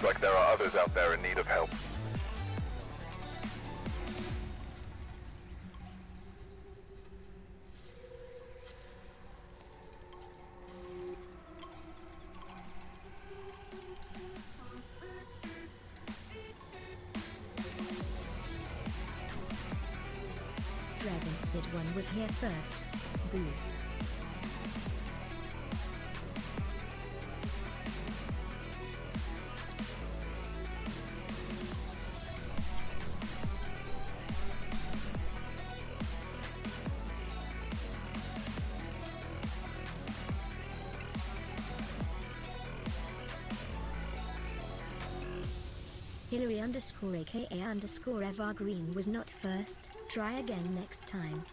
Looks like there are others out there in need of help. Dragon Sid 1 was here first. Boo. Hillary _ aka _ Evergreen was not first. Try again next time.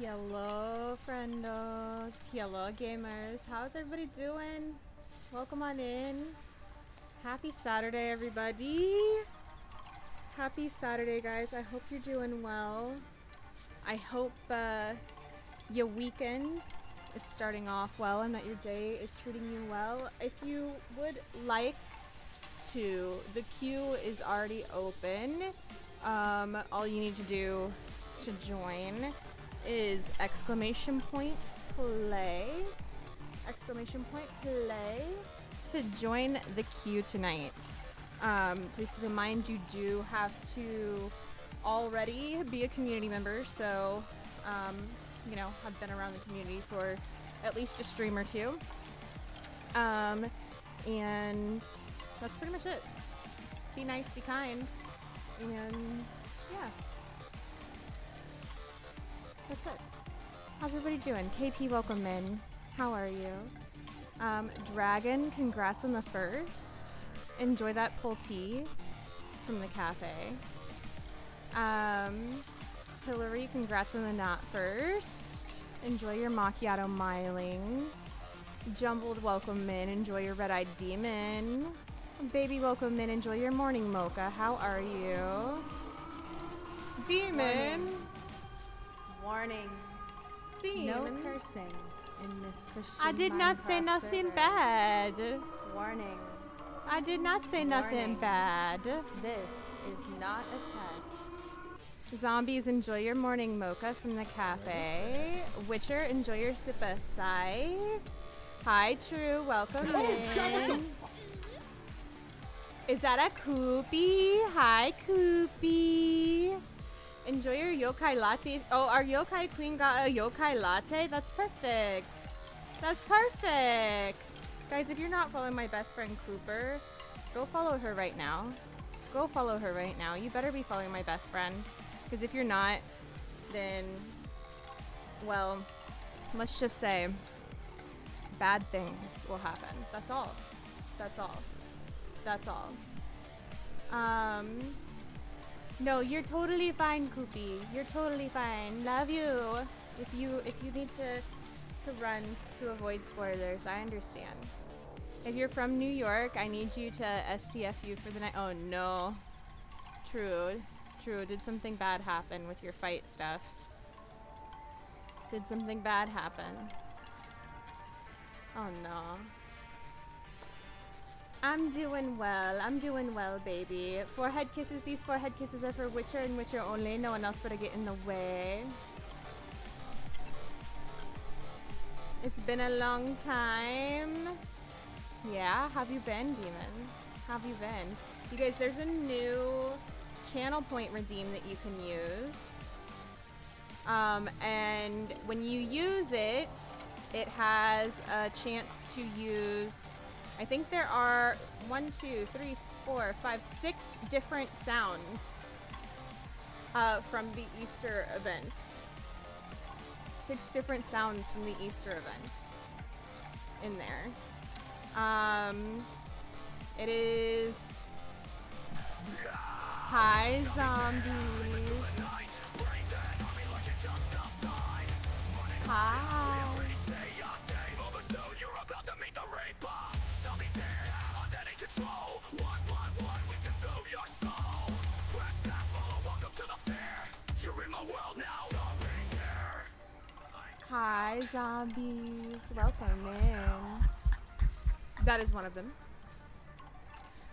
Hello, friendos. Hello, gamers. How's everybody doing? Welcome on in. Happy Saturday, everybody. Happy Saturday, guys. I hope you're doing well. I hope your weekend is starting off well and that your day is treating you well. If you would like to, the queue is already open. All you need to do to join is !play to join the queue tonight. Please keep in mind you do have to already be a community member, so you know, have been around the community for at least a stream or two. And that's pretty much it. Be nice, be kind, and yeah. That's it. How's everybody doing? KP, welcome in. How are you? Dragon, congrats on the first. Enjoy that pull tea from the cafe. Hillary, congrats on the not first. Enjoy your macchiato miling. Jumbled, welcome in. Enjoy your red-eyed demon. Baby, welcome in. Enjoy your morning mocha. How are you? Demon. Warning. Demon. No cursing in this Christian I did not say Minecraft nothing server. bad. Warning. I did not say nothing Warning. bad. This is not a test. Zombies, enjoy your morning mocha from the cafe. Witcher, enjoy your sip of sai. Hi, True, welcome in. Is that a Koopy? Hi, Koopy. Enjoy your yokai latte. Oh, our yokai queen got a yokai latte? That's perfect. That's perfect. Guys, if you're not following my best friend Cooper, go follow her right now. Go follow her right now. You better be following my best friend. Because if you're not, then, well, let's just say bad things will happen. That's all. That's all. That's all. No, you're totally fine, Koopy. You're totally fine. Love you. If you need to run to avoid spoilers, I understand. If you're from New York, I need you to STFU for the night. Oh no. True. Did something bad happen with your fight stuff? Did something bad happen? Oh no. I'm doing well, baby. Forehead kisses, these forehead kisses are for Witcher and Witcher only. No one else better get in the way. It's been a long time. Yeah, have you been, Demon? Have you been? You guys, there's a new channel point redeem that you can use. And when you use it, it has a chance to use, I think there are 6 different sounds from the Easter event. 6 different sounds from the Easter event in there. It is... Hi, zombies. Hi. Hi, zombies. Welcome in. That is one of them.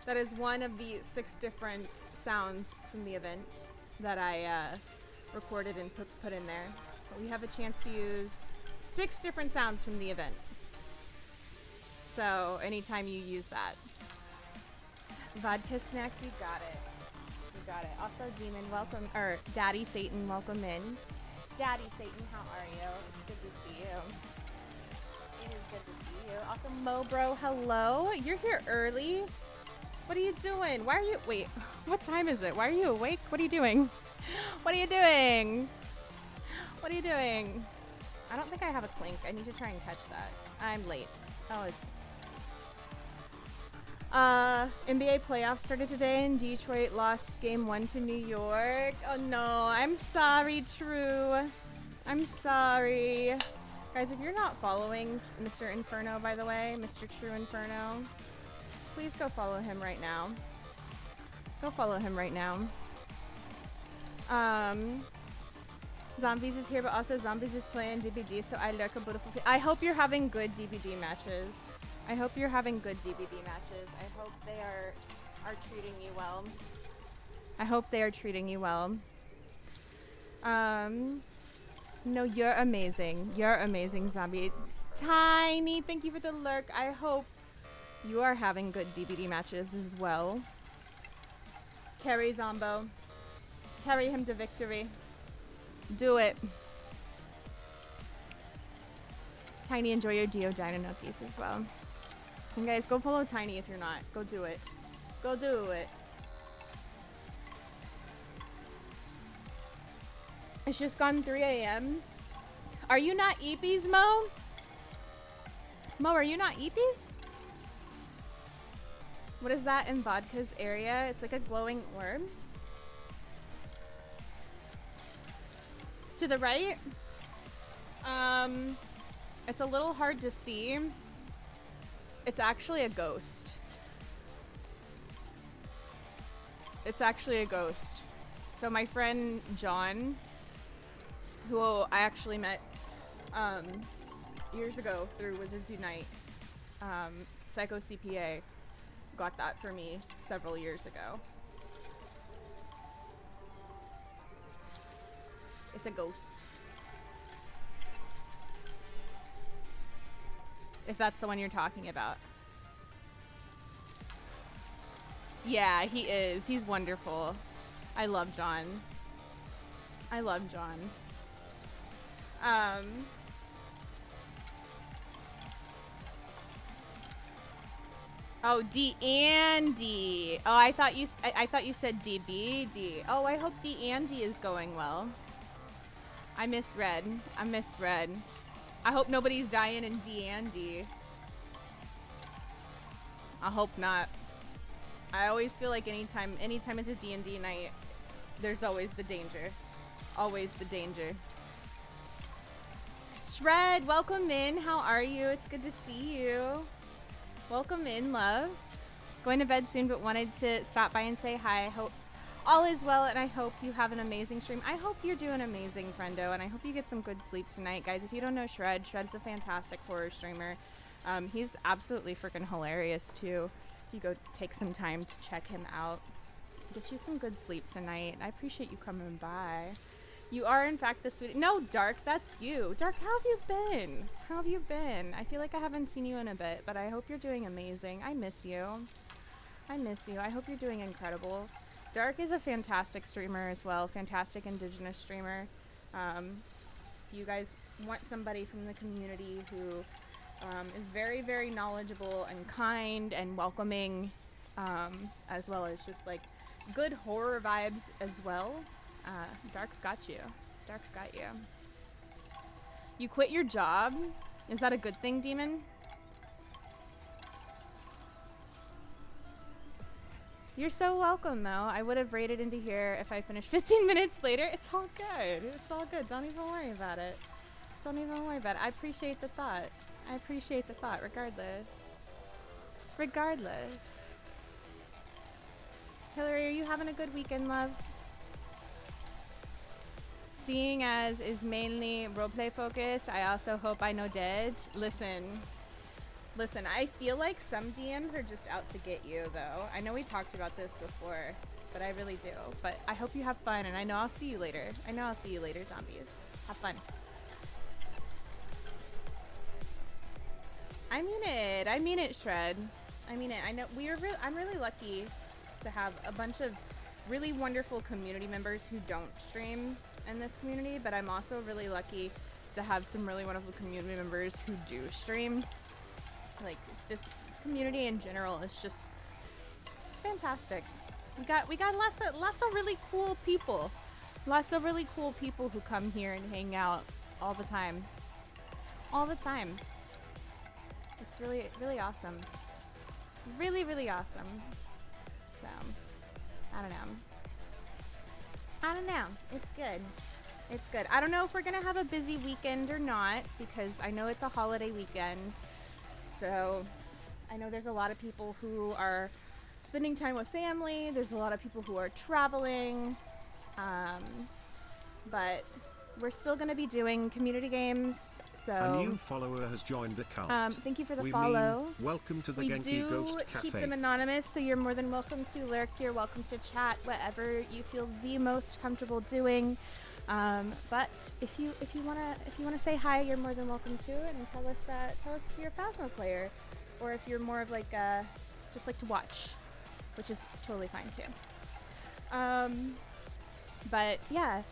That is one of the 6 different sounds from the event that I recorded and put in there. But we have a chance to use 6 different sounds from the event. So anytime you use that. Vodka snacks, you got it. You got it. Also, Demon, welcome, or Daddy Satan, welcome in. Daddy Satan, how are you? It's good to see you. It is good to see you. Also, Mobro, hello. You're here early. What are you doing? Why are you, wait, what time is it? Why are you awake? What are you doing? What are you doing? What are you doing? I don't think I have a clink. I need to try and catch that. I'm late. Oh, it's... NBA playoffs started today and Detroit lost game 1 to New York. Oh no, I'm sorry, True. I'm sorry. Guys, if you're not following Mr. Inferno, by the way, Mr. True Inferno, please go follow him right now. Go follow him right now. Zombies is here, but also Zombies is playing DBD, so I look a beautiful. I hope you're having good DBD matches. I hope you're having good DBD matches. I hope they are treating you well. I hope they are treating you well. No, you're amazing. You're amazing, Zombie. Tiny, thank you for the lurk. I hope you are having good DBD matches as well. Carry Zombo. Carry him to victory. Do it. Tiny, enjoy your Dio Dynanokis as well. And guys, go follow Tiny if you're not. Go do it. Go do it. It's just gone 3 a.m. Are you not Eepies, Mo? Mo, are you not Eepies? What is that in Vodka's area? It's like a glowing orb. To the right? It's a little hard to see. It's actually a ghost. It's actually a ghost. So my friend John, who I actually met years ago through Wizards Unite, Psycho CPA, got that for me several years ago. It's a ghost. If that's the one you're talking about. Yeah, he is. He's wonderful. I love John. I love John. Oh, D-Andy. Oh, I thought you said DBD. Oh, I hope D-Andy is going well. I misread. I hope nobody's dying in D&D. I hope not. I always feel like anytime it's a D&D night, there's always the danger. Always the danger. Shred, welcome in. How are you? It's good to see you. Welcome in, love. Going to bed soon, but wanted to stop by and say hi. I hope all is well, and I hope you have an amazing stream. I hope you're doing amazing, friendo, and I hope you get some good sleep tonight. Guys, if you don't know Shred's a fantastic horror streamer. He's absolutely freaking hilarious, too. If you go take some time to check him out. Get you some good sleep tonight. I appreciate you coming by. You are, in fact, the sweet... No, Dark, that's you. Dark, how have you been? How have you been? I feel like I haven't seen you in a bit, but I hope you're doing amazing. I miss you. I miss you. I hope you're doing incredible. Dark is a fantastic streamer as well. Fantastic Indigenous streamer. If you guys want somebody from the community who is very, very knowledgeable and kind and welcoming, as well as just like good horror vibes as well, Dark's got you. Dark's got you. You quit your job? Is that a good thing, Demon? You're so welcome, though. I would have raided into here if I finished 15 minutes later. It's all good. It's all good. Don't even worry about it. Don't even worry about it. I appreciate the thought. I appreciate the thought, regardless. Regardless. Hillary, are you having a good weekend, love? Seeing as is mainly roleplay focused, I also hope I know Dead. Listen, I feel like some DMs are just out to get you, though. I know we talked about this before, but I really do. But I hope you have fun, and I know I'll see you later. I know I'll see you later, zombies. Have fun. I mean it, Shred. I mean it. I know I'm really lucky to have a bunch of really wonderful community members who don't stream in this community, but I'm also really lucky to have some really wonderful community members who do stream. Like, this community in general is just, it's fantastic. We got lots of really cool people. Lots of really cool people who come here and hang out all the time. All the time. It's really, really awesome. Really, really awesome. So, I don't know. It's good. It's good. I don't know if we're gonna have a busy weekend or not, because I know it's a holiday weekend. So I know there's a lot of people who are spending time with family. There's a lot of people who are traveling. But we're still gonna be doing community games. So A new follower has joined the cult. thank you for the We follow. mean, welcome to the We Genki do Ghost keep Cafe. them anonymous, so you're more than welcome to lurk. You're welcome to chat, whatever you feel the most comfortable doing. But if you wanna say hi, you're more than welcome to, and tell us if you're a Phasmo player, or if you're more of like just like to watch, which is totally fine too. But yeah,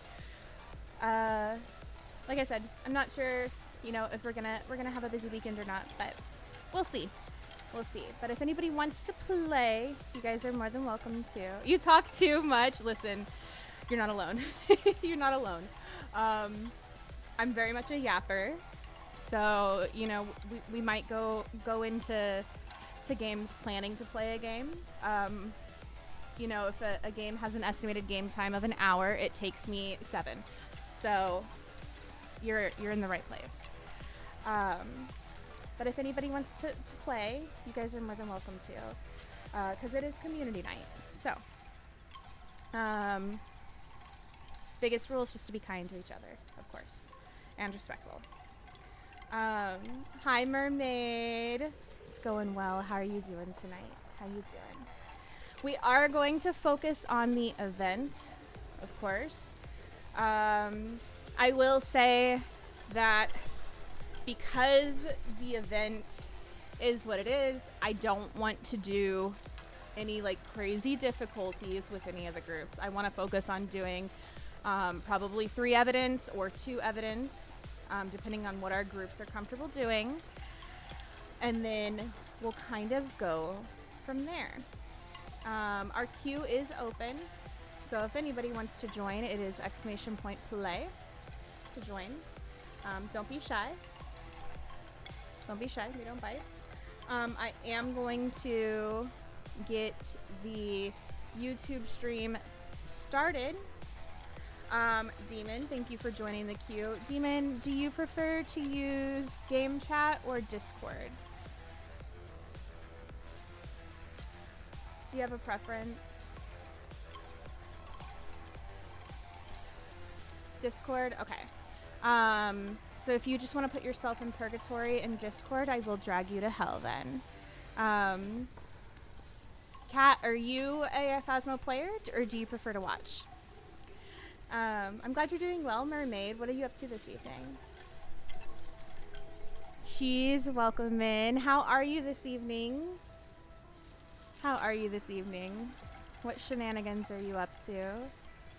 like I said, I'm not sure, if we're gonna have a busy weekend or not, but we'll see. But if anybody wants to play, you guys are more than welcome to. You talk too much. Listen, you're not alone. You're not alone. I'm very much a yapper, so we might go into games planning to play a game. If a game has an estimated game time of an hour, it takes me 7. So you're in the right place. But if anybody wants to play, you guys are more than welcome to, because it is community night. So biggest rule is just to be kind to each other, of course, and respectful. Hi, Mermaid. It's going well. How are you doing tonight? How you doing? We are going to focus on the event, of course. I will say that because the event is what it is, I don't want to do any crazy difficulties with any of the groups. I want to focus on doing probably 3 evidence or 2 evidence, depending on what our groups are comfortable doing. And then we'll kind of go from there. Our queue is open, so if anybody wants to join, it is !play to join. Don't be shy. Don't be shy. We don't bite. I am going to get the YouTube stream started. Demon, thank you for joining the queue. Demon, do you prefer to use game chat or Discord? Do you have a preference? Discord? Okay. So if you just want to put yourself in purgatory in Discord, I will drag you to hell then. Kat, are you a Phasmo player, or do you prefer to watch? I'm glad you're doing well, Mermaid. What are you up to this evening? She's welcome in. How are you this evening? How are you this evening? What shenanigans are you up to?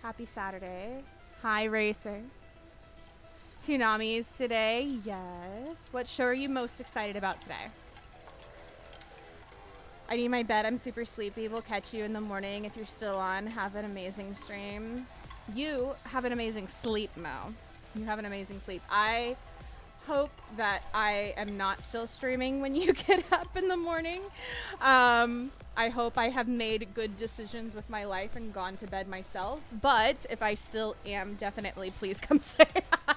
Happy Saturday. Hi, Racer. Tsunamis today, yes. What show are you most excited about today? I need my bed. I'm super sleepy. We'll catch you in the morning if you're still on. Have an amazing stream. You have an amazing sleep, Mo. You have an amazing sleep. I hope that I am not still streaming when you get up in the morning. I hope I have made good decisions with my life and gone to bed myself. But if I still am, definitely please come say hi.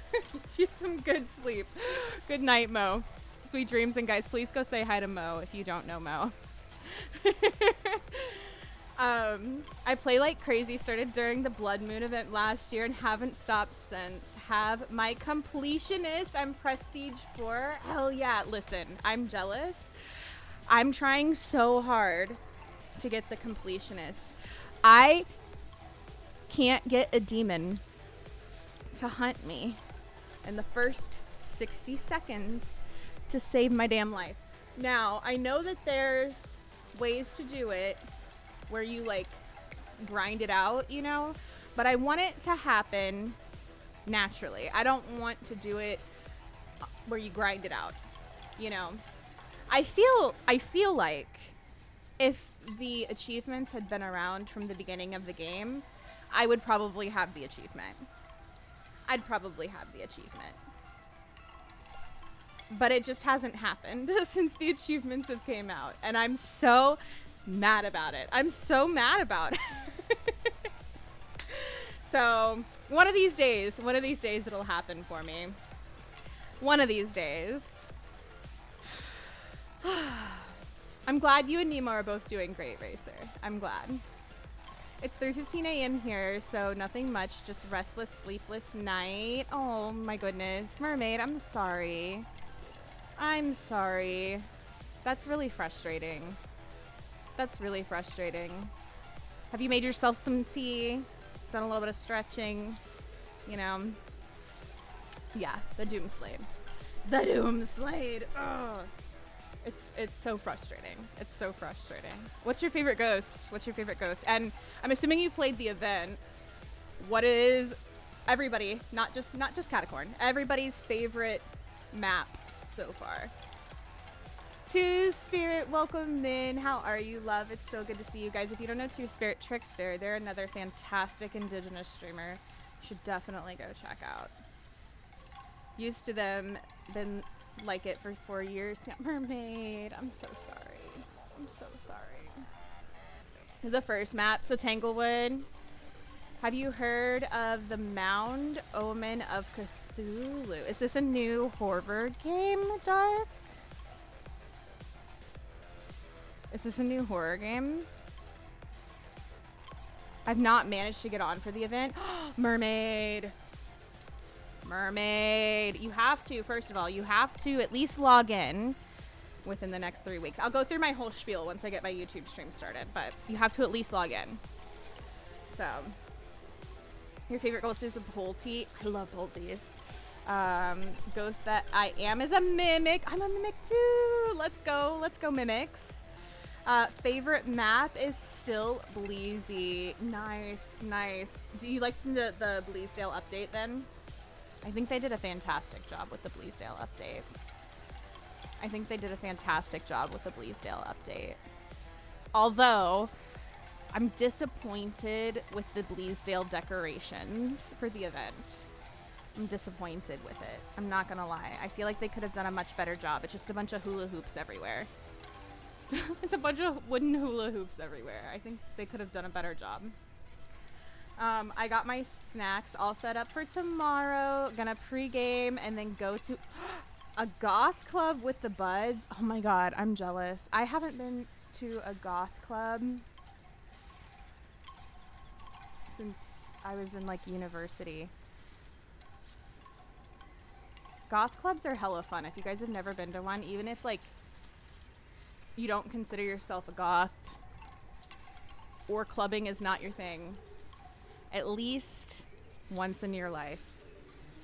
Get you some good sleep. Good night, Mo. Sweet dreams. And guys, please go say hi to Mo if you don't know Mo. I play like crazy. Started during the Blood Moon event last year and haven't stopped since. Have my completionist. I'm Prestige 4. Hell yeah. Listen, I'm jealous. I'm trying so hard to get the completionist. I can't get a demon to hunt me in the first 60 seconds to save my damn life. Now, I know that there's ways to do it where you grind it out, but I want it to happen naturally. I don't want to do it where you grind it out, I feel like if the achievements had been around from the beginning of the game, I would probably have the achievement. I'd probably have the achievement. But it just hasn't happened since the achievements have came out. And I'm so mad about it. I'm so mad about it. So One of these days it'll happen for me. One of these days. I'm glad you and Nemo are both doing great, Racer. I'm glad. It's 3:15 a.m. here, so nothing much. Just restless, sleepless night. Oh my goodness. Mermaid, I'm sorry. I'm sorry. That's really frustrating. That's really frustrating. Have you made yourself some tea? Done a little bit of stretching? You know? Yeah, the Doom Slade. The Doom Slade. Ugh. It's so frustrating. It's so frustrating. What's your favorite ghost? What's your favorite ghost? And I'm assuming you played the event. What is everybody, not just Catacorn, everybody's favorite map so far? Two Spirit, welcome in. How are you, love? It's so good to see you guys. If you don't know Two Spirit Trickster, they're another fantastic Indigenous streamer. You should definitely go check out. Used to them, been like it for 4 years. Mermaid, I'm so sorry. I'm so sorry. The first map, so Tanglewood. Have you heard of the Mound Omen of Cthulhu? Is this a new horror game, Dark? Is this a new horror game? I've not managed to get on for the event. Mermaid. Mermaid. You have to, first of all, you have to at least log in within the next 3 weeks. I'll go through my whole spiel once I get my YouTube stream started, but you have to at least log in. So, your favorite ghost is a Polty. I love Polties. Ghost that I am is a mimic. I'm a mimic too. Let's go mimics. Favorite map is still Bleezy. Nice, nice. Do you like the Bleasdale update then? I think they did a fantastic job with the Bleasdale update. I think they did a fantastic job with the Bleasdale update. Although, I'm disappointed with the Bleasdale decorations for the event. I'm disappointed with it. I'm not gonna lie. I feel like they could have done a much better job. It's just a bunch of hula hoops everywhere. It's a bunch of wooden hula hoops everywhere. I think they could have done a better job. I got my snacks all set up for tomorrow. Gonna pregame and then go to a goth club with the buds. Oh my god, I'm jealous. I haven't been to a goth club since I was in like university. Goth clubs are hella fun. If you guys have never been to one, even if like you don't consider yourself a goth or clubbing is not your thing, at least once in your life,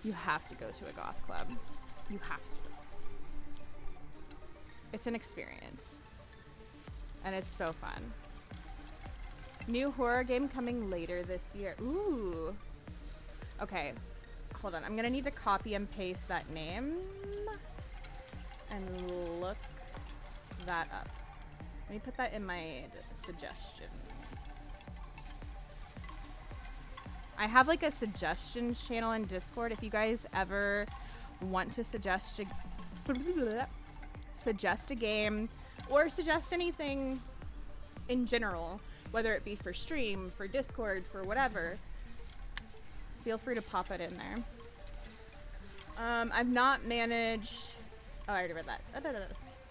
you have to go to a goth club. You have to. It's an experience. And it's so fun. New horror game coming later this year. Ooh. Okay. Hold on. I'm going to need to copy and paste that name and look that up. Let me put that in my suggestions. I have like a suggestions channel in Discord if you guys ever want to suggest a game or suggest anything in general, whether it be for stream, for Discord, for whatever. Feel free to pop it in there. I've not managed... Oh, I already read that.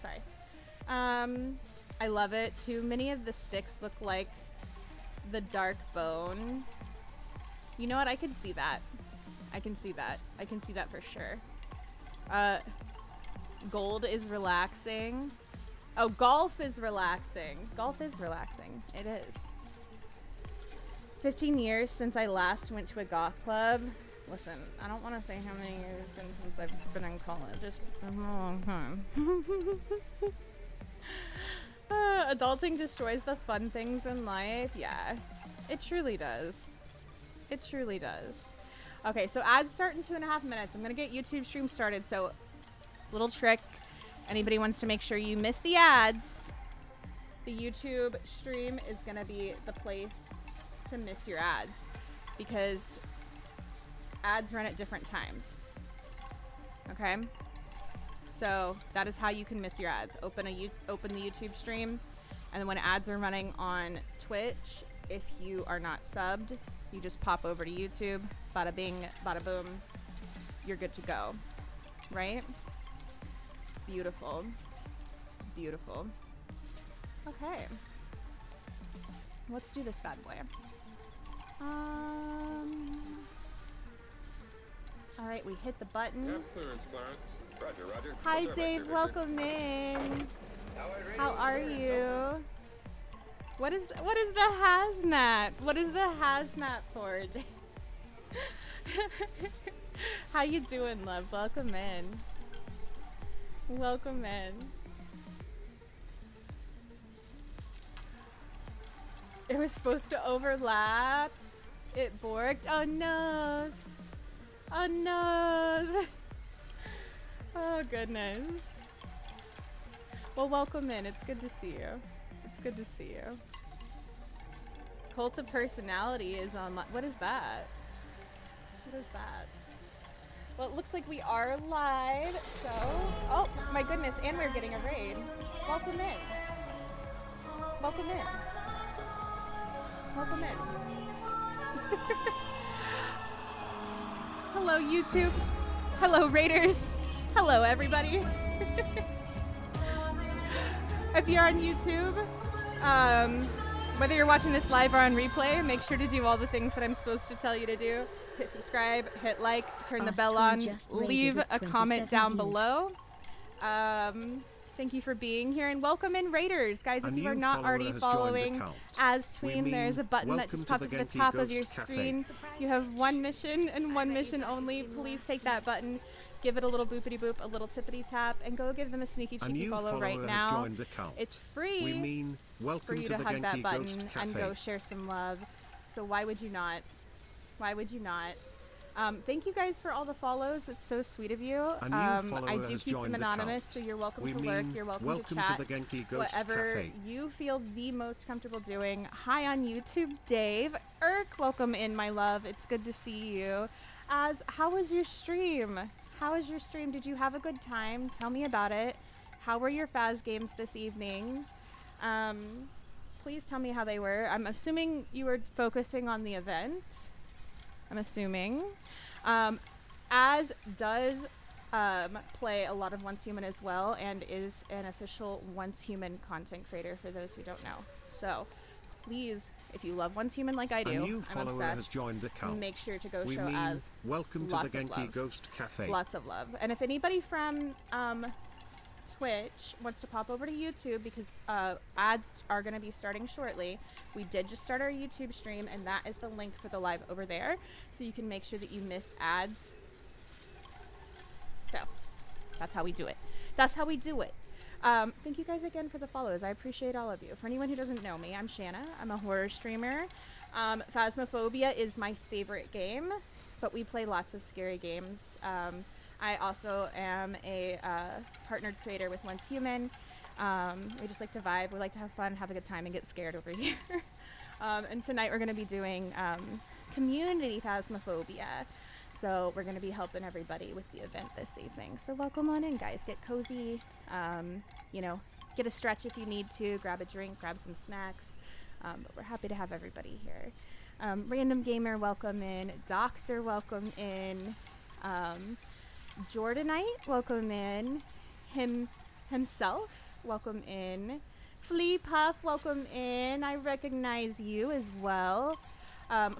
Sorry. I love it. Too many of the sticks look like the dark bone. You know what? I can see that. I can see that. I can see that for sure. Gold is relaxing. Oh, golf is relaxing. Golf is relaxing. It is. 15 years since I last went to a goth club. Listen, I don't want to say how many years it's been since I've been in college. It's been a long time. Adulting destroys the fun things in life. Yeah, it truly does. It truly does. Okay, so ads start in 2.5 minutes. I'm going to get YouTube stream started. So, little trick. Anybody wants to make sure you miss the ads, the YouTube stream is going to be the place to miss your ads because ads run at different times. Okay? So, that is how you can miss your ads. Open the YouTube stream, and then when ads are running on Twitch, if you are not subbed, You just pop over to YouTube, bada bing, bada boom, you're good to go, right? Beautiful, beautiful. Okay, let's do this bad boy. All right, we hit the button. Yeah, clearance, Clarence. Roger, roger. Hi, What's up, Dave. Richard? Welcome in. How are you? What is the hazmat? What is the hazmat for, Dave? How you doing, love? Welcome in. Welcome in. It was supposed to overlap. It borked. Oh no. Oh no. Oh goodness. Well, welcome in. It's good to see you. It's good to see you. Cult of Personality is online. What is that? What is that? Well, it looks like we are live, so... Oh, my goodness, and we're getting a raid. Welcome in. Welcome in. Welcome in. Hello, YouTube. Hello, Raiders. Hello, everybody. If you're on YouTube, whether you're watching this live or on replay, make sure to do all the things that I'm supposed to tell you to do. Hit subscribe, hit like, turn the bell on, leave a comment down below. Thank you for being here, and welcome in, Raiders. Guys, if you are not already following as Tween, there's a button that just popped up at the top of your screen. You have one mission and one mission only. Please take that button, give it a little boopity boop, a little tippity tap, and go give them a sneaky cheeky follow right now. It's free for you to hug that button and go share some love. So why would you not? Why would you not? Thank you guys for all the follows. It's so sweet of you. I do keep them anonymous, so you're welcome to lurk. You're welcome to chat. Whatever you feel the most comfortable doing. Hi on YouTube, Dave. Welcome in, my love. It's good to see you. How was your stream? How was your stream? Did you have a good time? Tell me about it. How were your Phas games this evening? Please tell me how they were. I'm assuming you were focusing on the event. I'm assuming. Az does play a lot of Once Human as well, and is an official Once Human content creator for those who don't know. So please, if you love Once Human like I do, I'm obsessed, make sure to go show Az welcome to the Genki Ghost Cafe. Lots of love. And if anybody from Twitch wants to pop over to YouTube, because ads are going to be starting shortly. We did just start our YouTube stream, and that is the link for the live over there, so you can make sure that you miss ads. So that's how we do it. That's how we do it. Thank you guys again for the follows. I appreciate all of you. For anyone who doesn't know me, I'm Shana. I'm a horror streamer. Phasmophobia is my favorite game, but we play lots of scary games. I also am a partnered creator with Once Human. We just like to vibe. We like to have fun, have a good time, and get scared over here. And tonight we're going to be doing community Phasmophobia. So we're going to be helping everybody with the event this evening. So welcome on in, guys. Get cozy. You know, get a stretch if you need to. Grab a drink, grab some snacks. But we're happy to have everybody here. Random Gamer, welcome in. Doctor, welcome in. Jordanite, welcome in. Himself, welcome in. Flea Puff, welcome in. I recognize you as well.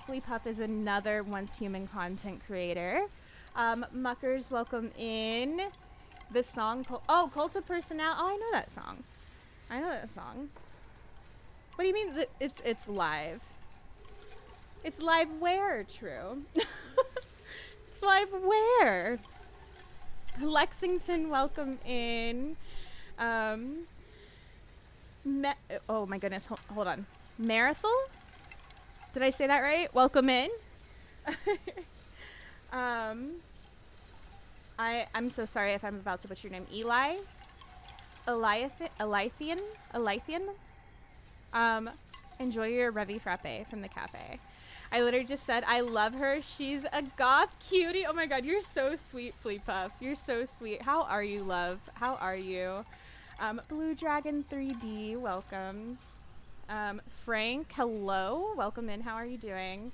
Flea Puff is another Once Human content creator. Muckers, welcome in. This song, Cult of Personality. Oh, I know that song. I know that song. What do you mean? It's live. It's live where, True? It's live where? Lexington, welcome in. Oh my goodness, hold on. Marathon? Did I say that right? Welcome in. I'm so sorry if I'm about to butcher your name. Elythian. Enjoy your Revi Frappe from the cafe. I literally just said, I love her. She's a goth cutie. Oh my god, you're so sweet, Flea Puff. You're so sweet. How are you, love? How are you? Blue Dragon 3D, welcome. Frank, hello. Welcome in. How are you doing?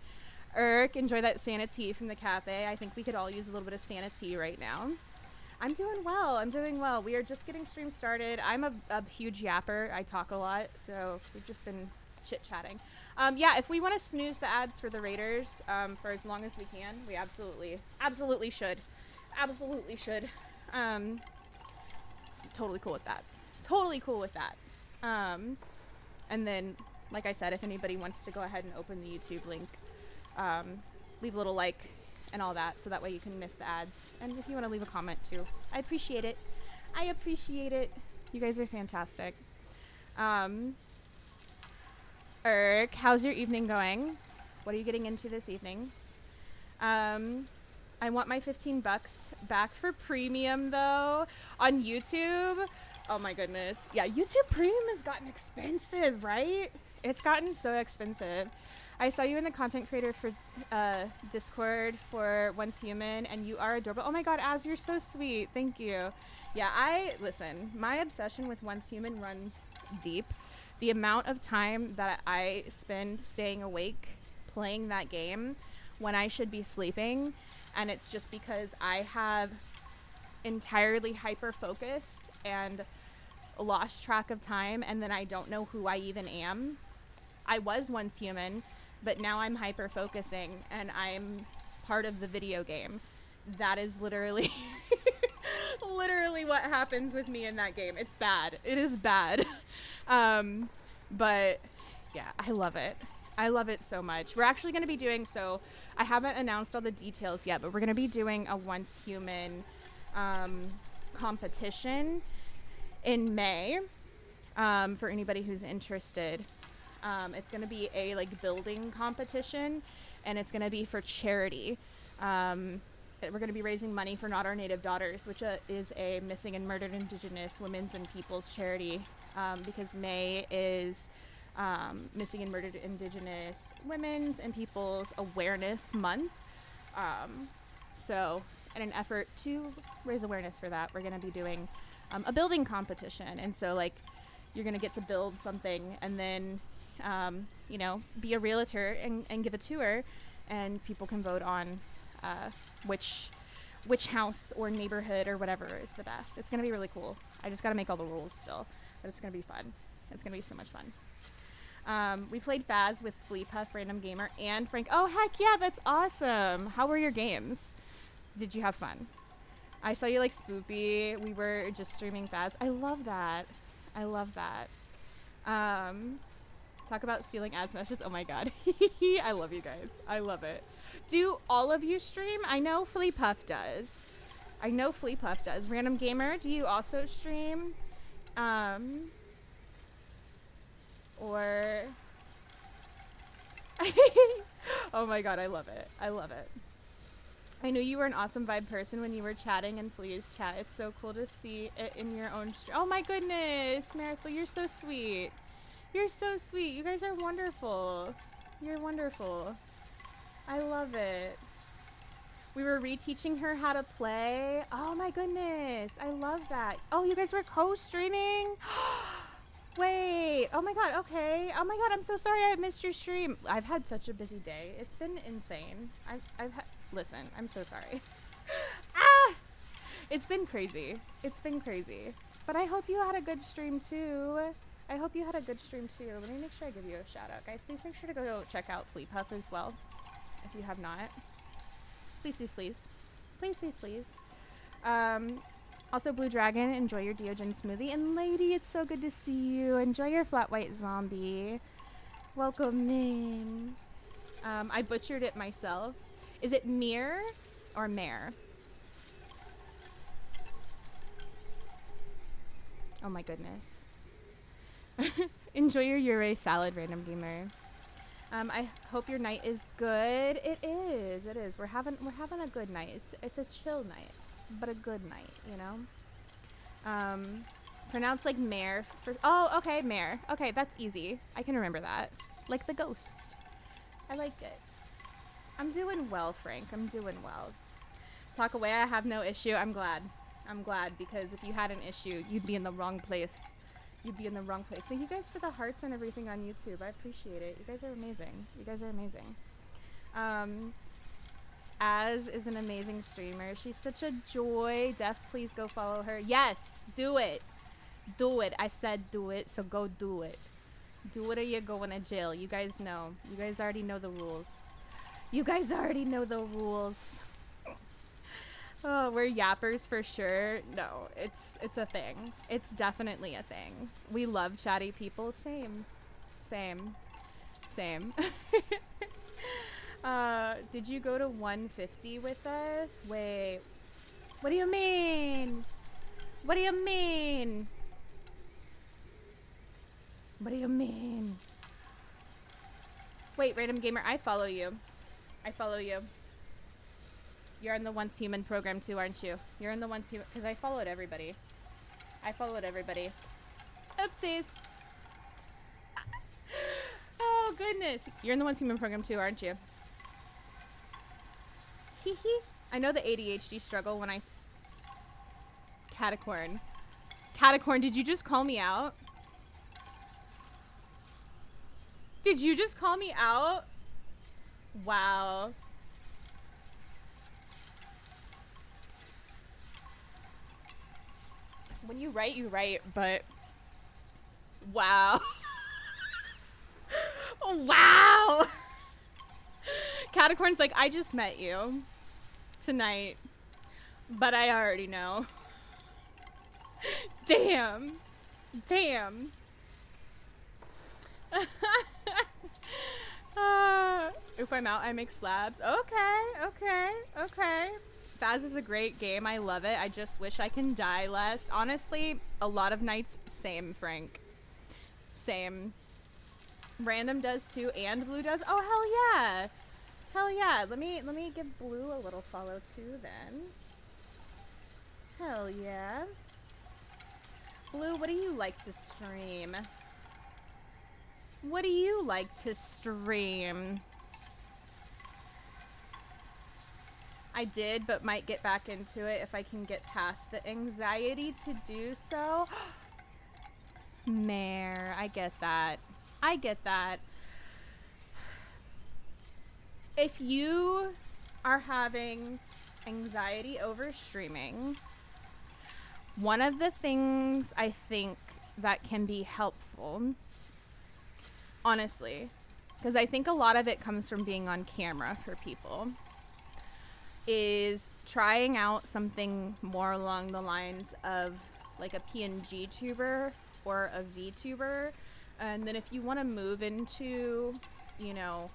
enjoy that Santa tea from the cafe. I think we could all use a little bit of Santa tea right now. I'm doing well. I'm doing well. We are just getting stream started. I'm a huge yapper. I talk a lot, so we've just been chit-chatting. Yeah, if we want to snooze the ads for the Raiders for as long as we can, we absolutely should. Absolutely should. Totally cool with that. Totally cool with that. And then, like I said, if anybody wants to go ahead and open the YouTube link, leave a little like and all that, so that way you can miss the ads. And if you want to leave a comment too, I appreciate it. I appreciate it. You guys are fantastic. How's your evening going? What are you getting into this evening? I want my $15 back for premium though on YouTube. Oh my goodness. Yeah, YouTube premium has gotten expensive, right? It's gotten so expensive. I saw you in the content creator for Discord for Once Human, and you are adorable. Oh my god, Az, you're so sweet. Thank you. Yeah, listen, my obsession with Once Human runs deep. The amount of time that I spend staying awake playing that game when I should be sleeping, and it's just because I have entirely hyper-focused and lost track of time, and then I don't know who I even am. I was once human, but now I'm hyper-focusing, and I'm part of the video game. That is literally literally what happens with me in that game. It's bad. It is bad. But yeah, I love it. I love it so much. We're actually going to be doing, so I haven't announced all the details yet, but we're going to be doing a Once Human competition in May for anybody who's interested. It's going to be a building competition, and it's going to be for charity. We're going to be raising money for Not Our Native Daughters, which is a missing and murdered Indigenous women's and people's charity, because May is Missing and Murdered Indigenous Women's and People's Awareness Month. So in an effort to raise awareness for that, we're going to be doing a building competition. And so you're going to get to build something, and then be a realtor and give a tour, and people can vote on which house or neighborhood or whatever is the best. It's going to be really cool. I just got to make all the rules still, but it's going to be fun. It's going to be so much fun. We played Phaz with Fleapuff, Random Gamer, and Frank. Oh, heck yeah, that's awesome. How were your games? Did you have fun? I saw you Spoopy. We were just streaming Phaz. I love that. I love that. Talk about stealing ad smashes. Oh my god. I love you guys. I love it. Do all of you stream? I know Fleapuff does. Random Gamer, do you also stream? Or oh my god, I love it. I love it. I knew you were an awesome vibe person when you were chatting in Flea's chat. It's so cool to see it in your own stream. Oh my goodness, Marathon, you're so sweet. You're so sweet. You guys are wonderful. You're wonderful. I love it. We were reteaching her how to play. Oh my goodness. I love that. Oh, you guys were co-streaming? Wait. Oh my god. Okay. Oh my god. I'm so sorry I missed your stream. I've had such a busy day. It's been insane. Listen, I'm so sorry. It's been crazy. It's been crazy. But I hope you had a good stream too. Let me make sure I give you a shout out. Guys, please make sure to go check out Fleapuff as well, if you have not. Please. Also, Blue Dragon, enjoy your Deogen smoothie. And Lady, it's so good to see you. Enjoy your flat white zombie. Welcome in. I butchered it myself. Is it Mir or Mare? Oh my goodness. Enjoy your Ure salad, Random Gamer. I hope your night is good. It is. We're having a good night. It's a chill night, but a good night, you know. Pronounced like mare. Oh, okay, mare. Okay, that's easy. I can remember that. Like the ghost. I like it. I'm doing well, Frank. I'm doing well. Talk away. I have no issue. I'm glad, because if you had an issue, you'd be in the wrong place. Thank you guys for the hearts and everything on YouTube. I appreciate it. You guys are amazing. Az is an amazing streamer. She's such a joy. Def, please go follow her. Yes, do it. Do it. I said do it, so go do it. Do it or you're going to jail. You guys know. You guys already know the rules. You guys already know the rules. Oh, we're yappers for sure. No, it's a thing. It's definitely a thing. We love chatty people. Same. Did you go to 150 with us? Wait. What do you mean? What do you mean? What do you mean? Wait, Random Gamer, I follow you. You're in the Once Human program too, aren't you? You're in the Once Human, because I followed everybody. Oopsies. Oh, goodness. You're in the Once Human program too, aren't you? Hee hee. I know the ADHD struggle when I... Catacorn. Catacorn, did you just call me out? Did you just call me out? Wow. When you write, but... Wow. Wow! Catacorn's like, I just met you tonight, but I already know. Damn. If I'm out, I make slabs. Okay. Phaz is a great game. I love it. I just wish I can die less. Honestly, a lot of nights, same, Frank. Same. Random does too, and Blue does. Oh, hell yeah. Let me give Blue a little follow too then. Hell yeah. Blue, what do you like to stream? I did, but might get back into it if I can get past the anxiety to do so. Mare, I get that. If you are having anxiety over streaming, one of the things I think that can be helpful, honestly, because I think a lot of it comes from being on camera for people, is trying out something more along the lines of like a PNG tuber or a VTuber. And then if you want to move into, you know,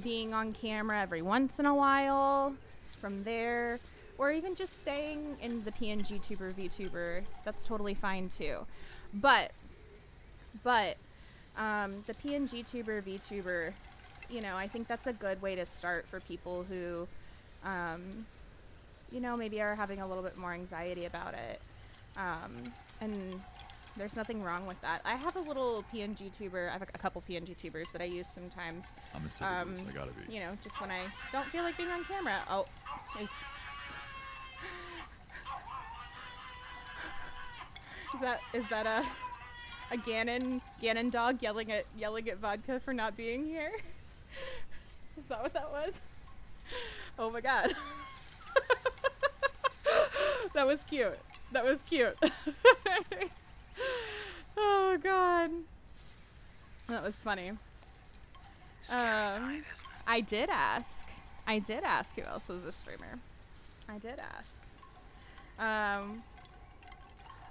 being on camera every once in a while from there, or even just staying in the PNG tuber VTuber, that's totally fine too. But the PNG tuber VTuber, you know, I think that's a good way to start for people who, you know, maybe are having a little bit more anxiety about it. And there's nothing wrong with that. I have a little PNG tuber. I have a couple PNG tubers that I use sometimes. I'm a citizen, I gotta be. You know, just when I don't feel like being on camera. Oh, is that a Ganon dog yelling at Vodka for not being here? Is that what that was? Oh my god. That was cute. Oh god. That was funny. I did ask who else was a streamer. I did ask.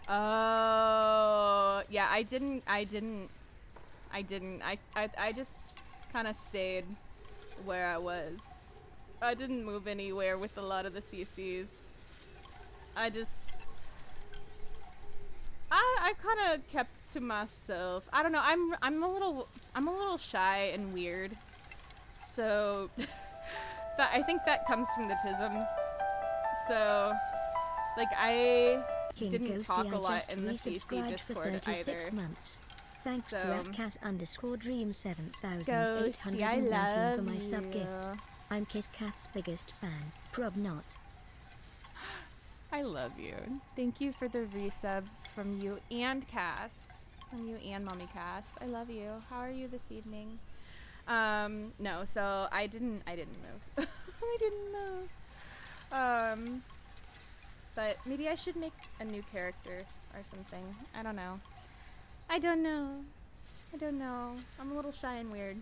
Oh, yeah, I didn't. I just kind of stayed where I was. I didn't move anywhere with a lot of the CCs. I kind of kept to myself. I don't know. I'm a little shy and weird. So I think that comes from the tism. So like I didn't talk a lot in the CC Discord either. Months. Thanks so, to @Cas_Dream7819 for my sub gift. I'm Kit Kat's biggest fan. Prob not. I love you. Thank you for the resub from you and Cass. From you and Mommy Cass. I love you. How are you this evening? No, so I didn't move. I didn't move. But maybe I should make a new character or something. I don't know. I don't know. I'm a little shy and weird.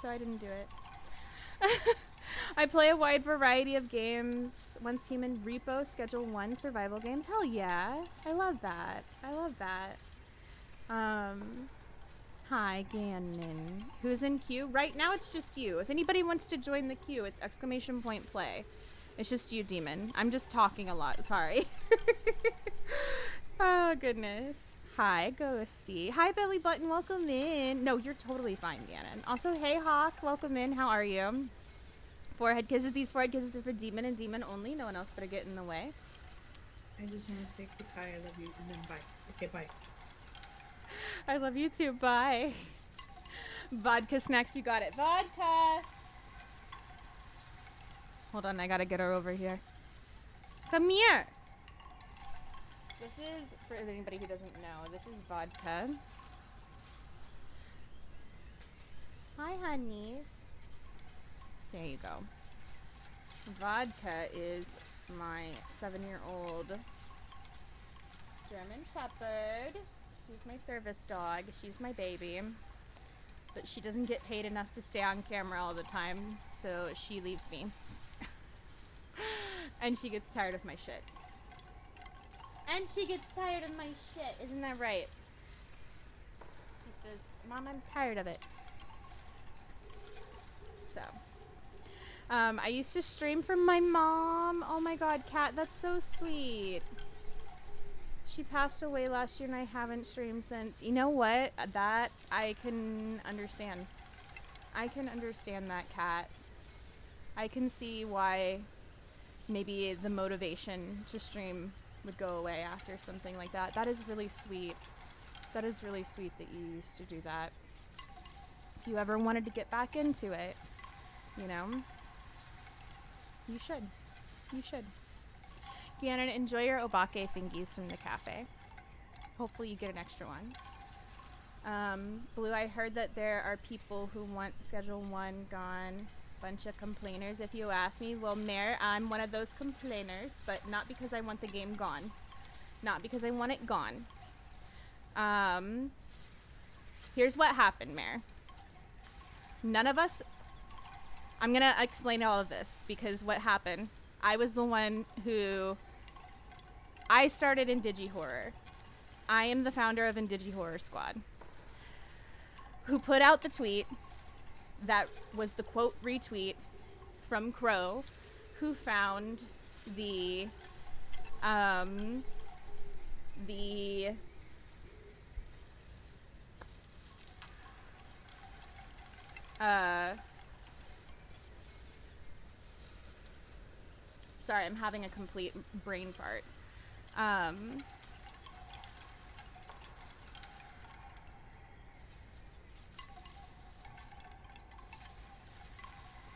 So I didn't do it. I play a wide variety of games. Once Human, Repo, Schedule 1, survival games. Hell yeah. I love that. Hi, Gannon. Who's in queue? Right now it's just you. If anybody wants to join the queue, it's !play. It's just you, Demon. I'm just talking a lot. Sorry. Oh, goodness. Hi, Ghosty. Hi, Belly Button. Welcome in. No, you're totally fine, Gannon. Also, hey, Hawk. Welcome in. How are you? Forehead kisses. These forehead kisses are for Demon and Demon only. No one else better get in the way. I just want to say goodbye. I love you. And then bye. Okay, bye. I love you too. Bye. Vodka snacks. You got it. Vodka. Hold on. I got to get her over here. Come here. This is, for anybody who doesn't know, this is Vodka. Hi, honeys. There you go. Vodka is my 7-year-old German Shepherd. She's my service dog. She's my baby. But she doesn't get paid enough to stay on camera all the time, so she leaves me. And she gets tired of my shit. Isn't that right? She says, Mom, I'm tired of it. So. I used to stream from my mom. Oh my god, Kat, that's so sweet. She passed away last year and I haven't streamed since. You know what? That I can understand. I can understand that, Kat. I can see why maybe the motivation to stream would go away after something like that. That is really sweet. That is really sweet that you used to do that. If you ever wanted to get back into it, you know, you should. You should. Gannon, enjoy your obake thingies from the cafe. Hopefully you get an extra one. Blue, I heard that there are people who want Schedule 1 gone. Bunch of complainers, if you ask me. Well, Mare, I'm one of those complainers, but not because I want the game gone. Not because I want it gone. Here's what happened, Mare. None of us... I'm gonna explain all of this, because what happened, I was the one who... I started IndigiHorror. I am the founder of IndigiHorror Squad, who put out the tweet that was the quote retweet from Crow, who found the sorry, I'm having a complete brain fart.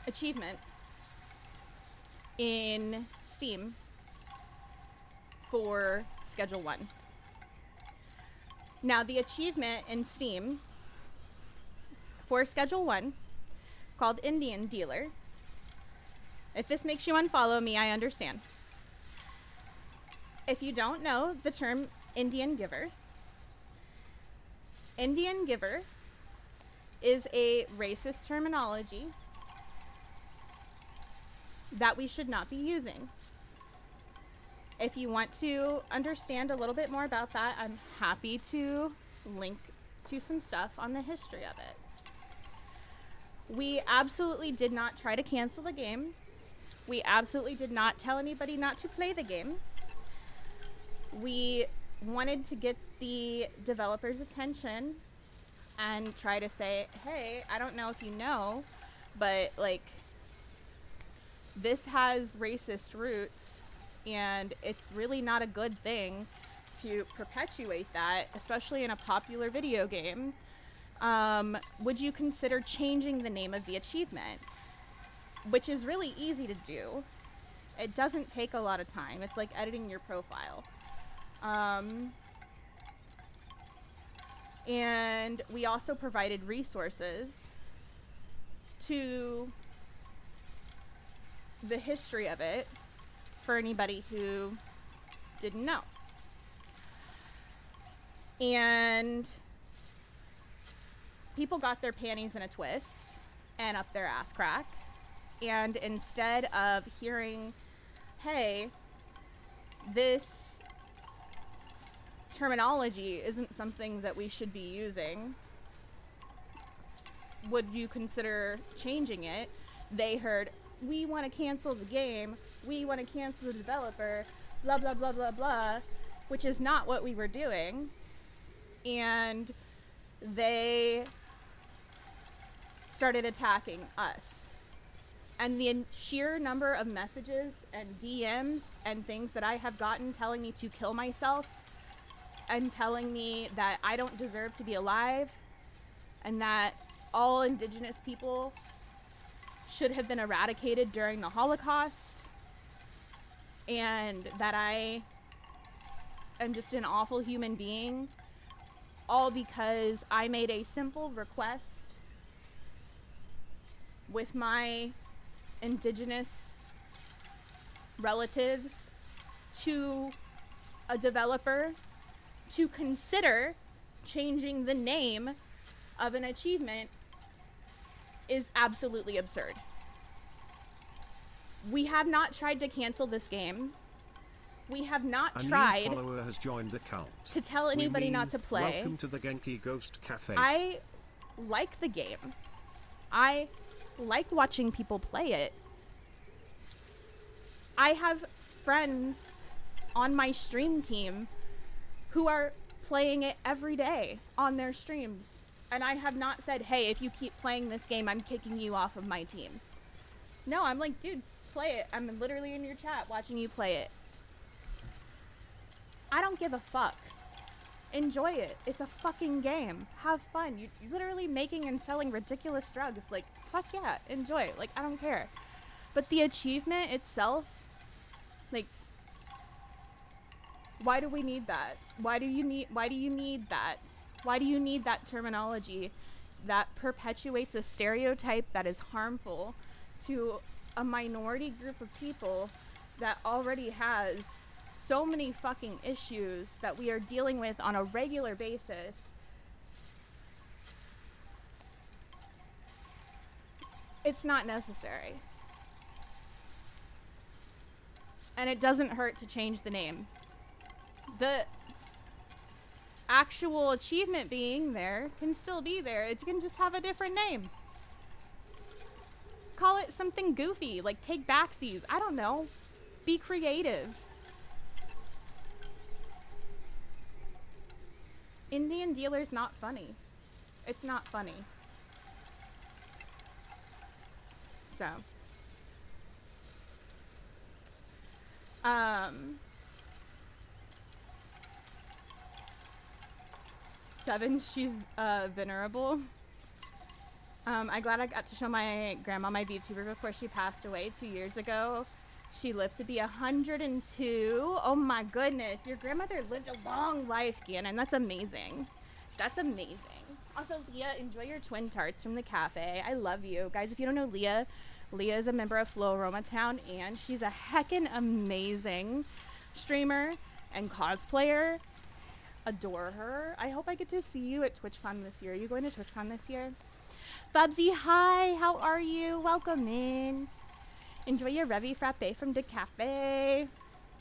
Achievement in Steam for Schedule 1. Now, the achievement in Steam for Schedule 1, called Indian Dealer. If this makes you unfollow me, I understand. If you don't know the term Indian Giver is a racist terminology that we should not be using. If you want to understand a little bit more about that, I'm happy to link to some stuff on the history of it. We absolutely did not try to cancel the game. We absolutely did not tell anybody not to play the game. We wanted to get the developers' attention and try to say, hey, I don't know if you know, but like, this has racist roots, and it's really not a good thing to perpetuate that, especially in a popular video game. Would you consider changing the name of the achievement? Which is really easy to do. It doesn't take a lot of time. It's like editing your profile. And we also provided resources to the history of it for anybody who didn't know. And people got their panties in a twist and up their ass crack. And instead of hearing, hey, this terminology isn't something that we should be using, would you consider changing it? They heard, we want to cancel the game, we want to cancel the developer, blah, blah, blah, blah, blah, which is not what we were doing. And they started attacking us. And the sheer number of messages and DMs and things that I have gotten telling me to kill myself and telling me that I don't deserve to be alive and that all Indigenous people should have been eradicated during the Holocaust and that I am just an awful human being, all because I made a simple request with my Indigenous relatives to a developer to consider changing the name of an achievement is absolutely absurd. We have not tried to cancel this game. We have not tried new follower has joined the cult. to tell anybody not to play. Welcome to the Genki Ghost Cafe. I like the game. I like watching people play it. I have friends on my stream team who are playing it every day on their streams. And I have not said, hey, if you keep playing this game, I'm kicking you off of my team. No, I'm like, dude, play it. I'm literally in your chat watching you play it. I don't give a fuck. Enjoy it. It's a fucking game. Have fun. You're literally making and selling ridiculous drugs. Like, fuck yeah, enjoy it. Like, I don't care. But the achievement itself, like, why do we need that? Why do you need that? Why do you need that terminology that perpetuates a stereotype that is harmful to a minority group of people that already has so many fucking issues that we are dealing with on a regular basis? It's not necessary. And it doesn't hurt to change the name. The actual achievement being there can still be there. It can just have a different name. Call it something goofy, like take backsies. I don't know. Be creative. Indian dealer's not funny. It's not funny. So. Seven, she's venerable. I'm glad I got to show my grandma my VTuber before she passed away 2 years ago. She lived to be 102. Oh my goodness, your grandmother lived a long life, Gannon. That's amazing. That's amazing. Also, Leah, enjoy your twin tarts from the cafe. I love you. Guys, if you don't know Leah, Leah is a member of Flow Aroma Town, and she's a heckin' amazing streamer and cosplayer. Adore her. I hope I get to see you at TwitchCon this year. Are you going to TwitchCon this year? Fubsy, hi. How are you? Welcome in. Enjoy your Revi Frappe from the cafe.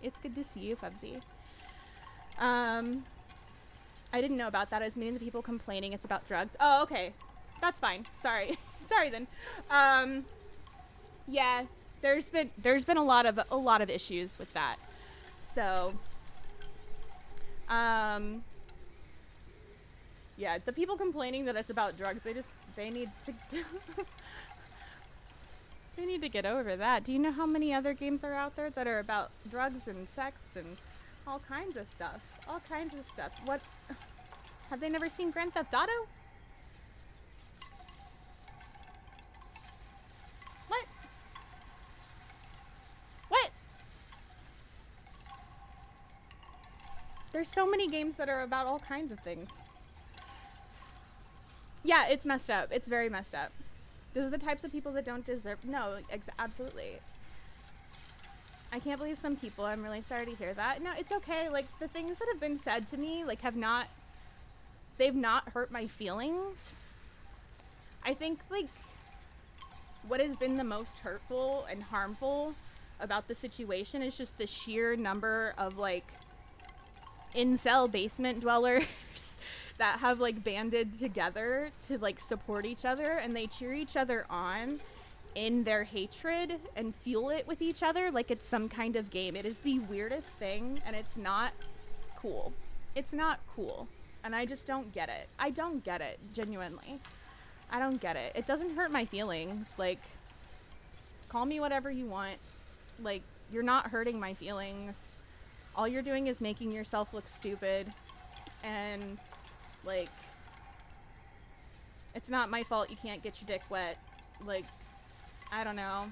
It's good to see you, Fubsy. I didn't know about that. I was meeting the people complaining it's about drugs. Oh, okay. That's fine. Sorry. Sorry then. Yeah, there's been a lot of issues with that. So, yeah, the people complaining that it's about drugs, they need to they need to get over that. Do you know how many other games are out there that are about drugs and sex and all kinds of stuff? All kinds of stuff. What? Have they never seen Grand Theft Auto? What? What? There's so many games that are about all kinds of things. Yeah, it's messed up. It's very messed up. Those are the types of people that don't deserve. No, absolutely. I can't believe some people. I'm really sorry to hear that. No, it's okay. Like, the things that have been said to me, like, they've not hurt my feelings. I think, like, what has been the most hurtful and harmful about the situation is just the sheer number of, like, incel basement dwellers that have, like, banded together to, like, support each other, and they cheer each other on in their hatred and fuel it with each other like it's some kind of game. It is the weirdest thing, and it's not cool. It's not cool, and I just don't get it. I don't get it, genuinely. I don't get it. It doesn't hurt my feelings. Like, call me whatever you want. Like, you're not hurting my feelings. All you're doing is making yourself look stupid, and, like, it's not my fault you can't get your dick wet. Like, I don't know.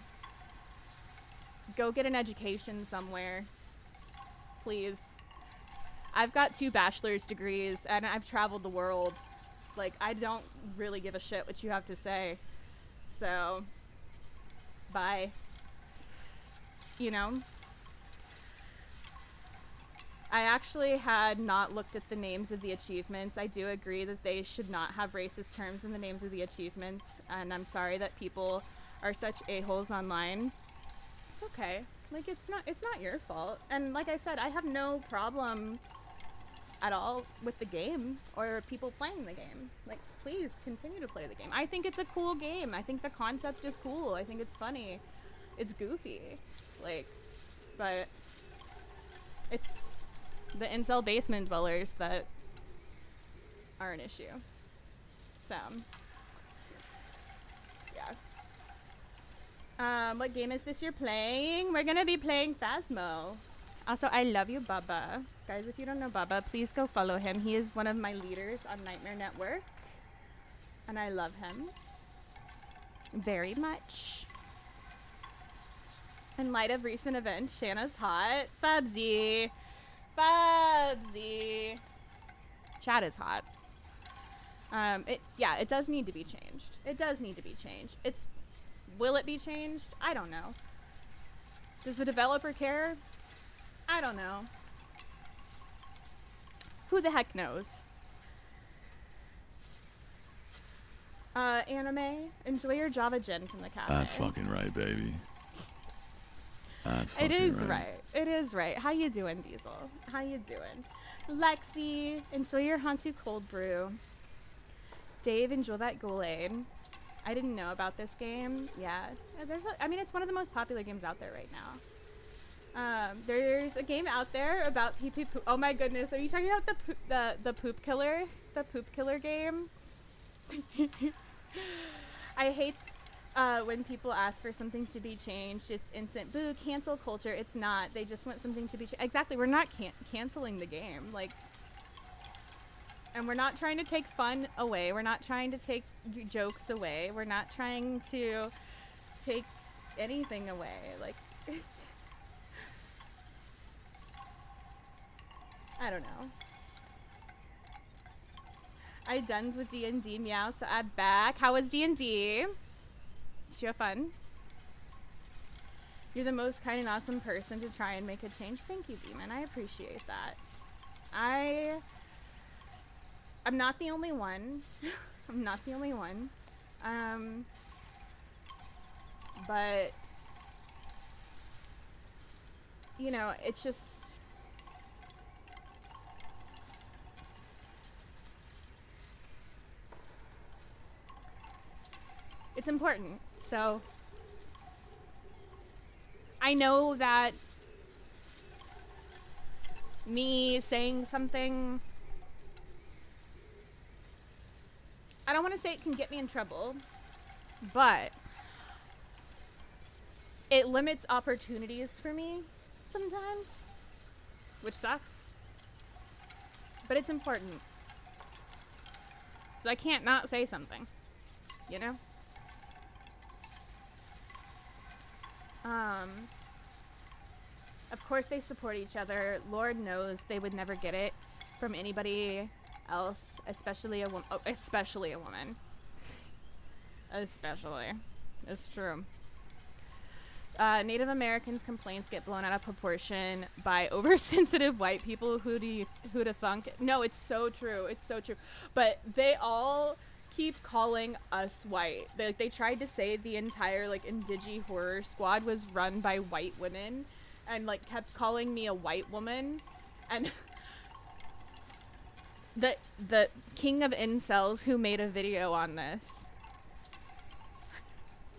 Go get an education somewhere. Please. I've got 2 bachelor's degrees, and I've traveled the world. Like, I don't really give a shit what you have to say. So, bye. You know? I actually had not looked at the names of the achievements. I do agree that they should not have racist terms in the names of the achievements, and I'm sorry that people are such a-holes online. It's okay. Like, it's not your fault. And like I said, I have no problem at all with the game or people playing the game. Like, please continue to play the game. I think it's a cool game. I think the concept is cool. I think it's funny. It's goofy. Like, but it's the incel basement dwellers that are an issue. So, yeah. What game is this you're playing? We're gonna be playing Phasmo. Also, I love you, Bubba. Guys, if you don't know Bubba, please go follow him. He is one of my leaders on Nightmare Network. And I love him very much. In light of recent events, Shanna's hot. Fabsy. Fabsy. Chat is hot. It does need to be changed. It does need to be changed. Will it be changed? I don't know. Does the developer care? I don't know. Who the heck knows? Anime, enjoy your Java Gen from the cafe. That's fucking right, baby. That's fucking It is right. It is right. How you doing, Diesel? How you doing? Lexi, enjoy your Hantu cold brew. Dave, enjoy that Ghoul-Aid. I didn't know about this game. Yeah, I mean, it's one of the most popular games out there right now. There's a game out there about pee-pee poop. Oh my goodness, are you talking about the poop killer? The poop killer game? I hate when people ask for something to be changed. It's instant boo, cancel culture. It's not. They just want something to be changed. Exactly. We're not canceling the game. Like, and we're not trying to take fun away. We're not trying to take jokes away. We're not trying to take anything away. Like, I don't know. I done with D&D, meow, so I'm back. How was D&D? Did you have fun? You're the most kind and awesome person to try and make a change. Thank you, Demon. I appreciate that. I'm not the only one. I'm not the only one. But, you know, it's just, it's important. So I know that me saying something, I don't want to say it can get me in trouble, but it limits opportunities for me sometimes, which sucks, but it's important. So I can't not say something, you know? Of course they support each other. Lord knows they would never get it from anybody else, especially a woman. Oh, especially a woman. Especially. It's true. Native Americans' complaints get blown out of proportion by oversensitive white people. Who to thunk? No, it's so true. It's so true. But they all keep calling us white. They tried to say the entire like IndigiHorror squad was run by white women, and like kept calling me a white woman, and the king of incels who made a video on this,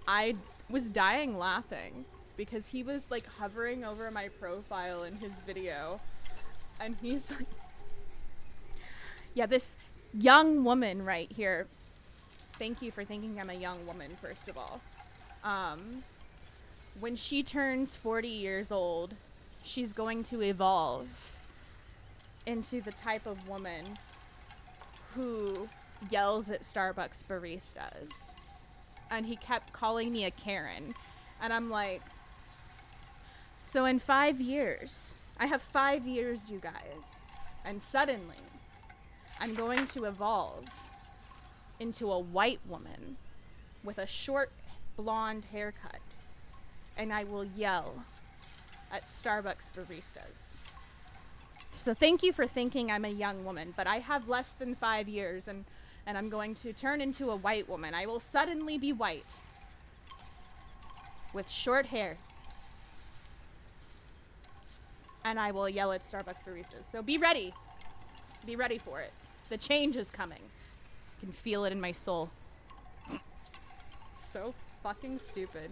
I was dying laughing because he was like hovering over my profile in his video, and he's like, yeah, this young woman right here, thank you for thinking I'm a young woman, first of all. When she turns 40 years old, she's going to evolve into the type of woman who yells at Starbucks baristas. And he kept calling me a Karen. And I'm like, so in 5 years, I have 5 years, you guys, and suddenly I'm going to evolve into a white woman with a short blonde haircut, and I will yell at Starbucks baristas. So thank you for thinking I'm a young woman, but I have less than 5 years, and I'm going to turn into a white woman. I will suddenly be white with short hair, and I will yell at Starbucks baristas. So be ready. Be ready for it. The change is coming. I can feel it in my soul. So fucking stupid.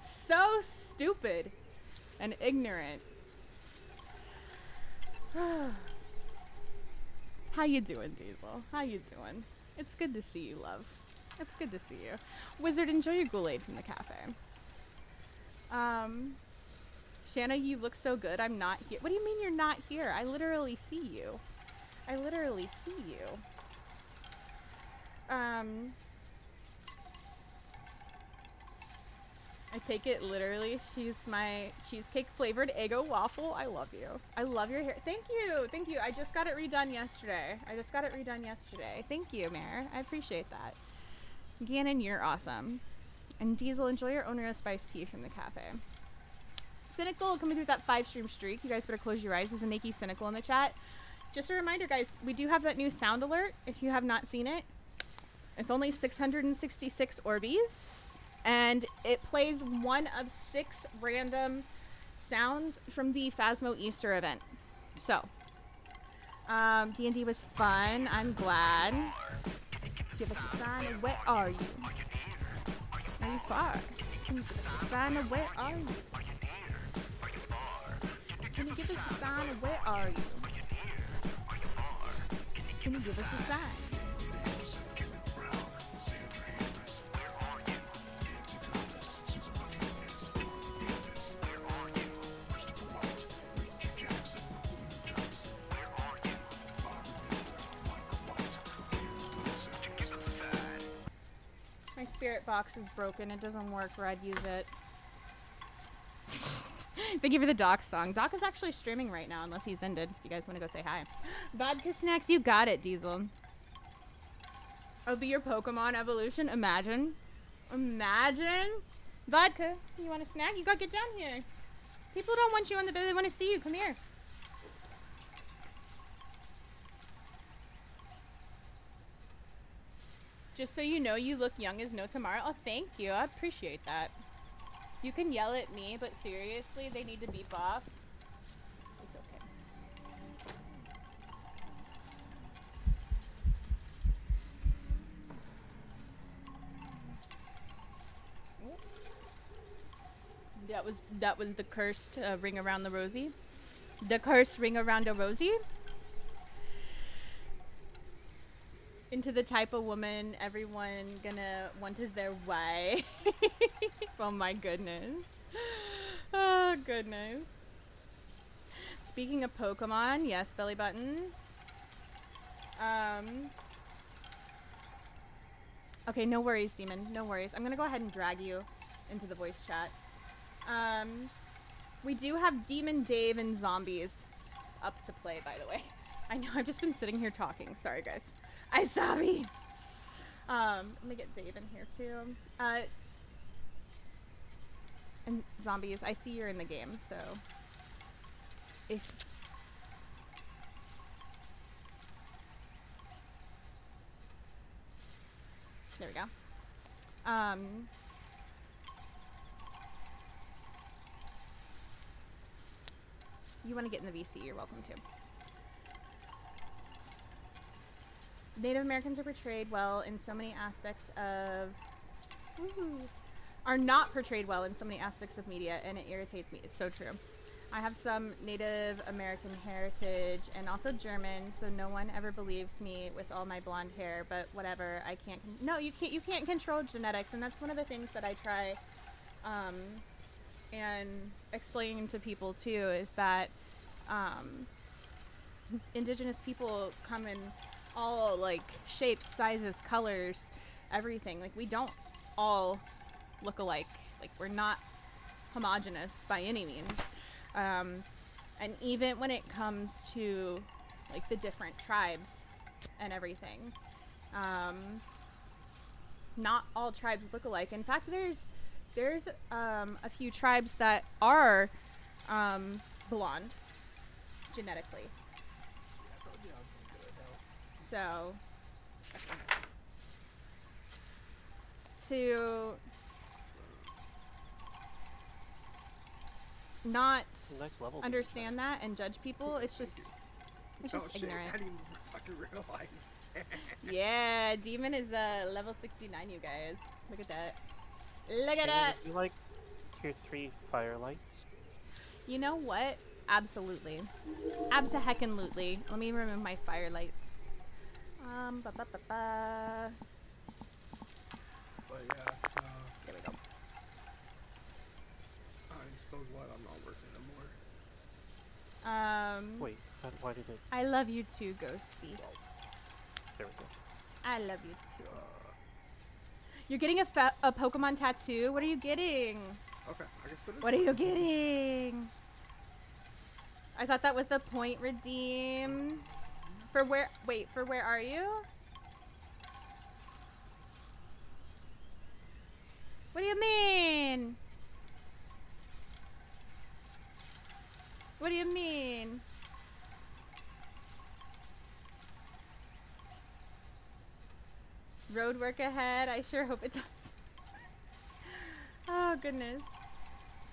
So stupid and ignorant. How you doing, Diesel? How you doing? It's good to see you, love. It's good to see you. Wizard, enjoy your Kool-Aid from the cafe. Shana, you look so good. I'm not here. What do you mean you're not here? I literally see you. I literally see you. I take it literally. She's my cheesecake flavored Eggo waffle. I love you. I love your hair. Thank you. Thank you. I just got it redone yesterday. Thank you, Mare. I appreciate that. Gannon, you're awesome. And Diesel, enjoy your onerous spiced tea from the cafe. Cynical coming through that 5-stream streak. You guys better close your eyes. There's a Nikki Cynical in the chat. Just a reminder, guys, we do have that new sound alert if you have not seen it. It's only 666 Orbeez. And it plays one of 6 random sounds from the Phasmo Easter event. So, D&D was fun. I'm glad. Give us a sign of where are you? Are you far? Can you give us a sign of where are you? Can you give us a sign of where are you? Can you give us a sign? My spirit box is broken. It doesn't work where I'd use it. Thank you for the Doc song. Doc is actually streaming right now, unless he's ended. If you guys want to go say hi. Vodka snacks, you got it, Diesel. I'll be your Pokemon evolution. Imagine. Imagine. Vodka, you want a snack? You gotta get down here. People don't want you on the bed. They want to see you. Come here. Just so you know, you look young as no tomorrow. Oh, thank you. I appreciate that. You can yell at me, but seriously, they need to beep off. It's okay. That was the cursed ring around the rosy. The cursed ring around a rosy. Into the type of woman everyone gonna want is their wife. Oh my goodness. Oh goodness. Speaking of Pokemon, yes, belly button. Okay, no worries, Demon. No worries. I'm gonna go ahead and drag you into the voice chat. We do have Demon Dave and Zombies up to play, by the way. I know, I've just been sitting here talking. Sorry, guys. I sorry. Let me get Dave in here, too. And zombies, I see you're in the game, so... If... There we go. You want to get in the VC, you're welcome to. Native Americans are portrayed well in so many aspects of... Are not portrayed well in so many aspects of media, and it irritates me. It's so true. I have some Native American heritage and also German, so no one ever believes me with all my blonde hair, but whatever. I can't... No, you can't control genetics, and that's one of the things that I try and explain to people, too, is that Indigenous people come in all, like, shapes, sizes, colors, everything. Like, we don't all look alike. Like, we're not homogenous by any means. And even when it comes to, like, the different tribes and everything, not all tribes look alike. In fact, there's a few tribes that are blonde genetically. So, to not understand that and judge people, it's just ignorant. I didn't even fucking realize. Yeah, Demon is level 69, you guys. Look at that. Look at that. You like tier 3 firelights? You know what? Absolutely. Absa-heckin-lutely. Let me remove my firelights. But yeah, There we go. I'm so glad I'm not working anymore. Wait, why did it? I love you too, Ghosty. There we go. I love you too. You're getting a Pokemon tattoo? What are you getting? Okay, I guess it is. What are you getting? I thought that was the point redeem. For where? Wait, for where are you? What do you mean? What do you mean? Road work ahead? I sure hope it does. Oh, goodness.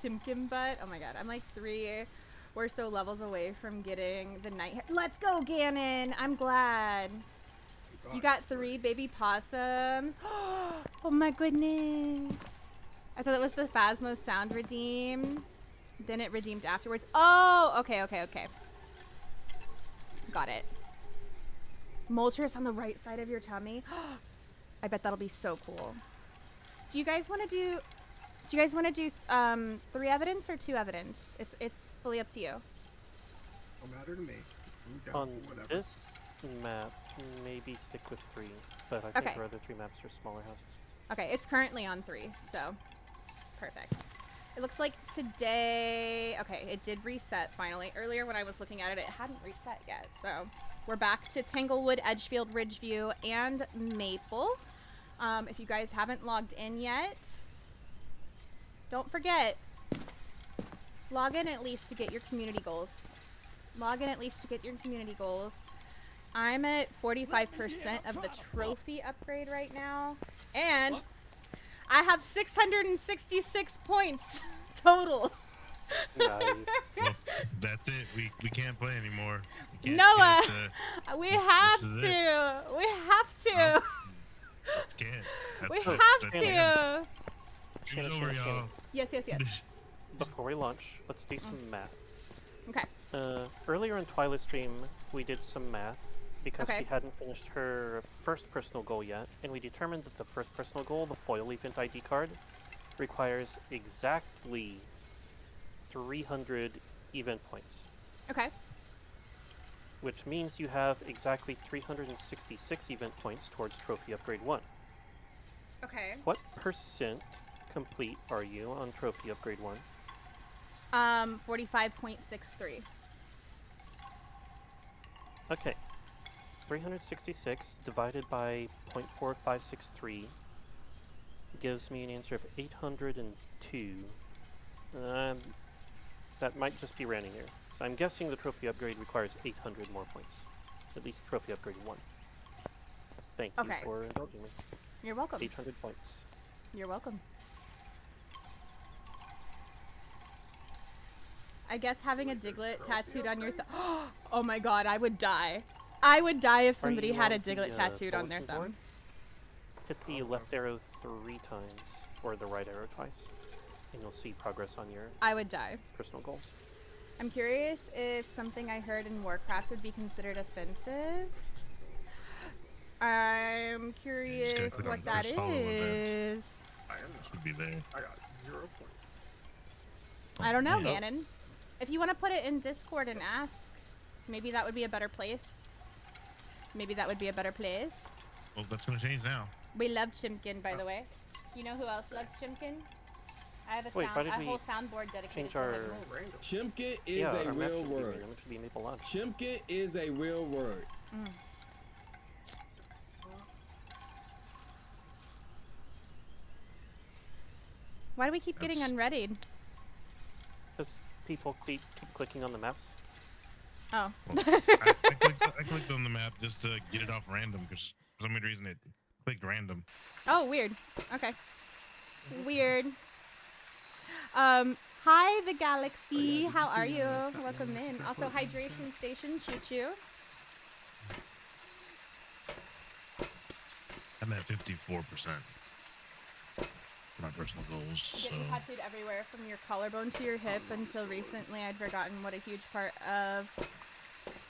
Chimkin butt. Oh my god. I'm like 3 or so levels away from getting the night. Let's go, Ganon. I'm glad. You got 3 baby possums. Oh my goodness. I thought it was the Phasmo sound redeem. Then it redeemed afterwards. Oh, okay. Got it. Moltres on the right side of your tummy. I bet that'll be so cool. Do you guys want to do 3 evidence or 2 evidence? It's fully up to you. No matter to me. I'm down On for whatever. this map, maybe stick with 3, but I think our other 3 maps are smaller houses. Okay, it's currently on 3, so perfect. It looks like today, okay, it did reset finally. Earlier when I was looking at it, it hadn't reset yet. So we're back to Tanglewood, Edgefield, Ridgeview, and Maple. If you guys haven't logged in yet, don't forget, log in at least to get your community goals. Log in at least to get your community goals. I'm at 45% of the trophy upgrade right now, and I have 666 points total. Nice. Well, that's it. We can't play anymore. We can't Noah, get, we have to. We have to. Can't. We have to. Shoot over, y'all. Yes. Before we launch, let's do some math. Okay. Earlier in Twyla's stream, we did some math because Okay. she hadn't finished her first personal goal yet, and we determined that the first personal goal, the foil event ID card, requires exactly 300 event points. Okay. Which means you have exactly 366 event points towards Trophy Upgrade 1. Okay. What percent complete are you on Trophy Upgrade 1? 45.63. Okay. 366 divided by 0.4563 gives me an answer of 802. That might just be rounding error. So I'm guessing the trophy upgrade requires 800 more points. At least trophy upgrade 1. Thank you Okay. for indulging me. You're welcome. 800 points. You're welcome. I guess having a Diglett tattooed on your oh my god, I would die. I would die if somebody had a Diglett tattooed on their bulletin board? thumb. Hit the left arrow 3 times, or the right arrow twice, and you'll see progress on your I would die. personal goals. I'm curious if something I heard in Warcraft would be considered offensive. I'm curious click what on that first follow event. is. Should be there. I got 0 points. I don't know, Yeah. Ganon. If you want to put it in Discord and ask, maybe that would be a better place. Maybe that would be a better place. Well, that's gonna change now. We love Chimkin, by the way. You know who else loves Chimkin? I have a Wait, why did a we whole soundboard dedicated change to our- him. Oh, random. Chimkin is Yeah, a our map real should be word. random. It should be Maple Lodge. Chimkin is a real word. Why do we keep getting unreadied? Because people keep clicking on the maps. Oh. I clicked on the map just to get it off random because for some weird reason it clicked random. Oh, weird. Okay. Weird. Hi, the galaxy. How are you? Welcome in. Also, hydration station, choo choo. I'm at 54%. My personal goals. So Getting tattooed everywhere from your collarbone to your hip. Until recently, I'd forgotten what a huge part of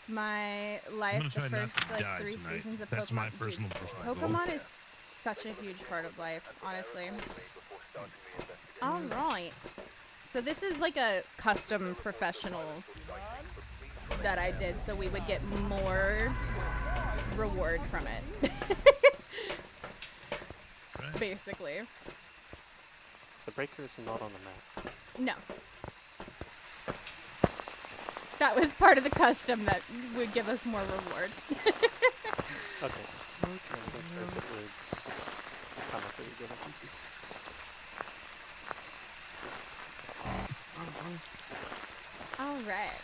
my life gonna the try not first to like die 3 tonight. seasons of That's Pokemon. my Dude, personal goal. Pokemon is such a huge part of life, honestly. All right. So this is like a custom professional that I did, so we would get more reward from it. Right. Basically. The breaker is not on the map. No. That was part of the custom that would give us more reward. Okay. I wasn't sure if it would. How much it would give us. All right.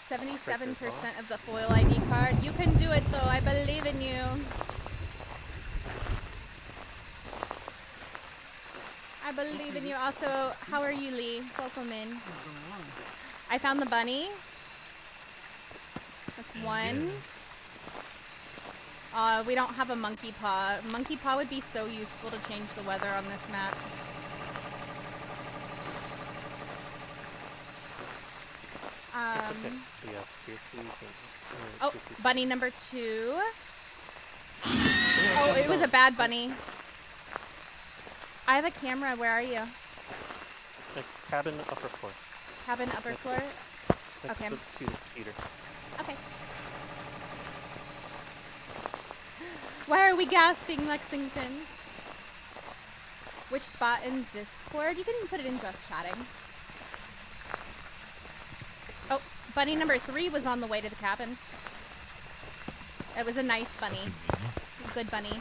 77% of the foil ID card. You can do it, though. I believe in you. I believe in you. Also, how are you, Lee? Welcome in. I found the bunny. That's one. We don't have a monkey paw. Monkey paw would be so useful to change the weather on this map. It's okay. We have tier 3 things. Oh, bunny number 2. Oh, it was a bad bunny. I have a camera. Where are you? Cabin upper floor. Cabin upper floor? Next Okay. to the computer. Okay. Why are we gasping, Lexington? Which spot in Discord? You can put it in just chatting. Oh, bunny number 3 was on the way to the cabin. It was a nice bunny. Good bunny.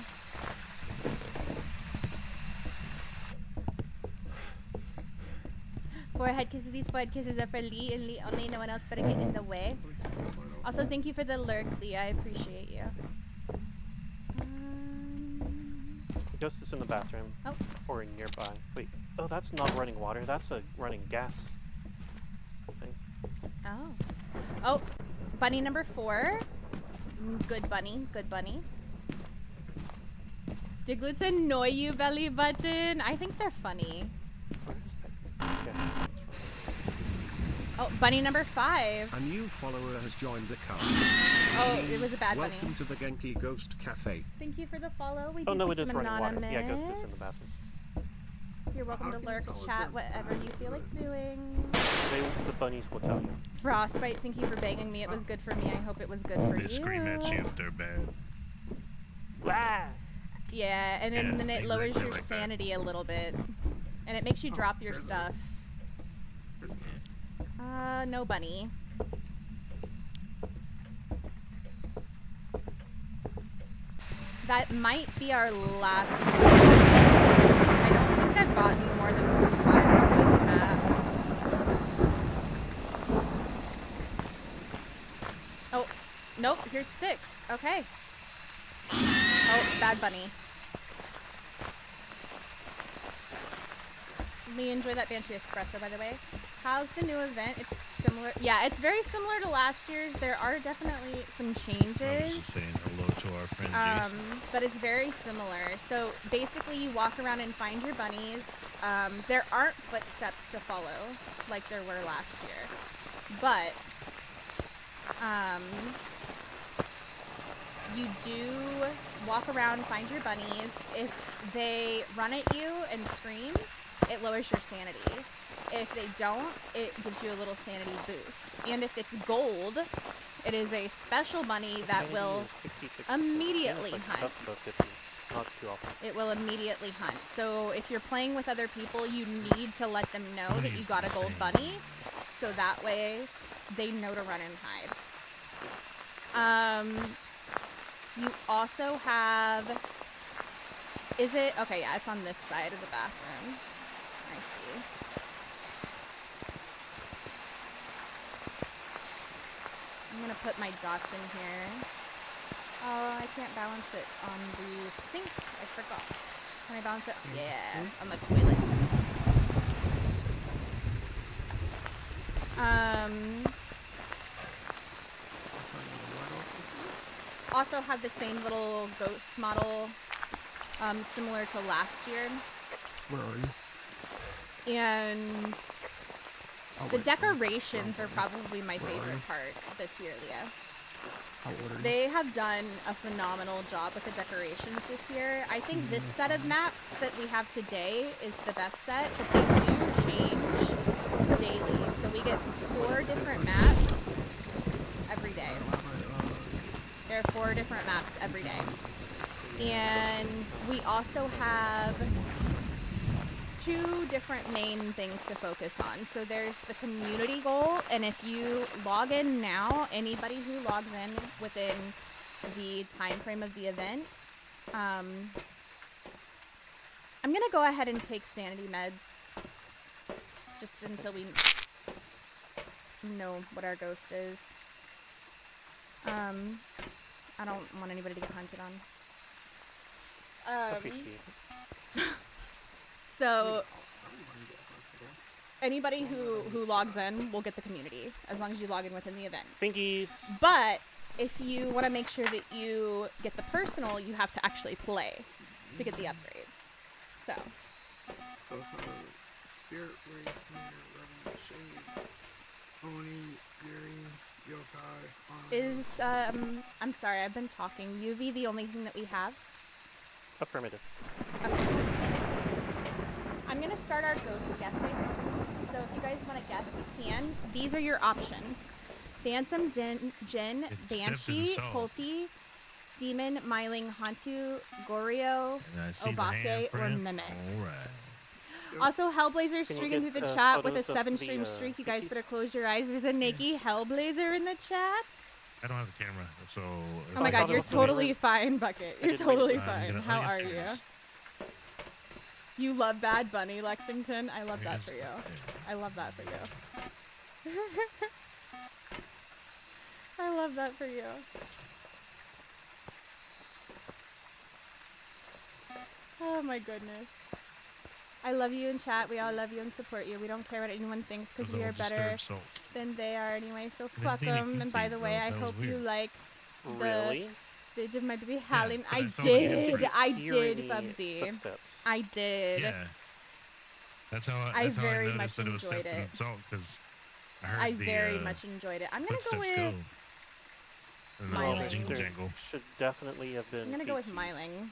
Forehead kisses. These forehead kisses are for Lee and Lee only. No one else better get in the way. Also, thank you for the lurk, Lee. I appreciate you. Ghost is in the bathroom. Oh. Or nearby. Wait. Oh, that's not running water. That's a running gas thing. Oh. Oh, bunny number 4. Good bunny. Good bunny. Diglets annoy you, belly button. I think they're funny. Where is that? Yeah, that's right. Oh, bunny number 5. A new follower has joined the cult. Oh, it was a bad bunny. Welcome to the Genki Ghost Cafe. Thank you for the follow. We Oh do no, keep it is them running water. Yeah, Ghost anonymous. is in the bathroom. You're welcome to lurk, chat, whatever you feel like doing. The bunnies will tell you. Frostbite, thank you for banging me. It was good for me. I hope it was good for They you. scream at you if they're bad. Ah! Yeah, and then, Yeah, then it lowers exactly your like that. sanity a little bit. And it makes you drop your stuff. No bunny. that might be our last one. I don't think I've gotten more than 5 on this map. Oh, nope, here's 6. Okay. Oh, bad bunny. Me enjoy that Banshee Espresso, by the way. How's the new event? It's similar. Yeah, it's very similar to last year's. There are definitely some I was changes. just saying hello to our friend Jason. But it's very similar. So basically you walk around and find your bunnies. There aren't footsteps to follow like there were last year. But you do walk around, find your bunnies. If they run at you and scream, it lowers your sanity. If they don't, it gives you a little sanity boost. And if it's gold, it is a special bunny that Sanity will is 66. immediately It's hunt. just above 50. Not too often. It will immediately hunt. So if you're playing with other people, you need to let them know that you got a gold bunny, so that way they know to run and hide. You also have, is it, okay, yeah, it's on this side of the bathroom. I see. I'm gonna put my dots in here. Oh, I can't balance it on the sink. I forgot. Can I balance it? Yeah, on the toilet. Also have the same little ghost model, similar to last year. Where are you? And Oh, the wait, decorations are probably my Where are favorite you? part this year, Leah. How old are you? They have done a phenomenal job with the decorations this year. I think this set of maps that we have today is the best set, but they do change daily. So we get 4 different maps every day. There are 4 different maps every day. And we also have 2 different main things to focus on. So there's the community goal, and if you log in now, anybody who logs in within the time frame of the event, I'm gonna go ahead and take sanity meds just until we know what our ghost is. I don't want anybody to get hunted on. Appreciate it. So anybody who logs in will get the community, as long as you log in within the event. Fingies. But if you want to make sure that you get the personal, you have to actually play to get the upgrades. So So it's not a spirit race, revenue, shade, Oni, Yuri, yokai, is I'm sorry, I've been talking. UV the only thing that we have? Affirmative. Okay. I'm gonna start our ghost guessing. So if you guys want to guess, you can. These are your options: Phantom, Jinn, Banshee, Colty, Demon, Myling, Hantu, Goryo, Obake, or Mimic. Also, Hellblazer Can you streaking get, through the chat with a photos of 7 the, stream streak. You guys Fingies? better close your eyes. There's a naked Hellblazer in the chat. I don't have a camera, so. Oh my god, you're totally fine, Bucket. You're didn't totally make it. fine. I'm How gonna are you? choose. You love Bad Bunny, Lexington. I love that for you. I love that for you. I love that for you. Oh my goodness. I love you in chat. We all love you and support you. We don't care what anyone thinks because we are better than they are anyway. So fuck them. And by the way, I hope you like Really? the Age of My Baby Howling. but I I saw the did. I Hearing did, Fubsy. footsteps. I did. Yeah. That's how I that's how very I much noticed that it was enjoyed stepped in it. salt because I heard I the very much enjoyed it. I'm gonna go footsteps with. go. And then all the Myling. jingle There jangle. should definitely have been. I'm gonna go with feces. Myling.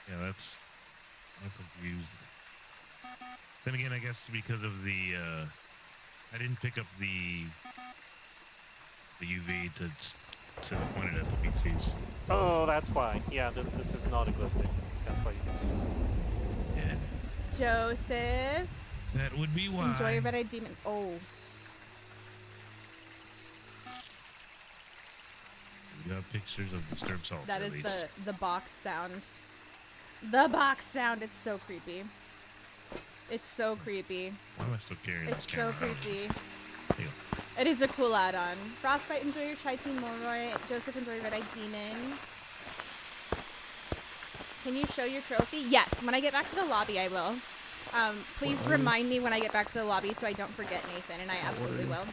Yeah, that's. I'm confused. Then again, I guess because of the I didn't pick up the UV to point it at the PCs. Oh, that's why. Yeah, this is not a glow stick. That's why you guys. Yeah. Joseph. That would be why. Enjoy your Red Eyed Demon. Oh. You have pictures of disturbed salt. That at is least. the box sound. The box sound. It's so creepy. It's so creepy. Why am I still carrying It's this so camera around? creepy. There you go. It is a cool add-on. Frostbite, enjoy your chai tea, Morroy. Joseph, enjoy Red Eye Demon. Can you show your trophy? Yes, when I get back to the lobby, I will. Please remind me when I get back to the lobby so I don't forget Nathan, and I absolutely will.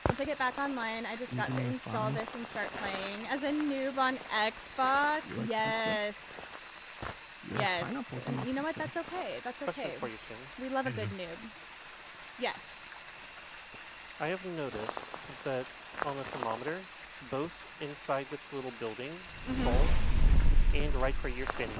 Once I get back online, I just got to install this and start playing as a noob on Xbox. Yes. Yes. And you know what? That's okay. That's okay. Question for you, Shannon. We love a good noob. Yes. I have noticed that on the thermometer, both inside this little building, full, and right where you're standing.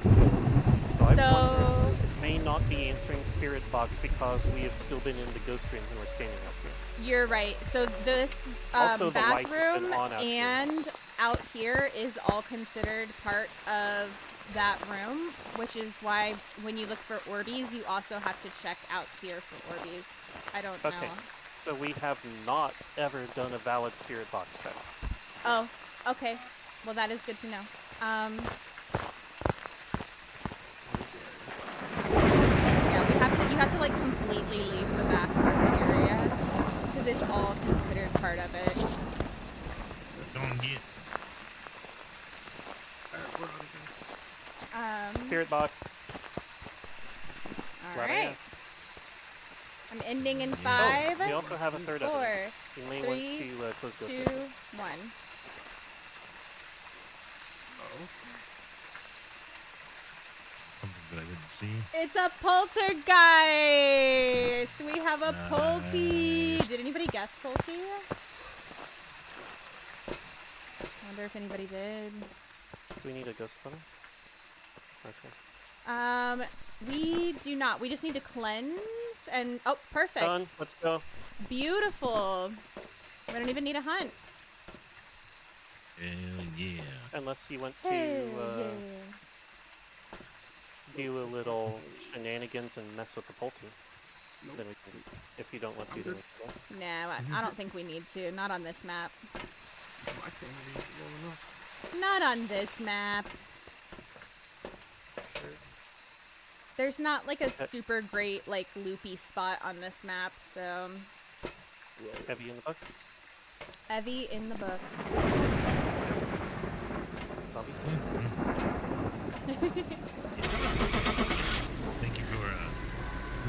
So I wonder if it may not be answering Spirit Box because we have still been in the ghost room and we're standing up here. You're right. So this Also, the light has bathroom been on out here. and out here is all considered part of that room, which is why when you look for Orbeez, you also have to check out here for Orbeez. I don't know. Okay, so we have not ever done a valid Spirit Box check. Oh, okay. Well, that is good to know. Yeah, you have to like completely leave the bathroom area because it's all considered part of it. Don't get. Spirit Box. All right. I'm ending in 5. We also have a third 4, evidence. You may 3, want to close Ghost 2, Vision. 1. Something that I didn't see. It's a poltergeist! We have a polty! Did anybody guess polty? I wonder if anybody did. Do we need a ghost photo? Okay. We do not. We just need to cleanse and... Oh, perfect. Done. Let's go. Beautiful. We don't even need a hunt. Hell yeah. Unless you want to do a little shenanigans and mess with the polty. Then we can, if you don't want to, then we can go. No, I don't think we need to. Not on this map. My sanity is low enough. Not on this map. There's not like a super great like loopy spot on this map, so... Heavy in the book? Evie in the book. Zombies? Thank you for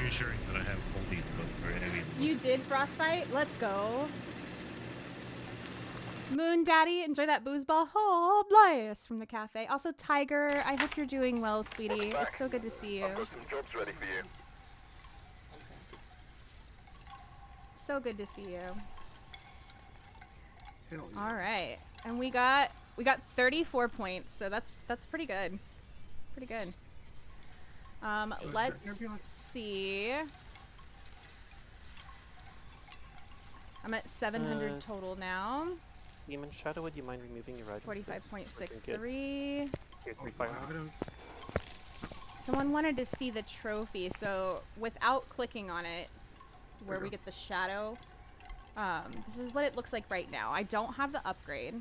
reassuring that I have polty in the book or heavy in the book. You did Frostbite? Let's go. Moon Daddy, enjoy that booze ball. Oh, blast from the cafe. Also, Tiger, I hope you're doing well, sweetie. It's so good to see you. I've got some jobs ready for you. So good to see you. Hell yeah. All right, and we got 34 points, so that's pretty good. Pretty good. Let's see. I'm at 700 total now. Demon Shadow, would you mind removing your item? 45.63. Here, 3 fire. Someone wanted to see the trophy, so without clicking on it, where we get the shadow, this is what it looks like right now. I don't have the upgrade.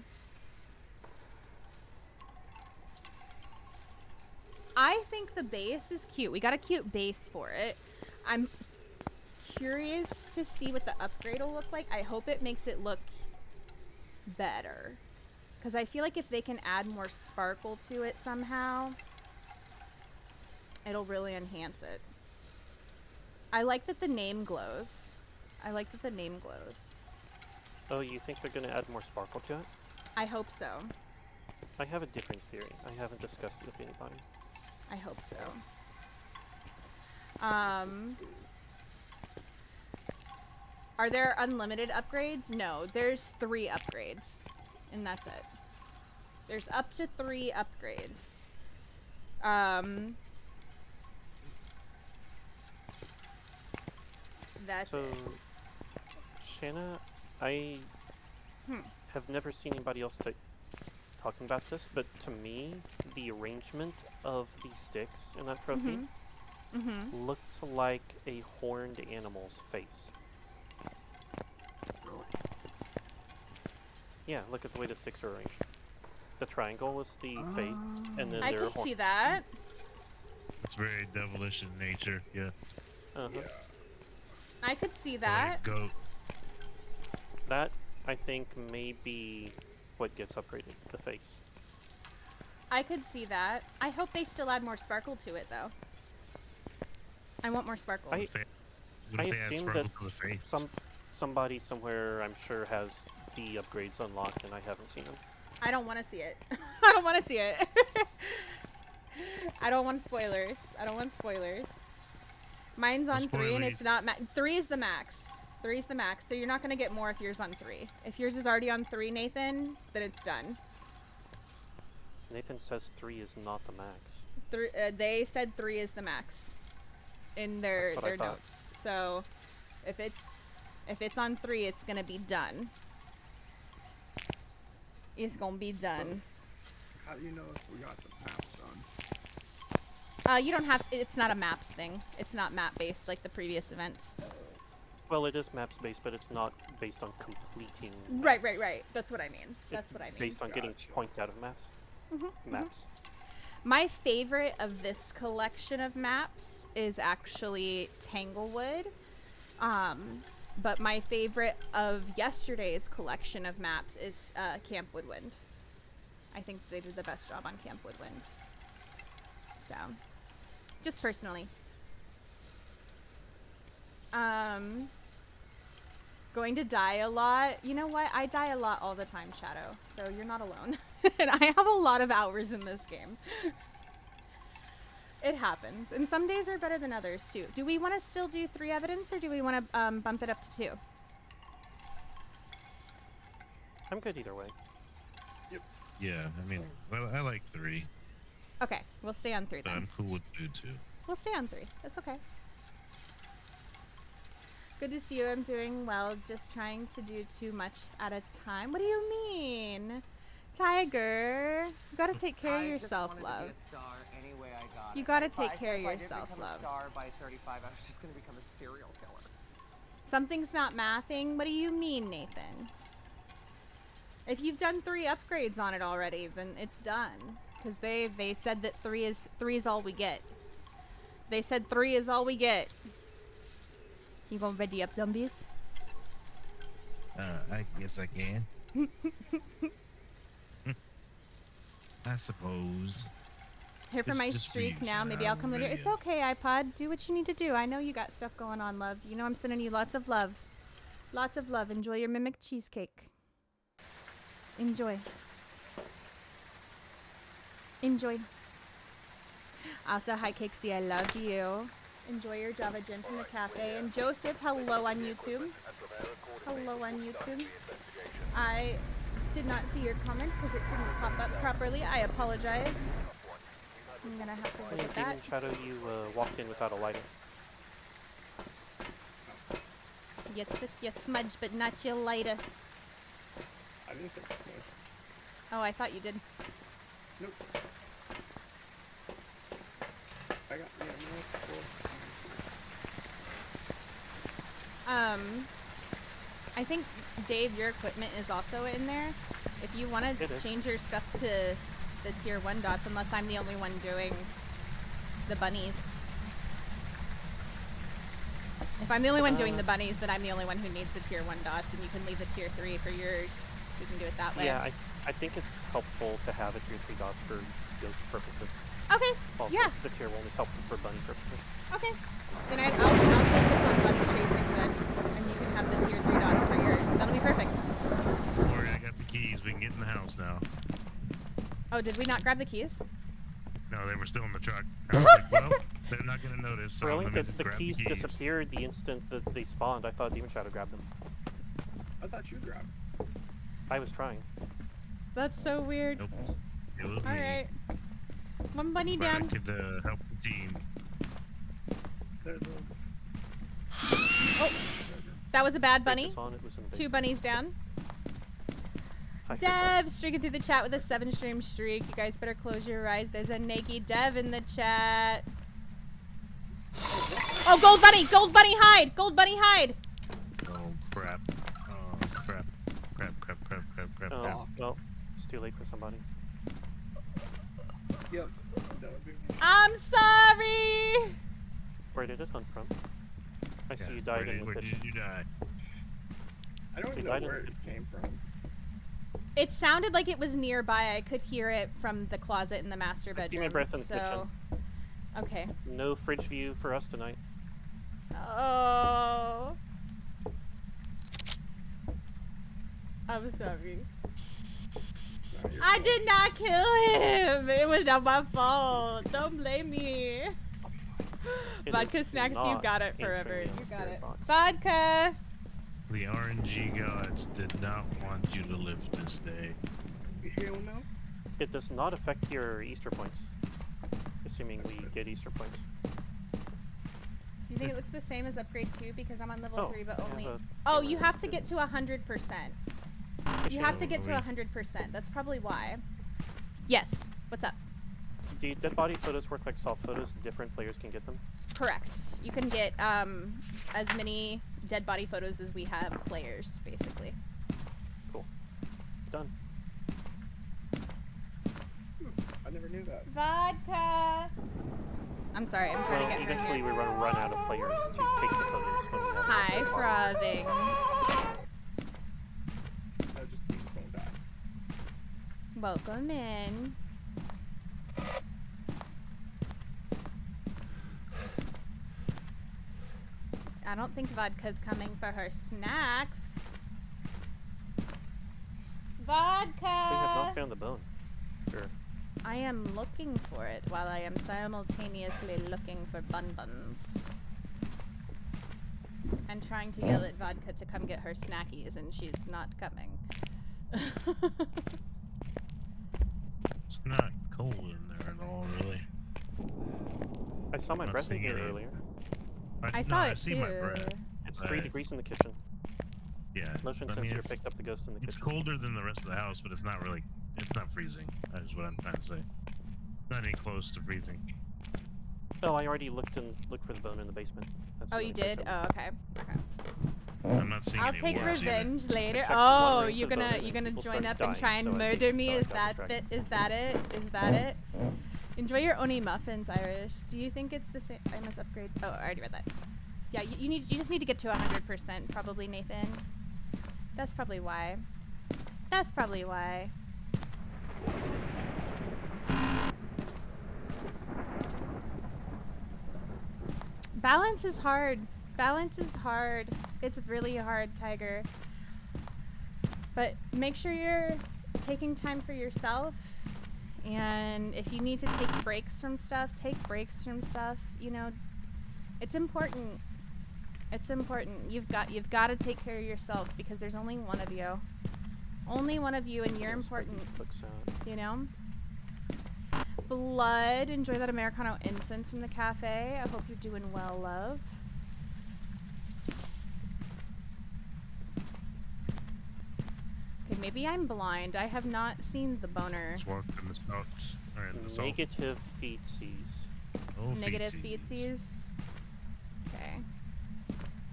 I think the base is cute. We got a cute base for it. I'm curious to see what the upgrade will look like. I hope it makes it look better, because I feel like if they can add more sparkle to it somehow, it'll really enhance it. I like that the name glows. I like that the name glows. Oh, you think they're going to add more sparkle to it? I hope so. I have a different theory. I haven't discussed it with anybody. I hope so. Are there unlimited upgrades? No, there's 3 upgrades, and that's it. There's up to 3 upgrades. That's so, it. Shanna, I have never seen anybody else talking about this, but to me, the arrangement of the sticks in that trophy looked like a horned animal's face. Yeah, look at the way the sticks are arranged. The triangle is the face, and then I there are could see horns. that. It's very devilish in nature. Yeah. Uh-huh. I could see Like that. a goat. That, I think, may be what gets upgraded, the face. I could see that. I hope they still add more sparkle to it, though. I want more sparkle. I What if they add assume sparkle that to the face? somebody somewhere, I'm sure, has the upgrades unlocked, and I haven't seen them. I don't want to see it. I don't want to see it. I don't want spoilers. I don't want spoilers. Mine's on 3 and it's not 3 is the max. 3 is the max. So you're not going to get more if yours on 3. If yours is already on 3, Nathan, then it's done. Nathan says 3 is not the max. They said 3 is the max in their That's what I thought. notes. So if it's on 3, it's going to be done. It's going to be done. How do you know if we got the maps done? You don't have, it's not a maps thing. It's not map based like the previous events. Well, it is maps based, but it's not based on completing. Right. That's what I mean. That's what I mean. Based on getting points out of maps. Maps. My favorite of this collection of maps is actually Tanglewood. But my favorite of yesterday's collection of maps is Camp Woodwind. I think they did the best job on Camp Woodwind. So, just personally. Going to die a lot. You know what? I die a lot all the time, Shadow. So you're not alone. And I have a lot of hours in this game. It happens. And some days are better than others, too. Do we want to still do 3 evidence, or do we want to bump it up to 2? I'm good either way. Yeah, I mean, well, I like 3. Okay, we'll stay on 3 But then. I'm cool with 2 too. We'll stay on 3. That's okay. Good to see you. I'm doing well. Just trying to do too much at a time. What do you mean? Tiger, you gotta take care of yourself, love. You gotta take care of yourself, love. By 35, I was just gonna become a serial killer. Something's not mathing? What do you mean, Nathan? If you've done 3 upgrades on it already, then it's done. Because they said that 3 is all we get. They said 3 is all we get. You gonna ready up, zombies? I guess I can. I suppose. Here for my streak now. Maybe I'll come later. It's okay, iPod. Do what you need to do. I know you got stuff going on, love. You know I'm sending you lots of love. Lots of love. Enjoy your mimic cheesecake. Enjoy. Enjoy. Also, hi, Kixie. I love you. Enjoy your Java Gin from the cafe. And Joseph, hello on YouTube. Hello on YouTube. I did not see your comment because it didn't pop up properly. I apologize. I'm gonna have to look at that. Demon Shadow, you walked in without a lighter. You took your smudge, but not your lighter. I didn't think this much. Oh, I thought you did. Nope. I got I think, Dave, your equipment is also in there. If you want to change your stuff to the tier 1 dots, unless I'm the only one doing the bunnies. If I'm the only one doing the bunnies, then I'm the only one who needs the tier 1 dots, and you can leave the tier 3 for yours. We can do it that way. Yeah, I think it's helpful to have a tier 3 dots for those purposes. Okay, well, yeah. The tier 1 is helpful for bunny purposes. Okay. Then I'll focus on bunny chasing then, and you can have the tier 3 dots for yours. That'll be perfect. Don't worry, I got the keys. We can get in the house now. Oh, did we not grab the keys? No, they were still in the truck. I was like, well, they're not going to notice. So Really? let me just The grab keys the keys disappeared the instant that they spawned. I thought Demon Shadow grabbed them. I thought you grabbed. I was trying. That's so weird. Nope. It was me. Alright. One bunny Glad down. I could help the team. There's a... Oh, that was a bad bunny. On, it was 2 bunnies down. Hi, Dev streaking through the chat with a 7-stream streak. You guys better close your eyes. There's a naked Dev in the chat. Oh, gold bunny! Gold bunny hide! Gold bunny hide! Oh, crap. Oh, crap. Crap. Well, it's too late for somebody. Yep. That would be me. I'm sorry! Where did it hunt from? I see Yeah, you died in the where kitchen. did you die? I don't They even died know in where the it came from. It sounded like it was nearby. I could hear it from the closet in the master I see bedroom. my breath in the so, okay. No fridge view for us tonight. Oh. I'm sorry. No, you're I fine. did not kill him. It was not my fault. Don't blame me. It Vodka is snacks, you not got it answering forever. me on You the got spirit it. box. Vodka. The RNG gods did not want you to live this day. Hell no. It does not affect your Easter points. Assuming we get Easter points. Do you think it looks the same as upgrade 2? Because I'm on level Oh, 3, but I have only... a Oh, camera you have to that get to 100%. You have to get to 100%. That's probably why. Yes. What's up? Do dead body photos work like soft photos? Different players can get them? Correct. You can get as many dead body photos as we have players, basically. Cool. Done. I never knew that. Vodka! I'm sorry, I'm trying Well, to get eventually pregnant. we run out of players to take the photos when we have Hi, enough dead bodies. frothing. That just means don't die. Welcome in. I don't think Vodka's coming for her snacks. Vodka! We have not found the bone. Sure. I am looking for it while I am simultaneously looking for Bun Buns. And trying to yell at Vodka to come get her snackies, and she's not coming. It's not cold in there at all, really. I saw my Not breath in seeing here any- earlier. I no, saw I it see too. my breath. It's Right. 3 degrees in the kitchen. Yeah. Motion I mean, sensor it's, picked up the ghost in the it's kitchen. colder than the rest of the house, but it's not really. It's not freezing. That is what I'm trying to say. Not any close to freezing. Oh, I already looked for the bone in the basement. That's Oh, the you only place did? I Oh, went. okay. I'm not seeing I'll any take wolves either. revenge later. checked one Oh, room you're for the gonna bone you're and gonna people join started up and try dying, and so I murder me? got Is that distracted. Is that it? Is that it? Enjoy your Oni muffins, Irish. Do you think it's the same? I must upgrade. Oh, I already read that. Yeah, you just need to get to 100%, probably, Nathan. That's probably why. That's probably why. Balance is hard. Balance is hard. It's really hard, Tiger. But make sure you're taking time for yourself. And if you need to take breaks from stuff, take breaks from stuff. You know, it's important. It's important. You've got to take care of yourself because there's only one of you. Only one of you, and you're important. You know? Blood, enjoy that Americano incense from the cafe. I hope you're doing well, love. Okay, maybe I'm blind. I have not seen the boner. Let's walk in the south. Or in the south. Negative feetsies. Oh, Negative feetsies. feetsies. Okay.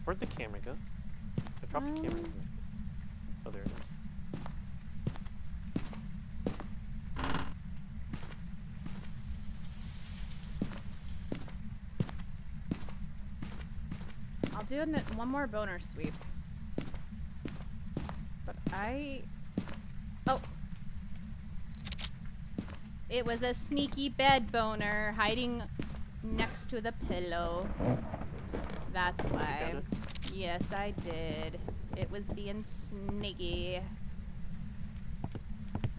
Where'd the camera go? I dropped the camera in here. Oh, there it is. I'll do one more boner sweep. But oh. It was a sneaky bed boner hiding next to the pillow. That's why. found it? Yes, I did. It was being sneaky.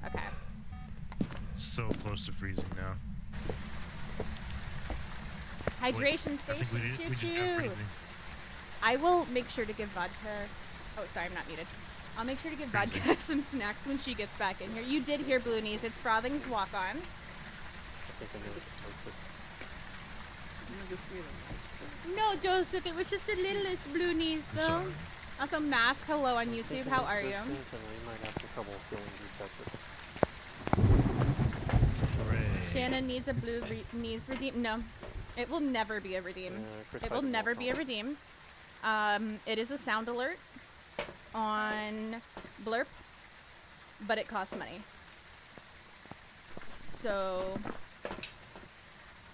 Okay. So close to freezing now. Hydration I think we station, just got choo-choo. freezing. I will make sure to give Vodka... Oh, sorry, I'm not muted. I'll make sure to give Vodka some snacks when she gets back in here. You did hear Bloonies. It's Frothing's walk-on. I think I noticed it. No, Joseph, it was just a littlest Bloonies, I'm though. sorry. Also, Mask, hello on YouTube. How are you? And we might have some trouble feeling rejected. Hooray. Shannon needs a blue knees redeem. No, it will never be a redeem. It will never be a redeem. It is a sound alert on Blurp. but it costs money. So,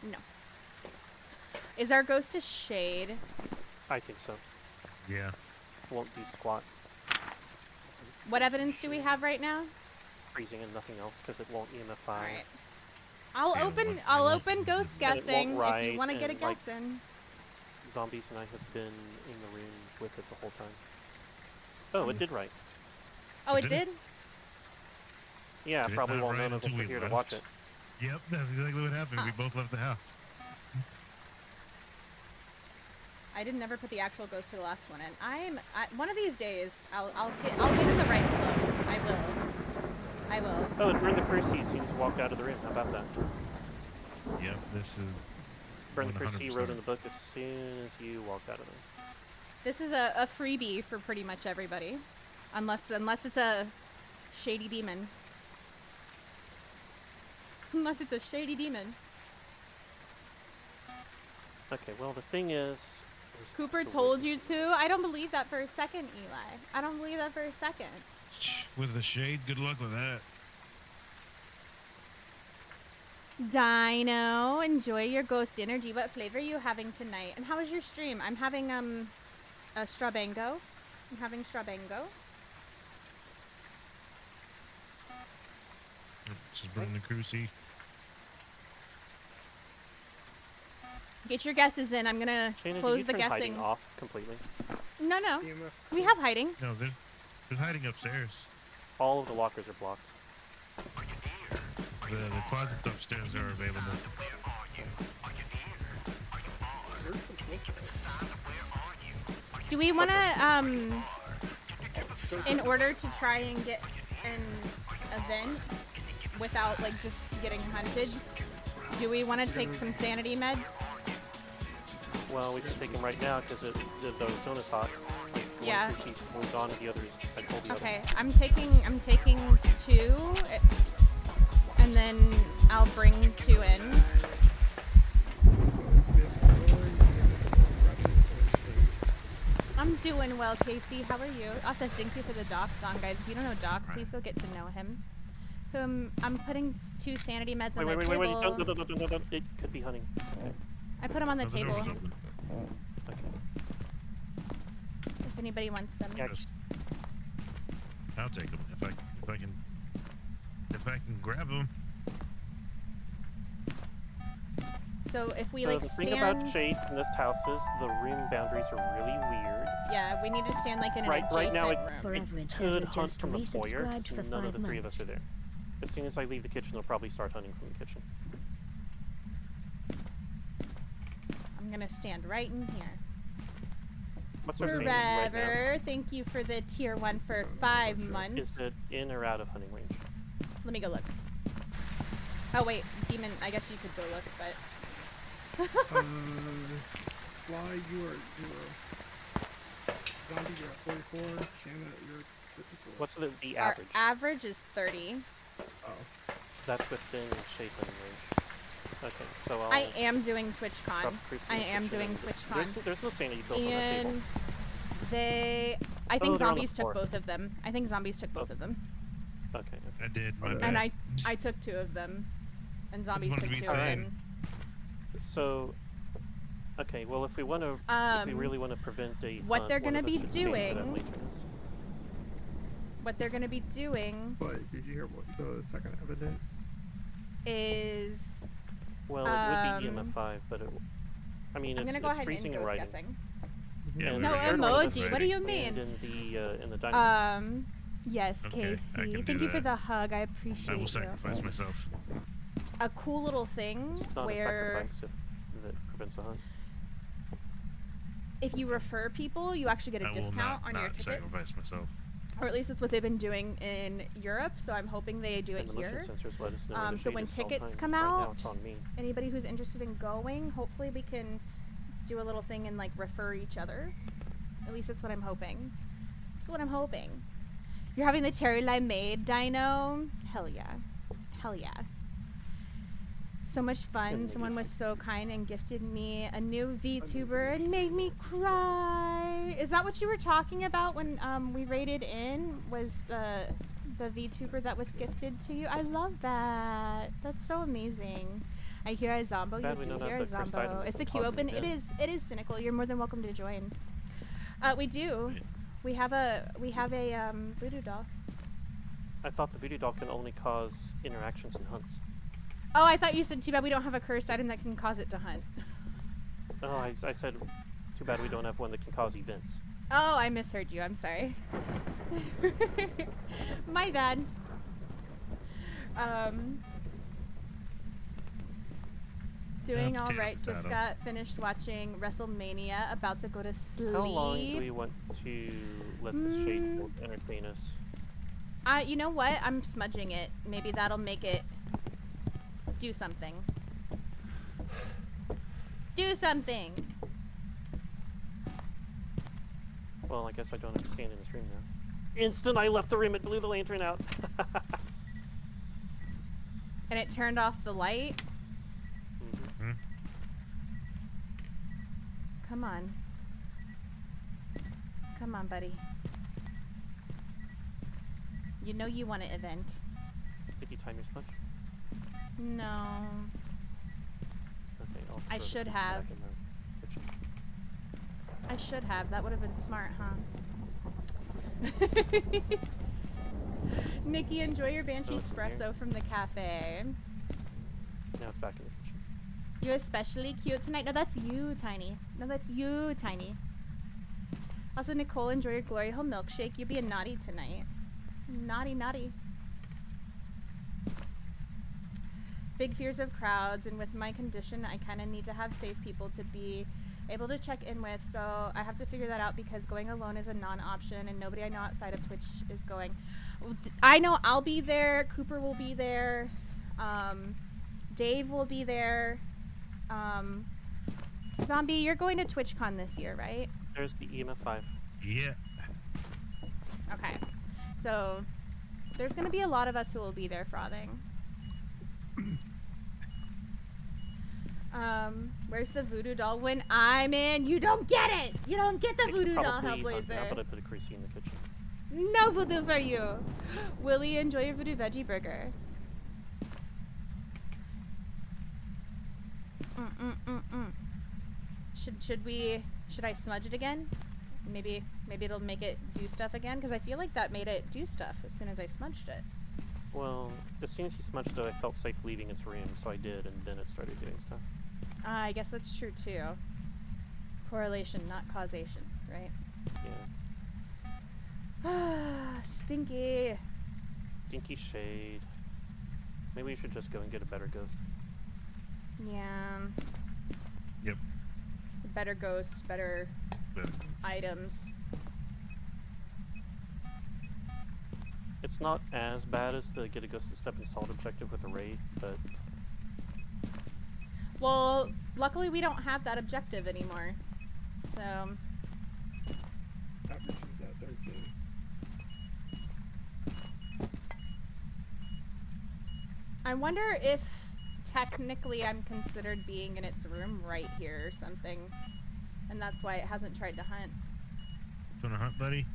no. Is our ghost a shade? I think so. Yeah. Won't do squat. What evidence do we have right now? Freezing and nothing else because it won't EMF. Alright. I'll Yeah, open what- I'll what- open ghost And it won't guessing if you write want to get a and, like, guess in. Zombies and I have been in the room with it the whole time. Oh, it did right. Oh, it Did it? did? Yeah, Did it probably not won't write none of us until were we here to left? watch it. Yep, that's exactly what happened. We Oh. both left the house. I didn't ever put the actual ghost for the last one in. One of these days I'll get in the right flow. I will. Oh, it burned the Percy as soon as you walked out of the room. How about that? Yep, this is Burn the Percy 100%. wrote in the book as soon as you walked out of the room. This is a freebie for pretty much everybody. Unless it's a shady demon. Unless it's a shady demon. Okay, well the thing is... Cooper told you to? I don't believe that for a second, Eli. I don't believe that for a second. with the shade. Good luck with that. Dino, enjoy your ghost energy. What flavor are you having tonight? And how was your stream? I'm having a strabango. I'm having strabango. Just burn the cruci. Get your guesses in. I'm gonna Shana, close did the you turn guessing. hiding off completely? No, no. EMF. We have hiding. No, there's hiding upstairs. All of the lockers are blocked. The closets upstairs are available. Do we want to, in order to try and get an event without, like, just getting hunted, do we want to take some sanity meds? Well, we should take them right now because the zona's hot. Like, the Yeah. one Percy's moved on, the others, I told the Okay, others. I'm taking 2, and then I'll bring 2 in. I'm doing well, Casey. How are you? Also, thank you for the Doc song, guys. If you don't know Doc, please go get to know him. I'm putting 2 sanity meds on the table. Wait, don't. It could be hunting. Okay. I put them on the Oh, the table door's open. Okay. if anybody wants them. Yeah. I'll take them if I can grab them. So if we So like the stand, thing about shade in this house is the room boundaries are really weird. yeah, we need to stand like in an Right adjacent now, room. Forever It and could Shadow hunt just from the foyer. resubscribed for None of 5 the 3 of us months. are there. As soon as I leave the kitchen, they'll probably start hunting from the kitchen. I'm gonna stand right in here. What's our sanity right Forever. Thank you for the tier 1 for 5 now? months. Is it in or out of hunting range? Let me go look. Oh wait, demon. I guess you could go look, but Fly, you are at 0. Zombie, you're at 44. Shana, you're at 54. What's the our average? average is 30. Oh. That's within shade hunting range. Okay, so I'll I am doing TwitchCon. drop Chrissy I in the am kitchen doing and- TwitchCon. There's no sanity pills on the table. And I Oh, think they're on the zombies took floor. both of them. I think zombies took both of them. Okay. I did. My And bad. And I took 2 of them. And zombies wanted took to be 2 of safe. them. So, okay. Well, if we want to, if we really want to prevent a what hunt, they're one gonna of us be should stand for that doing- later in this. What they're gonna be doing But did you hear what the second evidence? is Well, it would be Um, EMF5, but I mean, I'm it's, gonna go it's ahead freezing and and ghost writing. guessing. Yeah, And we No already heard heard one of about us emoji, what do you stand mean? In the dining room. Yes, Okay, I Casey. can do Thank you for that. the hug. I I appreciate will you. sacrifice myself. A cool little thing It's not a where sacrifice if that prevents a hunt. if you refer people, you actually get a I will discount not, on your not tickets. sacrifice myself. Or at least that's what they've been doing in Europe, so I'm hoping they do it And the motion here. sensors let us know when the So shade when is all tickets time. come Right now, out, it's on me. anybody who's interested in going, hopefully we can do a little thing and like refer each other. At least that's what I'm hoping. That's what I'm hoping. You're having the cherry limeade, Dino? Hell yeah. Hell yeah. So much fun. And Someone maybe was so kind and gifted me a new VTuber and made me cry. Is that what you were talking about when we raided in? Was the The VTuber that was gifted to you. I love that. That's so amazing. I hear a Zombo. Bad we You don't do have hear a the first item Zombo. that's Is the a queue open? positive event. It is cynical. You're more than welcome to join. We do. We have a voodoo doll. I thought the voodoo doll can only cause interactions and hunts. Oh, I thought you said too bad we don't have a cursed item that can cause it to hunt. Oh, I said too bad we don't have one that can cause events. Oh, I misheard you. I'm sorry. My bad. Doing all right. Just got finished watching WrestleMania. About to go to sleep. How long do we want to let the shade folk entertain us? You know what? I'm smudging it. Maybe that'll make it do something. Do something! Well, I guess I don't have to stand in this room now. Instant I left the room, it blew the lantern out. And it turned off the light? Hmm? Come on. Come on, buddy. You know you want to event. Did you time your smudge? No. Okay, I'll I throw the should piece have. back in the kitchen. I should have. That would have been smart, huh? Nikki, enjoy your Banshee it's in here. espresso from the cafe. Now it's back in the kitchen. You're especially cute tonight. No, that's you, Tiny. No, that's you, Tiny. Also, Nicole, enjoy your Glory Hole milkshake. You're being naughty tonight. Naughty, naughty. Big fears of crowds, and with my condition, I kind of need to have safe people to be able to check in with, so I have to figure that out because going alone is a non-option, and nobody I know outside of Twitch is going. I know I'll be there, Cooper will be there, Dave will be there. Zombie, you're going to TwitchCon this year, right? There's the EMF 5. Yeah. Okay. So, there's going to be a lot of us who will be there frothing. Where's the voodoo doll? When I'm in, you don't get it! You don't get the voodoo doll, Hellblazer. But I put a greasy in the kitchen. No voodoo for you! Willie, enjoy your voodoo veggie burger. Should I smudge it again? Maybe it'll make it do stuff again? Because I feel like that made it do stuff as soon as I smudged it. Well, as soon as you smudged it, I felt safe leaving its room, so I did, and then it started doing stuff. I guess that's true too. Correlation, not causation, right? Yeah. Stinky. Stinky shade. Maybe we should just go and get a better ghost. Yeah. Yep. Better ghost, better items. It's not as bad as the get a ghost and step in salt objective with a wraith, but well, luckily we don't have that objective anymore. So Average is at 13. I wonder if technically I'm considered being in its room right here or something, and that's why it hasn't tried to hunt. You wanna hunt, buddy?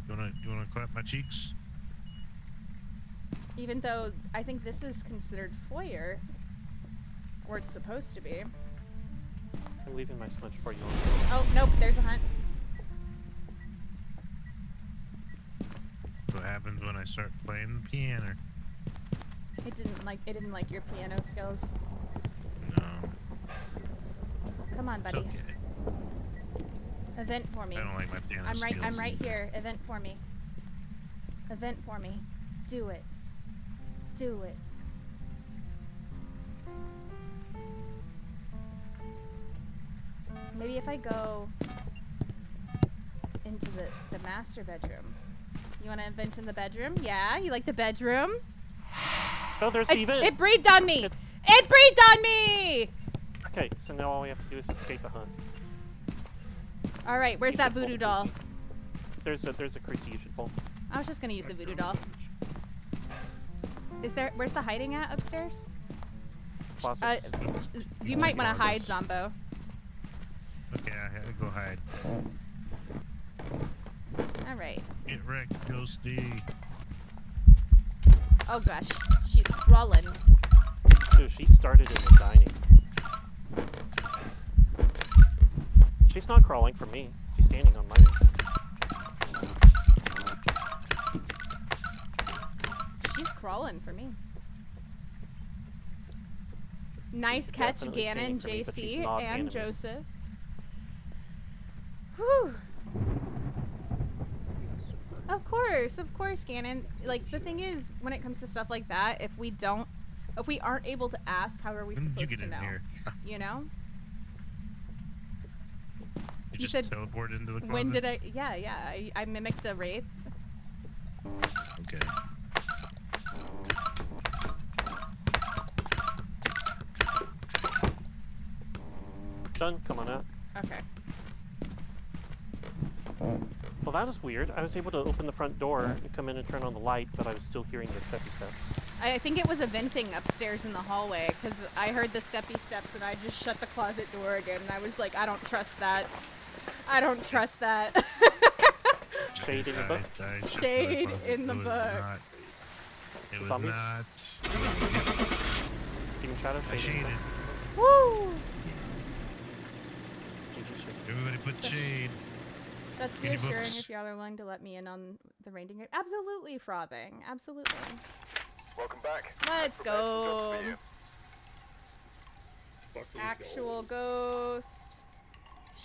You wanna clap my cheeks? Even though I think this is considered foyer, or it's supposed to be. I'm leaving my smudge for you. Oh nope, there's a hunt. What happens when I start playing the piano? It didn't like your piano skills. No. Come on, buddy. It's okay. Event for me. I don't like my piano skills. I'm right here. Event for me. Event for me. Do it. Do it. Maybe if I go into the master bedroom. You want to event in the bedroom? Yeah, you like the bedroom? Oh, there's the event. It breathed on me. It breathed on me. Okay, so now all we have to do is escape a hunt. All right, where's that voodoo doll? There's a creasy you should pull. I was just gonna use the voodoo doll. Where's the hiding at upstairs? You might want to hide, Zombo. Okay, I had to go hide. All right. Get wrecked, Ghosty. Oh gosh, she's crawling. Dude, she started in the dining. She's not crawling for me. She's standing on mine. She's crawling for me. Nice catch, Definitely Gannon, standing for me, but she's JC, not and animated. Joseph. Whew. Of course, Gannon. Like, the thing is, when it comes to stuff like that, if we aren't able to ask, how are we When did you supposed get to in know? here? You know? You You just said, teleported into the closet? when did I? Yeah. I mimicked a wraith. Okay. Done. Come on out. Okay. Well, that was weird. I was able to open the front door and come in and turn on the light, but I was still hearing the steppy steps. I think it was a venting upstairs in the hallway, because I heard the steppy steps and I just shut the closet door again, and I was like, I don't trust that. I don't trust that. Shade in the book. Shade in the book. It was Zombies? not. Demon Shadow, I shade in the shaded. book. Woo! GG shade. Everybody put shade. That's Give me reassuring books. if y'all are willing to let me in on the ranging game. Absolutely, frothing. Absolutely. Welcome back. Let's go. Fuck these Actual ghost.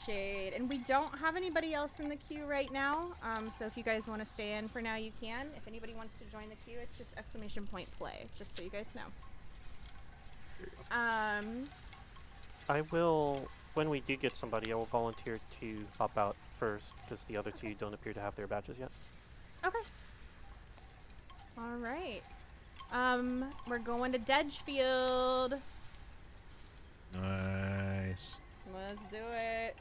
Shade. And we don't have anybody else in the queue right now. So if you guys want to stay in for now, you can. If anybody wants to join the queue, it's just !play, just so you guys know. I will, when we do get somebody, I will volunteer to hop out first, because the other two don't appear to have their badges yet. Okay. All right. We're going to Dedgefield. Nice. Let's do it.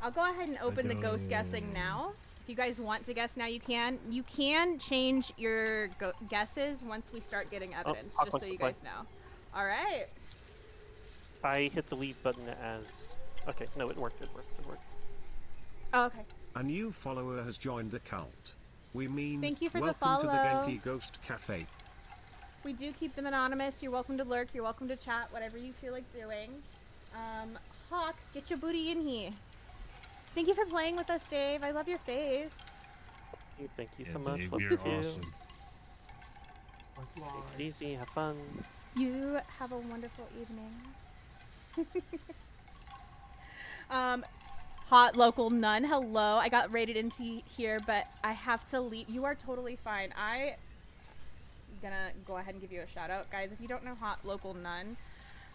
I'll go ahead and open the ghost guessing now. If you guys want to guess now, you can. You can change your guesses once we start getting evidence, I'll just so punch you the guys know. All right. I hit the leave button as... Okay, no, it worked. Oh, okay. A new follower has joined the cult. We mean, Thank you for the welcome to the follow. Genki Ghost Cafe. We do keep them anonymous. You're welcome to lurk. You're welcome to chat. Whatever you feel like doing. Hawk, get your booty in here. Thank you for playing with us, Dave. I love your face. Thank you Yeah, so much. Dave, Love you're you too. awesome. Take it easy. Have fun. You have a wonderful evening. Hot local nun. Hello. I got raided into here, but I have to leave. You are totally fine. I'm gonna go ahead and give you a shout out, guys. If you don't know Hot Local Nun,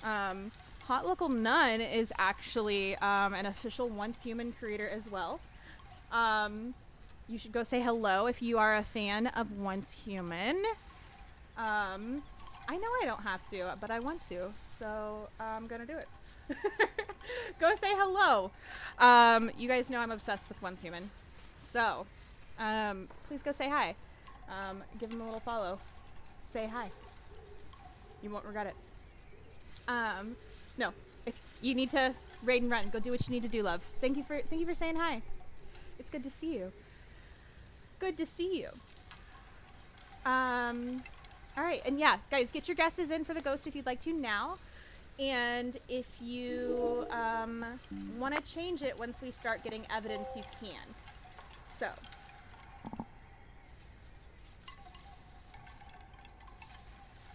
Hot Local Nun is actually an official Once Human creator as well. You should go say hello if you are a fan of Once Human. I know I don't have to, but I want to, so I'm gonna do it. Go say hello. You guys know I'm obsessed with Once Human, so please go say hi. Give him a little follow. Say hi. You won't regret it. No, if you need to raid and run, go do what you need to do, love. Thank you for saying hi. It's good to see you. Good to see you. All right, and yeah, guys, get your guesses in for the ghost if you'd like to now. And if you want to change it once we start getting evidence, you can. So.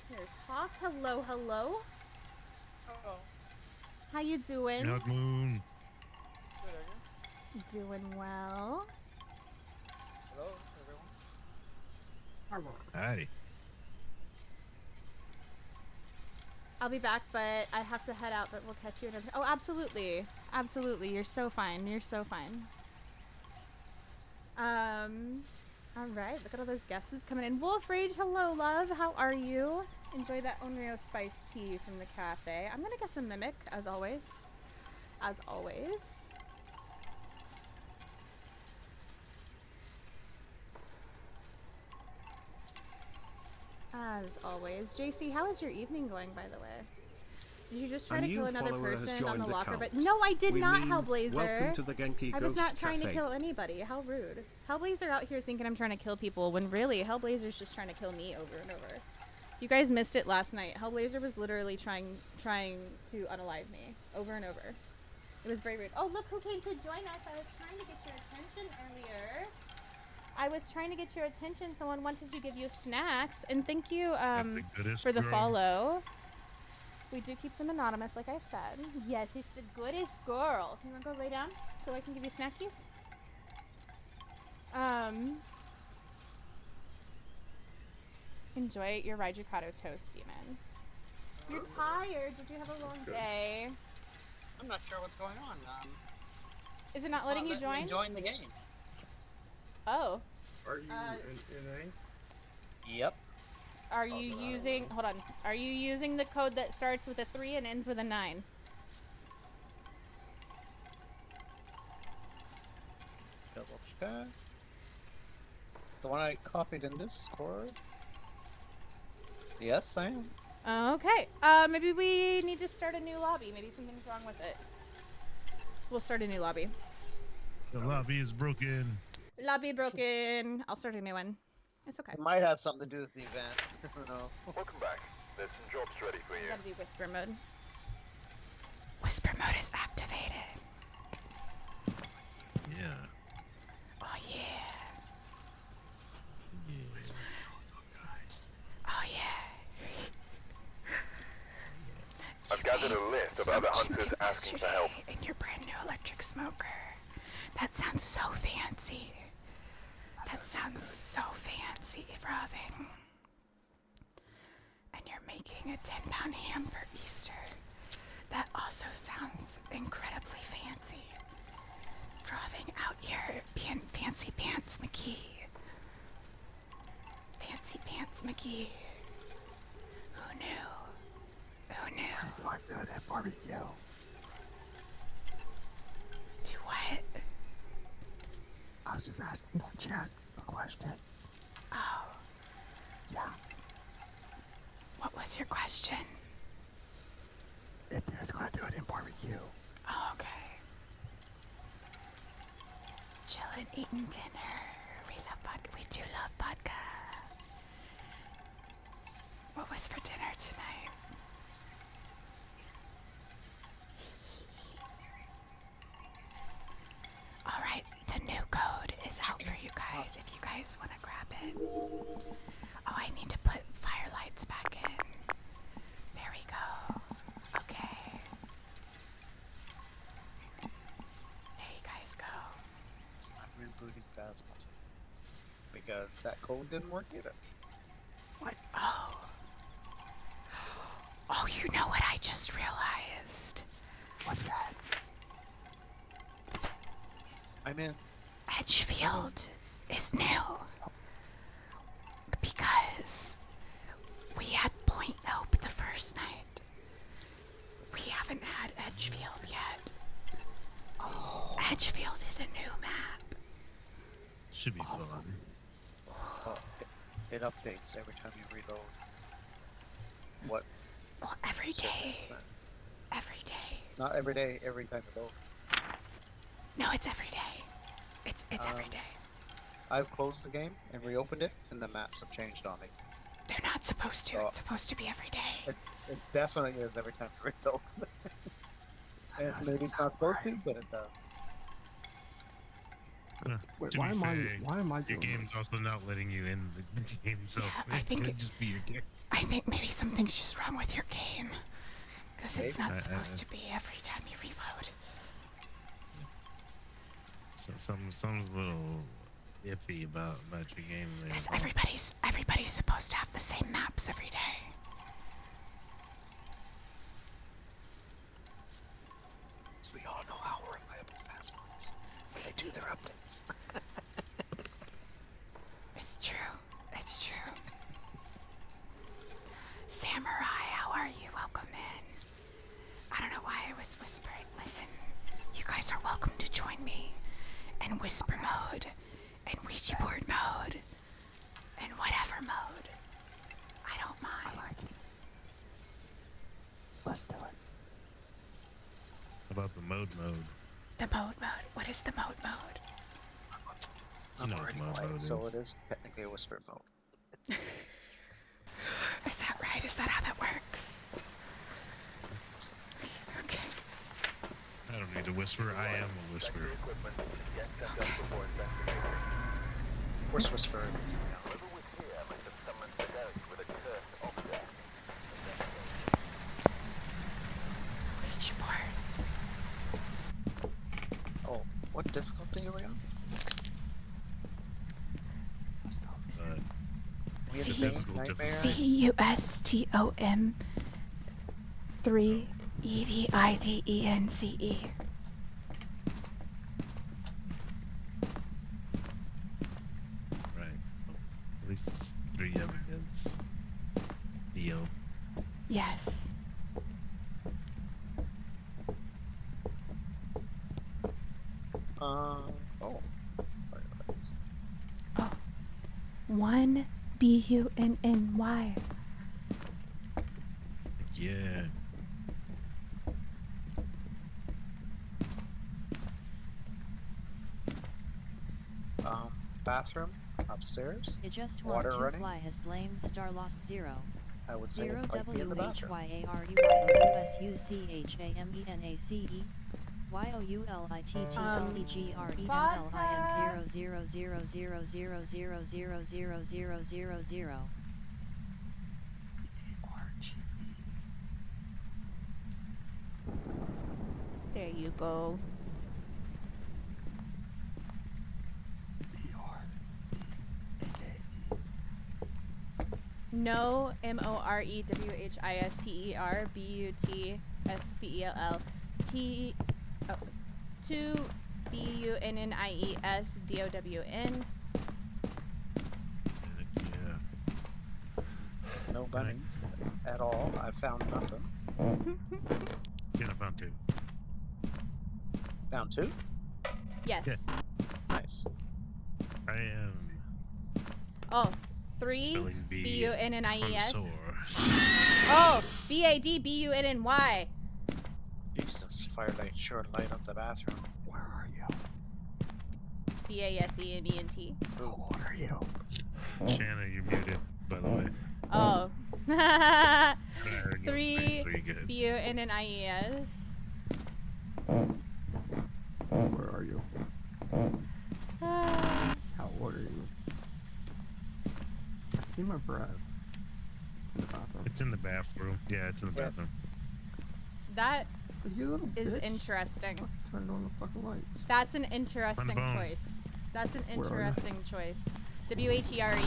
Here's Hawk. Hello, hello. Hello. How you doing? Milk Moon. Doing well. Hello, everyone. Howdy. I'll be back, but I have to head out, but we'll catch you another. Oh, absolutely. Absolutely. You're so fine. You're so fine. All right. Look at all those guesses coming in. Wolf Rage, hello, love. How are you? Enjoy that Onryo spiced tea from the cafe. I'm going to guess a mimic, as always. As always. As always. JC, how is your evening going, by the way? Did you just try A to new kill another follower has person on joined the the locker? But cult. no, I did We not, mean, Hellblazer. welcome to the Genki I was Ghost not trying to Cafe. kill anybody. How rude. Hellblazer out here thinking I'm trying to kill people when really Hellblazer's just trying to kill me over and over. You guys missed it last night. Hellblazer was literally trying to unalive me over and over. It was very rude. Oh, look who came to join us. I was trying to get your attention earlier. Someone wanted to give you snacks. And thank you for the follow. We do keep them anonymous, like I said. Yes, he's the goodest girl. You want to go lay down so I can give you snackies? Enjoy your Raijukado toast, Demon. You're tired. Did you have a long day? I'm not sure what's going on. Is it not letting you join? Join the game. Oh. Are you in Yep. Are you using... Hold on. Are you using the code that starts with a 3 and ends with a 9? Double check. The one I copied in Discord. Yes, I am. Okay. Maybe we need to start a new lobby. Maybe something's wrong with it. We'll start a new lobby. The lobby is broken. Lobby broken. I'll start a new one. It's okay. It might have something to do with the event. Who knows? Welcome back. There's some jobs ready for you. Gotta be whisper mode. Whisper mode is activated. Yeah. Oh yeah. Oh yeah. I've gathered a list of other hunters asking for help. In your brand new electric smoker. That sounds so fancy. That sounds so fancy, Frothing. And you're making a 10-pound ham for Easter. That also sounds incredibly fancy. Frothing out here being Fancy Pants McGee. Fancy Pants McGee. Who knew? Who knew? I'm doing that barbecue. Do what? I was just asking the chat a question. Oh. Yeah. What was your question? If you guys gonna do it in barbecue. Oh, okay. Chillin', eating dinner. We love vodka. We do love vodka. What was for dinner tonight? Alright, the new code is out for you guys if you guys want to grab it. Oh, I need to put firelights back in. There we go. Okay. There you guys go. I'm rebooting Phasmophobia because that code didn't work either. What? Oh. Oh, you know what I just realized? What's that? I'm in. Edgefield is new. Because we had Point Hope the first night. We haven't had Edgefield yet. Oh. Edgefield is a new map. Should be fun. Oh, it updates every time you reload. What? Well, every day. Every day. Not every day, every time you load. No, it's every day. It's every day. I've closed the game and reopened it, and the maps have changed on me. They're not supposed to. It's supposed to be every day. It definitely is every time you reload. And it's maybe it's not supposed to, but it does. Wait, To why be am I? fair, Why am I Your doing game's also not letting you in the game, so I it think could just be your game. I think maybe something's just wrong with your game. Because it's Maybe. not supposed to be every time you reload. So something's a little iffy about your game there. Because everybody's supposed to have the same maps every day. So we all know how reliable Phasmo is when they do their updates. It's true. It's true. Samurai, how are you? Welcome in. I don't know why I was whispering. Listen, you guys are welcome to join me in whisper mode, and Ouija board mode, and whatever mode. I don't mind. mode. The mode. What is the mode? You know what already mode quiet, is. so it is technically a whisper mode. Is that right? Is that how that works? Okay. I don't need to whisper. I am a whisperer. Where's whisper? Ouija board. Oh, what difficulty are we on? We had the same nightmare. CUSTOM 3 EVIDENCE. Right. At least it's 3 evidence. Dio. Yes. Oh. Oh. 1 BUNNY. Yeah. Bathroom upstairs. It just Water one running. fly has blamed Star Lost 0. I would say 0 it might be in the bathroom. WHYARDYOUSUCHAMENACE YOULITTLEGREMLIM00000000000. There you go. No MOREWHISPER BUTSPELL T 2 BUNNIES DOWN. Yeah. No bunnies at all. I found nothing. Yeah, I found 2. Found 2? Yes. Yeah. Nice. I am. Oh, 3 spelling bee BUNNIES. connoisseur. Oh, BADBUNNY. Jesus, firelight sure light up the bathroom. Where are you? BASEMENT. Who are you? Shana, you're muted, by the way. Oh. There you go. 3 Three, good. BUNNIES. Where are you? How old are you? I see my breath. In the bathroom. It's in the bathroom. Yeah, it's in the bathroom. That You little is bitch. interesting. Turned on the fucking lights. That's an interesting phone. choice. That's an Where are you? interesting choice. WHERE.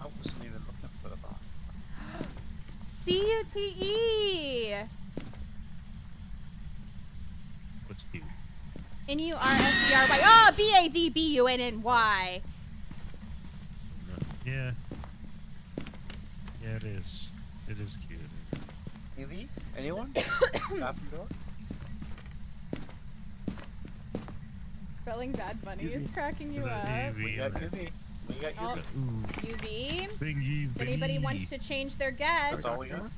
I wasn't even looking for the bomb. CUTE. What's cute? NURSERY. Oh, BADBUNNY. Yeah. Yeah, it is. It is cute. UV? Anyone? Bathroom door? Spelling Bad Bunny is cracking you With a up. We got UV. We got Oh, UV. UV. Big UV. If anybody wants to change their guess, That's all we got?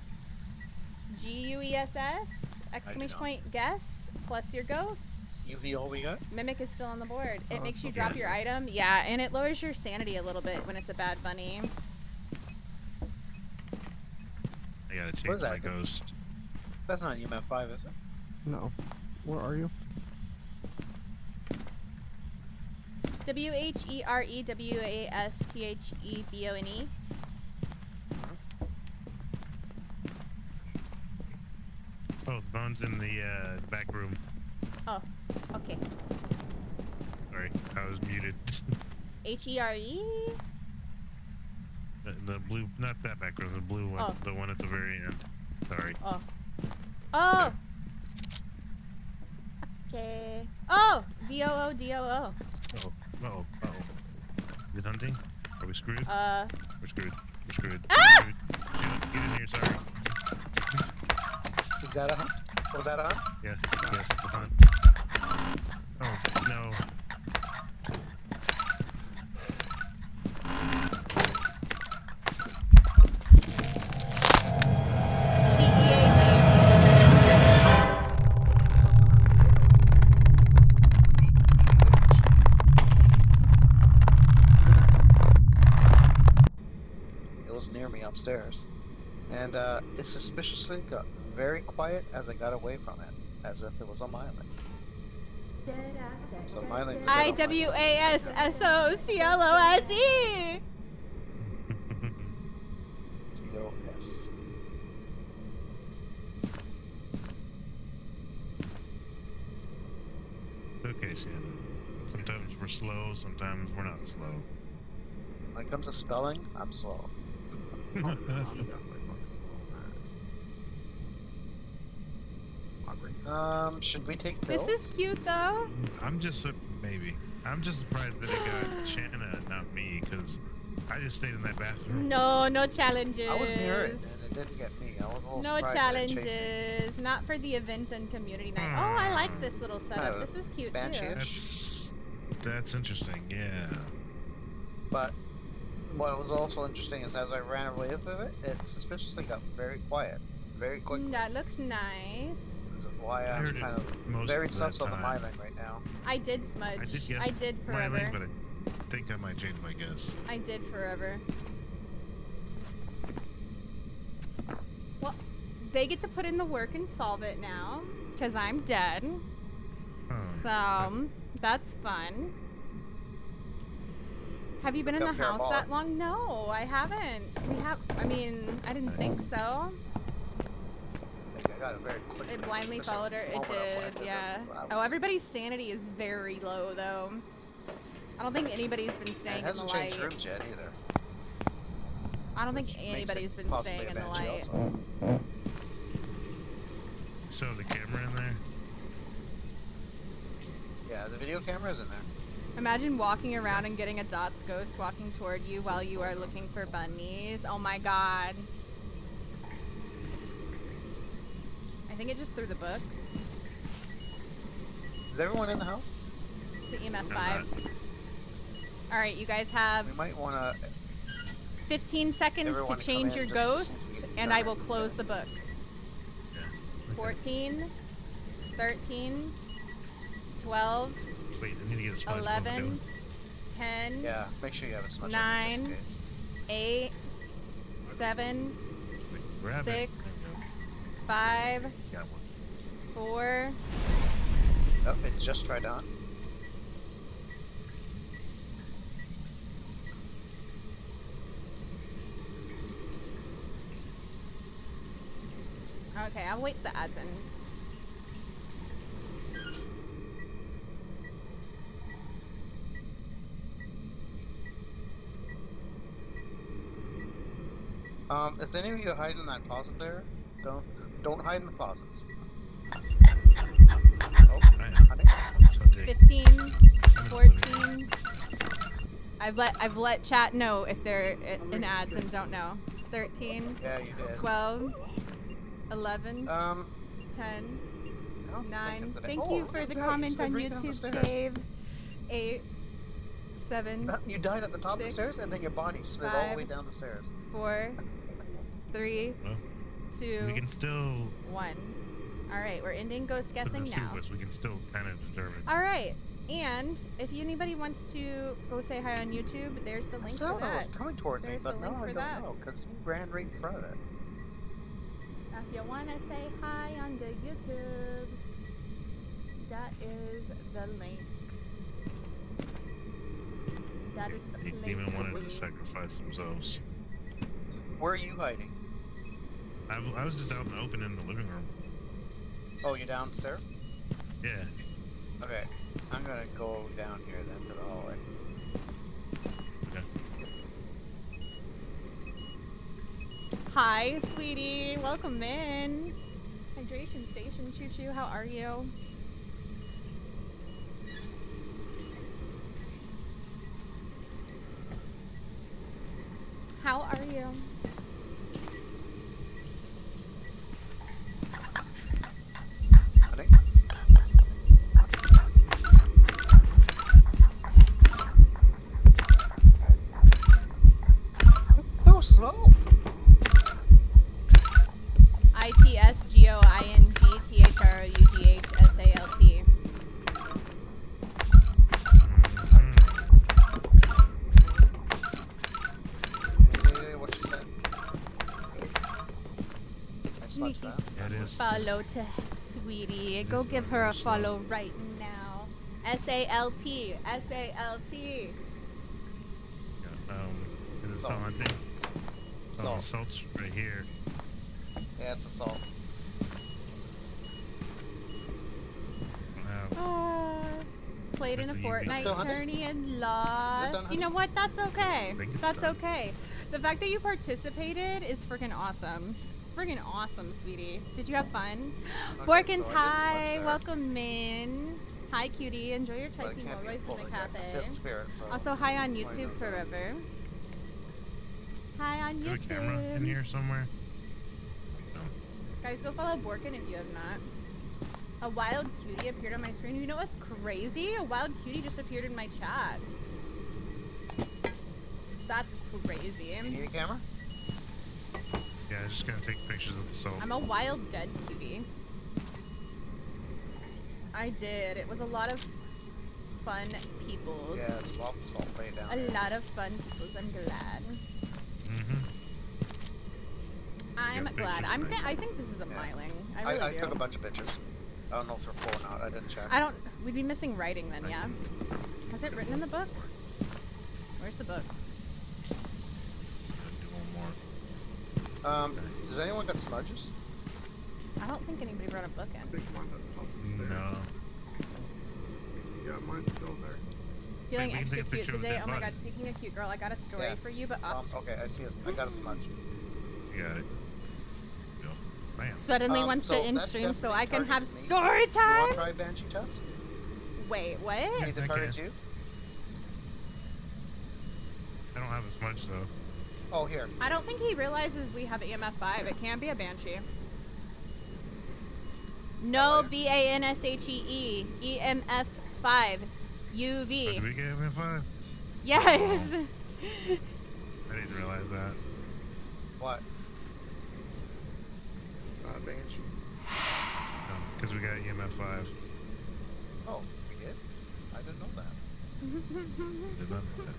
GUESS, exclamation point, guess, plus your ghost. UV all we got? Mimic is still on the board. It Oh, makes you okay. drop your item. Yeah, and it lowers your sanity a little bit when it's a Bad Bunny. I gotta What change is my that? ghost. That's not UMF 5, is it? No. Where are you? WHEREWASTHEBONE. Oh, the bone's in the back room. Oh, okay. Sorry, I was muted. HERE? The blue, not that back room, the blue one, Oh. the one at the very end. Sorry. Oh. Oh! Okay. Oh! VOODOO. Oh. Is it hunting? Are we screwed? We're screwed. We're screwed. Ah! We're screwed. Get in here, sorry. Is that a hunt? Was that a hunt? Yeah, yes, the hunt. Oh, no. was near me upstairs. And it suspiciously got very quiet as I got away from it, as if it was on my island. So my island's a bit on my system. IWASSOCLOSE! TOS. Okay, Shannon. Sometimes we're slow, sometimes we're not slow. When it comes to spelling, I'm slow. I'm definitely fucking slow, man. Should we take pills? This is cute though. I'm just maybe. I'm just surprised that it got Shanna, not me, because I just stayed in that bathroom. No challenges. I was near it, and it didn't get me. I was a little No surprised that it chased me. challenges. Not for the event and community night. Oh, I like this little setup. This is cute too. That's interesting, yeah. But what was also interesting is as I ran away with it, it suspiciously got very quiet, very quickly. That looks nice. This is why I'm kind of very sus on the myling right now. I did smudge. I did forever. Myling, but I think I might change my guess. I did forever. Well, they get to put in the work and solve it now, because I'm dead. So, that's fun. Have you been in the house that long? No, I haven't. I mean, I didn't think so. I got a very quick. It blindly followed her. It did, yeah. Oh, everybody's sanity is very low, though. I don't think anybody's been staying in the light. It hasn't changed rooms yet either. I don't think anybody's been staying in the light. So the camera in there? Yeah, the video camera's in there. Imagine walking around and getting a Dots ghost walking toward you while you are looking for bunnies. Oh my god. I think it just threw the book. Is everyone in the house? The EMF 5. Alright, you guys have we might wanna 15 seconds to change your ghost, and I will close the book. Yeah. 14, 13, 12, Wait, I need to get a smudge. 11, 10, yeah, make sure you have a smudge 9, 8, 7, 6, 5, 4. Oh, it just tried on. Okay, I'll wait till the ads end. If any of you hide in that closet there, don't hide in the closets. Oh, honey. 15, 14. I've let chat know if they're in ads and don't know. 13. Yeah, you did. 12. 11. 10. 9. Thank you for the comment on YouTube, Dave. 8. 7. You died at the top 6, of the stairs, and then your body slid all the way down the stairs. 4. 3. 2. We can still. 1. Alright, we're ending ghost guessing now. We can still kind of determine. Alright, and if anybody wants to go say hi on YouTube, there's the link for that. was coming towards me, but now I don't know, because he ran right in front of it. If you want to say hi on the YouTubes, that is the link. That is the place Demon to wanted be. to sacrifice themselves. Where are you hiding? I was just out in the open in the living room. Oh, you're downstairs? Yeah. Okay, I'm gonna go down here then to the hallway. Okay. Hi, sweetie. Welcome in. Hydration Station, Choo Choo. How are you? How are you? Honey? So slow. ITSGOINGTHROUGHSALT. What she said? that. Yeah, it is. Follow to sweetie. Go give her a follow right now. SALT. SALT. Is it Salt. on thing? Oh, Salt. the salt's right here. Yeah, it's a salt. Played in a Where's the Fortnite Still hunting? tourney and Is it lost. done You know what? That's okay. think it's That's done. okay. The fact that you participated is freaking awesome. Freaking awesome, sweetie. Did you have fun? Okay, Fork and so I did tie. smudge there. Welcome in. Hi, cutie. Enjoy your But it Tyson can't be Rolls in full the yet. I cafe. feel the spirit, so Also, hi on why YouTube not? forever. Hi on Is there a camera in YouTube. here somewhere? No. Guys, go follow Borkin if you have not. A wild cutie appeared on my screen. You know what's crazy? A wild cutie just appeared in my chat. That's crazy. You need a camera? Yeah, I'm just gonna take pictures of the salt. I'm a wild dead cutie. I did. It was a lot of fun peoples. Yeah, there's lots of salt laid down. A lot of fun peoples. I'm glad. I'm Yeah, glad. pictures I think this is a Yeah. myling. I really I do. took a bunch of pictures. I don't know if they're full or not. I didn't check. I don't. We'd be missing writing then, yeah. Has it written in the book? Where's the book? Do one more. Does anyone got smudges? I don't think anybody brought a book I in. think mine's at the top of the stairs. No. Yeah, mine's still there. Feeling we can extra take a cute picture of today. that Oh my body. god, speaking of cute girl, I got a story Yeah. for you, but Okay, I see. I got a smudge. You got it. Go. Bam. suddenly wants so to in that stream so definitely I can have targets me. story You want time. to try Banshee test? Wait, what? You need to I target can. you? I don't have as much though. Oh, here. I don't think he realizes we have EMF 5. It can be a banshee. No, BANSHEE. EMF 5. Oh, UV. did we get MF5? Yes. I didn't realize that. What? Banshee. Because we got EMF5. Oh, we did? I didn't know that. Did not know that.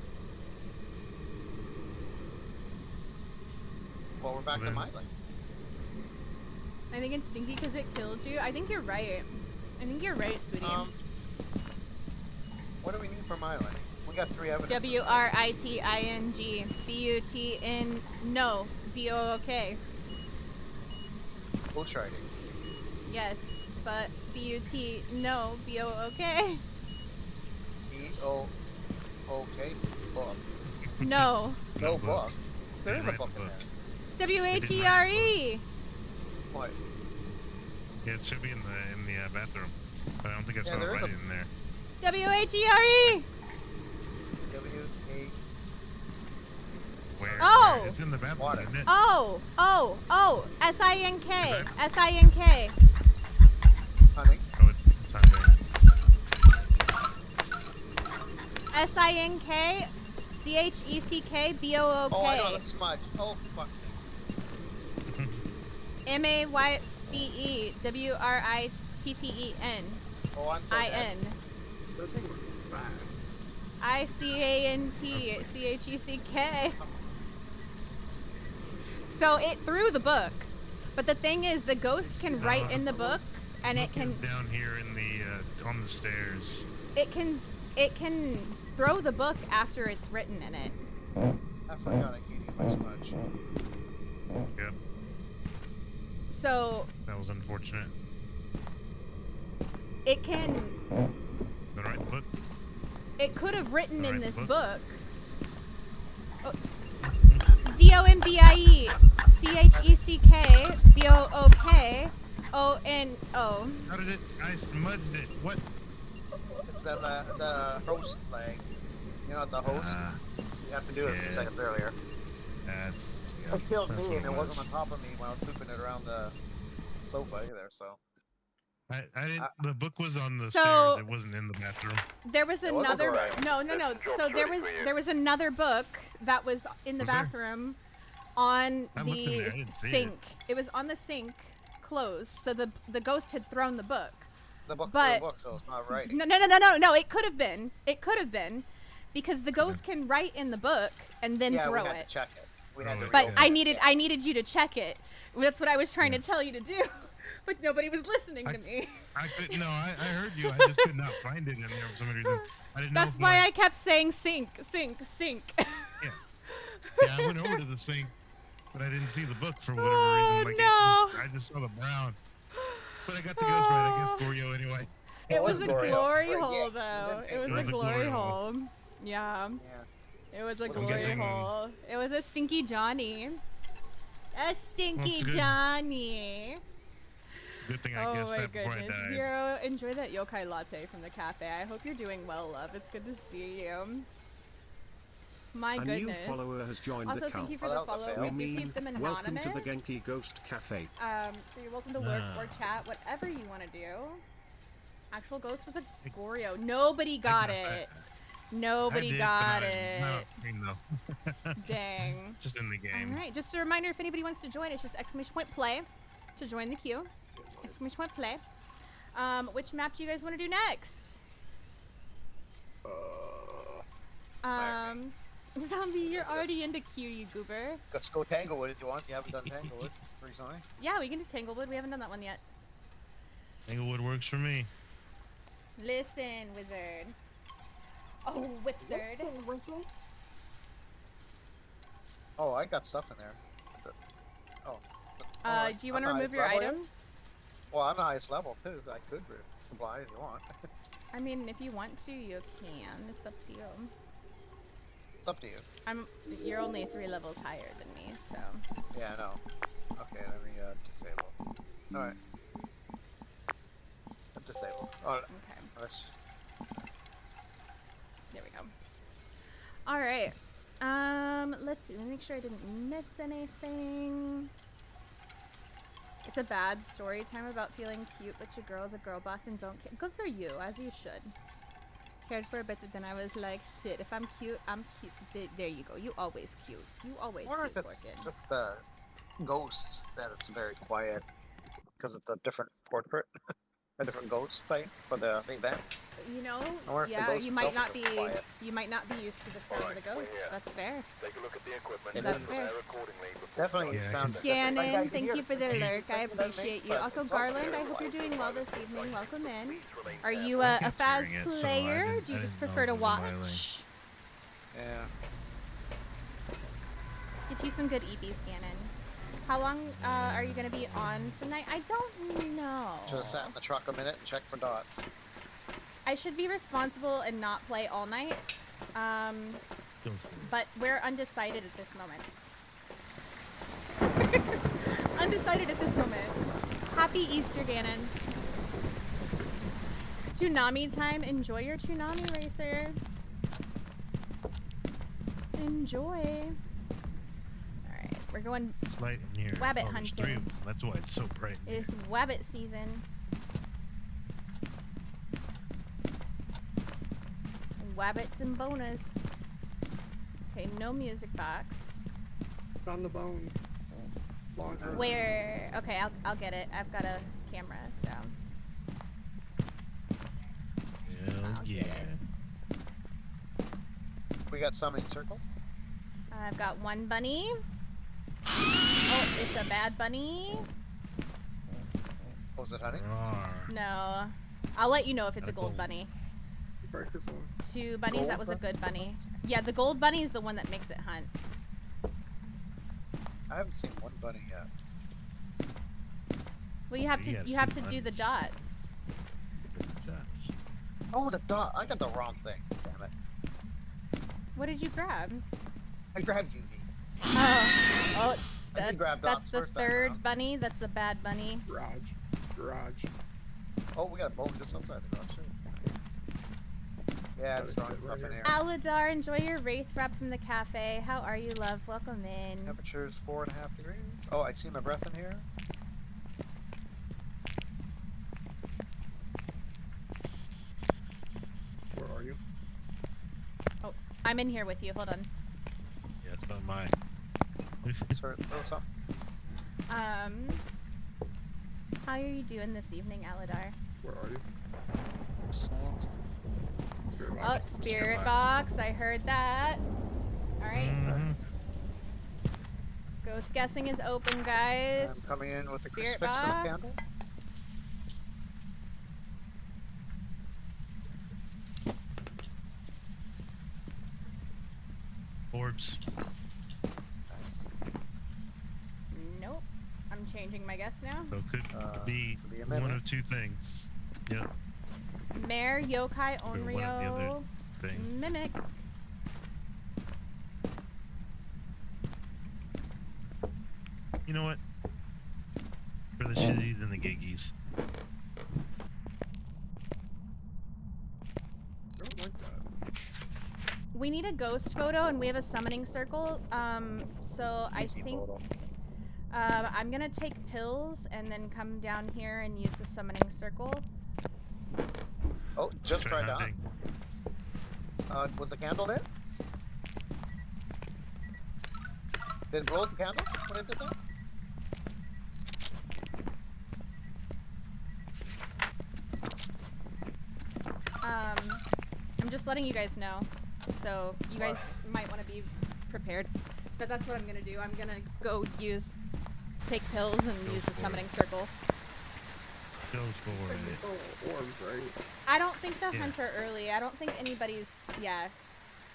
Well, we're back to Then- my lane. I think it's stinky because it killed you. I think you're right. I think you're right, sweetie. What do we need for my lane? We got 3 evidence. WRITING. BUTN. No. BOOK. Bullsharding. Yes, but BUT. No. BOOK. B-O-O-K? Book. No. No book. There is a Right, book in book. WHERE. there. What? Yeah, it should be in the bathroom. But I don't think I Yeah, saw it there is right a- in there. WHERE. W-A... Where? Oh! It's in the bathroom, Water. isn't it? Oh. SINK. SINK. Honey? Oh, it's on there. SINK. CHECK. BOOK. Oh, I know the smudge. Oh, fuck. MAYBE. WRITTEN. Oh, I'm so dead. IN. That thing was fast. ICANTCHECK. So it threw the book. But the thing is, the ghost can write in the book, and it can It's down here in the on the stairs. it can throw the book after it's written in it. I forgot I gave you my smudge. Yep, So that was unfortunate. it can The right book. it could have written in Right this book. book. ZOMBIE CHECK BOOK ONO. How did it? I smudged it. What? It's the host flag. You know, the host? You have to do it a few yeah. seconds earlier. That's. It killed that's me, what and it was. wasn't on top of me when I was scooping it around the sofa either, so... I didn't. The book was on the So- stairs. It wasn't in the bathroom. There was It wasn't another alright. no. So there was another book that was in the Was there? bathroom on I looked in the there, I didn't see it. sink. It was on the sink, closed. So the ghost had thrown the book. The book But- for the book, so it's not writing. No. It could have been. It could have been, because the ghost can write in the book and then Yeah, throw we had it. to check it. We had to But reopen I it. needed you to check it. That's what I was trying to tell you to do, but nobody was listening to me. I heard you. I just could not find it in there for some reason. I didn't know. That's if, why like, I kept saying sink, sink, sink. Yeah, I went over to the sink, but I didn't see the book for whatever reason. Like I just saw the brown. But I got the ghost right, I guess, for you anyway. It was a glory hole, though. It was a glory hole. Yeah. It was a glory hole. It was a stinky Johnny. A stinky Johnny. Good thing I guessed that before I died. Zero, enjoy that yokai latte from the cafe. I hope you're doing well, love. It's good to see you. My goodness. A new follower has joined also, the count. thank you for the follow. We do keep them welcome anonymous. to the Genki Ghost Cafe. So you're welcome to lurk or chat, whatever you want to do. Actual ghost was a Goryo. Nobody got it. Nobody got it. Dang. Just in the game. All right. Just a reminder, if anybody wants to join, it's just !play to join the queue. !play. Which map do you guys want to do next? Zombie, you're already into Q, you goober. Let's go Tanglewood if you want. You haven't done Tanglewood recently. Yeah, we can do Tanglewood. We haven't done that one yet. Tanglewood works for me. Listen, wizard. Oh, Whipzard. Listen, wizard. Oh, I got stuff in there. Do you want to remove your items? Well, I'm the highest level too. I could supply if you want. I mean, if you want to, you can. It's up to you. It's up to you. You're only 3 levels higher than me, so. Yeah, I know. Okay, let me disable. All right. I'm disabled. Oh, okay. Let's... There we go. All right. Let's see. Let me make sure I didn't miss anything. It's a bad story time about feeling cute, but your girl's a girl boss and don't care. Good for you, as you should. Cared for a bit, but then I was like, shit, if I'm cute, I'm cute. There you go. You always cute. You always I wonder cute, if Gorgon. it's the ghost that it's very quiet because of the different portrait, a different ghost type for the event. You know, Or if the yeah, ghost you might itself not is be quiet. used to the sound of the ghost. That's fair. Take a look at the equipment That's and fair. prepare accordingly before Definitely sounds Gannon, thank you for the lurk. I appreciate you. Also, Garland, I hope you're doing well this evening. Welcome in. Are you a Phas player? Or do you just prefer to watch? Yeah. Get you some good EPs, Gannon. How long are you going to be on tonight? I don't know. Should have sat in the truck a minute and checked for dots. I should be responsible and not play all night. But we're undecided at this moment. Undecided at this moment. Happy Easter, Gannon. Toonami time. Enjoy your Toonami racer. Enjoy. Alright, we're going It's light in here. wabbit There's 3 hunting. of them. That's why it's so bright. It's wabbit season. Wabbits and bonus. Okay, no music box. On the bone. Longer. Where? Okay, I'll get it. I've got a camera, so. Hell yeah. We got some in circle. I've got one bunny. Oh, it's a bad bunny. Was it honey? No. I'll let you know if it's a gold bunny. 2 bunnies, Gold that was a good bunny. bunnies? Yeah, the gold bunny is the one that makes it hunt. I haven't seen one bunny yet. Well, you have to Yes, you have to bunnies. do the dots. Oh, the dot! I got the wrong thing. Damn it! What did you grab? I grabbed UV. Oh, I did grab that's dots the first time third around. bunny. That's a bad bunny. Garage. Oh, we got a bone just outside the garage too. Yeah, it's throwing stuff in here. Aladar, enjoy your Wraith wrap from the cafe. How are you, love? Welcome in. Temperature's 4.5 degrees. Oh, I see my breath in here. Where are you? Oh, I'm in here with you. Hold on. Yeah, it's not mine. Sorry, what's up? How are you doing this evening, Aladar? Where are you? Oh, Spirit Box. I heard that. All right. Ghost guessing is open, guys. I'm coming in with a Spirit crucifix and a box. candle. Orbs. Nice. Nope. I'm changing my guess now. So it could be could be a one mimic. of two things. Yep. Mare, yokai, Or one of the other onryo, things. mimic. You know what? For the shitties and the giggies. We need a ghost photo, and we have a summoning circle. So I Easy think photo. I'm gonna take pills and then come down here and use the summoning circle. Oh, just Try tried out. hunting. Was the candle there? Did it blow out the candle when it did that? I'm just letting you guys know, so you guys might want to be prepared. But that's what I'm gonna do. I'm gonna go take pills and use the summoning circle. Goes for it. Orbs, right? I don't think the hunts are early. I don't think anybody's. Yeah,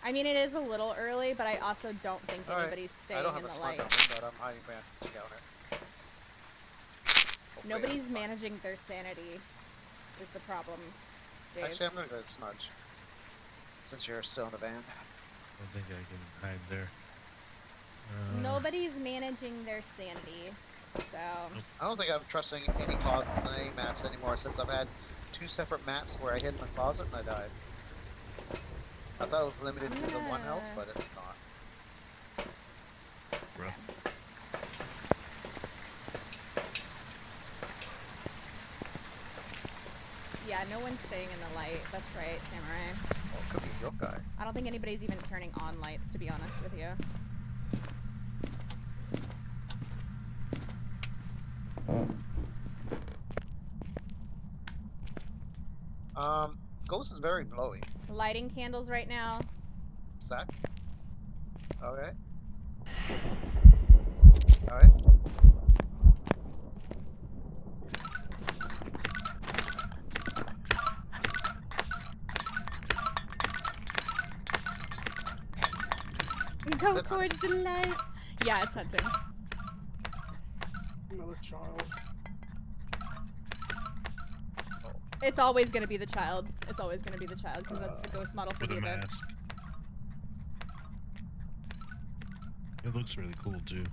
I mean it is a little early, but I also don't think anybody's staying I don't have in a the smart light. number, but I'm hiding behind the counter. Nobody's managing their sanity, is the problem, Dave. Actually, I'm gonna go to Smudge. Since you're still in the van. I don't think I can hide there. Nobody's managing their sanity, so. I don't think I'm trusting any closets on any maps anymore since I've had 2 separate maps where I hid in a closet and I died. I thought it was limited to the one house, but it's not. Rough. Yeah, no one's staying in the light. That's right, Samurai. Well, it could be your guy. I don't think anybody's even turning on lights, to be honest with you. Ghost is very blowy. Lighting candles right now. Stack. Okay. Alright. Go towards the light. Yeah, it's hunting. Another child. It's always gonna be the child. It's always gonna be the child because that's the ghost model for With the a event. mask. It looks really cool too.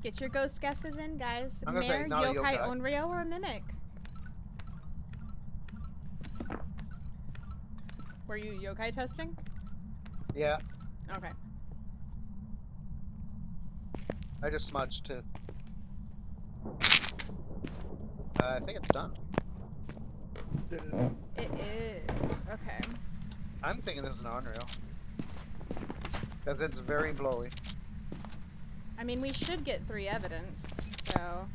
Get your ghost guesses in, guys. I'm gonna say Mare, not a yokai, yokai. onryo, or a mimic? Were you yokai testing? Yeah, Okay. I just smudged too. I think it's done. It is. It is. Okay. I'm thinking this is an unreal. Because it's very blowy. I mean, we should get 3 evidence, so.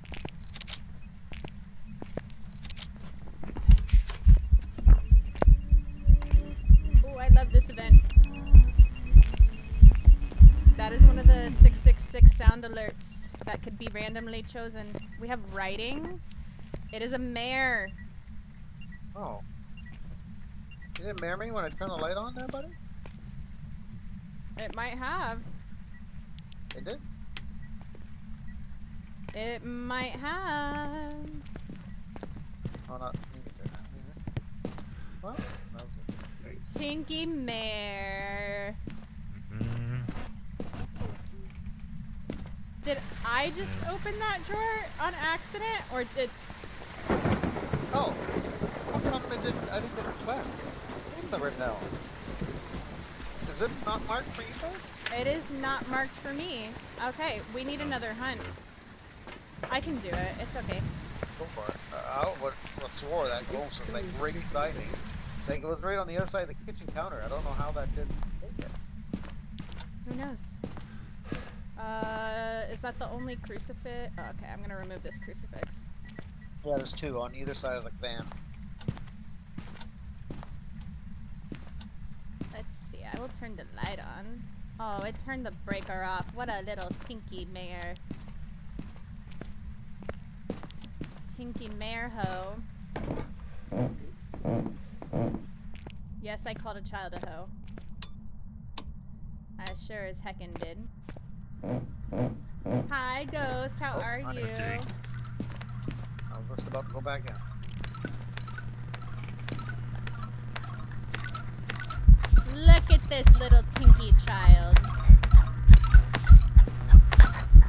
Oh, I love this event. That is one of the 666 sound alerts that could be randomly chosen. We have writing. It is a mare. Oh. You didn't marry me when I turned the light on there, buddy? It might have. It did? It might have. Oh, not. Well, that was it. Tinky mare. Did I just open that drawer on accident, or did? Oh, how come I didn't get a class? What's that right now? Is it not marked for you guys? It is not marked for me. Okay, we need another hunt. I can do it. It's okay. Go for it. I would have swore that ghost was like right beside me. Like it was right on the other side of the kitchen counter. I don't know how that didn't take it. Who knows? Is that the only crucifix? Oh, okay, I'm gonna remove this crucifix. Yeah, there's two on either side of the van. Let's see, I will turn the light on. Oh, it turned the breaker off. What a little tinky mare. Tinky mare hoe. Yes, I called a child a hoe. I sure as heckin' did. Hi, Ghost. How are you? I was just about to go back in. Look at this little tinky child.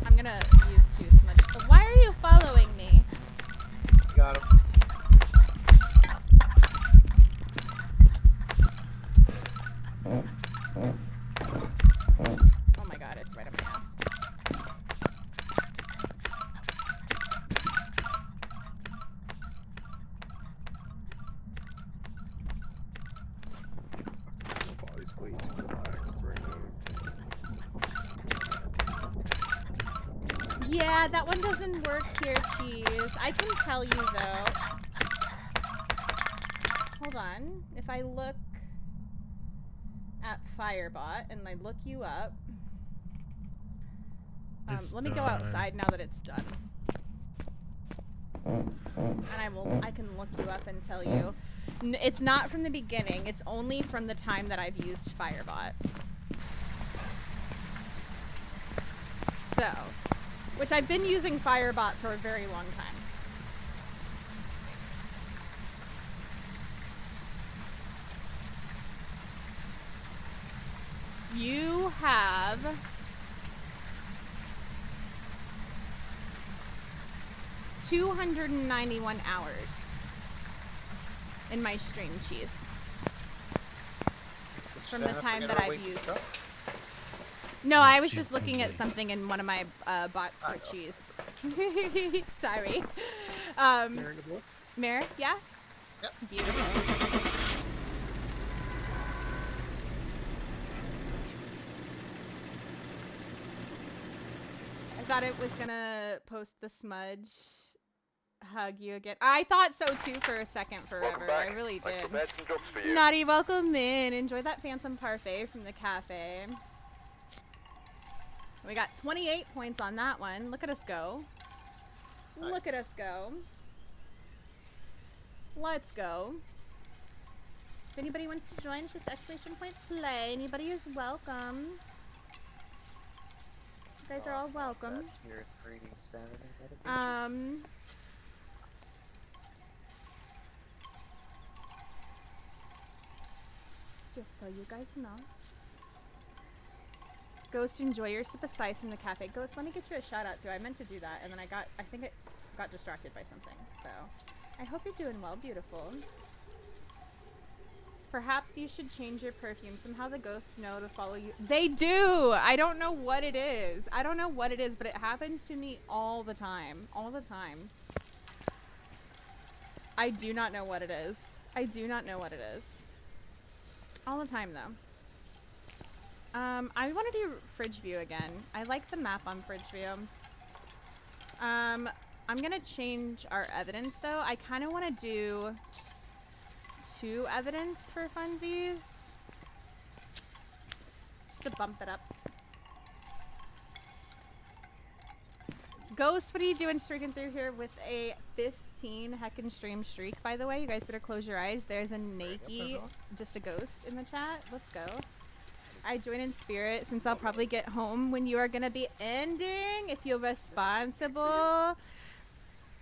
I'm gonna use too much. Why are you following me? Got him. Oh my god, it's right up my ass. My body's way too relaxed right now. Yeah, that one doesn't work here, Cheese. I can tell you though. Hold on. If I look at Firebot and I look you up. Let me go outside now that it's done. And I can look you up and tell you. It's not from the beginning. It's only from the time that I've used Firebot. So, which I've been using Firebot for a very long time. You have 291 hours in my stream, Cheese. From the time that I've used it. No, I was just looking at something in one of my bots for Cheese. Sorry. Mare, yeah? Yep. Beautiful. I thought it was gonna post the smudge. Hug you again. I thought so too for a second forever. I really did. Naughty, welcome in. Enjoy that phantom parfait from the cafe. We got 28 points on that one. Look at us go. Nice. Look at us go. Let's go. If anybody wants to join, it's just exclamation point play. Anybody is welcome. You guys are all welcome. Just so you guys know. Ghost, enjoy your sip of scythe from the cafe. Ghost, let me get you a shout out too. I meant to do that and then I think it got distracted by something. So I hope you're doing well, beautiful. Perhaps you should change your perfume. Somehow the ghosts know to follow you. They do! I don't know what it is. I don't know what it is, but it happens to me all the time. All the time. I do not know what it is. I do not know what it is. All the time, though. I want to do fridge view again. I like the map on fridge view. I'm gonna change our evidence, though. I kind of want to do 2 evidence for funsies. Just to bump it up. Ghost, what are you doing streaking through here with a 15 heckin' stream streak, by the way? You guys better close your eyes. There's a Nakey, just a ghost in the chat. Let's go. I join in spirit since I'll probably get home when you are going to be ending. If you're responsible.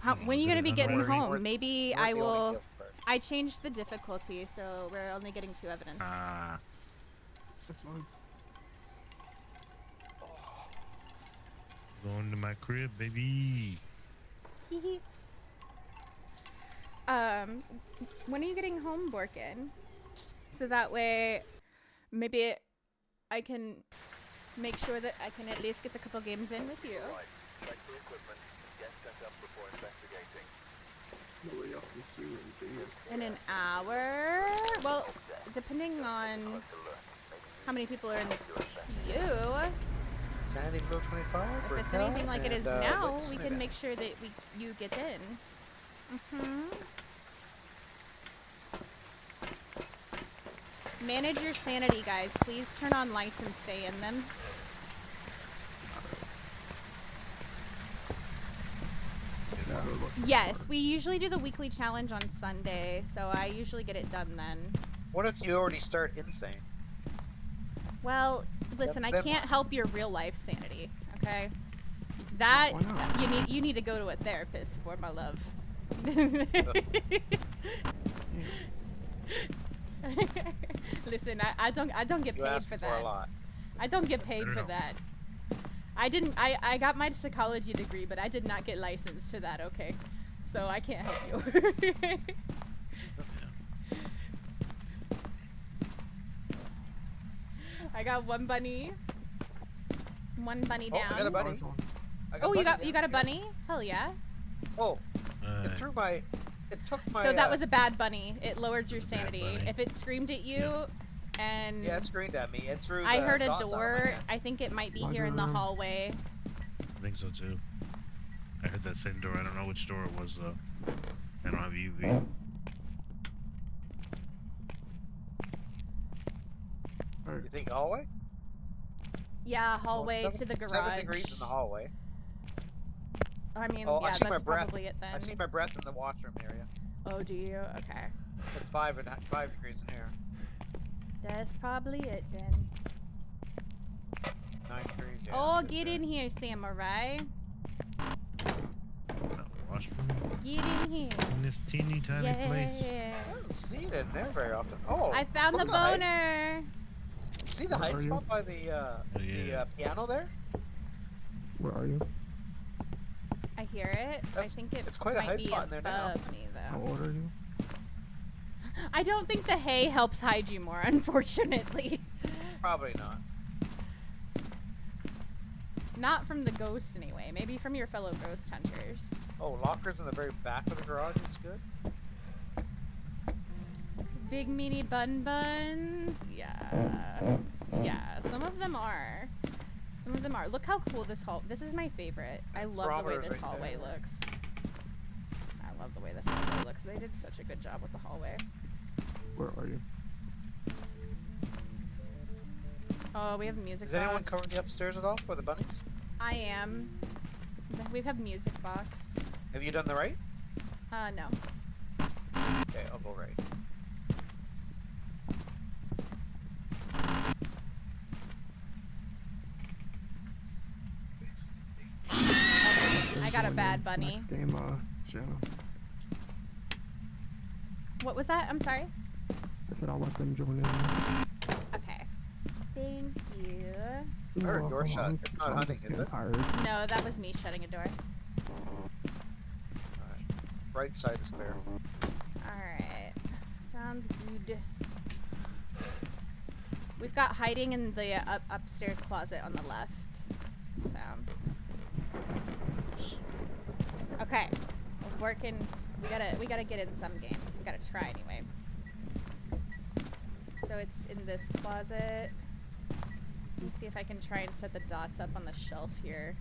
When are you going to be getting home? Maybe I will... I changed the difficulty, so we're only getting 2 evidence. That's fine. Going to my crib, baby. When are you getting home, Borkin? So that way, maybe I can make sure that I can at least get a couple games in with you. Check the equipment. Get set up before investigating. Nobody else is here In an hour? Well, depending on how many people are in the queue. Sandy Blue 25. If it's anything like it is now, we can make sure that you get in. Manage your sanity, guys. Please turn on lights and stay in them. Yes, we usually do the weekly challenge on Sunday, so I usually get it done then. What if you already start insane? Well, listen, I Then can't help your real life sanity, okay? That you need to go to a therapist for, my love. Listen, I don't get paid for that. A lot. I don't get paid for that. I got my psychology degree, but I did not get licensed to that, okay? So I can't help you. I got one bunny. One bunny down. I got a bunny. Oh, you got a bunny? Hell yeah. Oh, it threw my. It took my. So that was a bad bunny. It lowered your sanity. If it screamed at you, and yeah, it screamed at me. It threw. I heard a door. I think it might be here in the hallway. I think so too. I heard that same door. I don't know which door it was though. I don't have UV. You think hallway? Yeah, hallway well, to the garage. 7 degrees in the hallway. I mean, oh, yeah, that's probably it then. I see my breath in the washroom area. Oh, do you? Okay. It's 5 degrees in here. That's probably it then. 9 degrees. Yeah, oh, get in here, samurai. Washroom. Get in here. In this teeny tiny place. I don't see it in there very often. Oh, I found the boner. See the height spot by the piano there? Where are you? I hear it. I think it's quite a might height be spot in there now. above me, though. How old are you? I don't think the hay helps hide you more, unfortunately. Probably not. Not from the ghost, anyway. Maybe from your fellow ghost hunters. Oh, lockers in the very back of the garage is good. Big meaty bun buns. Yeah. Yeah, some of them are. Some of them are. Look how cool this hall. This is my favorite. I love the way this hallway looks. I love the way this hallway looks. They did such a good job with the hallway. Where are you? Oh, we have a music Is box. anyone covering the upstairs at all for the bunnies? I am. We have music box. Have you done the right? No. Okay, I'll go right. I got a bad bunny. Next game, Shana. What was that? I'm sorry. I said I'll let them join in. Okay. Thank you. I heard a door shut. It's not hunting, is it? Tired. No, that was me shutting a door. Alright. Right side is clear. Alright. Sounds good. We've got hiding in the upstairs closet on the left. So. Okay. We're working. We gotta get in some games. We gotta try anyway. So it's in this closet. Let me see if I can try and set the dots up on the shelf here.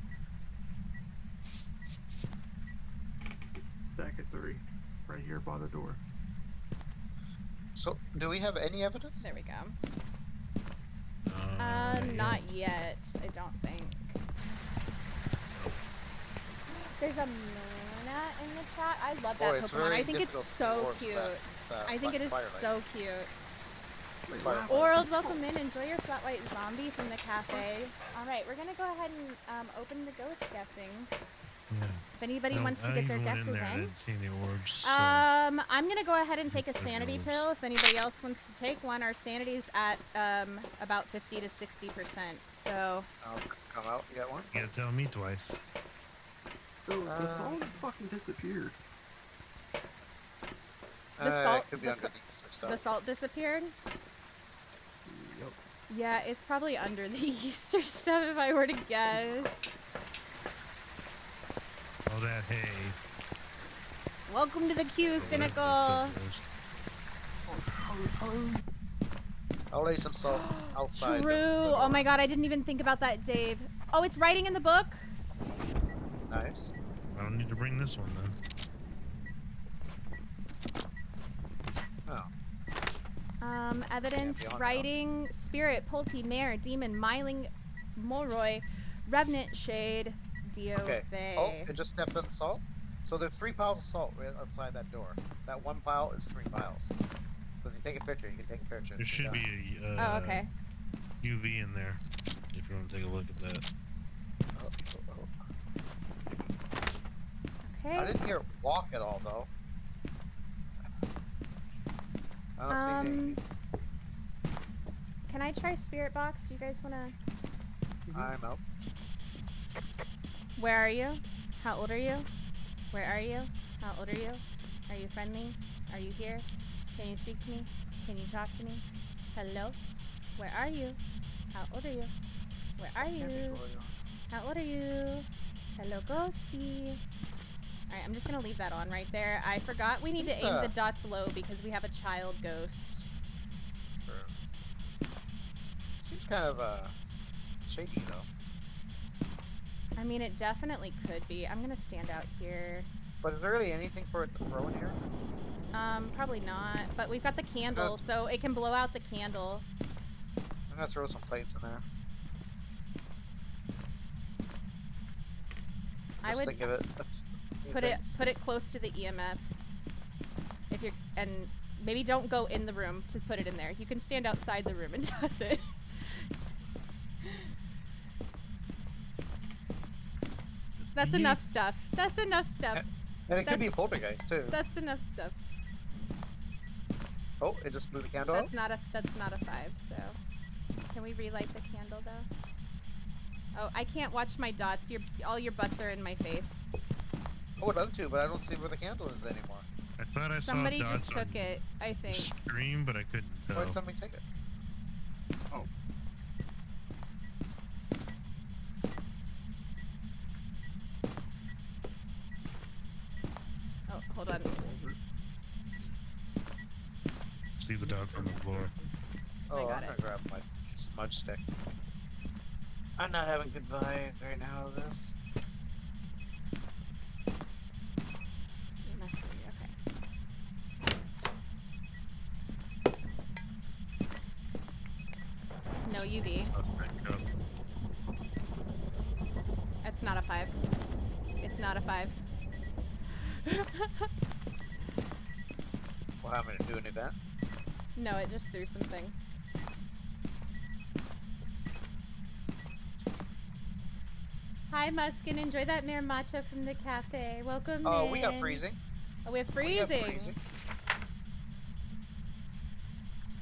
Stack at 3. Right here by the door. So, do we have any evidence? There we go. Not yet, I don't think. There's a Muna in the chat. I love that Pokemon. I think it's so cute. I think it is so cute. Orals, welcome in. Enjoy your flat white zombie from the cafe. Alright, we're gonna go ahead and open the ghost guessing. Yeah. If anybody wants to get their guesses in. I didn't see any orbs. So. I'm gonna go ahead and take a sanity pill. If anybody else wants to take one, our sanity's at about 50 to 60%. So. I'll come out. You got one? You gotta tell me twice. So the song fucking disappeared. The salt disappeared? Yep. Yeah, it's probably under the Easter stuff if I were to guess. Oh, that hay. Welcome to the queue, Cynical. I'll lay some salt outside. True. Oh my god, I didn't even think about that, Dave. Oh, it's writing in the book? Nice. I don't need to bring this one then. Evidence, Champion, writing, spirit, Pulte, mare, demon, myling, Moroi, revenant, shade, Dio, Okay. Fae. Oh, it just stepped on the salt. So there's 3 piles of salt right outside that door. That one pile is 3 piles. So if you take a picture, you can take a picture. There should be a Oh, okay. UV in there if you want to take a look at that. Okay. I didn't hear it walk at all, though. I don't see anything. Can I try spirit box? Do you guys wanna? I'm out. Where are you? How old are you? Where are you? How old are you? Are you friendly? Are you here? Can you speak to me? Can you talk to me? Hello? Where are you? How old are you? Where are you? How old are you? Hello, ghosty. Alright, I'm just gonna leave that on right there. I forgot we need to aim the dots low because we have a child ghost. Seems kind of shady, though. I mean, it definitely could be. I'm gonna stand out here. But is there really anything for it to throw in here? Probably not. But we've got the candle, so it can blow out the candle. I'm gonna throw some plates in there. I would think of it. put it close to the EMF. If you're and maybe don't go in the room to put it in there. You can stand outside the room and toss it. That's enough stuff. That's enough stuff. And it could be a poltergeist too. That's enough stuff. Oh, it just blew the candle That's out? not a 5, so can we relight the candle though? Oh, I can't watch my dots. All your butts are in my face. I would love to, but I don't see where the candle is anymore. I thought I Somebody saw dots just took on it, I think. stream, but I couldn't tell. Why'd somebody take it? Oh. Oh, hold on. See the dots on the floor. Oh, got I'm gonna grab my smudge stick. I'm not having good vibes right now with this. No UV. That's not a 5. It's not a 5. Well, I'm gonna do an event. No, it just threw something. Hi, Muskin. Enjoy that mare matcha from the cafe. Welcome Oh, in. we got freezing. Oh, we have freezing.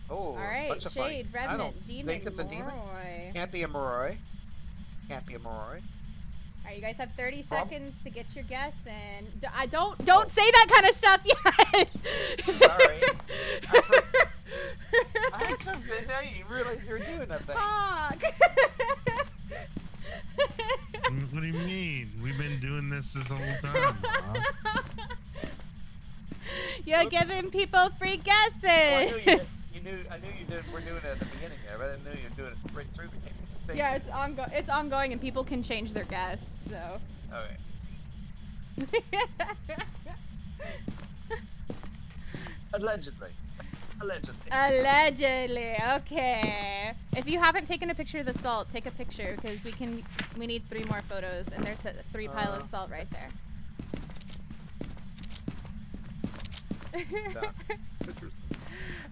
Oh, Alright, bunch of Shade, fight. I Revenant, don't Demon, think it's a demon. Moroi. Can't be a Moroi. Can't be a Moroi. Alright, you guys have 30 seconds to get your guess in. Don't say that kind of stuff yet! Sorry. I just didn't realize you were doing that thing. Fuck! What do you mean? We've been doing this whole time. You're giving people free guesses! Well, I knew you were doing it at the beginning there, but I didn't know you were doing it right through the game. Yeah, it's ongoing and people can change their guess, so. Okay. Allegedly. Allegedly, okay. If you haven't taken a picture of the salt, take a picture because we need 3 more photos and there's a 3 pile of salt right there.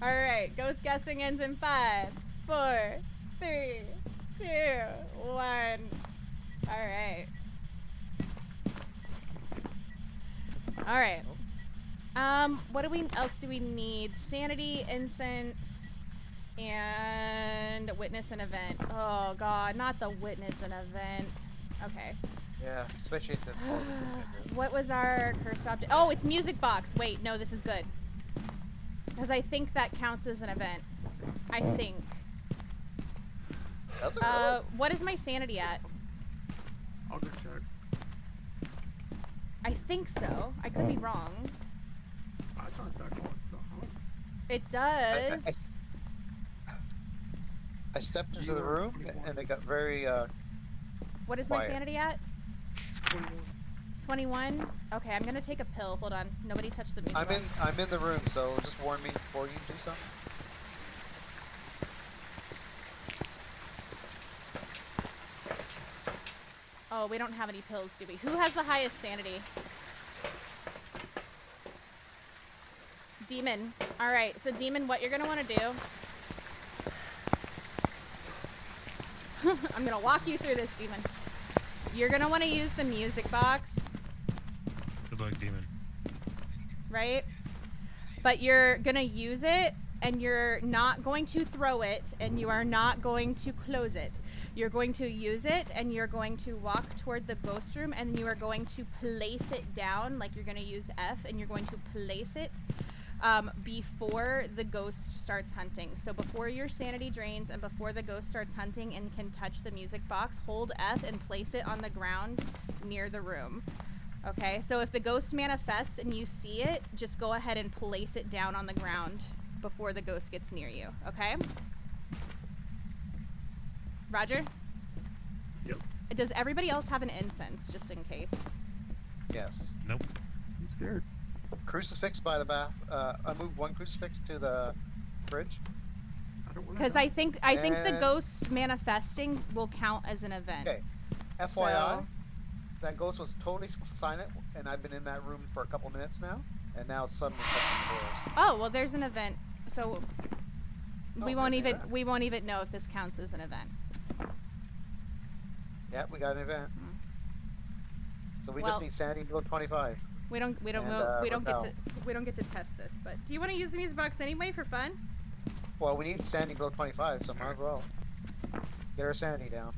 Alright, ghost guessing ends in 5, 4, 3, 2, 1. Alright. Alright. What else do we need? Sanity, incense, and witness an event. Oh god, not the witness an event. Okay. Yeah, especially if it's What was our cursed object? Oh, it's music box. Wait, no, this is good. Because I think that counts as an event. I think. Does it really? What is my sanity at? I'll go check. I think so. I could be wrong. I thought that caused the hump. It does. I stepped into the room and it got very What is quiet. my sanity at? 21? Okay, I'm gonna take a pill. Hold on. Nobody touch the music box. I'm in the room, so just warn me before you do something. Oh, we don't have any pills, do we? Who has the highest sanity? Demon. Alright, so Demon, what you're gonna want to do... I'm gonna walk you through this, Demon. You're gonna want to use the music box. Good luck, Demon. Right? But you're gonna use it, and you're not going to throw it, and you are not going to close it. You're going to use it, and you're going to walk toward the ghost room, and you are going to place it down, like you're gonna use F, and you're going to place it before the ghost starts hunting. So before your sanity drains and before the ghost starts hunting and can touch the music box, hold F and place it on the ground near the room. Okay, so if the ghost manifests and you see it, just go ahead and place it down on the ground before the ghost gets near you, okay? Roger? Yep. Does everybody else have an incense, just in case? Yes. Nope. I'm scared. Crucifix by the bath. I moved one crucifix to the fridge. Because I think the And- ghost manifesting will count as an event. Okay. FYI, So- that ghost was totally silent, and I've been in that room for a couple minutes now, and now it's suddenly touching the doors. Oh, well, there's an event, so we Oh, won't there's an even event. we won't even know if this counts as an event. Yeah, we got an event. So we Well- just need sanity below 25. We don't And, get to test this. But do you want to use the music box anyway for fun? Well, we need sanity below 25, so might as well get our sanity down.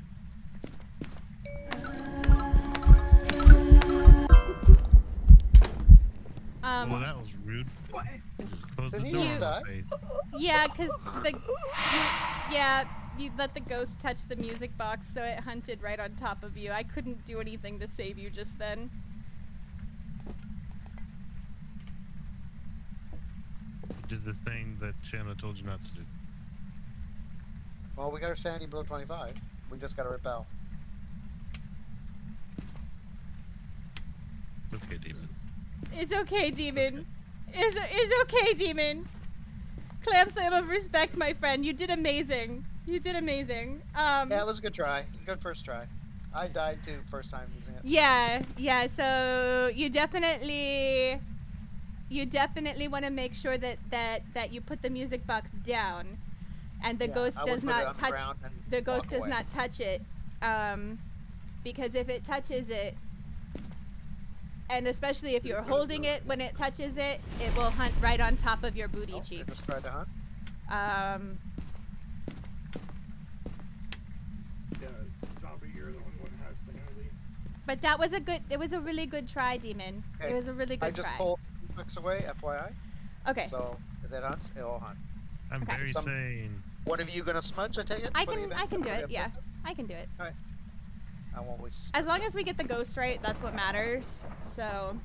Well, that was rude. Close the Did door you in die? my face. Yeah, because you let the ghost touch the music box, so it hunted right on top of you. I couldn't do anything to save you just then. You did the thing that Shana told you not to do. Well, we got our sanity below 25. We just got to repel. Okay, Demon. It's okay, Demon. It's okay, Demon. Clam slam of respect, my friend. You did amazing. You did amazing. Yeah, it was a good try. Good first try. I died too first time using it. Yeah. So you definitely want to make sure that you put the music box down, and the Yeah, ghost I would does put it not on the touch. ground and The ghost walk does away. not touch it, because if it touches it, and especially if you're holding it when it touches it, it will hunt right on top of your booty It cheeks. just tried to hunt. Yeah, zombie, you're the only one that has sanity. But that was it was a really good try, Demon. Okay. It was a really I good just try. pulled clicks away, FYI. Okay. So if it hunts, it'll hunt. I'm Okay. very sane. One of you gonna smudge? I take it. I for the can event? do For the it. Yeah, event? I can do it. All right. I won't waste. As long as we get the ghost right, that's what matters. So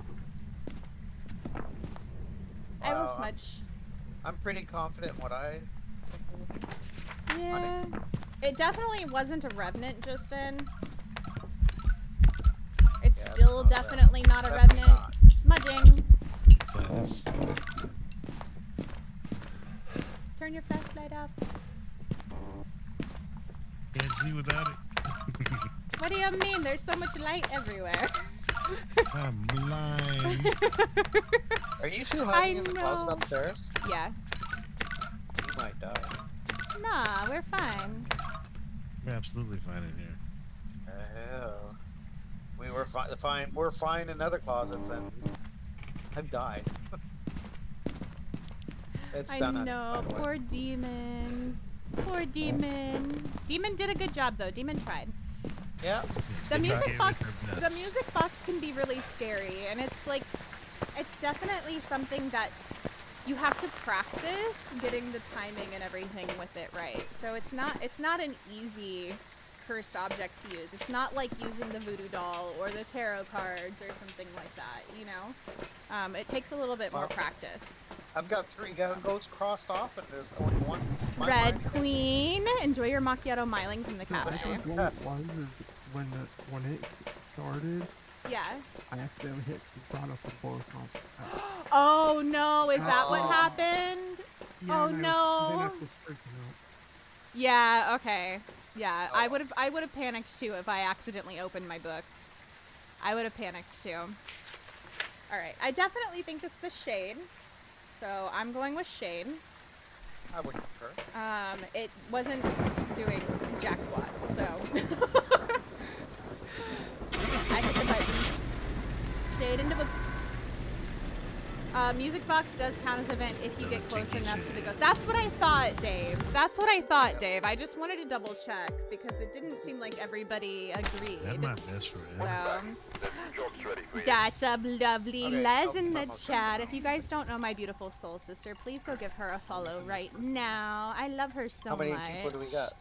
I will Wow, smudge. I'm pretty confident in what I. Yeah. It definitely wasn't a revenant just then. It's Yeah, it's still not a definitely not a Definitely revenant. not. Smudging. Flash. Turn your flashlight off. Can't see without it. What do you mean? There's so much light everywhere. I'm blind. Are you two hiding I in the closet know. upstairs? Yeah. You might die. Nah, we're fine. We're absolutely fine in here. Hell. We were fine. We're fine in other closets, and I've died. It's I done. know, by the way. poor Demon. Poor Demon. Demon did a good job though. Demon tried. Yeah. The Good music job. box Gave it the their best. music box can be really scary, and it's like it's definitely something that you have to practice getting the timing and everything with it right. So it's not an easy cursed object to use. It's not like using the voodoo doll or the tarot cards or something like that, you know? It takes a little bit more Well, practice. I've got 3 ghosts crossed off, and there's only one. My Red mind. Queen, enjoy your macchiato miling from the Since I cafe. think what it was is when it started, Yeah. I accidentally hit the bottom of both consoles. Oh no, is that what Oh. happened? Yeah, Oh and then no. I was freaking out. Yeah, okay. Yeah, Oh. I would have panicked too if I accidentally opened my book. I would have panicked too. All right, I definitely think this is a shade, so I'm going with shade. I would concur. It wasn't doing jack squat, so I hit the button. Shade into book. Music box does count as event if you get close enough to the ghost. That's what I thought, Dave. That's what I thought, Dave. I just wanted to double check because it didn't seem like everybody agreed. That might best for it. That's a lovely Okay, Les in the almost chat. If you guys don't know my beautiful soul sister, please go give her a follow right now. I love her so How many much. people do we got?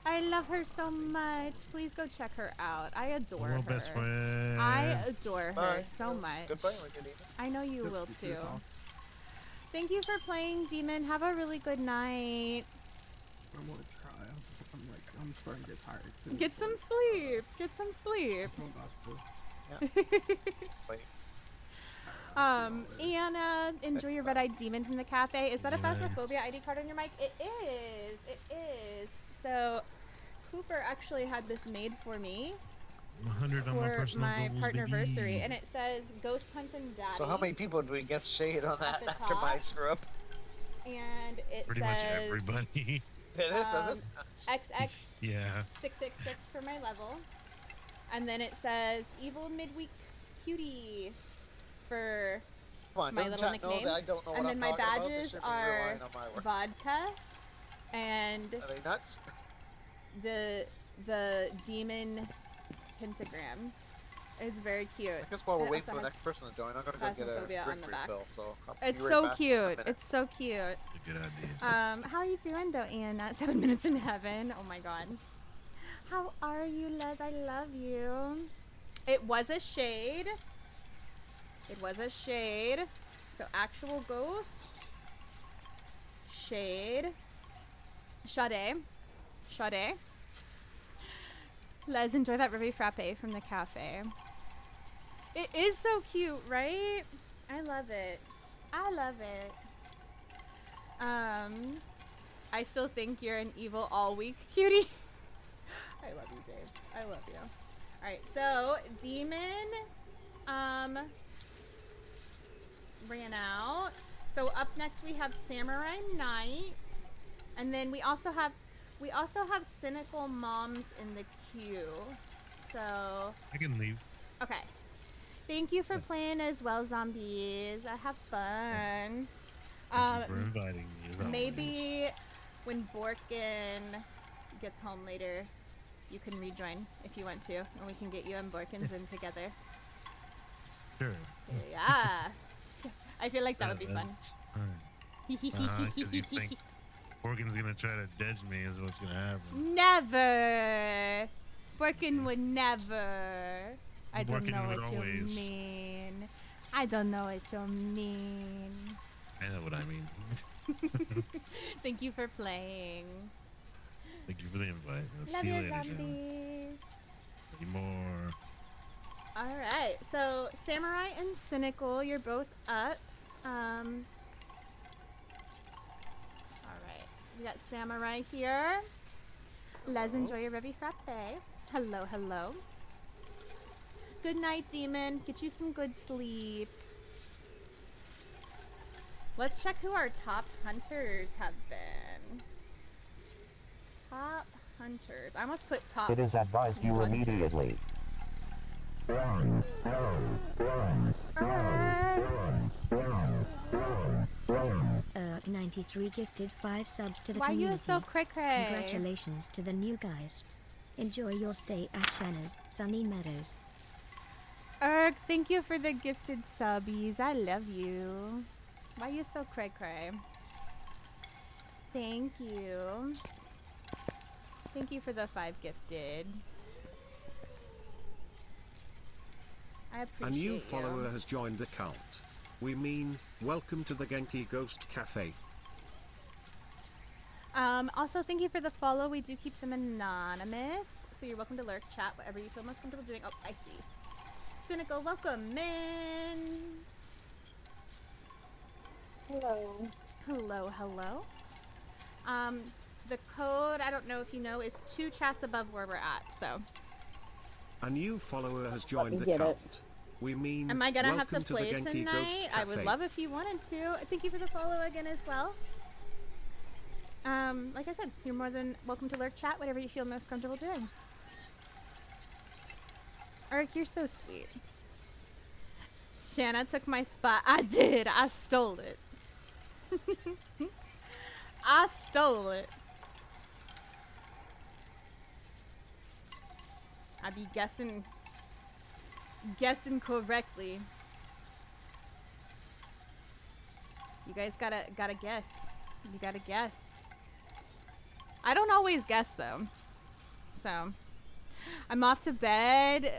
I love her so much. Please go check her out. I adore Hello, her. best friend. I adore her Alright, so well, much. Goodbye, and good evening. I know you will too. Call. Thank you for playing, Demon. Have a really good night. I'm gonna try. I'm starting to get tired too. Get some sleep. Get some sleep. That's what I'm about to do. Sleep. Anna, enjoy your red-eyed demon from the cafe. Is that a Phasmophobia ID card on your mic? It is. It is. So, Cooper actually had this made for me 100 on my for personal my goals, partnerversary, baby. and it says Ghost Hunting Daddy. So how many people do we get shade on that the after my top. screw up? And it Pretty much says everybody. It is, does it? XX Yeah. 666 for my level, and then it says Evil Midweek Cutie for Come on, my doesn't little chat know nickname. that I don't know what And then I'm my talking about? They badges should be are relying on my work. vodka and Are they nuts? the demon pentagram. It's very cute. I guess while we're It waiting for also the has next person to join, I'm gonna go get a Phasmophobia drink on the back. refill. So I'll It's be right so back in a cute. minute. It's so cute. Good idea. How are you doing though, Anna? 7 minutes in heaven. Oh my god. How are you, Les? I love you. It was a shade. It was a shade. So actual ghost. Shade. Sade. Sade. Les, enjoy that Ruby Frappe from the cafe. It is so cute, right? I love it. I love it. I still think you're an evil all week cutie. I love you, Dave. I love you. Alright, so Demon ran out. So up next we have Samurai Knight. And then we also have Cynical Moms in the queue. So I can leave. okay. Thank you for playing as well, zombies. I have fun. Thank you for inviting me. as Maybe when Borkin gets home later, you can rejoin if you want to, and we can get you and Borkins in together. Sure. Yeah. I feel like that would be fun. Because you think Morgan's gonna try to dodge me is what's gonna happen. Never. Borkin would never. I don't Borkin know would what always. you mean. I don't know what you mean. I know what I mean. Thank you for playing. Thank you for the invite. I'll Love see you you, later, Shannon. zombies. Any more? Alright, so Samurai and Cynical, you're both up. Alright, we got Samurai here. Let's enjoy your Revy Frappe. Hello, hello. Good night, Demon. Get you some good sleep. Let's check who our top hunters have been. Top hunters. I almost put top. It is advised you hunters. immediately. 93 gifted 5 subs to the Why community. you so cray-cray? Congratulations to the new geists. Enjoy your stay at Shana's Sunny Meadows. Erg, thank you for the gifted subbies. I love you. Why you so cray-cray? Thank you. Thank you for the 5 gifted. I appreciate A new you. follower has joined the cult. We mean, welcome to the Genki Ghost Cafe. Also, thank you for the follow. We do keep them anonymous, so you're welcome to lurk, chat, whatever you feel most comfortable doing. Oh, I see. Cynical, welcome, man. Hello. Hello, hello. The code, I don't know if you know, is 2 chats above where we're at, so. A new follower has joined the get it. cult. We mean, Am I gonna have to welcome play the Genki tonight? Ghost I would Cafe. love if you wanted to. Thank you for the follow again as well. Like I said, you're more than welcome to lurk chat, whatever you feel most comfortable doing. Eric, you're so sweet. Shanna took my spot. I did. I stole it. I stole it. I be guessing correctly. You guys gotta guess. You gotta guess. I don't always guess though. So I'm off to bed.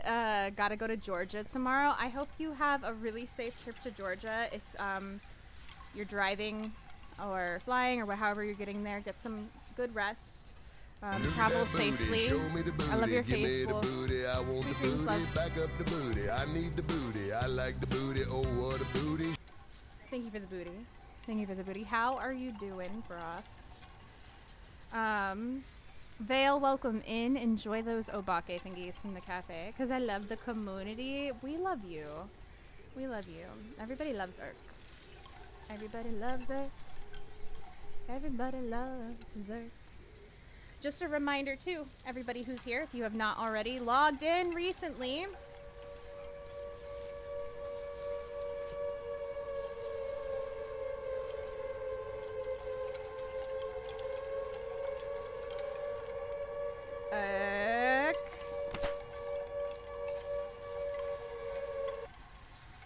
Gotta go to Georgia tomorrow. I hope you have a really safe trip to Georgia. If you're driving or flying or however you're getting there, get some good rest. Travel safely. I love your face, Wolf. Sweet dreams, love. Back up the booty. I need the booty. I like the booty. Oh, what a booty. Thank you for the booty. Thank you for the booty. How are you doing, Frost? Vale, welcome in. Enjoy those obake thingies from the cafe. Because I love the community. We love you. We love you. Everybody loves Urk. Everybody loves Urk. Everybody loves Urk. Just a reminder too, everybody who's here, if you have not already logged in recently,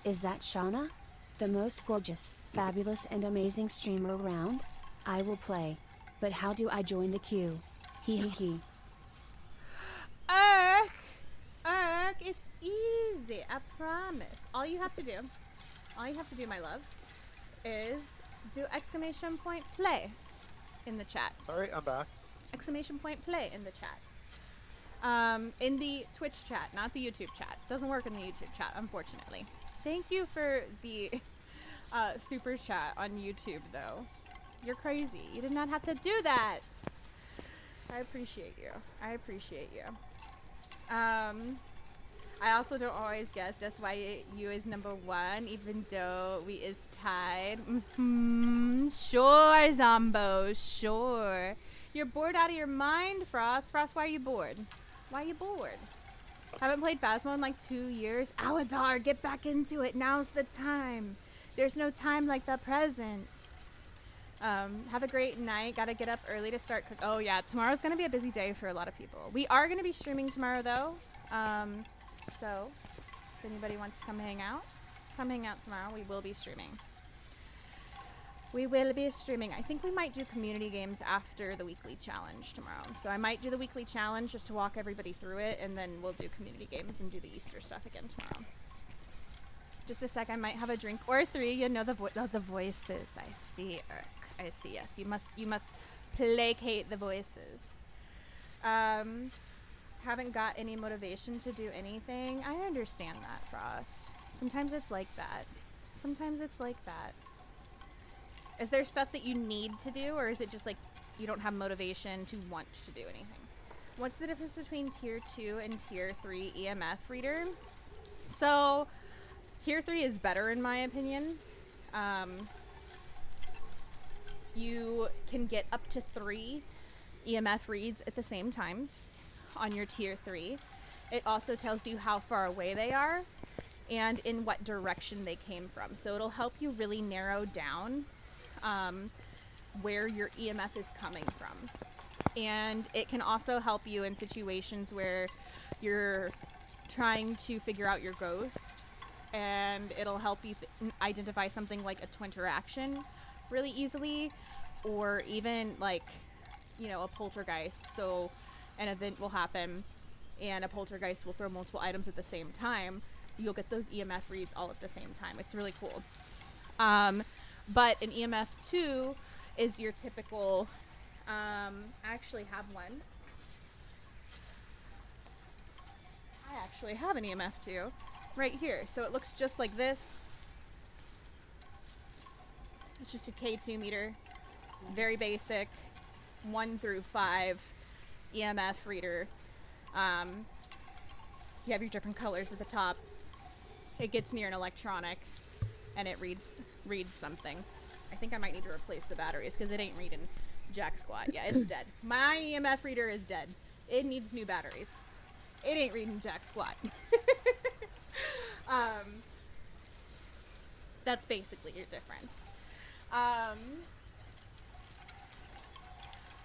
Is that Shana? The most gorgeous, fabulous and amazing streamer around? I will play. But how do I join the queue? Hee hee hee. Urk, it's easy, I promise. All you have to do, my love, is do exclamation point play in the chat. Sorry, I'm back. Exclamation point play in the chat. In the Twitch chat, not the YouTube chat. Doesn't work in the YouTube chat, unfortunately. Thank you for the super chat on YouTube, though. You're crazy. You did not have to do that. I appreciate you. I appreciate you. I also don't always guess. That's why you is number 1, even though we is tied. Sure, Zombo. Sure. You're bored out of your mind, Frost. Frost, why are you bored? Why are you bored? Haven't played Phasmo in like 2 years. Aladar, get back into it. Now's the time. There's no time like the present. Have a great night. Gotta get up early to start cook. Oh yeah, tomorrow's gonna be a busy day for a lot of people. We are gonna be streaming tomorrow though. So if anybody wants to come hang out tomorrow. We will be streaming. I think we might do community games after the weekly challenge tomorrow. So I might do the weekly challenge just to walk everybody through it, and then we'll do community games and do the Easter stuff again tomorrow. Just a sec, I might have a drink or 3. You know the voices. I see, Urk. I see. Yes, you must placate the voices. Haven't got any motivation to do anything. I understand that, Frost. Sometimes it's like that. Is there stuff that you need to do, or is it just like you don't have motivation to want to do anything? What's the difference between tier 2 and tier 3 EMF reader? So tier 3 is better in my opinion. You can get up to 3 EMF reads at the same time on your tier 3. It also tells you how far away they are and in what direction they came from. So it'll help you really narrow down where your EMF is coming from. And it can also help you in situations where you're trying to figure out your ghost, and it'll help you identify something like a twin interaction really easily, or even like, you know, a poltergeist. So an event will happen and a poltergeist will throw multiple items at the same time. You'll get those EMF reads all at the same time. It's really cool. But an EMF 2 is your typical, I actually have one. I actually have an EMF 2 right here. So it looks just like this. It's just a K2 meter. Very basic. 1 through 5 EMF reader. You have your different colors at the top. It gets near an electronic, and it reads something. I think I might need to replace the batteries because it ain't reading jack squat. Yeah, it's dead. My EMF reader is dead. It needs new batteries. It ain't reading jack squat. That's basically your difference.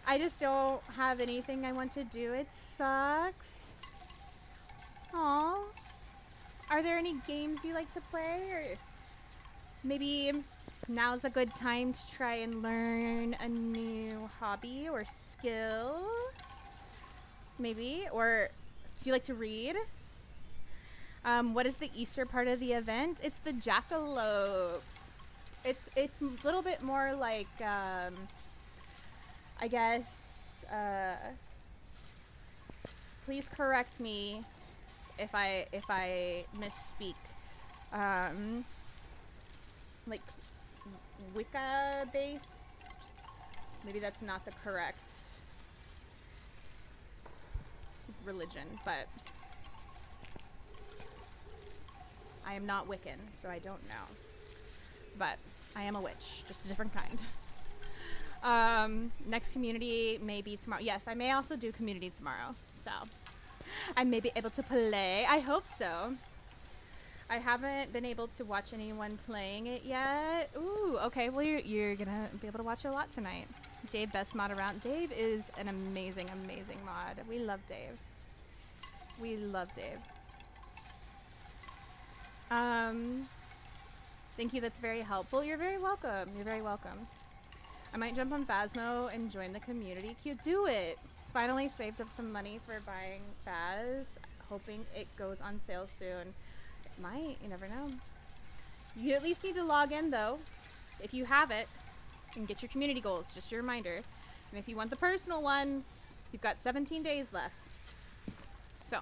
I just don't have anything I want to do. It sucks. Aw. Are there any games you like to play? Or maybe now's a good time to try and learn a new hobby or skill? Maybe? Or do you like to read? What is the Easter part of the event? It's the jackalopes. It's a little bit more like, I guess, please correct me if I misspeak. Like Wicca based? Maybe that's not the correct religion, but I am not Wiccan, so I don't know. But I am a witch, just a different kind. Next community may be tomorrow. Yes, I may also do community tomorrow, so I may be able to play. I hope so. I haven't been able to watch anyone playing it yet. Ooh, okay, well you're gonna be able to watch it a lot tonight. Dave, best mod around. Dave is an amazing, amazing mod. We love Dave. We love Dave. Thank you, that's very helpful. You're very welcome. You're very welcome. I might jump on Phasmo and join the community queue. Do it! Finally saved up some money for buying Phas, hoping it goes on sale soon. It might, you never know. You at least need to log in though, if you have it, and get your community goals, just a reminder. And if you want the personal ones, you've got 17 days left. So.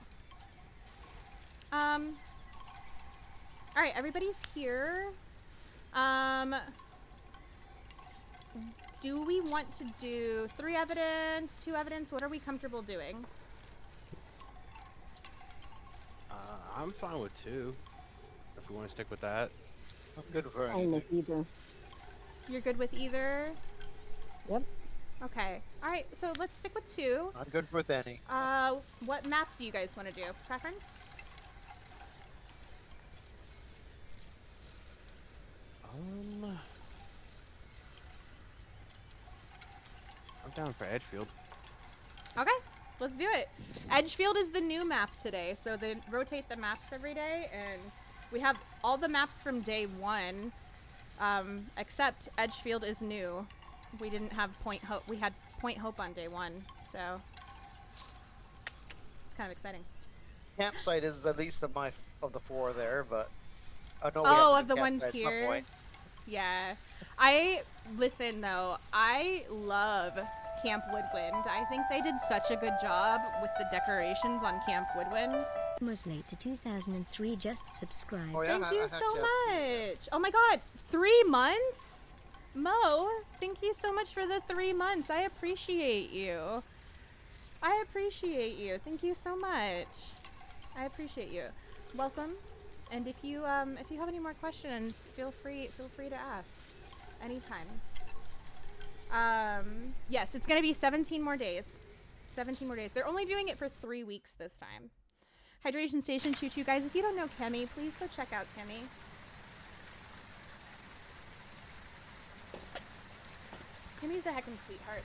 Alright, everybody's here. Do we want to do 3 evidence, 2 evidence? What are we comfortable doing? I'm fine with 2. If we want to stick with that. I'm good with her. I'm with either. You're good with either? Yep. Okay. Alright, so let's stick with 2. I'm good with any. What map do you guys want to do? Preference? I'm down for Edgefield. Okay, let's do it. Edgefield is the new map today, so they rotate the maps every day, and we have all the maps from day 1, except Edgefield is new. We didn't have Point Hope. We had Point Hope on day 1, so it's kind of exciting. Campsite is the least of the 4 there, but I know. Oh, of the ones here. Yeah. Listen though, I love Camp Woodwind. I think they did such a good job with the decorations on Camp Woodwind. Was late to 2003, just subscribed. Oh, yeah, Thank you so much. Oh my god, 3 months? Mo, thank you so much for the 3 months. I appreciate you. I appreciate you. Thank you so much. I appreciate you. Welcome. And if you have any more questions, feel free to ask anytime. Yes, it's gonna be 17 more days. 17 more days. They're only doing it for 3 weeks this time. Hydration Station Choo Choo, guys. If you don't know Kemi, please go check out Kemi. Kemi's a heckin' sweetheart.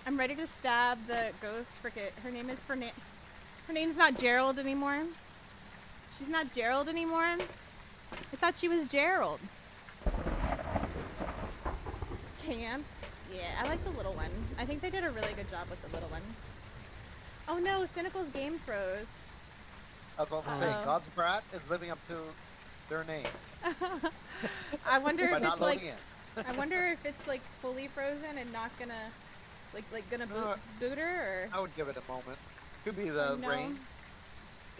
I'm ready to stab the ghost frickin'. Her name is Her name's not Gerald anymore. She's not Gerald anymore. I thought she was Gerald. Camp. Yeah, I like the little one. I think they did a really good job with the little one. Oh no, Cynical's Game Froze. That's what I'm saying. God's Brat is living up to their name. I wonder if it's like. In. I wonder if it's like fully frozen and not gonna, like gonna boot her, or. I would give it a moment. Could be the rain.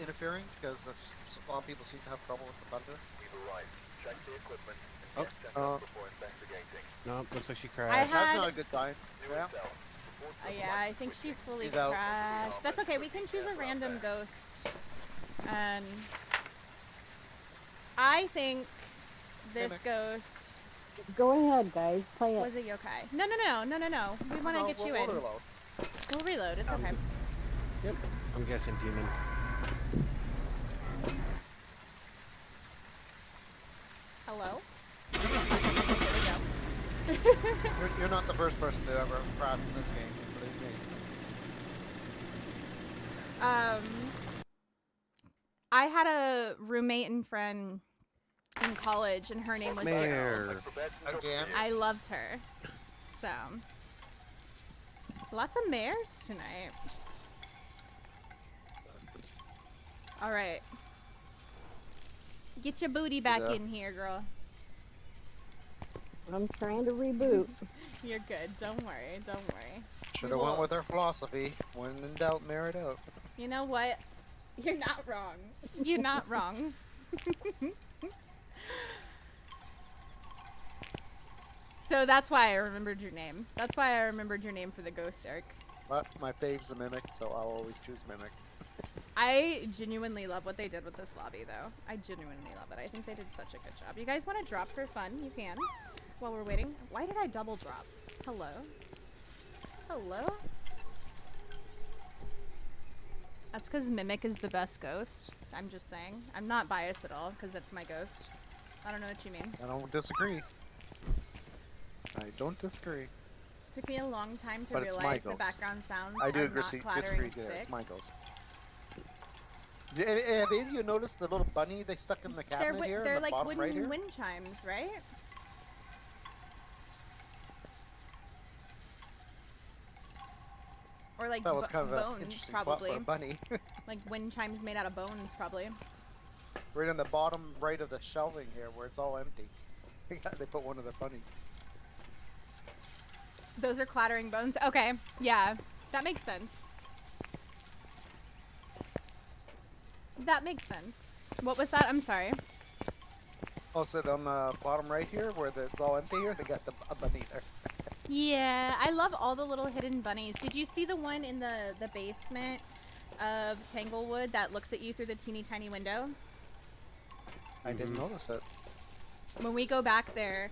interfering? Because that's a lot of people seem to have trouble with the thunder. We've arrived. Check the equipment Oh, and get sent out before investigating. no, looks like she I crashed. had. That's not a good time. Yeah. Yeah, I think she fully She's out. crashed. That's okay. We can choose a random ghost. And I think this ghost. Go ahead, guys. Play it. Was a yokai. No. We want to get you in. We'll reload. It's okay. Yep. I'm guessing demon. Hello? You're not the first person to ever crash in this game, believe me. I had a roommate and friend in college, and her name was Gerald. Again? I loved her. So, lots of mares tonight. All right. Get your booty back in here, girl. I'm trying to reboot. You're good. Don't worry. Don't worry. Should have went with her philosophy. When in doubt, marry it out. You know what? You're not wrong. You're not wrong. So that's why I remembered your name. That's why I remembered your name for the ghost arc. But my fave's the Mimic, so I'll always choose Mimic. I genuinely love what they did with this lobby, though. I genuinely love it. I think they did such a good job. You guys want to drop for fun? You can. While we're waiting. Why did I double drop? Hello? Hello? That's because Mimic is the best ghost. I'm just saying. I'm not biased at all, because that's my ghost. I don't know what you mean. I don't disagree. I don't disagree. Took me a long time to But it's realize the Michael's. background sounds I do are agree, not clattering disagree there. It's sticks. Michael's. Have any of you noticed the little bunny they stuck in the cabinet here? They're in the like bottom wooden right here? wind chimes, right? Or like That was kind of an bones, interesting probably. spot for a bunny. Like wind chimes made out of bones, probably. Right on the bottom right of the shelving here, where it's all empty. They put one of the bunnies. Those are clattering bones. Okay, yeah, that makes sense. That makes sense. What was that? I'm sorry. Oh, so on the bottom right here, where it's all empty here, they got a bunny there. Yeah, I love all the little hidden bunnies. Did you see the one in the basement of Tanglewood that looks at you through the teeny tiny window? I didn't notice it. When we go back there,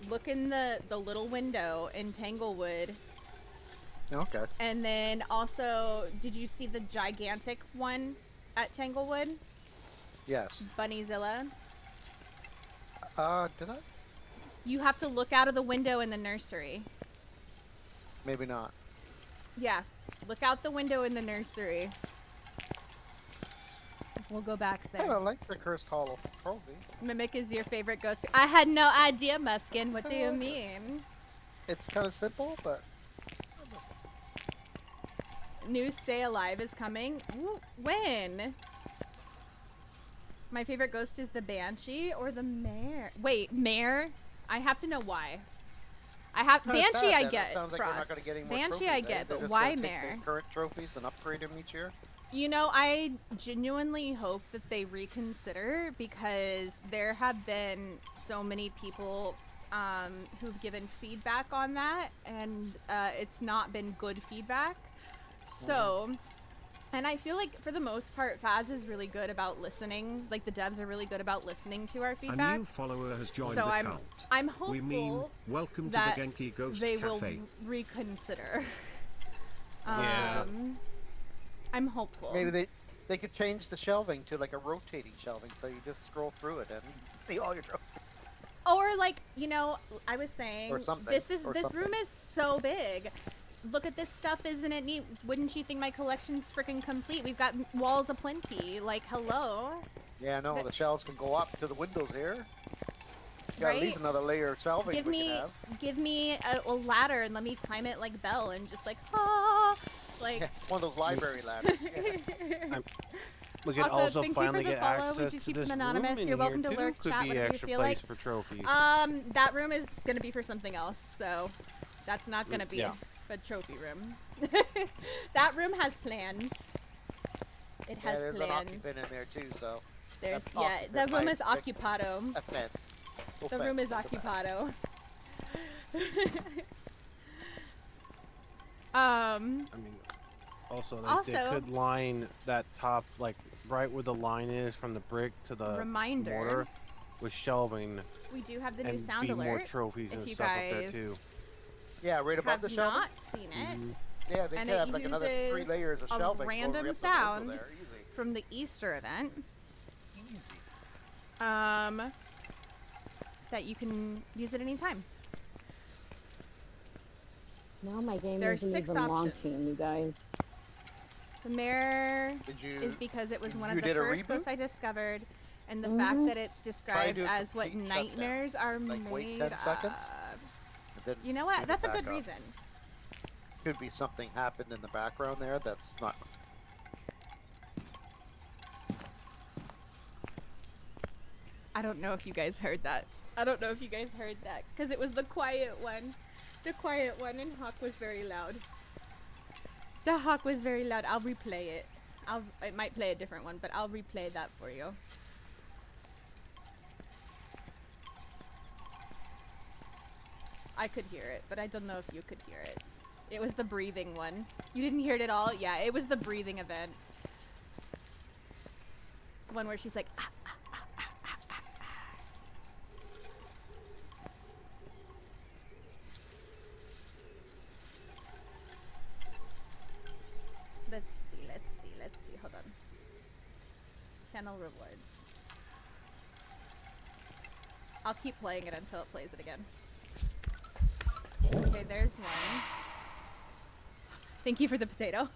look in the little window in Tanglewood. Okay. And then also, did you see the gigantic one at Tanglewood? Yes. Bunnyzilla. Did I? You have to look out of the window in the nursery. Maybe not. Yeah, look out the window in the nursery. We'll go back there. I don't like the Cursed Hollow trophy. Mimic is your favorite ghost. I had no idea, Muskin. What do you mean? It's kind of simple, but... New Stay Alive is coming. Ooh, when? My favorite ghost is the Banshee or the Mare. Wait, Mare? I have to know why. Banshee I get, Sounds like we're not Frost. gonna get any more Banshee trophies, I get, They're but just why gonna take Mare? the current trophies and upgrade them each year? You know, I genuinely hope that they reconsider because there have been so many people who've given feedback on that, and it's not been good feedback. So, and I feel like for the most part, Faz is really good about listening. Like the devs are really good about listening to our feedback. A new follower has joined So the I'm count. hopeful We mean, welcome to that the Genki Ghost they Cafe. will reconsider. Yeah. I'm hopeful. Maybe they could change the shelving to like a rotating shelving, so you just scroll through it and see all your trophies. Or like, you know, I was saying, Or something, this or something. room is so big. Look at this stuff, isn't it neat? Wouldn't you think my collection's freaking complete? We've got walls aplenty. Like, hello. Yeah, no, the shelves can go up to the windows here. Got Right? at least another layer of shelving Give we me, can have. give me a ladder and let me climb it like Belle and just like, ah, like. Yeah, one of those library ladders. We could Also, also thank you finally for the get follow. We access just to keep this them room anonymous. in You're welcome here to too. lurk, Could chat, be whatever you extra feel place like. for trophies. That room is gonna be for something else, so that's not gonna be Yeah. a trophy room. That room has plans. It has there's plans. an occupant in there too, so. There's that yeah, the occupant room might is occupado. Offense. The room is occupado. I mean, also, they could line that top, like, right where the line is from the brick to the Reminder. mortar with shelving. We do have the new and sound be alert. more trophies if and you stuff up there, guys too. Yeah, right above have the shelving. not seen it. Yeah, they and could it have like another 3 uses layers of a shelving. random going up the sound mantle there, easy. from the Easter event. Easy. That you can use at any time. Now my game There's isn't 6 even options. launching, you guys. The mirror is because it was one of the first ghosts I discovered, and the fact that it's described as what nightmares are made 10 seconds. of. You know what? That's a good reason. Could be something happened in the background there that's not. I don't know if you guys heard that. Because it was the quiet one. The quiet one, and Hawk was very loud. The Hawk was very loud. I'll replay it. It might play a different one, but I'll replay that for you. I could hear it, but I don't know if you could hear it. It was the breathing one. You didn't hear it at all? Yeah, it was the breathing event. One where she's like, ah, ah, ah, ah, ah, ah, ah. Let's see. Hold on. Channel rewards. I'll keep playing it until it plays it again. Okay, there's one. Thank you for the potato.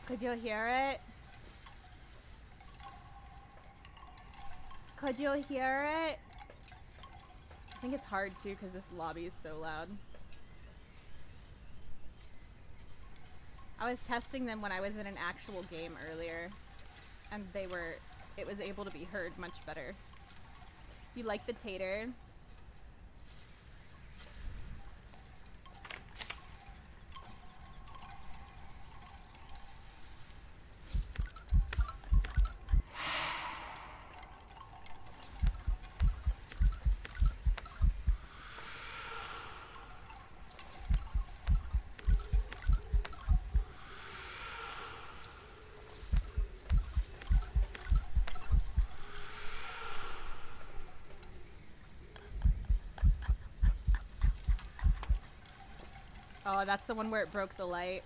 Could you hear it? Could you hear it? I think it's hard too because this lobby is so loud. I was testing them when I was in an actual game earlier, and it was able to be heard much better. You like the tater? Oh, that's the one where it broke the light.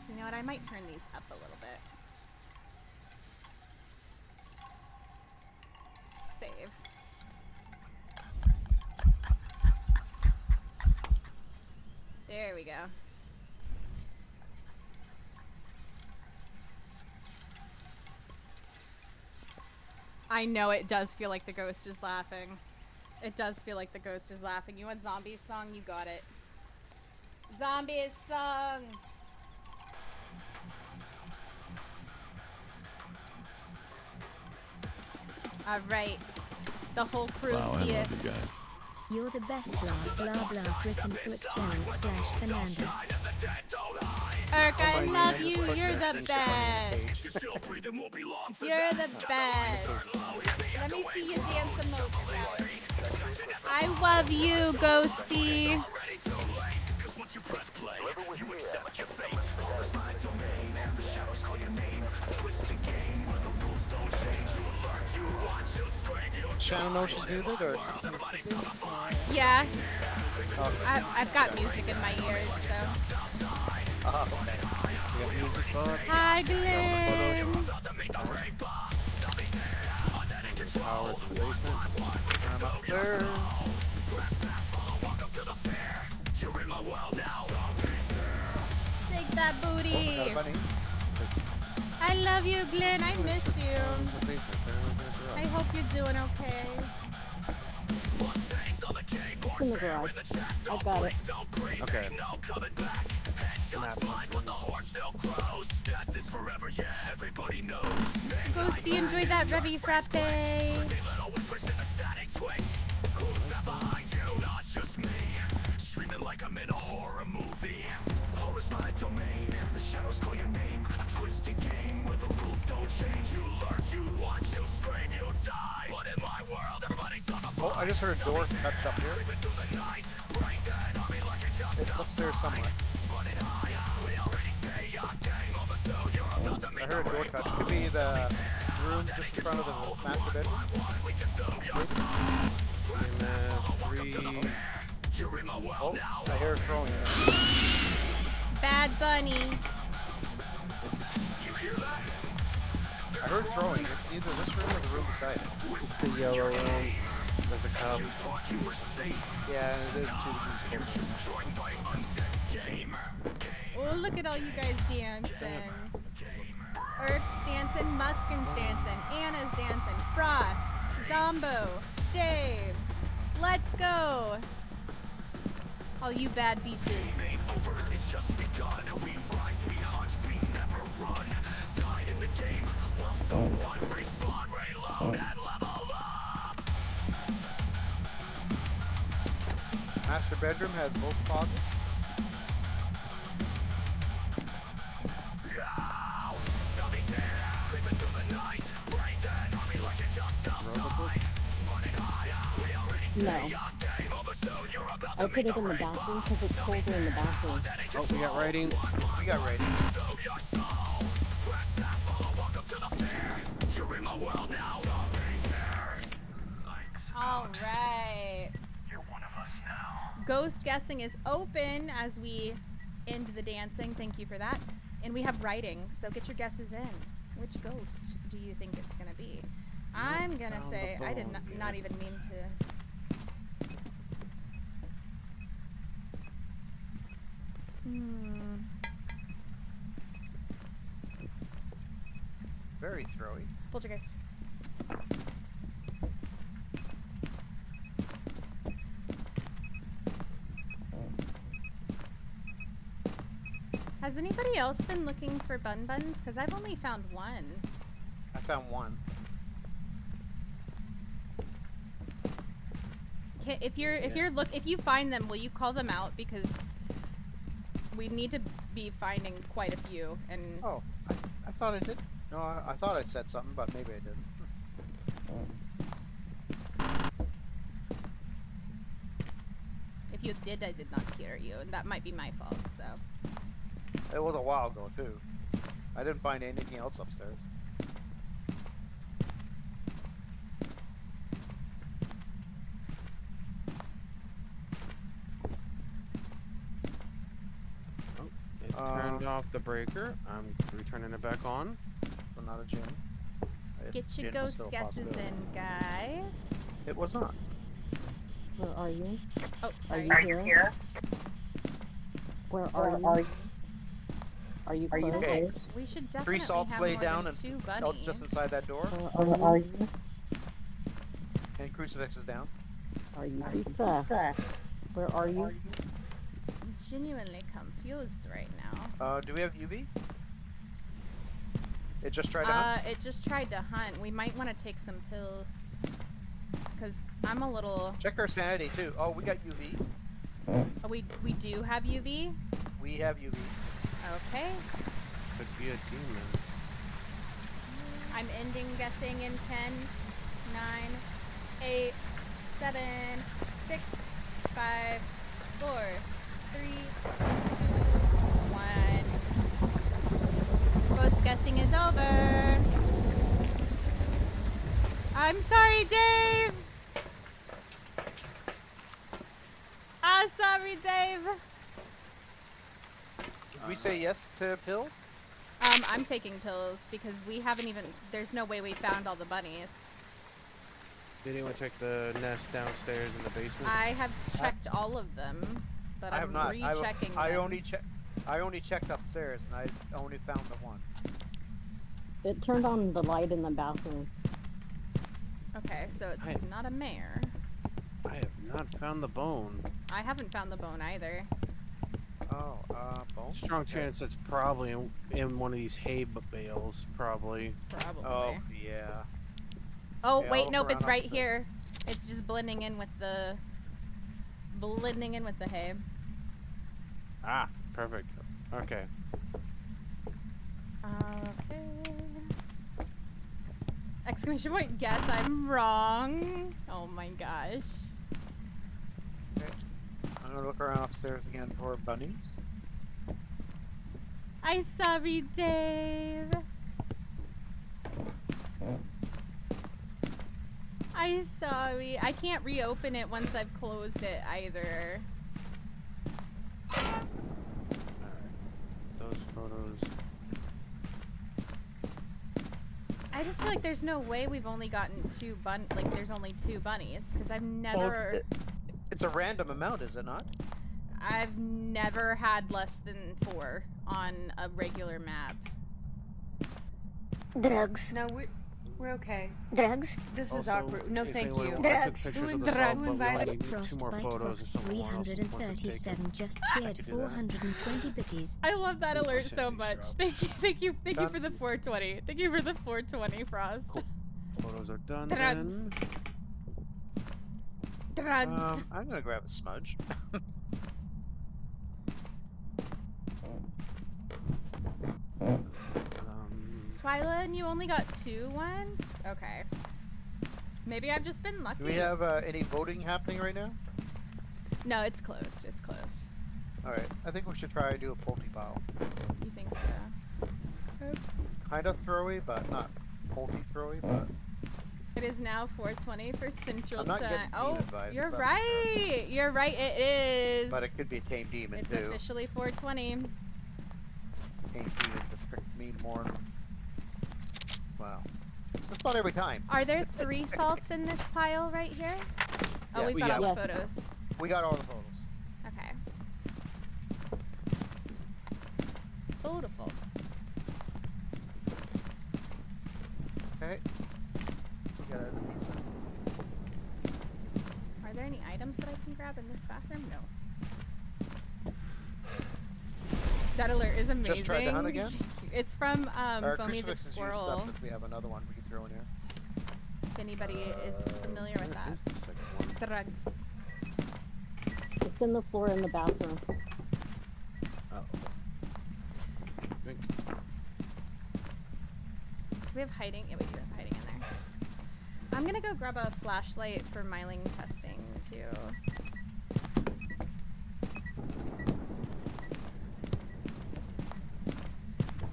You know what? I might turn these up a little bit. Save. There we go. I know it does feel like the ghost is laughing. It does feel like the ghost is laughing. You want Zombie's song? You got it. Zombie's song! Alright. The whole crew's Wow, I here. love you guys. You're the best, blah blah blah, Griffin Foot Gerald / Fernando. Eric, I love you. You're the best. You're the best. Let me see you dance the most. I love you, Ghosty. Shana knows she's muted, or? Yeah. Oh. I've got music in my ears, so. Okay. Hi, Glenn. Power to the basement. I'm up there. Take that booty. I love you, Glenn. I miss you. I hope you're doing okay. It's in the garage. I've got it. Okay. Ghosty, enjoy that Revy Frappe. Streaming like I'm in a horror movie. Horror's my domain, the shadows call your name. A twisted game where the rules don't change. You learn, you watch, you scream, you die. But in my world, everybody's on a Oh, I just heard a door touched up here. It's upstairs somewhere. I heard a door touch. Could be the room just in front of the master bedroom. Oh, I hear it throwing. Bad Bunny. I heard throwing. It's either this room or the room beside it. It's the yellow room. There's a cup. Yeah, it is two degrees. Oh, look at all you guys dancing. Eric's dancing, Muskin's dancing, Anna's dancing, Frost, Zombo, Dave. Let's go. All you bad beaches. It's just begun. We rise, we hunt, we never run. Die in the game. Will someone respawn, reload, and level up? Master bedroom has both closets. No. I put it in the bathroom because it's colder in the bathroom. Oh, we got writing. We got writing. All right. You're one of us now. Ghost guessing is open as we end the dancing. Thank you for that. And we have writing, so get your guesses in. Which ghost do you think it's gonna be? I'm gonna say I did not even mean to. Very throwy. Poltergeist. Has anybody else been looking for bun buns? Because I've only found one. I found one. If you find them, will you call them out? Because we need to be finding quite a few. And oh, I thought I did. No, I thought I said something, but maybe I didn't. If you did, I did not hear you, and that might be my fault. So it was a while ago too. I didn't find anything else upstairs. Turned off the breaker. I'm returning it back on. So not a gin. Get your ghost guesses in, guys. It was not. Where are you? Oh, sorry. Are you here? Where are you? Are you close? Okay. We should definitely 3 salts have laid more down than and 2 bunnies. just inside that door. Where are you? And crucifix is down. Are you pizza? Where are you? I'm genuinely confused right now. Do we have UV? It just tried to hunt? It just tried to hunt. We might want to take some pills. Because I'm a little... Check our sanity too. Oh, we got UV. Oh, we do have UV? We have UV. Okay. Could be a demon. I'm ending guessing in 10, 9, 8, 7, 6, 5, 4, 3, 2, 1. Ghost guessing is over. I'm sorry, Dave. Sorry, Dave. Did we say yes to pills? I'm taking pills because we haven't even. There's no way we found all the bunnies. Did anyone check the nest downstairs in the basement? I have checked all of them, but I'm rechecking them. I only checked upstairs and I only found the one. It turned on the light in the bathroom. Okay, so it's not a mare. I have not found the bone. I haven't found the bone either. Oh, bone? Strong chance that's probably in one of these hay bales, probably. Probably. Oh, yeah. Oh, Yeah, I'll wait, look nope, around it's up right to- here. It's just blending in with the... hay. Ah, perfect. Okay. Okay. Exclamation point, guess I'm wrong. Oh my gosh. Okay. I'm gonna look around upstairs again for bunnies. I sorry, Dave. I'm sorry. I can't reopen it once I've closed it either. Those photos. I just feel like there's no way we've only gotten there's only 2 bunnies, because I've never... Well, it's a random amount, is it not? I've never had less than 4 on a regular map. Drugs. No, we're okay. Drugs. This is Also, awkward. No, if thank anyone- you. I took Drugs. pictures of the Drugs. salt, but we only Drugs. need 2 more Frostbite photos Fox if someone wants to take 337 just I cheered could do that. 420 bitties. I love that alert so much. Thank you for the 420. Thank you for the 420, Frost. Cool. Photos are done. Drugs. Then. Drugs. I'm gonna grab a smudge. Twyla, and you only got 2 once? Okay. Maybe I've just been lucky. Do we have any voting happening right now? No, it's closed. It's closed. Alright, I think we should try and do a Pulte pile. You think so? Kind of throwy, but not Pulte throwy, but... It is now 420 for Central I'm not Time. getting Oh, demon vibes, you're that's right. You're right. It is. But it could be a tame demon, It's too. officially 420. Tame demons have mean more... Wow. That's not every time. Are there 3 salts in this pile right here? Oh, Yeah, we've we got have- all the photos. We got all the photos. Okay. Beautiful. Okay. We got everything set. Are there any items that I can grab in this bathroom? No. That alert is amazing. Just tried to hunt again? It's from Our Foamy the crucifix is used Squirrel. up if we have another one we can throw in here. If anybody is familiar with that. Drugs. It's in the floor in the bathroom. Oh. Do we have hiding? Yeah, we do have hiding in there. I'm gonna go grab a flashlight for myling testing too.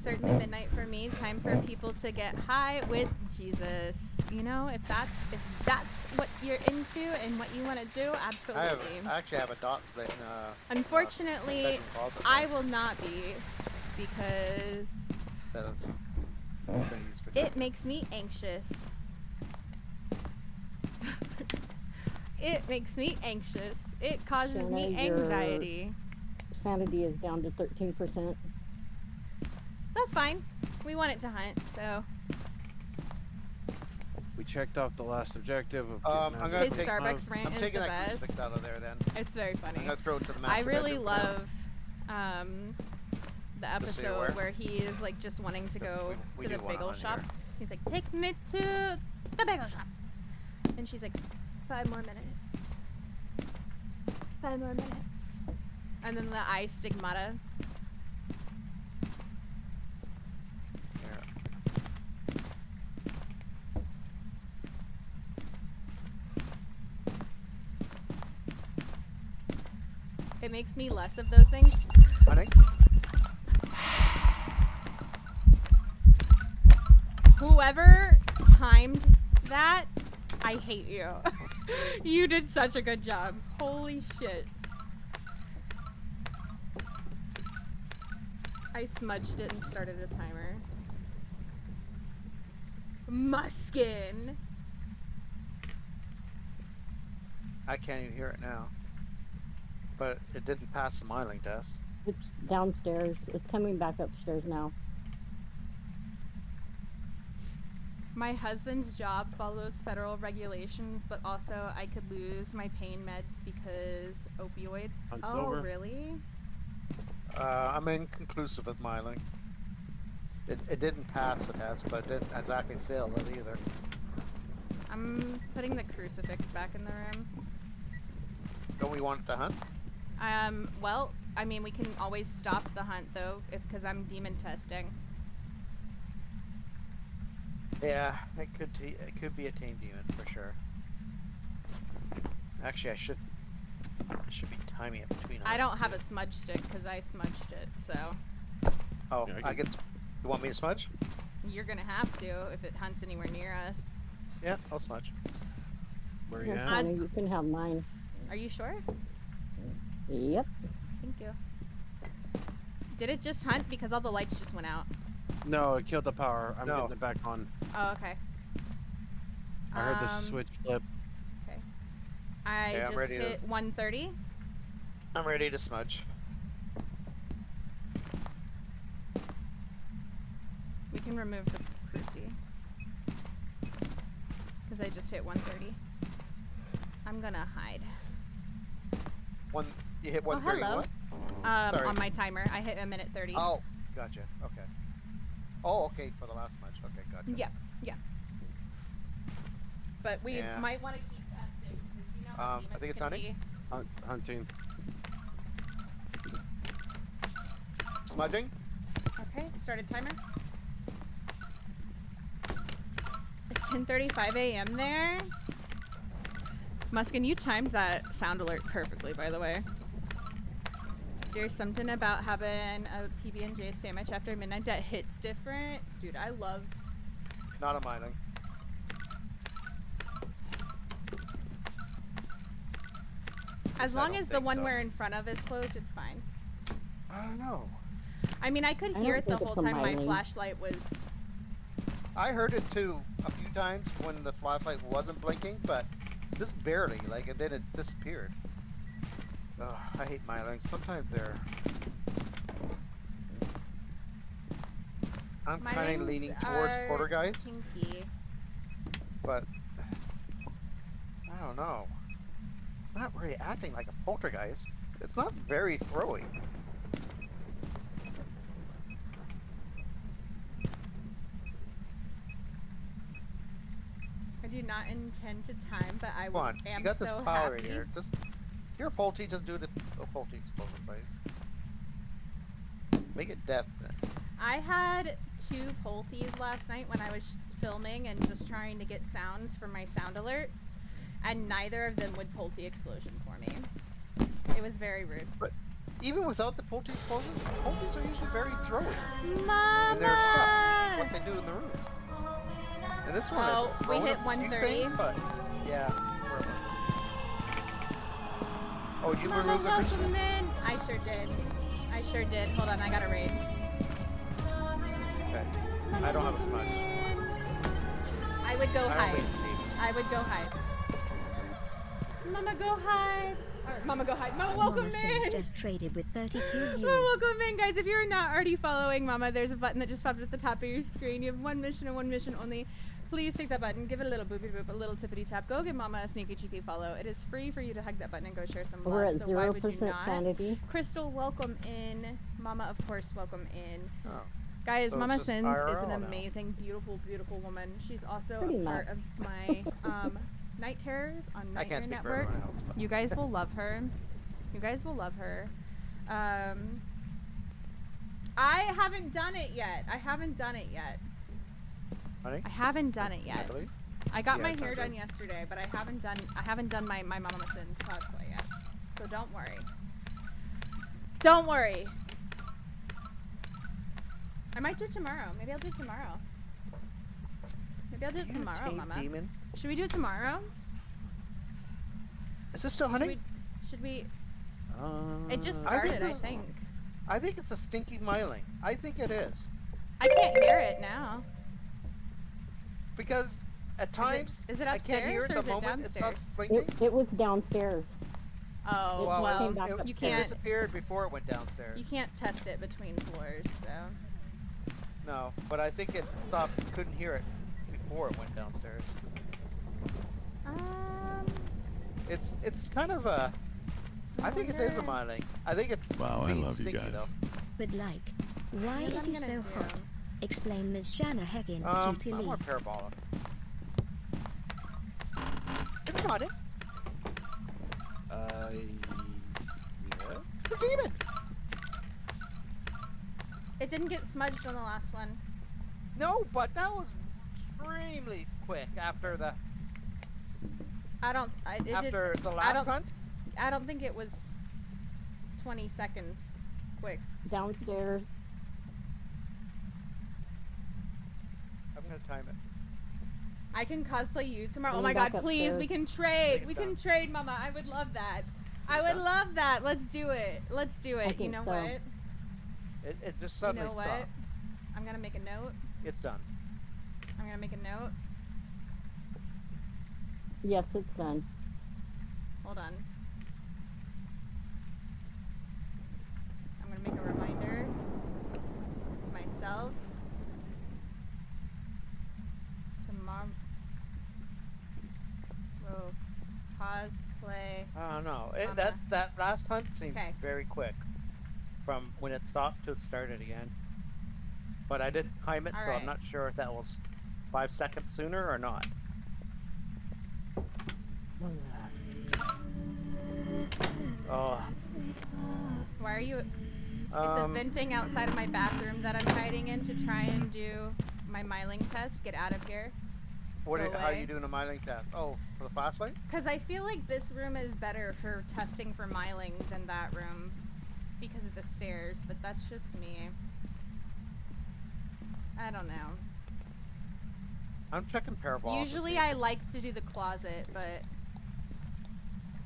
Certainly midnight for me. Time for people to get high with Jesus. You know, if that's what you're into and what you want to do, absolutely. I actually have a dot slit in Unfortunately, bedroom closet I will not be, because that is gonna use for it testing. makes me anxious. It makes me anxious. It causes me Shana, your anxiety. Sanity is down to 13%. That's fine. We want it to hunt, so. We checked off the last objective of I'm gonna His take, Starbucks rant I'm is taking the that crucifix best. out of there then. It's very funny. I'm gonna throw it to the I master really bedroom love the Just so you're episode aware. where he is like just wanting to go we to do the wanna bagel hunt shop. here. He's like, take me to the bagel shop. And she's like, 5 more minutes. 5 more minutes. And then the eye stigmata. It makes me less of those things. Honey? Whoever timed that, I hate you. You did such a good job. Holy shit. I smudged it and started a timer. Muskin. I can't even hear it now. But it didn't pass the miling test. It's downstairs. It's coming back upstairs now. My husband's job follows federal regulations, but also I could lose my pain meds because opioids. On oh, silver? Really? I'm inconclusive with myling. It didn't pass the test, but it didn't exactly fail it either. I'm putting the crucifix back in the room. Don't we want it to hunt? Well, I mean, we can always stop the hunt though, because I'm demon testing. Yeah, it could be a tame demon for sure. Actually, I should be timing it between. I don't have a smudge stick because I smudged it, so. Oh, yeah, I get. You want me to smudge? You're gonna have to if it hunts anywhere near us. Yeah, I'll smudge. Where you at? You can have mine. Are you sure? Yep. Thank you. Did it just hunt because all the lights just went out? No, it killed the power. I'm getting it back on. Oh, okay. I heard the switch flip. Okay. I just hit 130. I'm ready to smudge. We can remove the cruci. Because I just hit 130. I'm gonna hide. You hit 130 hello. what? Sorry. On my timer. I hit 1:30. Oh, gotcha. Okay. Oh, okay, for the last smudge. Okay, gotcha. Yeah, yeah. But we might want to keep testing because you know how I think it's hunting. Hunting. Smudging. Okay, started timer. It's 10:35 a.m. there. Muskin, you timed that sound alert perfectly, by the way. There's something about having a PB&J sandwich after midnight that hits different. Dude, I love... Not a mining. As long as the one we're in front of is closed, it's fine. I don't know. I mean, I could hear it the whole time my flashlight was... I heard it too a few times when the flashlight wasn't blinking, but just barely, like, and then it disappeared. Ugh, I hate milings. Sometimes they're... I'm kind of leaning towards poltergeist, but I don't know. It's not really acting like a poltergeist. It's not very throwy. I do not intend to time, but I Come on, am you got this so power happy. in here. Just, if you're a Pulte, just do the Pulte explosion, please. Make it definite. I had 2 Pulties last night when I was filming and just trying to get sounds for my sound alerts, and neither of them would Pulte explosion for me. It was very rude. But even without the Pulte explosion, Pultes are usually very throwy. Mama! In their stuff, what they do in the room. And this one is we hit 130. But yeah. Oh, you Mama, removed the welcome in. I sure did. I sure did. Hold on, I got a raid. Okay. I don't have a smudge. I would go hide. I would go hide. Mama, go hide. Or, Mama, go hide. Mama, welcome in. Just traded with 32 viewers. Mama, welcome in, guys. If you're not already following Mama, there's a button that just popped at the top of your screen. You have one mission and one mission only. Please take that button, give it a little boopy boop, a little tippity tap. Go give Mama a sneaky cheeky follow. It is free for you to hug that button and go share some love. We're at so why would you 0% not? sanity. Crystal, welcome in. Mama, of course, welcome in. Oh. Guys, So Mama it's just Sins is IRL an now. amazing, beautiful, beautiful woman. She's also Pretty a part much. of my Night Terrors on I Nightmare can't speak for Network. everyone else, but- You guys will love her. You guys will love her. I haven't done it yet. I haven't done it yet. Honey? I haven't done it yet. Natalie? I got Yeah, my it's hair not done good. yesterday, but I haven't done my Mama Sins cosplay yet. So don't worry. Don't worry. I might do it tomorrow. Maybe I'll do it tomorrow. Maybe I'll do it You tomorrow, tame Mama. demon. Should we do it tomorrow? Is this still hunting? Should we? It just I think started, I this- think. I think it's a stinky miling. I think it is. I can't hear it now. Because at times is it I can't hear upstairs it or the is it moment it's not downstairs? blinking. It was downstairs. Oh, Well, well, came back you upstairs. can't. It disappeared before it went downstairs. You can't test it between floors, so. No, but I think it stopped. Couldn't hear it before it went downstairs. Um, It's kind of a. I think it is a mining. I think it's. Wow, I being love you sneaky, guys. Though. But like, why What is I'm he so gonna do- hot? Explain Ms. Shana Heckin, I'm QTL. more parabolic. It's not it. Yeah. The demon. it didn't get smudged on the last one. No, but that was extremely quick after the. After the last hunt. I don't think it was 20 seconds quick. Downstairs. I'm gonna time it. I can cosplay you tomorrow. Oh Coming my back god, please, upstairs. we can trade. Think We it's can done. trade, Mama. I would love that. I it's would done? love that. Let's do it. Let's do it. You think know so. what? It just You suddenly know what? stopped. I'm gonna make a note. It's done. I'm gonna make a note. Yes, it's done. Hold on. I'm gonna make a reminder to myself. Tomorrow. Cosplay. I don't know. Mama. That last hunt seemed 'Kay. very quick, from when it stopped to it started again. But I didn't time it, so Alright. I'm not sure if that was 5 seconds sooner or not. Oh. Why are you? It's a venting outside of my bathroom that I'm hiding in to try and do my myling test. Get out of here. How are away. you doing a mining test? Oh, for the flashlight? Because I feel like this room is better for testing for myling than that room because of the stairs, but that's just me. I don't know. I'm checking parabolic. Usually I like to do the closet, but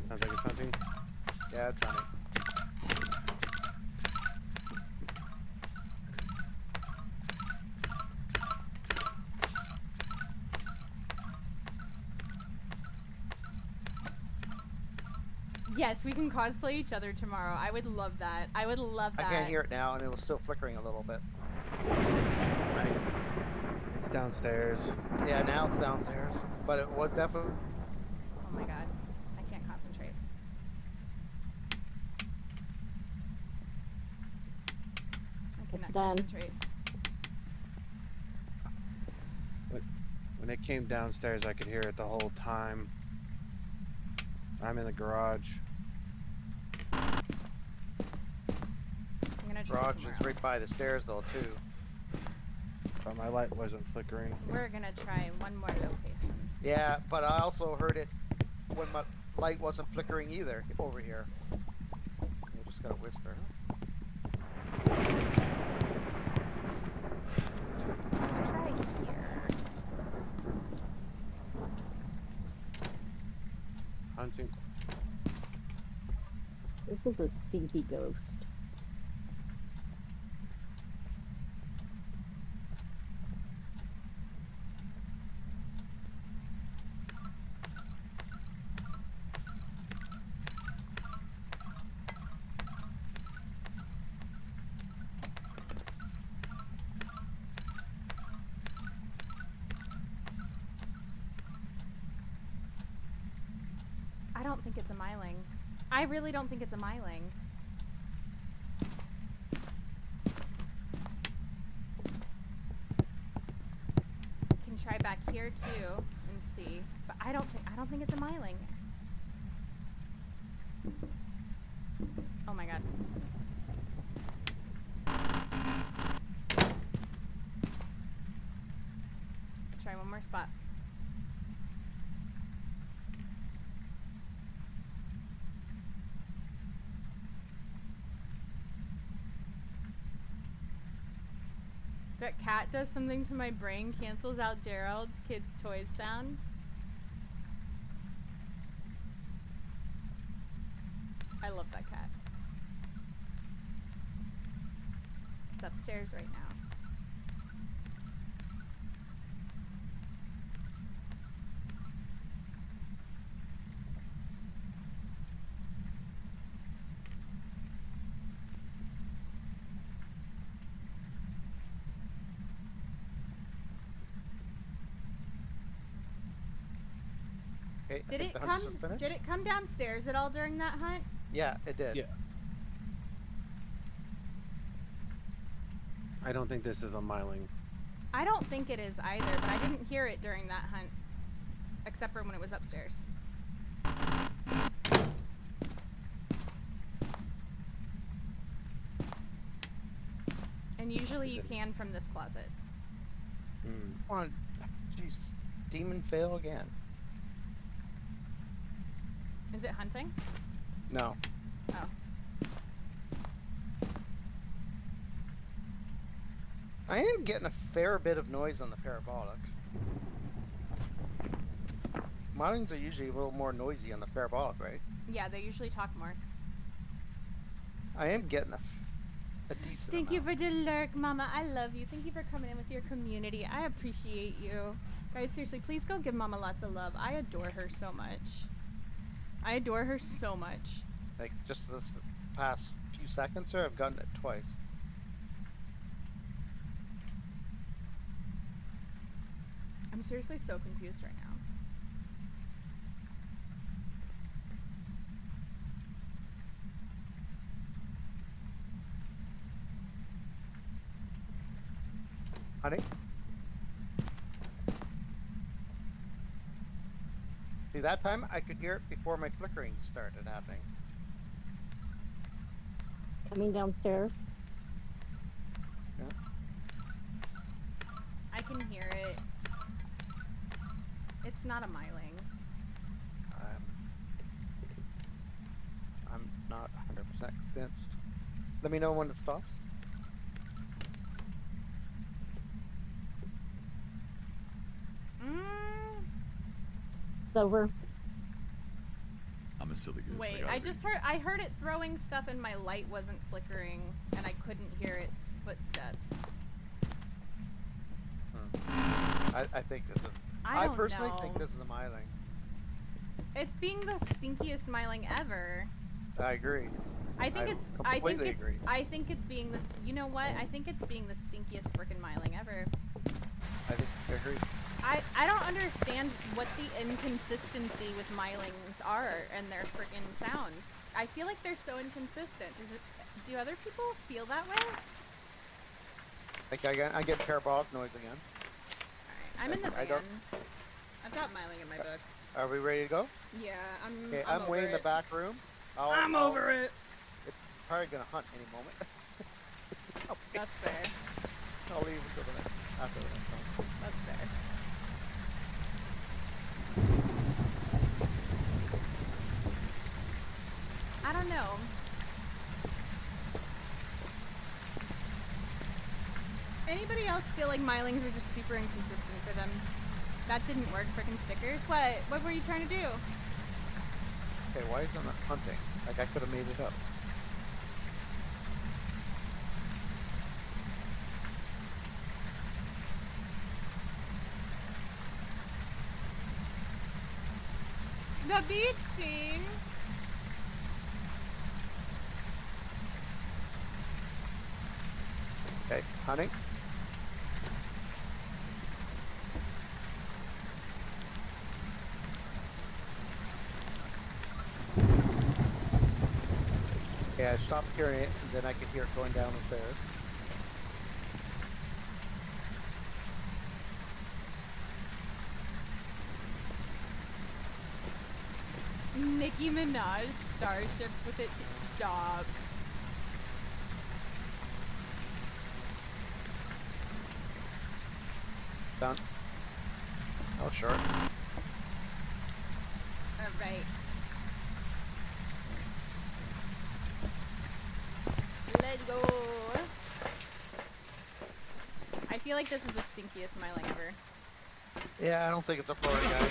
Sounds like it's hunting. Yeah, it's hunting. yes, we can cosplay each other tomorrow. I would love that. I would love that. I can't hear it now, and it was still flickering a little bit. It's downstairs. Yeah, now it's downstairs, but it was definitely. Oh my god. I can't concentrate. I cannot done. concentrate. When it came downstairs, I could hear it the whole time. I'm in the garage. I'm gonna try Garage somewhere is right else. by the stairs, though, too. But my light wasn't flickering. We're gonna try one more location. Yeah, but I also heard it when my light wasn't flickering either over here. You just gotta whisper. Let's try here. Hunting. This is a stinky ghost. I don't think it's a myling. I really don't think it's a myling. Can try back here too and see, but I don't think it's a myling. Oh my god. Try one more spot. That cat does something to my brain, cancels out Gerald's kids' toys sound. I love that cat. It's upstairs right now. Okay, I Did think it the come? hunt's just finished. Did it come downstairs at all during that hunt? Yeah, it did. Yeah. I don't think this is a myling. I don't think it is either, but I didn't hear it during that hunt, except for when it was upstairs. And usually you can from this closet. Come on, Jesus, demon fail again. Is it hunting? No. Oh. I am getting a fair bit of noise on the parabolic. Mylings are usually a little more noisy on the parabolic, right? Yeah, they usually talk more. I am getting a decent Thank you amount. for the lurk, Mama. I love you. Thank you for coming in with your community. I appreciate you. Guys, seriously, please go give Mama lots of love. I adore her so much. I adore her so much. Like, just this past few seconds here, I've gotten it twice. I'm seriously so confused right now. Honey? See, that time I could hear it before my flickering started happening. Coming downstairs. Yeah. I can hear it. It's not a myling. I'm not 100% convinced. Let me know when it stops. It's over. I'm a silly goose. Wait, I heard it throwing stuff and my light wasn't flickering and I couldn't hear its footsteps. I think this is... I personally think this is a myling. It's being the stinkiest myling ever. I agree. I think it's being this. You know what? I think it's being the stinkiest frickin' myling ever. I think I agree. I don't understand what the inconsistency with mylings are and their frickin' sounds. I feel like they're so inconsistent. Do other people feel that way? Like I get parabolic noise again. Alright, I'm in the van. I've got myling in my book. Are we ready to go? Yeah, I'm. Okay, I'm I'm way in the back room. I'm over it. It's probably gonna hunt any moment. That's fair. I'll leave until the next after the next time. That's fair. I don't know. Anybody else feel like mylings are just super inconsistent for them? That didn't work, frickin' stickers. What were you trying to do? Okay, why isn't it hunting? Like I could have made it up. The beach scene. Okay, hunting. Okay, I stopped hearing it, and then I could hear it going down the stairs. Nicki Minaj starships with it. Stop. Done. Oh, sure. Alright. Let's go. I feel like this is the stinkiest myling ever. Yeah, I don't think it's a Florida guy.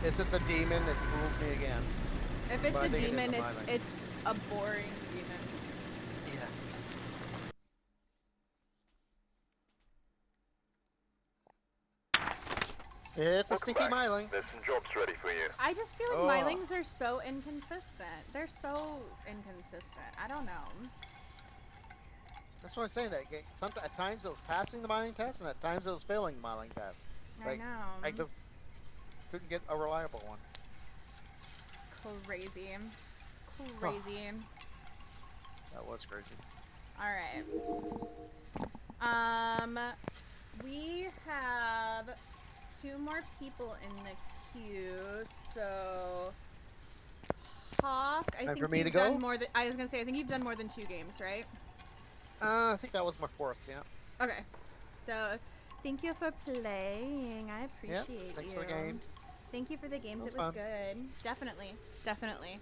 If it's a demon, it's fooled me again. If it's But a I think it is demon, a it's myling. it's a boring demon. Yeah. It's a stinky myling. There's some jobs ready for you. I just feel like Oh. mylings are so inconsistent. They're so inconsistent. I don't know. That's what I'm saying. That at times it was passing the myling test, and at times it was failing the myling test. I know. Like couldn't get a reliable one. Crazy. Crazy. That was crazy. Alright. We have 2 more people in the queue, so Hawk, I think you've done more than I was gonna say I think you've done more than 2 games, right? I think that was my 4th, yeah. Okay. So thank you for playing. I appreciate you. Thanks for the games. Thank you for the games. It was It was fun. good. Definitely. Definitely.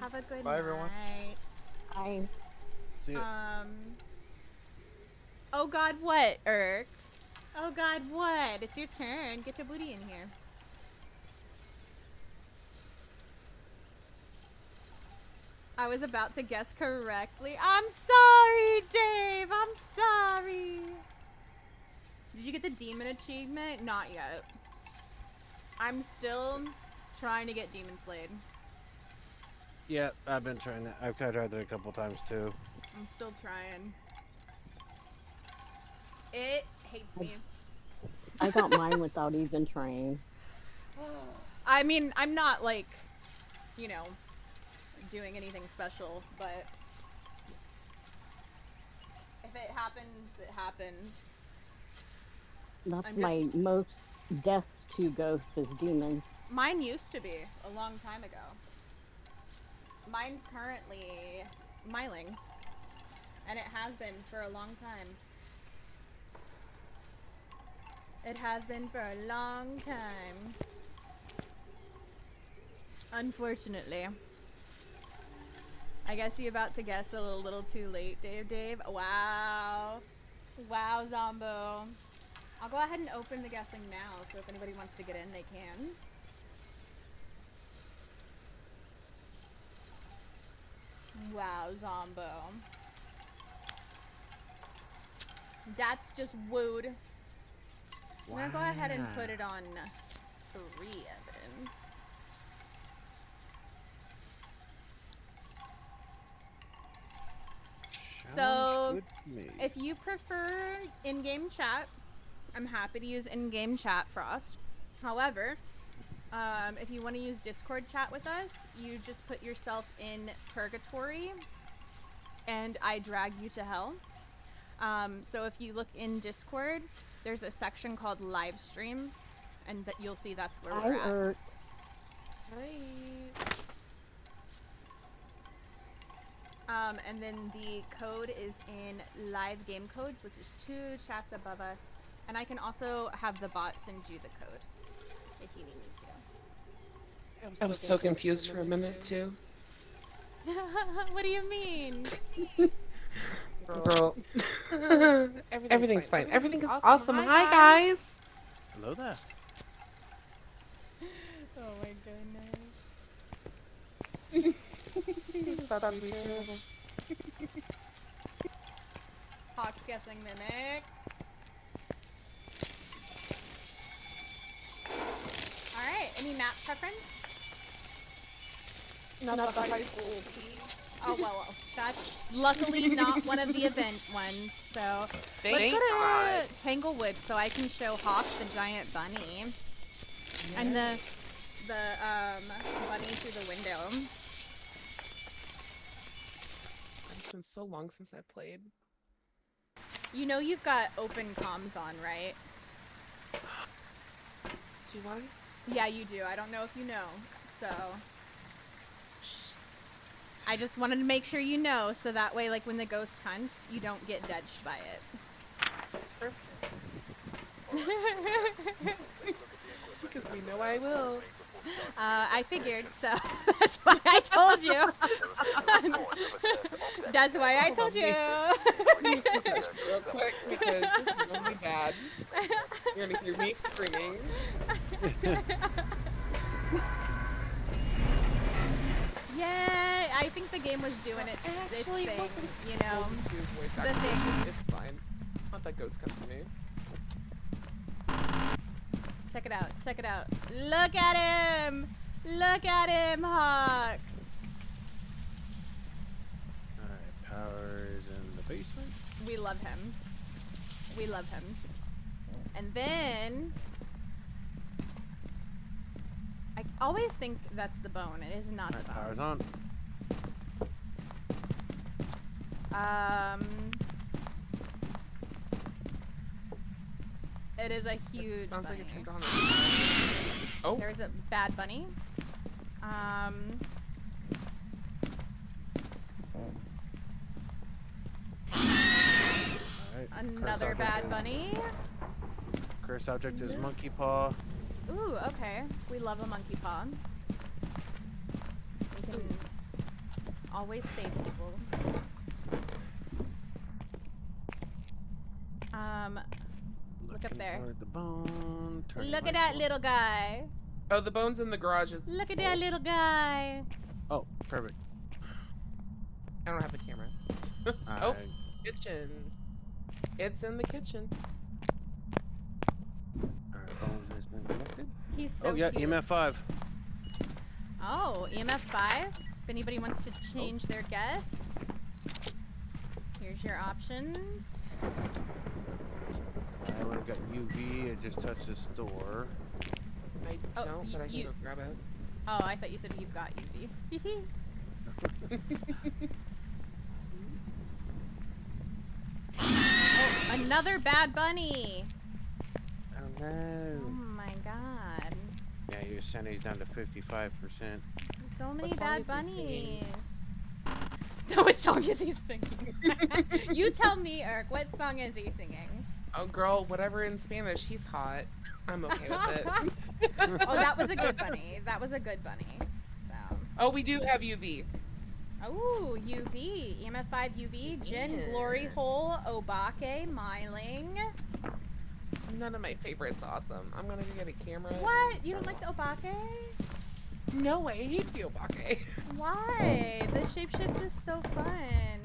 Have a good Bye, night. everyone. Bye. Oh God, what, Irk? Oh God, what? It's your turn. Get your booty in here. I was about to guess correctly. I'm sorry, Dave. I'm sorry. Did you get the demon achievement? Not yet. I'm still trying to get demon slayed. Yeah, I've been trying that. I've tried that a couple times too. I'm still trying. It hates me. I got mine without even trying. I mean, I'm not like, you know, doing anything special, but if it happens, it happens. That's my most deaths to ghosts is demons. Mine used to be a long time ago. Mine's currently miling, and it has been for a long time. It has been for a long time. Unfortunately. I guess you're about to guess a little too late, Dave. Wow. Wow, Zombo. I'll go ahead and open the guessing now, so if anybody wants to get in, they can. Wow, Zombo. That's just wooed. I'm gonna go ahead and put it on 3 evidence. So, if you prefer in-game chat, I'm happy to use in-game chat, Frost. However, if you want to use Discord chat with us, you just put yourself in purgatory, and I drag you to hell. So if you look in Discord, there's a section called live stream, and that you'll see that's where we're at. And then the code is in live game codes, which is 2 chats above us. And I can also have the bot send you the code if you need me to. I was so confused for a minute too. What do you mean? Girl. Everything's fine. Everything is awesome. Hi guys. Hello there. Oh my goodness. That'd be terrible. Hawk's guessing mimic. Alright, any map preference? Not the high school. Oh well, that's luckily not one of the event ones, so let's go to Tanglewood so I can show Hawk the giant bunny. And the bunny through the window. It's been so long since I played. You know you've got open comms on, right? Do you want it? Yeah, you do. I don't know if you know, so I just wanted to make sure you know, so that way, like, when the ghost hunts, you don't get dodged by it. Because we know I will. I figured, so that's why I told you. That's why I told you. Real quick, because this is gonna be bad. You're gonna hear me screaming. Yay! I think the game was doing its thing, you know. We'll just do voice The activation. thing. It's fine. Let that ghost come to me. Check it out. Check it out. Look at him! Look at him, Hawk! Alright, Power's in the basement. We love him. We love him. And then always think that's the bone. It is not the bone. Power's on. It is a huge Sounds bunny. like it turned on. Oh. There's a bad bunny. Alright. Another bad bunny. Cursed object is monkey paw. Ooh, okay. We love a monkey paw. We can always save people. Look up there. The bone, Look at that little guy. Oh, the bone's in the garage. Look at that little guy. Oh, perfect. I don't have a camera. Oh, kitchen. It's in the kitchen. Alright, bone has been connected. He's so Oh yeah, cute. EMF 5. Oh, EMF 5? If anybody wants to change their guess, here's your options. I would have got UV. I just touched this door. I don't, but I can go grab it. Oh, I thought you said you've got UV. Oh, another bad bunny. Oh no. Oh my god. Yeah, your sanity's down to 55%. So many What song bad is he bunnies. singing? What song is he singing? You tell me, Eric. What song is he singing? Oh, girl, whatever in Spanish, he's hot. I'm okay with it. Oh, that was a good bunny. That was a good bunny. So. Oh, we do have UV. Oh, UV. EMF 5 UV. Jin, Glory Hole, Obake, Myling. None of my favorites awesome. I'm gonna go get a camera. What? You don't like the Obake? No, I hate the Obake. Why? The shapeshift is so fun.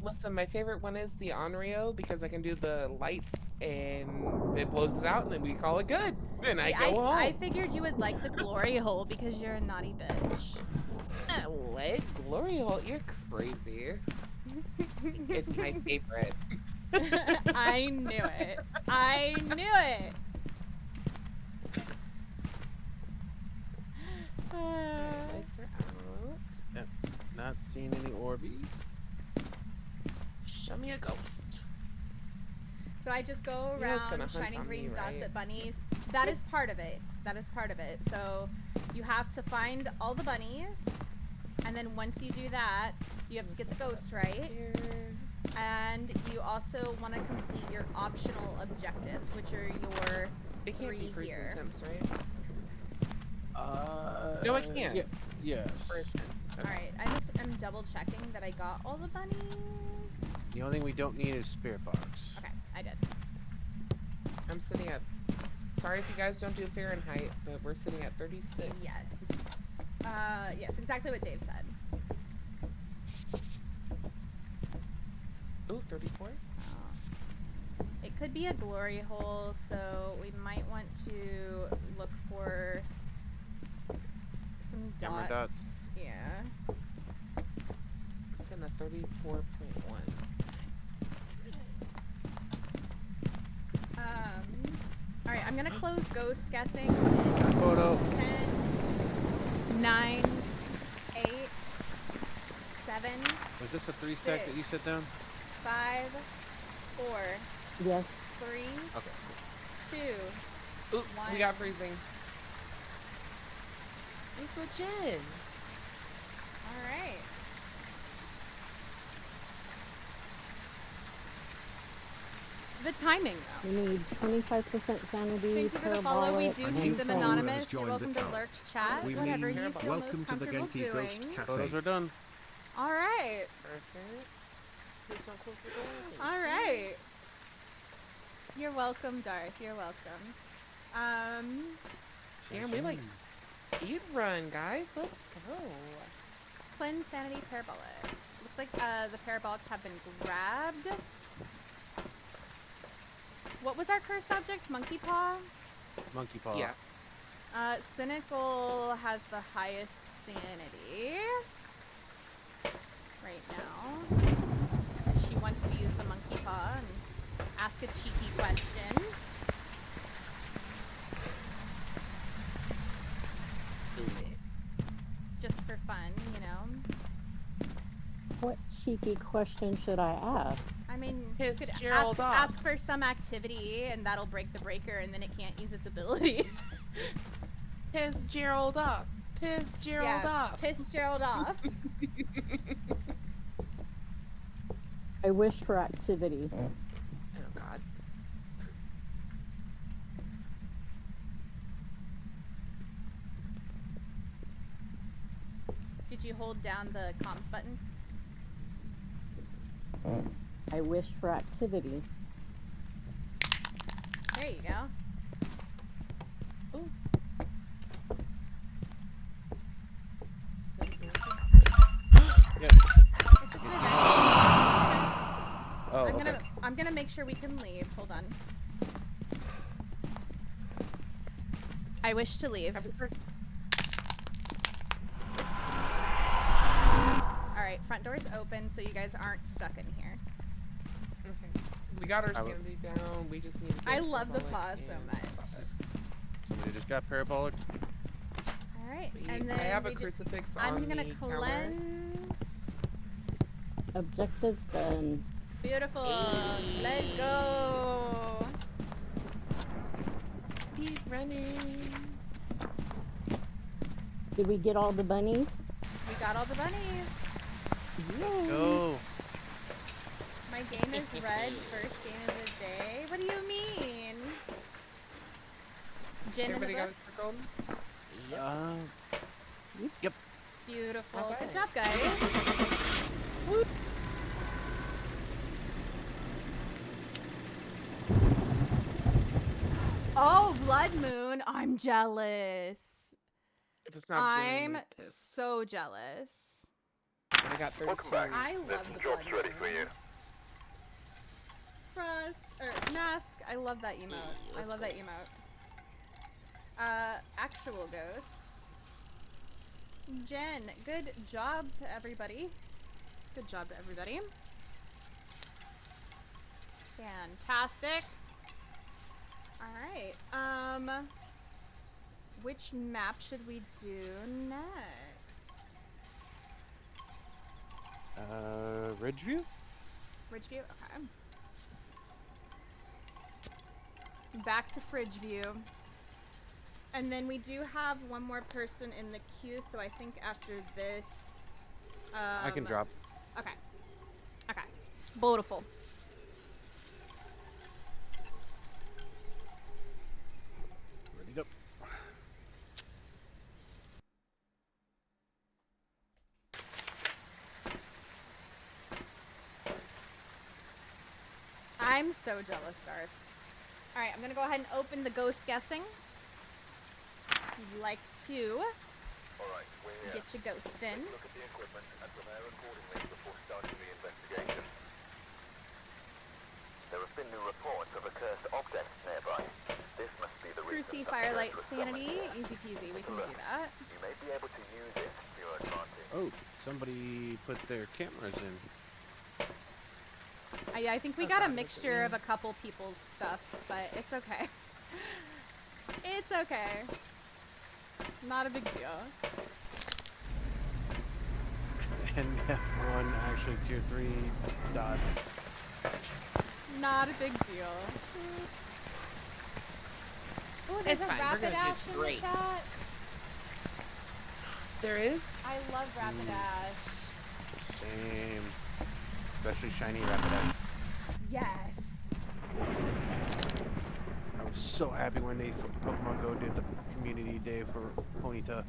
Listen, my favorite one is the Onryo because I can do the lights and it blows it out and then we call it good. And See, I go home. I figured you would like the Glory Hole because you're a naughty bitch. What? Glory hole? You're crazy. It's my favorite. I knew it. I knew it. Lights are out. Yep. Not seeing any Orbeez. Show me a ghost. So I just go You're just around gonna hunt shining on green me, dots right? at bunnies. That is part of it. That is part of it. So you have to find all the bunnies, and then once you do that, you have to get the ghost right. And you also want to complete your optional objectives, which are your It can't be three freezing here. temps, right? No, I can't. Yeah, yes. Alright, I just am double checking that I got all the bunnies. The only thing we don't need is spirit box. Okay, I did. I'm sitting at. Sorry if you guys don't do Fahrenheit, but we're sitting at 36. Yes. Yes, exactly what Dave said. Ooh, 34. It could be a glory hole, so we might want to look for some dots. Camera dots. Yeah. I'm sitting at 34.1. Alright, I'm gonna close ghost guessing. Photo. 10, 9, 8, 7, Was this a 3-stack that you set down? 5, 4, Yes. 3, Okay. 2, Ooh, 1. we got freezing. It's legit. Alright. The timing, though. We need 25% sanity. Thank you for the follow. We do A keep new them follower anonymous. has You're joined welcome the to count. lurk, chat, We whatever mean you feel welcome most to the comfortable Genki Ghost doing. Cafe. Photos are done. Alright. Perfect. Please don't close the door. Alright. You're welcome, Darth. You're welcome. Damn, we like speed run, guys. Let's go. Twin Sanity Parabolic. Looks like the parabolics have been grabbed. What was our cursed object? Monkey paw? Monkey paw. Yeah. Cynical has the highest sanity right now. She wants to use the monkey paw and ask a cheeky question. fun, you know? What cheeky question should I ask? I mean, Piss you could Gerald off. ask for some activity, and that'll break the breaker, and then it can't use its ability. Piss Gerald off. Piss Gerald off. Piss Gerald off. I wish for activity. Oh God. Did you hold down the comms button? I wish for activity. There you go. Ooh. Yep. It's just an event. Oh, I'm gonna make sure we can leave. Hold on. I wish to leave. Alright, front door's open, so you guys aren't stuck in here. Okay. We got our sanity down. We just need to get I love the parabolic paw so and much. stop it. Somebody just got parabolic. Alright, and then I have a crucifix on I'm gonna the counter. cleanse. Objectives done. Beautiful. Let's go. Keep running. Did we get all the bunnies? We got all the bunnies. Let's go. My game is red. First game of the day. What do you mean? Gin Everybody in the got book? a circle? Yep. Beautiful. Okay. Good job, guys. Woo. Oh, Blood Moon. I'm jealous. If it's not I'm so jealous. I got 32. Welcome back. I There's love some the jobs Blood ready Moon. for you. Mask. I love that emote. I love that emote. Actual ghost. Jen, good job to everybody. Good job to everybody. Fantastic. Alright, which map should we do next? Ridgeview? Ridgeview? Okay. Back to Fridgeview. And then we do have one more person in the queue, so I think after this... I can drop. Okay. Okay. Beautiful. Ready to go. I'm so jealous, Darth. Alright, I'm gonna go ahead and open the ghost guessing. You'd like to Alright, we're here. get your ghost in. Look at the equipment and prepare accordingly before starting the investigation. There have been new reports of a cursed object nearby. This must be the Crew reason C, that the Firelight, curse was summoned Sanity. here. Easy peasy, we can Look, do that. You may be able to use it to your advantage. Oh, somebody put their cameras in. I think we got a mixture of a couple people's stuff, but it's okay. It's okay. Not a big deal. And F1 actually tier 3 dots. Not a big deal. Oh, there's It's a fine, we're rapid gonna do ash in the great. chat. There is? I love rapid ash. Same. Especially shiny rapid eye. Yes. I was so happy when they Pokemon Go did the community day for Ponyta.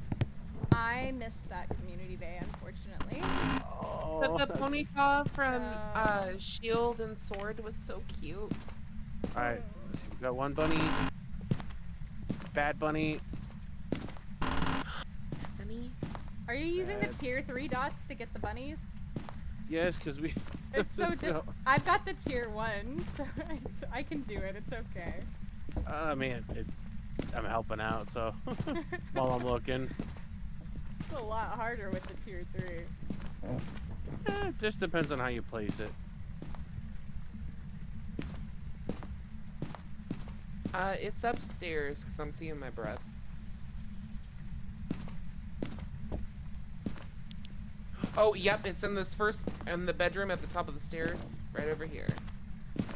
I missed that community day, unfortunately. Oh, But the Ponyta from So- Shield and Sword was so cute. Alright, let's see. We got one bunny. Bad bunny. Bunny? Are you using the Bad. tier 3 dots to get the bunnies? Yes, because we... It's so I've got the tier 1, so I can do it. It's okay. I mean, I'm helping out, so while I'm looking. It's a lot harder with the tier 3. It just depends on how you place it. It's upstairs because I'm seeing my breath. Oh, yep, it's in this in the bedroom at the top of the stairs, right over here.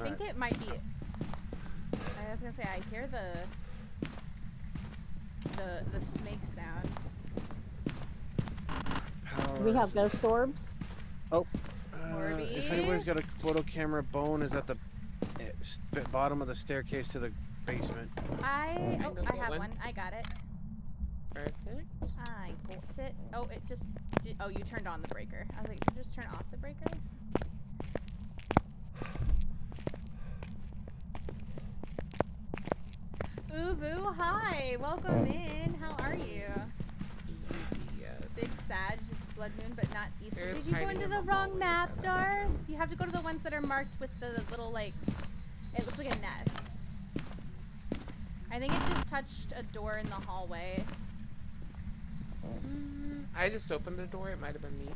I think it might be. I was gonna say I hear the snake sound. We have ghost orbs. Oh, if anybody's got a photo camera, Bone is at the bottom of the staircase to the basement. I have one. I got it. Perfect. I got it. Oh, it just did. Oh, you turned on the breaker. I was like, did you just turn off the breaker? Uvu, hi, welcome in. How are you? Big Sag, it's blood moon, but not Easter. Did you go into the wrong map, Dar? You have to go to the ones that are marked with the little, like, it looks like a nest. I think it just touched a door in the hallway. I just opened the door. It might have been me.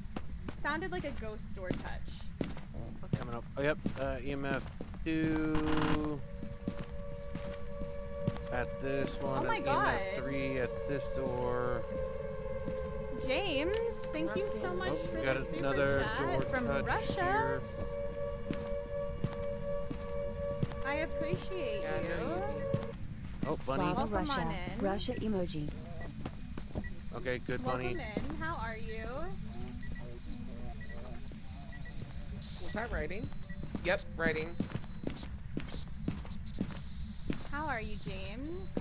Sounded like a ghost door touch. Coming up. Oh, yep. EMF 2 at this one. Oh my God. EMF 3 at this door. James, thank you so much for got the super another chat door from touch Russia. here. I appreciate you. Oh, Bunny. Slava Russia. Russia emoji. Okay, good, Bunny. Welcome in. How are you? Was that writing? Yep, writing. How are you, James?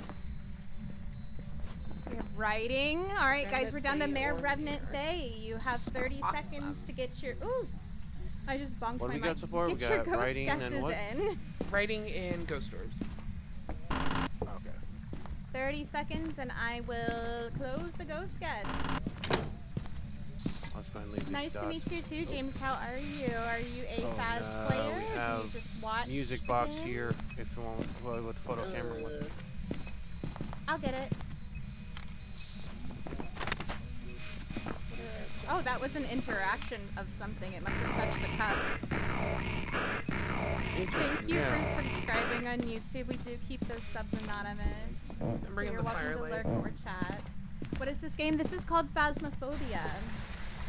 You're writing. All right, guys, we're down to Mayor Revenant Thay. You have 30 seconds to get your. Ooh, I just bonked What my do we got mic. so far? Get We your got ghost writing and guesses what? in. Writing in ghost orbs. Okay. 30 seconds, and I will close the ghost guess. Let's go ahead and leave these Nice to dots. meet you too, James. How are you? Are you a Phas player? We Do have you just watch music the box game? here if you want with the photo camera. I'll get it. Oh, that was an interaction of something. It must have touched the cup. Thank you for subscribing on YouTube. We do keep those subs anonymous. So you're welcome to lurk or chat. What is this game? This is called Phasmophobia.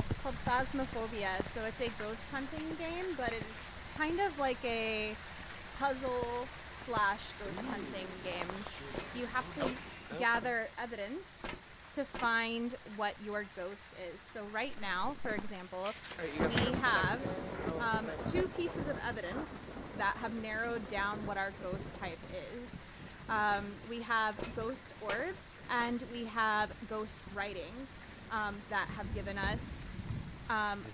It's called Phasmophobia. So it's a ghost hunting game, but it's kind of like a puzzle / ghost hunting game. You have to gather evidence to find what your ghost is. So right now, for example, we have 2 pieces of evidence that have narrowed down what our ghost type is. We have ghost orbs and we have ghost writing that have given us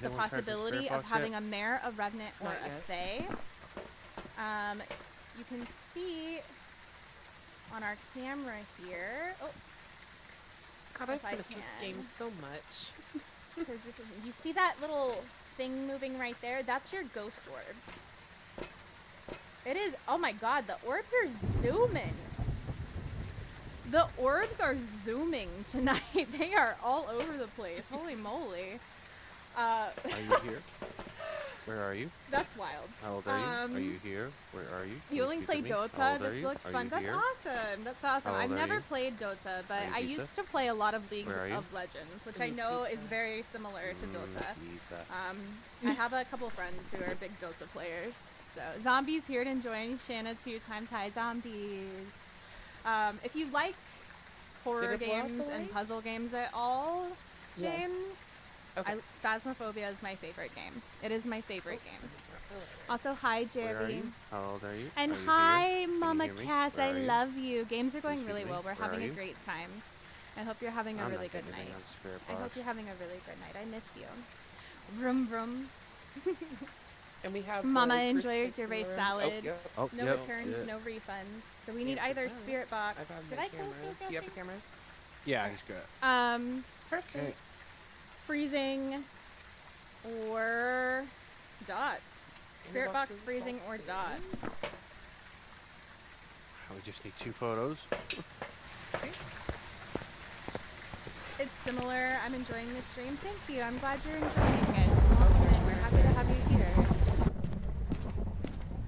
the possibility of having a mare, a revenant, or a fae. You can see on our camera here. Oh, God, I've missed this game so much. Because you see that little thing moving right there? That's your ghost orbs. It is. Oh my God, the orbs are zooming. The orbs are zooming tonight. They are all over the place. Holy moly. Are you here? Where are you? That's wild. How old are you? Are you here? Where are you? You only play Dota. This looks fun. That's here? awesome. That's awesome. I've never you? played Dota, but I Pizza? used to play a lot of League Where are you? of Legends, which I know is very similar to Dota. I have a couple friends who are big Dota players. So Zombies here to join Shana 2 times. Hi, Zombies. If you like horror games and puzzle games at all, James, Phasmophobia is my favorite game. It is my favorite game. Also, hi, Where are Jerry. you? How old are you? And Are you hi, here? Can you Mama hear me? Cass. Where I are you? love you. Games are going Excuse really me? well. We're Where having are a you? great time. I hope you're having a I'm really not good getting night. anything on Spirit I hope Box. you're having a really good night. I miss you. Vroom vroom. And we have Mama Chris enjoyed your race Fixer. salad. Oh, No yep, returns, yeah. no refunds. So we need Yes, either I have. Spirit Box. I have Did my I close camera. the Do you have a camera? Yeah, I just got it. Perfect. Freezing or dots. Spirit box Box is freezing or salty. dots. We just need 2 photos. It's similar. I'm enjoying the stream. Thank you. I'm glad you're enjoying it. And we're happy to have you here.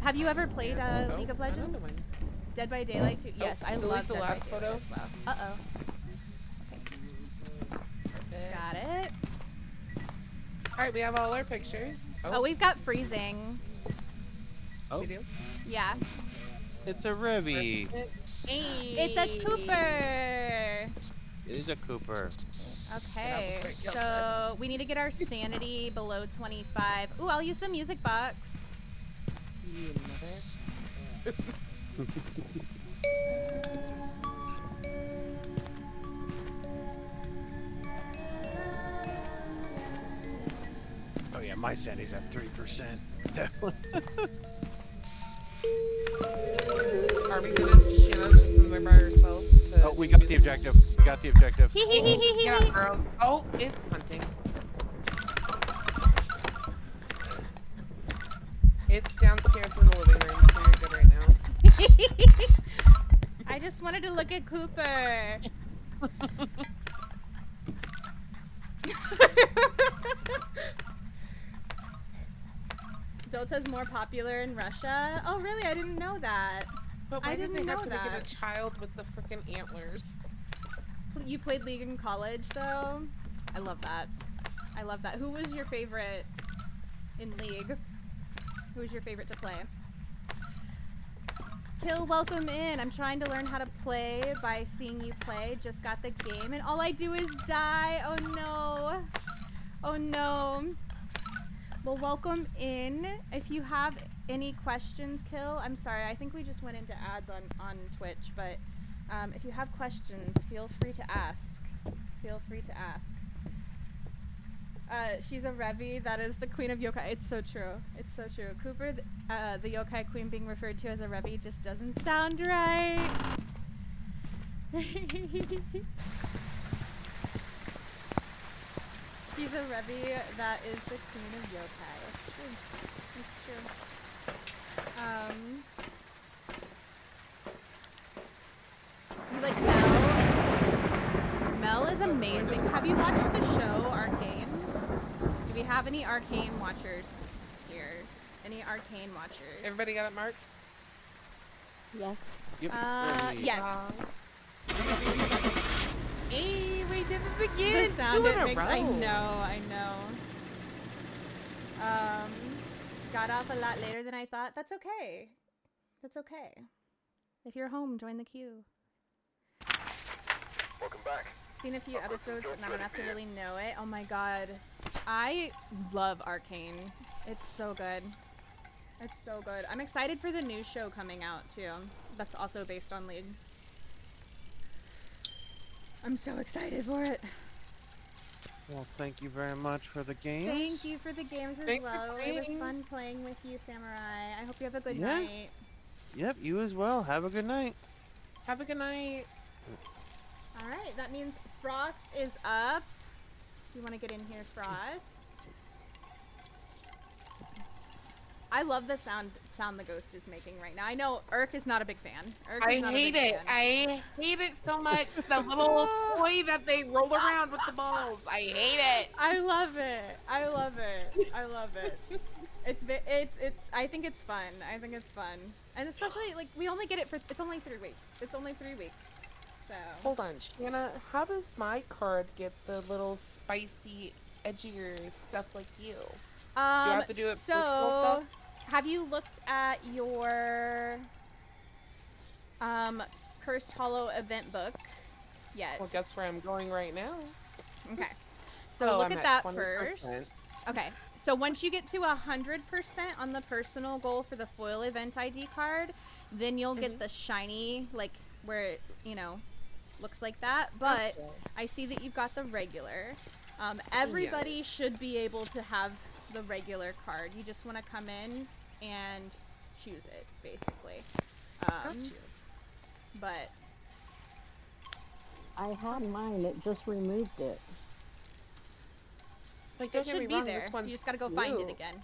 Have you ever played League of Legends? Dead by Daylight 2? Yes, I delete love the Dead last by Daylight photo. as well. Uh-oh. Okay. Got it. Alright, we have all our pictures. Oh, we've got freezing. Oh, We do? Yeah. it's a Revy. It's a Cooper. It is a Cooper. Okay, so we need to get our sanity below 25. Ooh, I'll use the music box. You mother. Oh yeah, my sanity's at 3%. Are we gonna Shanna's just in there by herself? Oh, we got the objective. We got the objective. Yeah, girl. Oh, it's hunting. It's downstairs in the living room, so you're good right now. I just wanted to look at Cooper. Dota's more popular in Russia. Oh, really? I didn't know that. But why I did didn't they know have to make that. it a child with the freaking antlers? You played League in college, though? I love that. I love that. Who was your favorite in League? Who was your favorite to play? Kill, welcome in. I'm trying to learn how to play by seeing you play. Just got the game, and all I do is die. Oh, no. Oh, no. Well, welcome in. If you have any questions, Kill, I'm sorry. I think we just went into ads on Twitch, but if you have questions, feel free to ask. Feel free to ask. She's a Revi. That is the queen of yokai. It's so true. It's so true. Cooper, the yokai queen being referred to as a Revi just doesn't sound right. She's a Revi that is the queen of yokai. It's true. It's true. You like Mel? Mel is amazing. Have you watched the show Arcane? Do we have any Arcane watchers here? Any Arcane watchers? Everybody got it marked? Yes. Yes. Hey, we did it again. The sound Two in it a makes. row. I know. Got off a lot later than I thought. That's okay. That's okay. If you're home, join the queue. Welcome back. Seen a few episodes, but not enough to really know it. Oh my god. I love Arcane. It's so good. It's so good. I'm excited for the new show coming out, too. That's also based on League. I'm so excited for it. Well, thank you very much for the games. Thank you for the games as well. It was fun playing with you, Samurai. I hope you have a good night. Yep, you as well. Have a good night. Have a good night. Alright, that means Frost is up. You want to get in here, Frost? I love the sound the ghost is making right now. I know Urk is not a big fan. I hate it. I hate it so much. The little toy that they roll around with the balls. I hate it. I love it. I love it. I love it. It's I think it's fun. I think it's fun. And especially like we only get it for it's only 3 weeks. It's only 3 weeks. So hold on, Shanna, how does my card get the little spicy, edgier stuff like you? Do I have to do it with stuff? Have you looked at your Cursed Hollow event book yet? Well, guess where I'm going right now. Okay. So look at that 20%. First. Okay. So once you get to 100% on the personal goal for the foil event ID card, then you'll get the shiny, like where it, you know, looks like that. But I see that you've got the regular. Everybody should be able to have the regular card. You just want to come in and choose it, basically. But I had mine. It just removed it. Like, it should be there. You just gotta go find it again.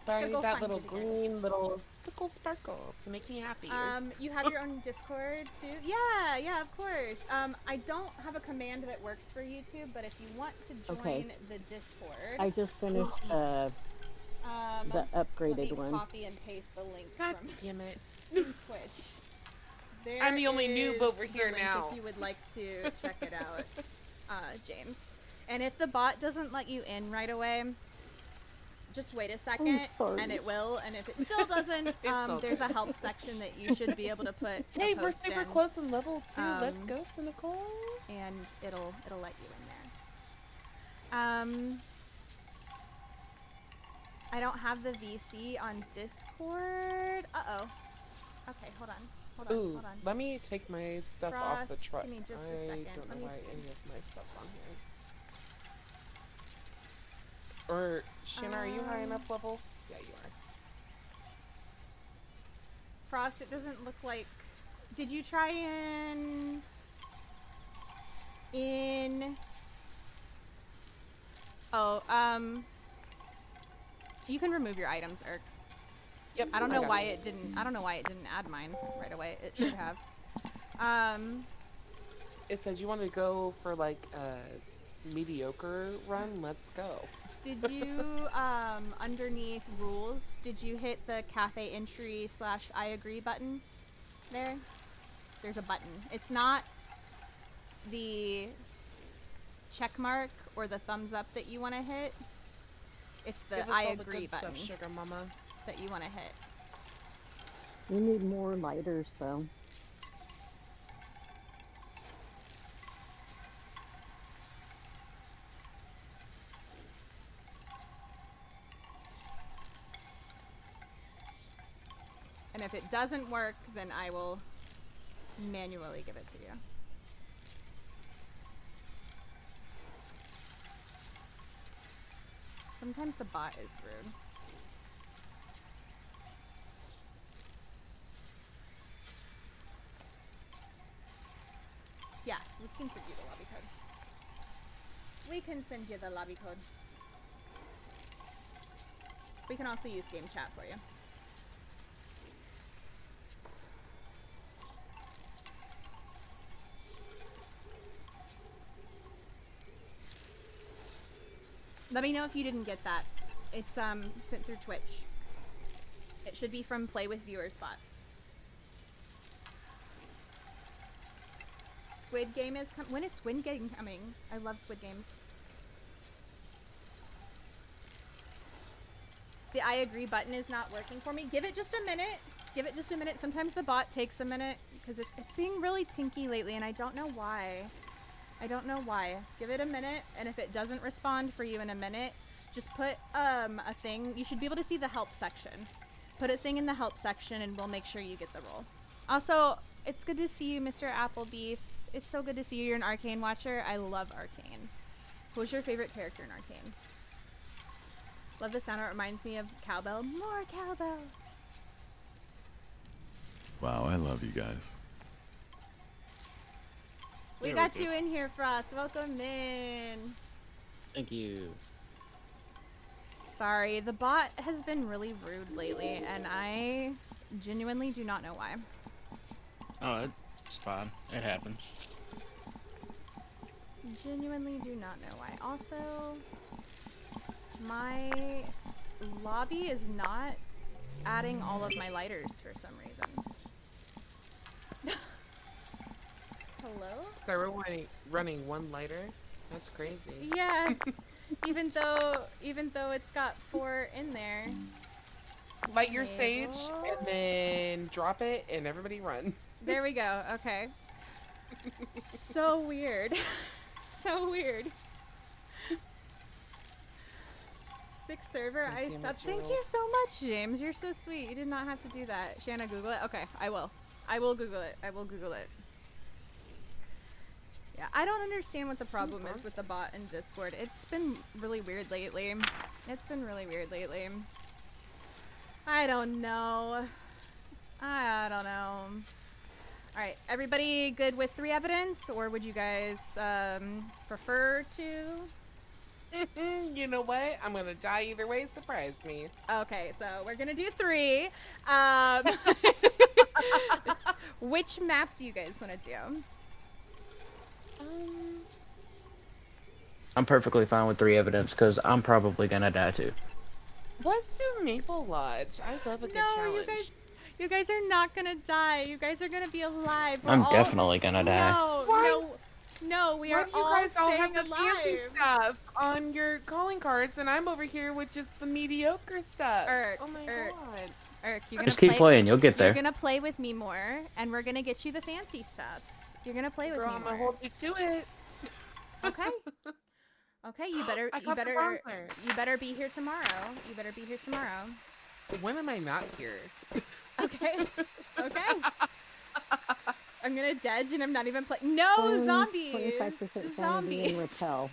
I need that little green little sparkle to make me happy. You have your own Discord too? Yeah, of course. I don't have a command that works for YouTube, but if you want to join the Discord, I just finished the upgraded one. Copy and paste the link God from damn it. Twitch. There I'm the only noob over the here link now. If you would like to check it out, James. And if the bot doesn't let you in right away, just wait a second, and it will. And if it still doesn't, there's a help section that you should be able to put. Hey, a we're post super in, close to level 2. Let's go, Nicole. And it'll let you in there. I don't have the VC on Discord. Uh-oh. Okay, hold on. Hold on. Let me take my stuff off the truck. Give me just a I second. don't know Let me why see. any of my stuff's on here. Or, Shana, are you high enough level? Yeah, you are. Frost, it doesn't look like... Did you try and... You can remove your items, Irk. Yep. I don't know why it didn't add mine right away. It should have. It says you want to go for like a mediocre run. Let's go. Did you underneath rules? Did you hit the cafe entry / I agree button? There. There's a button. It's not the check mark or the thumbs up that you want to hit. It's the I agree button sugar mama. that you want to hit. We need more lighters, though. And if it doesn't work, then I will manually give it to you. Sometimes the bot is rude. Yeah, we can send you the lobby code. We can send you the lobby code. We can also use game chat for you. Let me know if you didn't get that. It's sent through Twitch. It should be from Play with Viewers bot. Squid Game is coming. When is Squid Game coming? I love Squid Games. The I agree button is not working for me. Give it just a minute. Give it just a minute. Sometimes the bot takes a minute because it's being really tinky lately and I don't know why. I don't know why. Give it a minute, and if it doesn't respond for you in a minute, just put a thing. You should be able to see the help section. Put a thing in the help section, and we'll make sure you get the role. Also, it's good to see you, Mr. Applebeef. It's so good to see you. You're an Arcane watcher. I love Arcane. Who's your favorite character in Arcane? Love the sound. It reminds me of cowbell. More cowbell. Wow, I love you guys. We got you in here, Frost. Welcome in. Thank you. Sorry, the bot has been really rude lately, and I genuinely do not know why. Oh, it's fine. It happens. Genuinely do not know why. Also, my lobby is not adding all of my lighters for some reason. Hello? So we're running one lighter? That's crazy. Yeah. even though it's got 4 in there. Light your sage and then drop it and everybody run. There we go. Okay. So weird. So weird. 6 server, I sub. Thank you so much, James. You're so sweet. You did not have to do that. Shanna, Google it. Okay, I will. I will Google it. I will Google it. Yeah, I don't understand what the problem is with the bot in Discord. It's been really weird lately. It's been really weird lately. I don't know. I don't know. Alright, everybody good with 3 evidence? Or would you guys prefer to? You know what? I'm gonna die either way. Surprise me. Okay, so we're gonna do 3. Which map do you guys want to do? I'm perfectly fine with 3 evidence because I'm probably gonna die too. Let's do Maple Lodge. I love a good challenge. You guys are not gonna die. You guys are gonna be alive. I'm definitely gonna die. No, No, we Why are do you all guys all have staying the fancy alive. stuff on your calling cards, and I'm over here with just the mediocre stuff? Oh my god. Irk, you're gonna Just keep playing, you'll get there. You're gonna play with me more, and we're gonna get you the fancy stuff. You're gonna play with me I'm more. gonna hold you to it. Okay. Okay, you better be here tomorrow. You better be here tomorrow. When am I not here? Okay. Okay. I'm gonna dodge and I'm not even playing. No, zombies! 25% sanity and repel.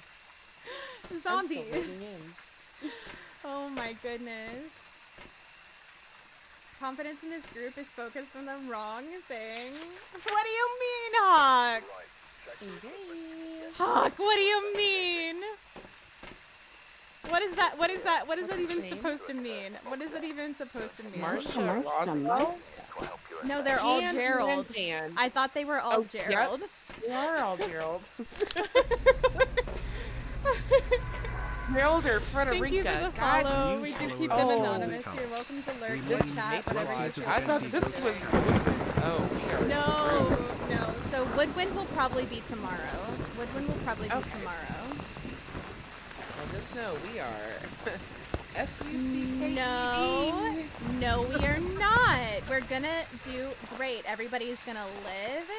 Zombies. I'm still holding in. Oh my goodness. Confidence in this group is focused on the wrong thing. What do you mean, Hawk? Hawk, what do you mean? What is that? What is that? What is that even supposed to mean? What is that even supposed to mean? Marsha Roswell? No, they're all Jan, Gerald. Jan. I thought they were all Gerald. Yep, they are all Gerald. Gerald or Frederica. Thank you for the follow. We do keep them anonymous. You're welcome to lurk in chat, whatever you choose. I thought this was Woodwind. Oh, we are screwed. No. So Woodwind will probably be tomorrow. Woodwind will probably be tomorrow. Well, just know we are F-U-C-K-E-D. No, we are not. We're gonna do great. Everybody's gonna live.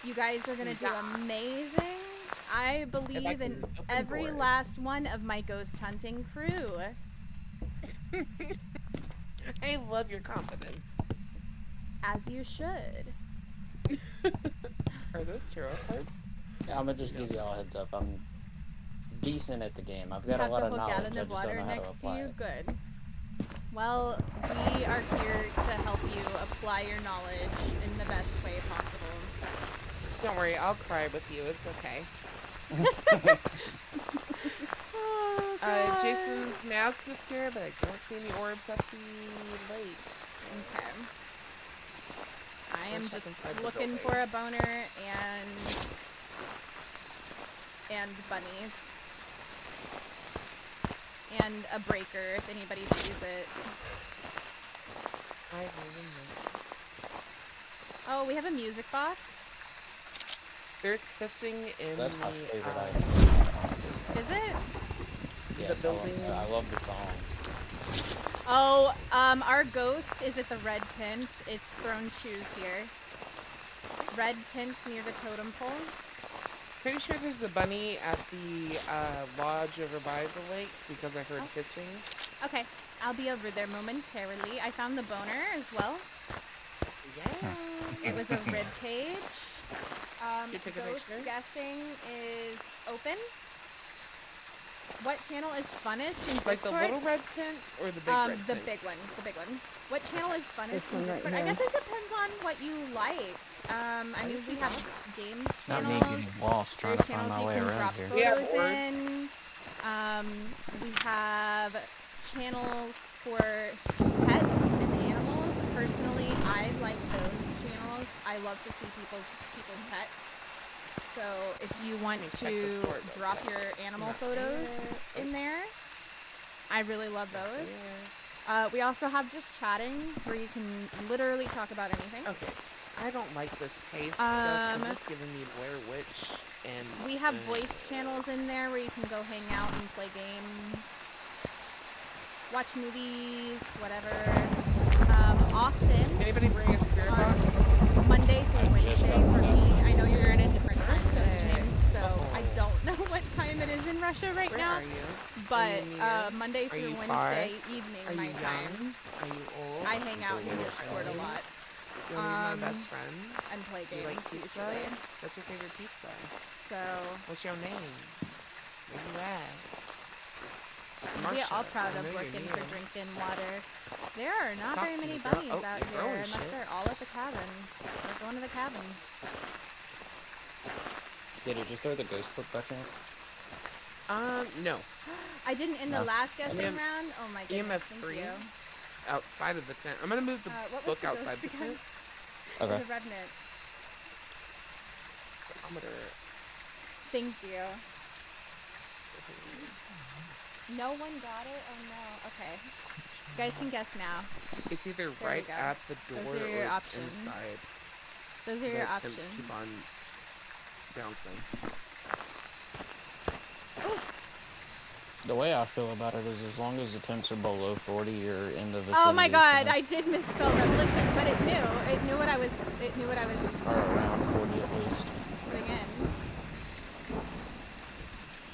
You guys are gonna do amazing. I believe in every last one of my ghost hunting crew. I love your confidence. As you should. Are those tarot cards? Yeah, I'm gonna just give you all a heads up. I'm decent at the game. I've got a lot of knowledge. I just don't know how to apply it. Good. Well, we are here to help you apply your knowledge in the best way possible. Don't worry, I'll cry with you. It's okay. Jason's mask is here, but I don't see any orbs at the lake. Okay. I am just looking for a boner and bunnies. And a breaker if anybody sees it. Oh, we have a music box. There's hissing in That's my favorite item. Is it? Yes, I love the song. Oh, our ghost is at the red tent. It's thrown shoes here. Red tent near the totem pole. Pretty sure there's a bunny at the lodge over by the lake because I heard hissing. Okay, I'll be over there momentarily. I found the boner as well. Yeah. It was a rib cage. Ghost guessing is open. What channel is funnest in Discord? Like the little red tent or the big red tent? The big one. The big one. What channel is funnest in Discord? Right I guess it depends on what you like. I mean, we have games Not channels. me getting lost trying to find my way around here. We have photos in. We have channels for pets and animals. Personally, I like those channels. I love to see people's pets. So if you want to drop your animal photos in there, I really love those. We also have just chatting where you can literally talk about anything. Okay. I don't like this haze stuff. It's giving me Blair Witch and... We have voice channels in there where you can go hang out and play games, watch movies, whatever. Often... Anybody bring a spirit box? Monday through Wednesday for me. I know you're in a different time zone, James, so I don't know what time it is in Russia right now. But Monday through Wednesday evening, my time. Are you old? I hang out in Discord a lot. You're my best friend. And play games. You like pizza? Usually. What's your favorite pizza? So. What's your name? Where you at? We are all proud of working for drinking water. There are not very many bunnies out here, unless they're all at the cabin. We're going to the cabin. Did it just throw the ghost book by chance? No. I didn't in the last guessing round. Oh my goodness, thank you. Outside of the tent. I'm gonna move the book outside the tent. Okay. The Revenant. Thank you. No one got it? Oh no. Okay. You guys can guess now. It's either right at the door or it's options. inside. Those are your options. Keep on bouncing. The way I feel about it is as long as the temps are below 40, you're in the vicinity. Oh my god, I did misspell that. Listen, but it knew what I was, Or around 40 at least. putting in.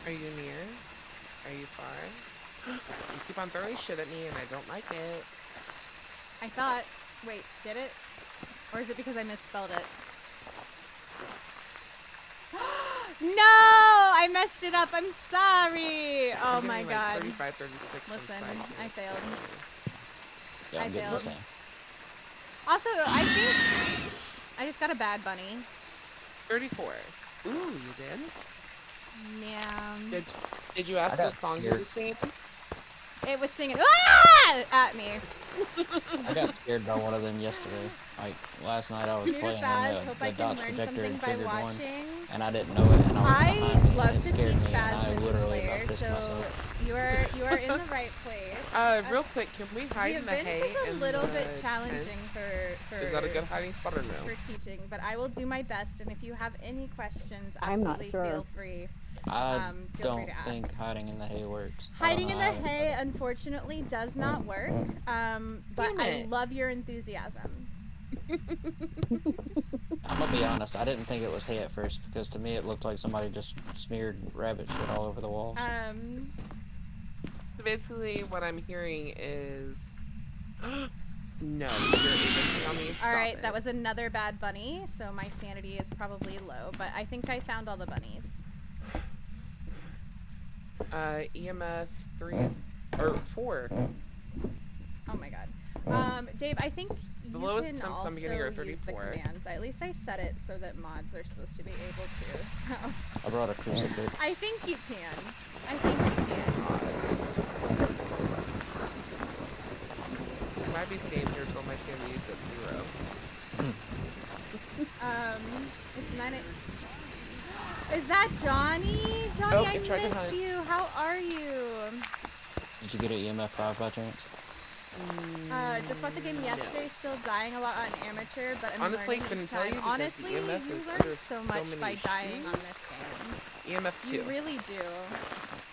Are you near? Are you far? You keep on throwing shit at me and I don't like it. I thought, wait, did it? Or is it because I misspelled it? No! I messed it up. I'm sorry. Oh my god. 35, 36. Listen, I failed. Yeah, I'm getting the same. Also, I think I just got a bad bunny. 34. Ooh, you did? Yeah. Did you ask what song you were singing? It was singing at me. I got scared by one of them yesterday. Like last night, I was playing and the dots projector had triggered one, and I didn't know it, and I love to scared teach me, and I Phasmophobia, literally about pissed so myself. you are in the right place. Real quick, can we hide in the hay? The event is a little bit challenging for. Is that a good hiding spot or no? For teaching, but I will do my best, and if you have any questions, I'm not absolutely sure. feel free. I Feel free don't to ask. think hiding in the hay works. Hiding in the hay, unfortunately, does not work. But I love your enthusiasm. I'm gonna be honest, I didn't think it was hay at first because to me it looked like somebody just smeared rabbit shit all over the walls. So basically, what I'm hearing is, no, you're on me. All right, that was another bad bunny, so my sanity is probably low. But I think I found all the bunnies. EMF 3 is, or 4. Oh my god. Dave, I think the you lowest can temps also I'm getting are 34. use the commands. At least I set it so that mods are supposed to be able to. So. I brought a crucifix. I think you can. I think you can. I might be staying here till my sanity is at 0. It's 9. Is that Johnny? Johnny, Oh, I miss you. How are you? Did you get an EMF 5 by chance? Just bought the game yesterday, still dying a lot on amateur, but I'm honestly, learning couldn't each tell time. you Honestly, you EMF is learn so much by dying on this game. EMF 2. You really do.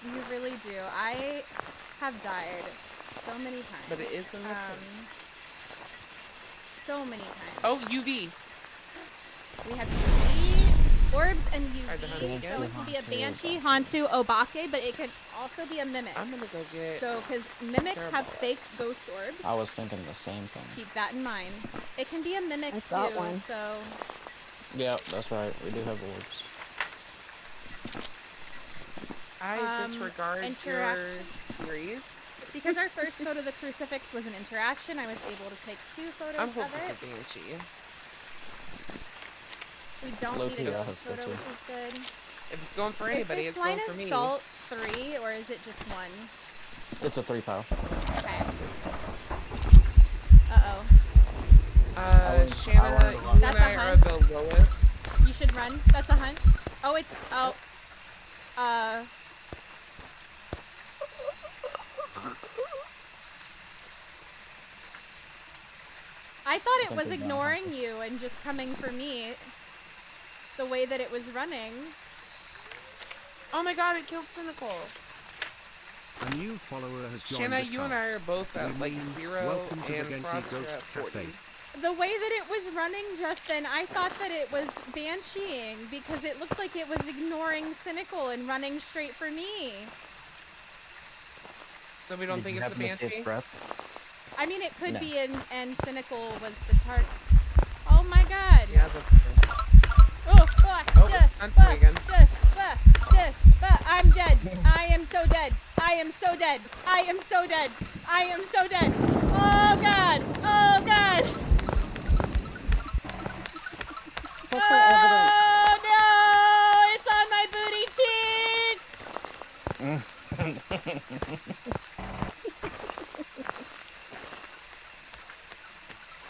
You really do. I have died so many times. But it is in the so many times. Oh, UV. We have UV, orbs, and UV. So it can be a Banshee, Hantu, Obake, but it can also be a Mimic. I'm gonna go get. So, because Mimics have fake ghost orbs. I was thinking the same thing. Keep that in mind. It can be a Mimic too. One. So. Yeah, that's right. We do have orbs. I disregard your theories. Because our first photo of the crucifix was an interaction, I was able to take 2 photos I'm of hoping it. for Banshee. We don't need a ghost photo, which is good. If it's going for anybody, it's going for me. Is this line of salt 3, or is it just 1? It's a 3 pile. Okay. Uh-oh. Shana, you and I are the lowest. You should run. That's a hunt. Oh, it's... Oh. I thought it was ignoring you and just coming for me. The way that it was running. Oh my god, it killed Cynical. A new follower has joined Shana, the you cult. and I are both at like 0 Welcome to and the Genki Frost Ghost at 40. Cafe. The way that it was running, Justin, I thought that it was Bansheeing because it looked like it was ignoring Cynical and running straight for me. So we don't think it's a Banshee? I mean, it could No. be, and Cynical was the target. Oh my god. Yeah, that's true. I'm dead. I am so dead. I am so dead. I am so dead. I am so dead. Oh god. Oh god. Oh no! It's on my booty cheeks.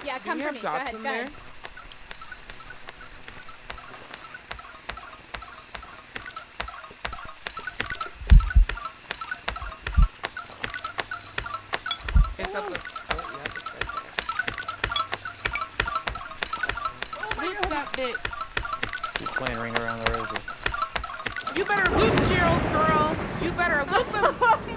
Yeah, come for me. Go ahead. Go ahead. It's up the. Oh, yeah, it's right there. Loop that bit. He's playing Ring Around the Roses. You better loop Gerald, girl. You better loop him.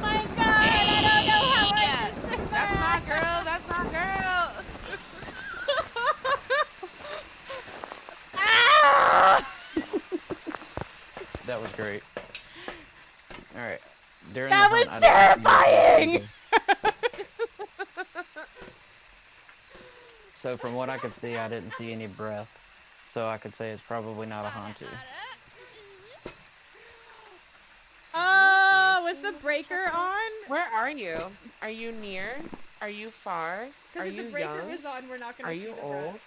was great. All right. During That the was hunt, I didn't see terrifying! So from what I could see, I didn't see any breath. So I could say it's probably not a Hantu. Oh, was the breaker on? Where are you? Are you near? Are you far? Are Because if you the breaker young? was on, we're not going Are to see you the old? breath.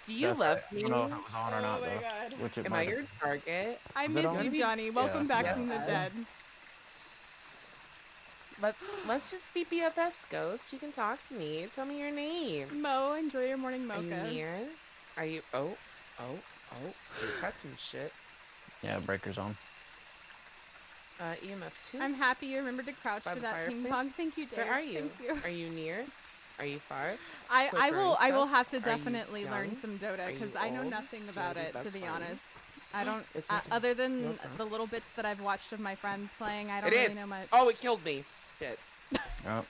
Do you That's love right. me? I don't know if it was on or not, Oh my though. god. Which it Am I might your have. target? I Was it miss on? you, Johnny. Welcome back yeah. from the dead. Let's just be BFFs, Ghost. You can talk to me. Tell me your name. Mo, enjoy your morning mocha. Are you near? Are you... Oh. You're touching shit. Yeah, breaker's on. EMF 2. I'm happy you remembered to crouch By for the that ping fireplace. pong. Thank you, Dave. Where are you? Thank you. Are you near? Are you far? I will have to Are you definitely learn young? some Dota Are you because I know old? nothing Do you about wanna it, be to best be friends? honest. I don't It's not. other than No, it's not. the little bits that I've watched of my friends playing, I don't It really is. know much. Oh, it killed me. Shit. Oh.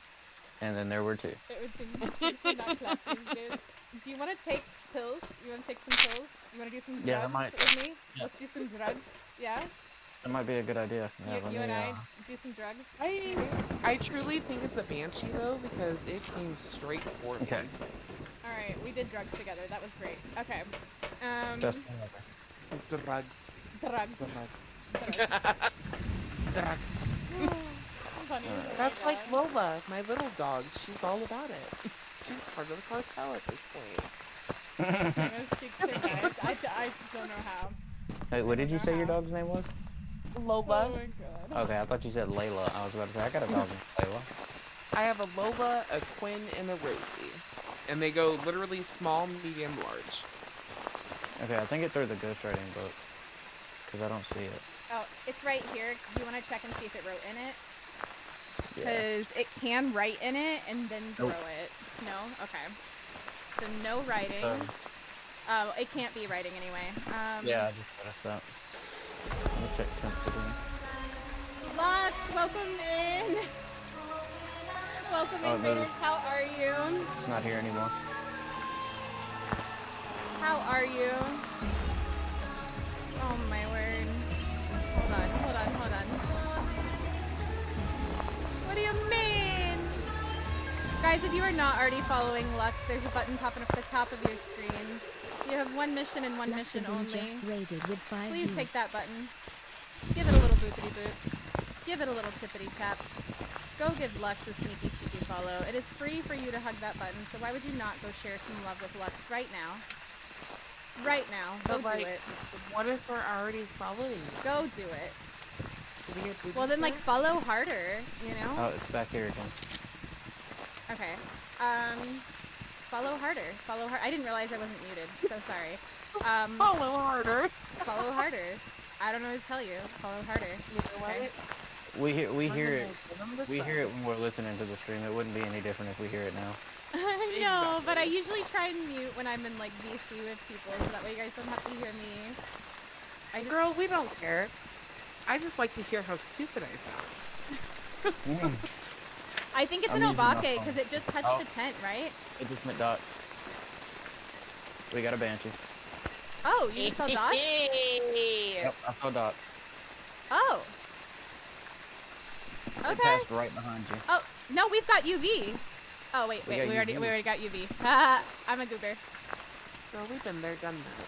And then there were two. It would seem to choose me not clap these days. Do you want to take pills? You want to take some pills? You want to do some Yeah, that drugs might- with me? yeah. Let's do some drugs. Yeah? That might be a good idea. Yeah, You and I do some drugs? I truly think it's a Banshee, though, because it came straight for me. Okay. Alright, we did drugs together. That was great. Okay. Best Drugs. Drugs. Drugs. Funny. That's like Lola, my little dog. She's all about it. She's part of the cartel at this point. I don't know how. Hey, what did you say your dog's name was? Lola. Oh my god. Okay, I thought you said Layla. I was about to say, I got a dog named Layla. I have a Lola, a Quinn, and a Rosie. And they go literally small, medium, large. Okay, I think it threw the ghostwriting book. Because I don't see it. Oh, it's right here. Do you want to check and see if it wrote in it? Yeah. Because it can write in it and then throw Nope. it. No? Okay. So no writing. Oh, it can't be writing anyway. Yeah, I just noticed that. Let me check temps again. Lux, welcome in. Welcome in, Raiders. How are you? It's not here anymore. How are you? Oh my word. Hold on. What do you mean? Guys, if you are not already following Lux, there's a button popping up at the top of your screen. You have one mission and one mission only. Just raided with 5 Please views. take that button. Give it a little boopity boop. Give it a little tippity tap. Go give Lux a sneaky cheeky follow. It is free for you to hug that button, so why would you not go share some love with Lux right now? Right now. Go do it. What if we're already following you? Go do it. Do we get booty Well then, like, snaps? follow harder, you know? Oh, it's back here again. Okay. Follow harder. Follow hard. I didn't realize I wasn't muted. So sorry. Follow harder. Follow harder. I don't know what to tell you. Follow harder. Okay. We hear it. Give them the We hear it sign. when we're listening to the stream. It wouldn't be any different if we hear it now. I know, but I usually try and mute when I'm in like VC with people, so that way you guys don't have to hear me. Girl, we don't care. I just like to hear how stupid I sound. I think it's I'm an using my obake phone. because it just touched Oh. the tent, right? It just meant dots. We got a banshee. Oh, you saw dots? Yep, I saw dots. Oh. It Okay. passed right behind you. Oh no, we've got UV. Oh wait, We we got already UV. got UV. Haha, I'm a goober. Girl, we've been there, done that.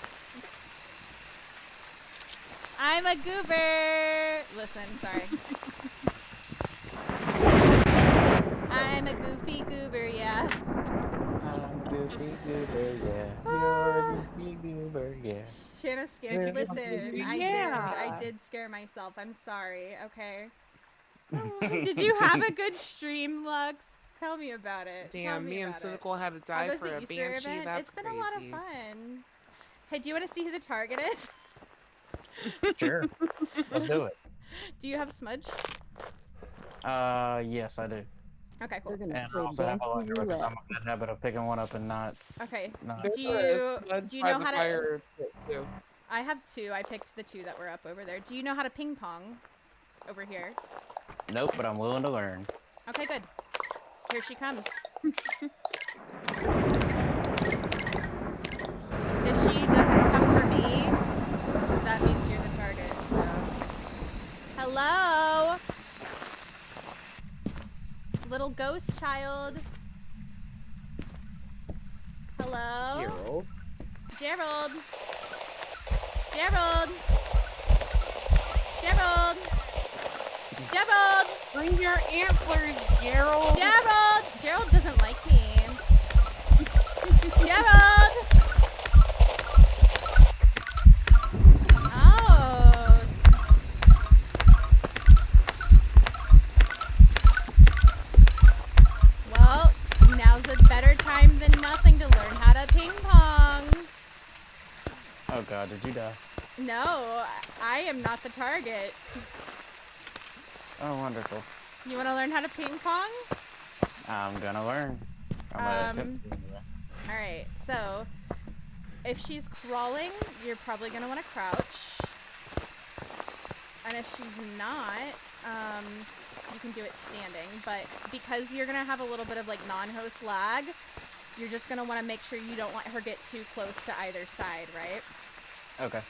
I'm a goober. Listen, sorry. I'm a goofy goober, yeah. I'm a goofy goober, yeah. You're a goofy goober, yeah. Shana scared you. Listen, Yeah. I did scare myself. I'm sorry. Okay. Did you have a good stream, Lux? Tell me about it. Tell Damn, me and about it. Cynical had to die How goes for the a Easter banshee. event? That's It's been crazy. a lot of fun. Hey, do you want to see who the target is? Sure. Let's do it. Do you have smudge? Yes, I do. Okay, cool. And I also have a lighter because I'm in the habit of picking one up and not. Okay. Not Do you know how to? Too. I have 2. I picked the 2 that were up over there. Do you know how to ping pong? Over here. Nope, but I'm willing to learn. Okay, good. Here she comes. If she doesn't come for me, that means you're the target. So. Hello? Little ghost child. Hello? Gerald. Gerald. Gerald. Gerald. Gerald. Bring your antlers, Gerald. Gerald. Gerald doesn't like me. Gerald. Oh. Well, now's a better time than nothing to learn how to ping pong. Oh god, did you die? No, I am not the target. Oh, wonderful. You want to learn how to ping pong? I'm gonna learn. I'm gonna attempt to anyway. Alright, so if she's crawling, you're probably gonna want to crouch. And if she's not, you can do it standing. But because you're gonna have a little bit of like non-host lag, you're just gonna want to make sure you don't let her get too close to either side, right? Okay.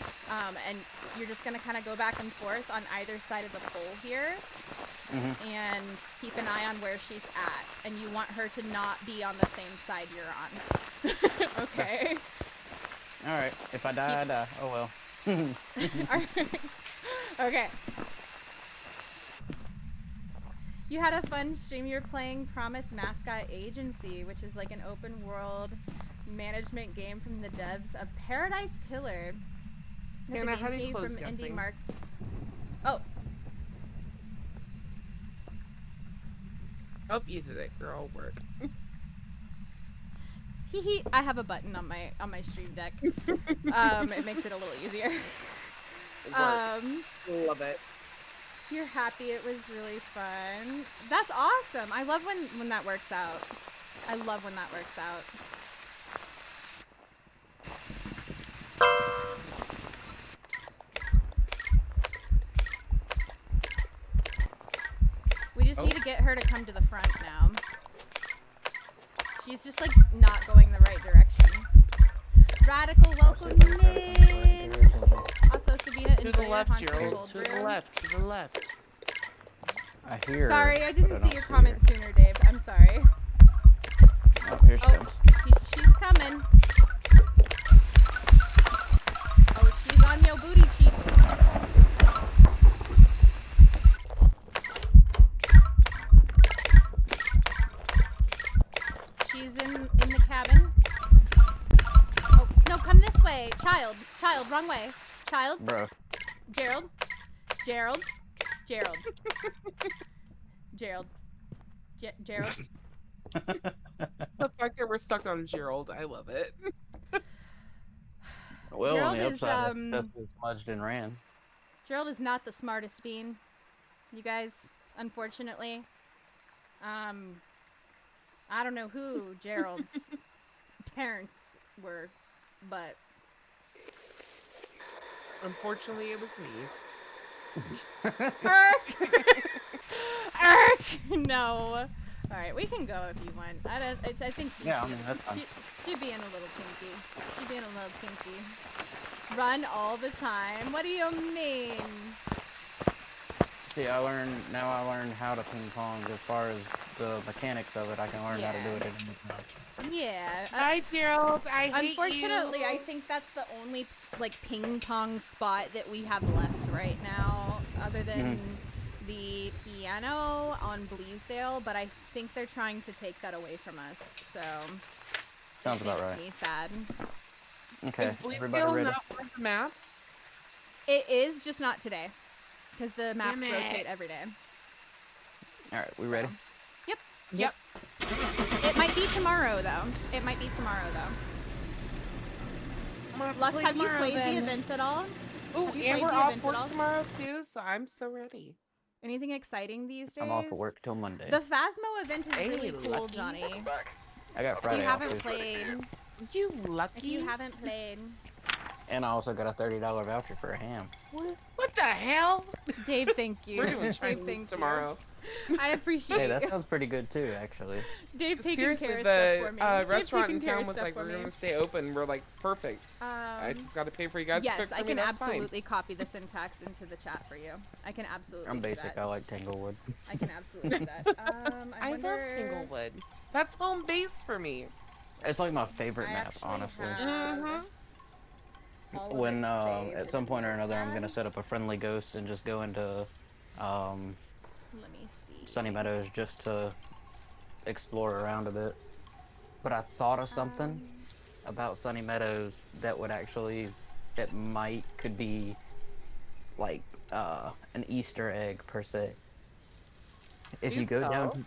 And you're just gonna kind of go back and forth on either side of the pole here, and keep an eye on where she's at. And you want her to not be on the same side you're on. Okay. All right. If I die, I die. Oh well. All right. Okay. You had a fun stream. You're playing Promise Mascot Agency, which is like an open world management game from the devs of Paradise Killer. Hannah, how do you close from that Indie thing? Mark. Oh. Oh, you did it, girl. Work. Hee. I have a button on my stream deck. It makes it a little easier. Love it. You're happy it was really fun. That's awesome. I love when that works out. I love when that works out. We just need to get her to come to the front now. She's just like not going the right direction. Radical, welcome in. Also, Sabina, To enjoy the your left, haunted Gerald. cold To brew. the left. To the left. I hear. Sorry, I but didn't don't see your see comment sooner, Dave. I'm sorry. Oh, here she comes. She's coming. Oh, she's on your booty cheek. She's in the cabin. Oh, no, come this way. Child, wrong way. Child. Bro. Gerald. Gerald. Gerald. Gerald. Gerald. The fact that we're stuck on Gerald, I love it. Well, Gerald on the is, upside, that's smudged and ran. Gerald is not the smartest bean, you guys, unfortunately. I don't know who Gerald's parents were, but... Unfortunately, it was me. Erk! Erk! No. Alright, we can go if you want. I think she's... Yeah, I mean, that's fine. She's being a little kinky. She's being a little kinky. Run all the time? What do you mean? See, I learned how to ping pong. As far as the mechanics of it, I can learn how to do it at any time. Yeah. Hi, Gerald. I hate you. Unfortunately, I think that's the only like ping pong spot that we have left right now, other than the piano on Bleasdale. But I think they're trying to take that away from us. So Sounds about right. Makes me sad. Okay, Is everybody Bleasdale ready? not one of the maps? It is just not today, because the maps Damn it. rotate every day. All right, we ready? Yep. Yep. It might be tomorrow though. It might be tomorrow though. Lux, have you played the event at all? Oh, Have you and played we're the off event at work all? tomorrow too, so I'm so ready. Anything exciting these days? I'm off of work till Monday. The Phasmo event is Hey, really cool, lucky. Johnny. I got If Friday you off haven't too. played, You lucky. if you haven't played, And I also got a $30 voucher for a ham. What the hell? Dave, thank you. We're doing Dave, Chinese thank tomorrow. you. I appreciate Hey, that you. sounds pretty good too, actually. Dave taking Seriously, care of the stuff for me. restaurant in Dave taking care town of was stuff like, for we're me. gonna stay open. We're like, perfect. I just gotta pay for you guys to Yes, cook for I me. can That's fine. absolutely copy the syntax into the chat for you. I can absolutely I'm do basic. that. I like Tanglewood. I can absolutely do that. I love wonder... Tanglewood. That's home base for me. It's like my favorite I map, actually honestly. have all of When it saved at in some a point or another, I'm notepad. gonna set up a friendly ghost and just go into Let me see. Sunny Meadows just to explore around a bit. But I thought of something about Sunny Meadows that would actually, that could be like an Easter egg per se. If you go down,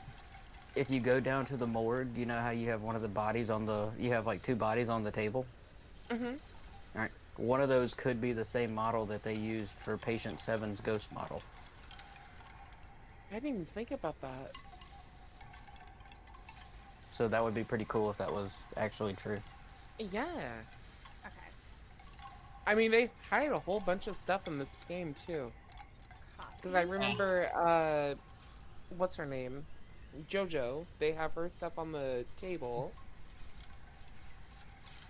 if you go down to the morgue, you know how you have one of the bodies on the, you have like two bodies on the table. Mhm. All right, one of those could be the same model that they used for Patient 7's ghost model. I didn't even think about that. So that would be pretty cool if that was actually true. Yeah. Okay. I mean, they hide a whole bunch of stuff in this game too. Because I remember, what's her name? JoJo. They have her stuff on the table.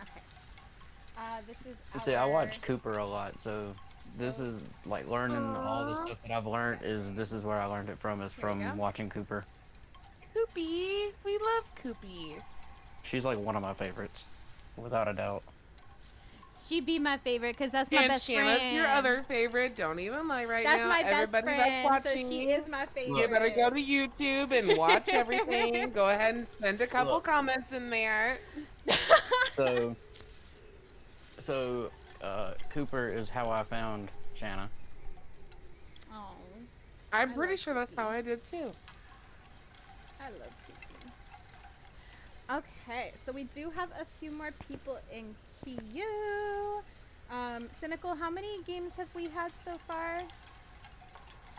Okay. This is See, I watch Cooper a lot, so this is like learning all the stuff that I've learned. This is where I learned it from, is from watching Cooper. Koopy! We love Koopy! She's like one of my favorites, without a doubt. She be my favorite because that's my best friend. Shana's your other favorite. Don't even lie right That's now. my best Everybody friend, that's so watching, she is my favorite. you better go to YouTube and watch everything. Go ahead and send a couple comments in there. So, Cooper is how I found Shana. Oh. I'm pretty sure that's how I did too. I love Cooper. Okay, so we do have a few more people in queue. Cynical, how many games have we had so far?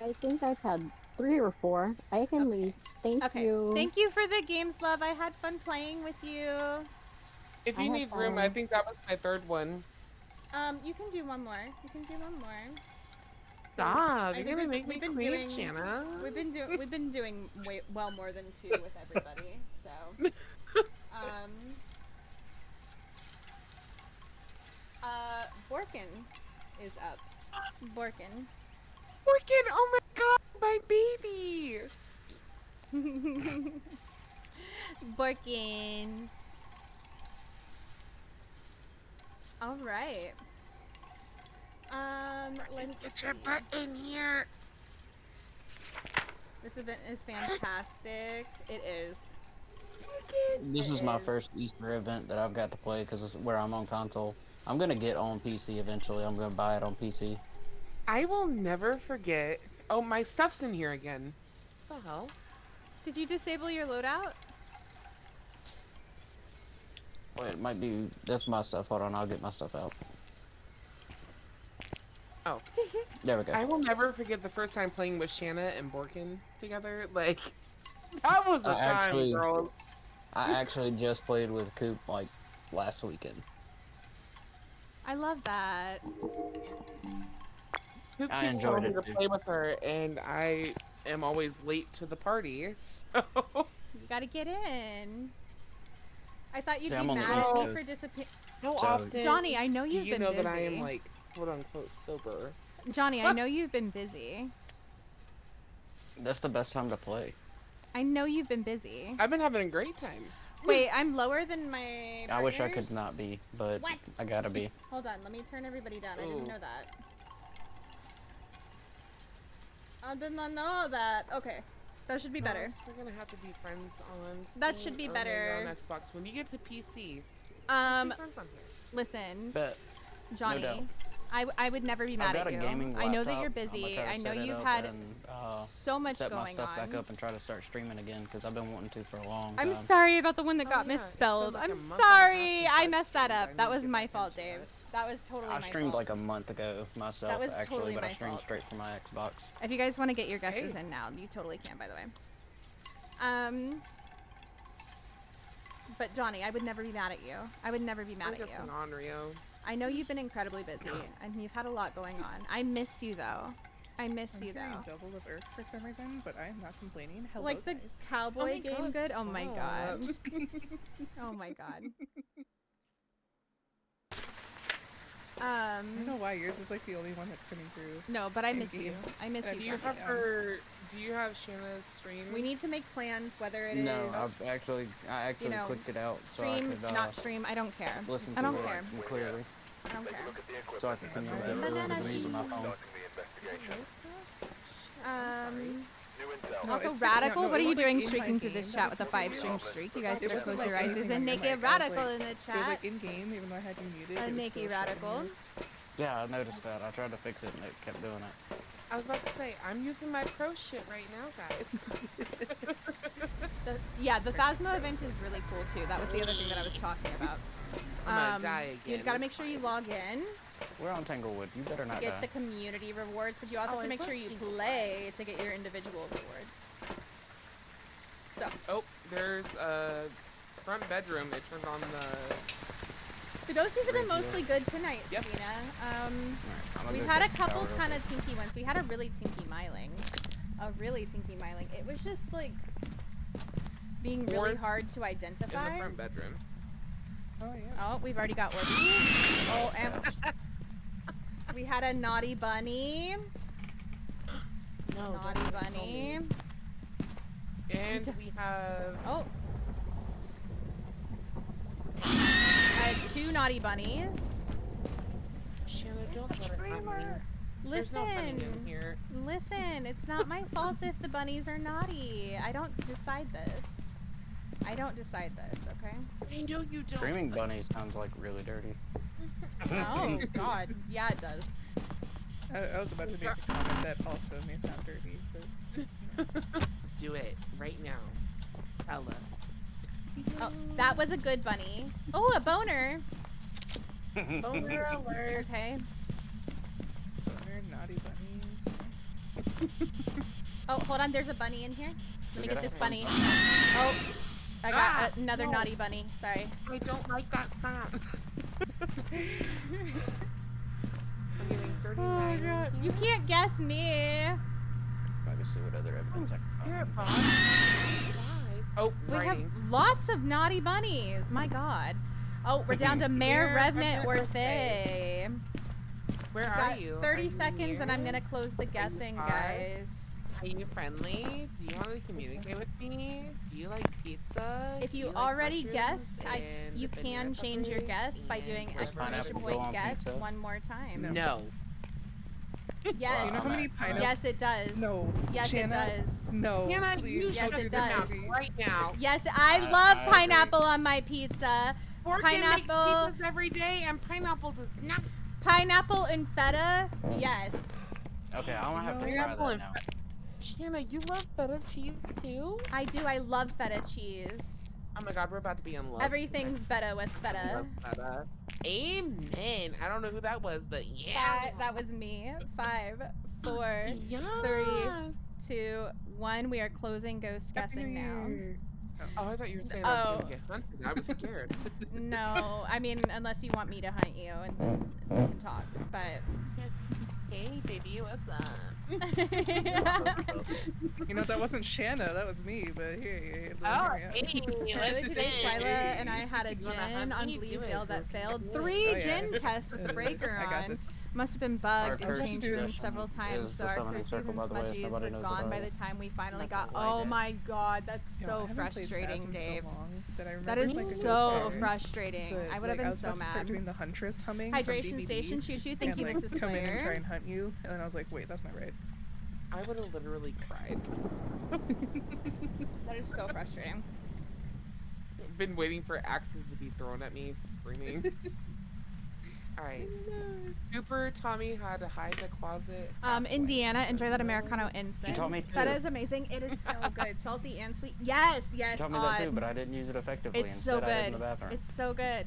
I think I've had 3 or 4. I can leave. Thank you. Thank you for the games, love. I had fun playing with you. If you need room, I think that was my third one. You can do one more. You can do one more. Stop! You're gonna make me queen, Shana. We've been doing well more than 2 with everybody. So, Borkin is up. Borkin. Borkin! Oh my god, my baby! Borkins. All right. Let's get your butt in here. This event is fantastic. It is. This is my first Easter event that I've got to play because it's where I'm on console. I'm gonna get on PC eventually. I'm gonna buy it on PC. I will never forget. Oh, my stuff's in here again. What the hell? Did you disable your loadout? Wait, it might be. That's my stuff. Hold on, I'll get my stuff out. Oh. There we go. I will never forget the first time playing with Shana and Borkin together. Like, that was a time, girl. I actually just played with Coop like last weekend. I love that. Coop I keeps enjoyed telling me it to too. play with her, and I am always late to the party. So You gotta get in. I thought you'd See, be I'm on the mad East at me Coast. for disappearing. How often, Johnny, I know do you've you been know busy. that I am like quote unquote sober? Johnny, I know you've been busy. That's the best time to play. I know you've been busy. I've been having a great time. Wait, I'm lower than my I wish I partners? could not be, but What? I gotta be. Hold on, let me turn everybody down. I didn't know that. I did not know that. Okay, that should be better. We're gonna have to be friends on. That Steam should be or maybe better. on Xbox. When you get to PC, let's be friends on here. Listen, Bet. Johnny, No doubt. I would never be mad I've got at a you. gaming I know that laptop. you're I'm gonna busy. try to I know set it you've up had and, so much set going my stuff on. back up and try to start streaming again because I've been wanting to for a long time. I'm sorry about the one that got misspelled. I'm sorry. I messed that up. That was my fault, Dave. That was totally my I streamed fault. like a month ago myself, That was actually, totally but my I streamed fault. straight from my Xbox. If you guys want to get your guesses in now, you totally can, by the way. But Johnny, I would never be mad at you. I would never be mad I'm at just you. an Onryo. I know you've been incredibly busy, and you've had a lot going on. I miss you, though. I miss I'm you hearing though. double of Earth for some reason, but I am not complaining. Hello, Like the guys. cowboy my game God, good? Oh my god. stop. Oh my god. I don't know why yours is like the only one that's coming through. No, but I in miss you. game. I miss And you. Do you Jackie. have her? Do you have Shana's stream? We need to make plans whether it is. No, I actually you know, clicked it out so stream, I could not stream. I don't care. listen I to don't it care. clearly. I don't care. So I can communicate with her because I'm using my phone. Also, it's Radical, no, what it are you was, like, doing in streaking my through this game chat with a that 5-string streak? You guys It should wasn't, close your like, eyes. There's a anything in my naked mic. I was Radical like- in the It was chat. like in game, even though I had you muted. A it was naked still showing Radical. you. Yeah, I noticed that. I tried to fix it and it kept doing it. I was about to say, I'm using my pro shit right now, guys. Yeah, the Phasmo event is really cool too. That was the other thing that I was talking about. I'm gonna die You again, gotta it's make sure you log in We're on Tanglewood. You better to not get die. the community rewards, but you also have to make sure you play to get your individual rewards. So. Oh, there's a front bedroom. It turned on the. The ghosties have been mostly good tonight, Sabina. We've had a couple kind of tinky ones. We had a really tinky Myling. A really tinky Myling. It was just like being really Orbs hard to in identify. the front bedroom. Oh yeah. Oh, we've already got Orbeez. Oh, and we had a naughty bunny. No, naughty don't bunny. And we have. Oh. 2 naughty bunnies. Shanna, don't let her hunt me. There's no hunting in here. Listen, it's not my fault if the bunnies are naughty. I don't decide this. I don't decide this, okay? I know you don't. Screaming bunny sounds like really dirty. Oh, God. Yeah, it does. I was about to make a comment that also may sound dirty, but... Do it right now. Tell us. Oh, that was a good bunny. Oh, a boner. Boner alert. Okay. Boner, naughty bunnies. Oh, hold on. There's a bunny in here. Let me got get a this hand bunny. sign. Oh, I got Ah, another no. naughty bunny. Sorry. I don't like that sound. I'm getting 39. Oh, God. You can't guess me. Try to see what other evidence I can Here, find. Bob. Oh, We have writing. lots of naughty bunnies. My God. Oh, we're down to Mare, Mare, Revenant, or Revenant, or Fae. Where We've are got you? 30 Are you seconds, and I'm near? gonna close the guessing, far? guys. Are you friendly? Do you want to communicate with me? Do you like pizza? If Do you like already mushrooms guessed, and you banana can change your peppers guess by and doing raspberry exclamation pineapple go point on guess pizza? one more time. No. Yes. Do you know how many pineapple? Yes, it does. No. Yes, it Shanna, does. No. Hannah, please. you Yes, shut it your does. mouth right now. Yes, I love I pineapple on my pizza. Morgan Pineapple, makes pizzas every day, and pineapple does not. pineapple and feta. Yes. Okay, I'm gonna have to try Pineapple that and now. Shanna, you love feta cheese too? I do. I love feta cheese. Oh my God, we're about to be in love. Everything's feta with I feta. love feta. Amen. I don't know who that was, but yeah. That was me. 5, 4, Yes. 3, 2, 1. We are closing ghost guessing now. Oh, I thought you were saying I was Oh. gonna get hunted. I was scared. No, I mean, unless you want me to hunt you and then we can talk, but... Hey, baby, what's up? You know, that wasn't Shanna, that was me, but here. Oh, here hey, Earlier today, Twyla and I had a You wanna gin hunt on me? Do Bleasdale it, that girl. failed. Do it. 3 Oh, yeah. gin tests with the breaker I got on. this. Must have been bugged Our and curse changed suggestion several times, is so the our summoning cookies circle, and by the way, if smudgies nobody were knows gone about by it. the time we finally Not got. gonna lie, Oh then. my God, that's Yo, I so haven't played frustrating, Phasm Dave. So long that I remember That is like a ghost so virus, frustrating. but, I would have like, been was so about to start mad. doing the Huntress humming from Hydration DVD, station, Choo Choo. Thank and, you, like, Mrs. come in and try Slayer. and hunt you, and then I was like, wait, that's not right. I would have literally cried. That is so frustrating. I've been waiting for axes to be thrown at me, screaming. Alright. Cooper, Tommy had to hide the closet. Indiana, enjoy that Americano incense. taught me too. Feta is amazing. It is so good. Salty and sweet. Yes, yes, She told me that too, odd. but I didn't use it effectively. It's so Instead, I hid in good. the bathroom. It's so good.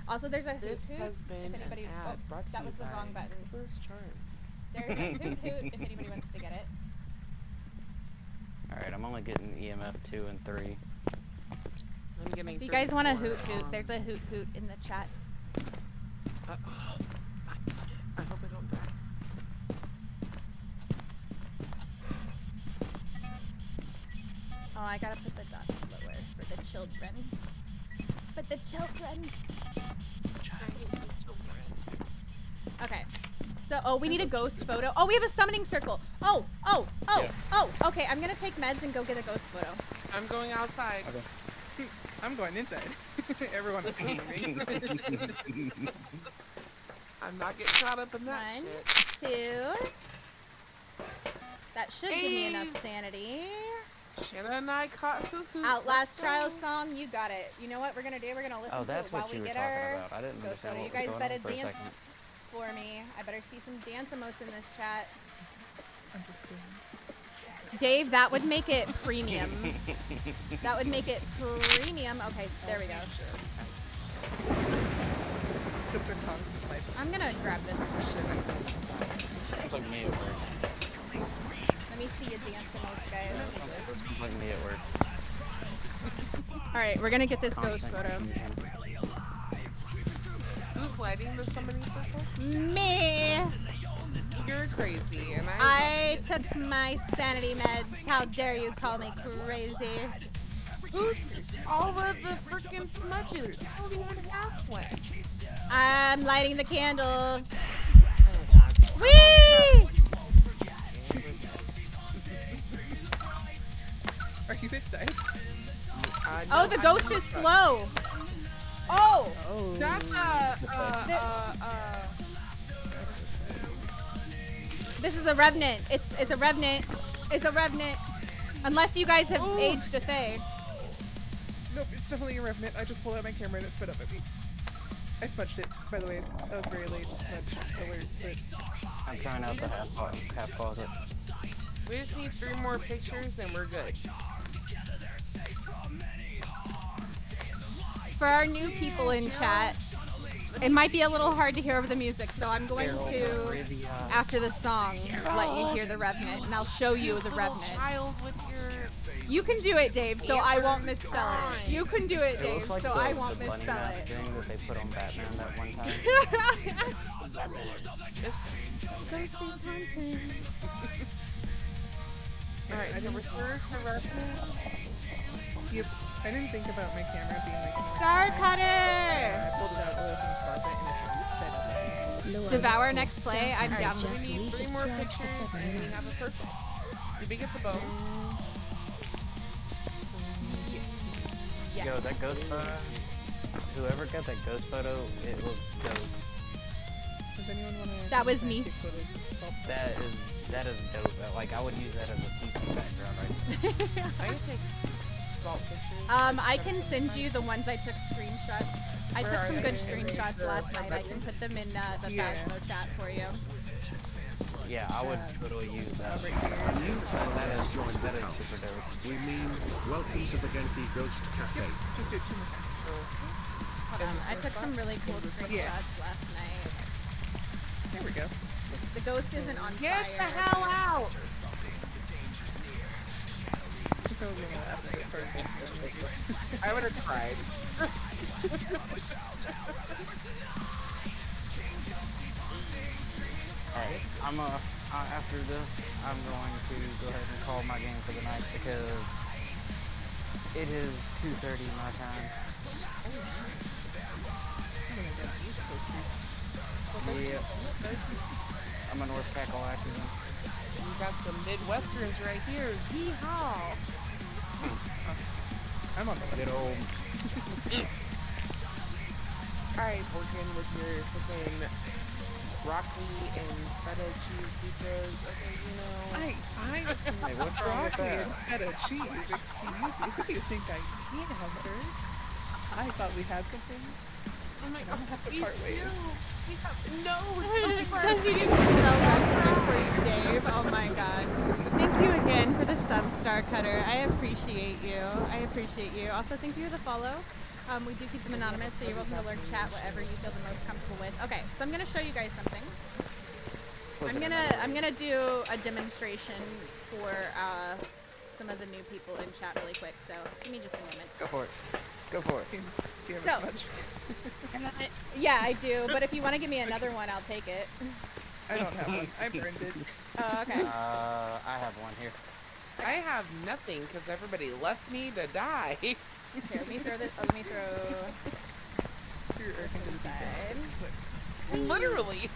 Also, there's a hoot This hoot. has been If anybody, an ad brought to that you was the by wrong button. Cooper's Charms. There's a hoot hoot. If anybody wants to get it. Alright, I'm only getting EMF 2 and 3. I'm getting. If you guys want a 34 hoot hoot, on- there's a hoot hoot in the chat. I hope I don't die. Oh, I gotta put the dots lower for the children. For the children. Okay. So, oh, we need a ghost photo. Oh, we have a summoning circle. Oh, okay. I'm gonna take meds and go get a ghost photo. I'm going outside. Okay. I'm going inside. Everyone is seeing me. I'm not getting caught up in that shit. 1, 2. That should give me enough sanity. Shana and I caught hoo-hoo. Outlast trial song, you got it. You know what we're gonna do? We're gonna listen to it while we get our about. I didn't ghost understand photo. what You was guys going better on for a dance second. for me. I better see some dance emotes in this chat. Dave, that would make it premium. That would make it premium. Okay, there we go. I'm gonna grab this shit. Sounds like me at work. Let me see your dance emotes, guys. Sounds like me at work. Alright, we're gonna get this ghost photo. Who's lighting the summoning circle? Me! You're crazy, and I took my sanity meds. How dare you call me crazy? Who's all of the freaking smudges? I don't even have one. I'm lighting the candle. Whee! Are you excited? Oh, the ghost is slow. Oh! That's This is a revenant. It's a revenant. It's a revenant. Unless you guys have aged a Fae. Nope, it's definitely a revenant. I just pulled out my camera and it spit up at me. I smudged it, by the way. That was very late. Smudge alert, but... I'm trying out the half closet. We just need 3 more pictures and we're good. For our new people in chat, it might be a little hard to hear over the music, so I'm going to, after the song, let you hear the Revenant, and I'll show you the Revenant. You can do it, Dave, so I won't misspell it. You can do it, Dave, so I won't misspell it. Thing that they put on Batman that one time. Alright, so we're third for Revenant. Yep. I didn't think about my camera being like... Star Cutter! I pulled it out, it was in the closet, and it just sped up. Devour next play. I'm down. We need 3 more pictures and we have a person. Did we get the bone? Yes. Yo, that ghost photo. Whoever got that ghost photo, it looks dope. Does anyone want to... That was me. That is dope. Like, I would use that as a PC background, right? I can take salt pictures. I can send you the ones I took screenshots. I took some good screenshots last night. I can put them in the Phasmo chat for you. Yeah, I would totally use that. That is super dope. We mean, welcome to the Genki Ghost Cafe. Just do 2 more. I took some really cool screenshots last night. There we go. The ghost isn't on Get fire. the hell out! I would have cried. Alright, after this, I'm going to go ahead and call my game for the night because it is 2:30 my time. Yeah. I'm a North Kakalaki. We got the Midwesterns right here. Yeehaw! I'm on the Good old. Alright, working with your freaking broccoli and feta cheese pizzas. Okay, you know. Hey, what's wrong with broccoli that? and feta cheese. Excuse me. Who do you think I am, sir? I thought we had something. Oh my god, have to part ways. No, Does you need to spell that for you, Dave? Oh my god. Thank you again for the sub, Star Cutter. I appreciate you. I appreciate you. Also, thank you for the follow. We do keep them anonymous, so you're welcome to lurk chat, whatever you feel the most comfortable with. Okay, so I'm gonna show you guys something. I'm gonna do a demonstration for some of the new people in chat really quick. So give me just a moment. Go for it. Go for it. Do you have a smudge? Yeah, I do. But if you want to give me another one, I'll take it. I don't have one. I burned it. Oh, okay. I have one here. I have nothing because everybody left me to die. Here, let me throw this. Oh, let me throw. You're into the details. It's like, Literally.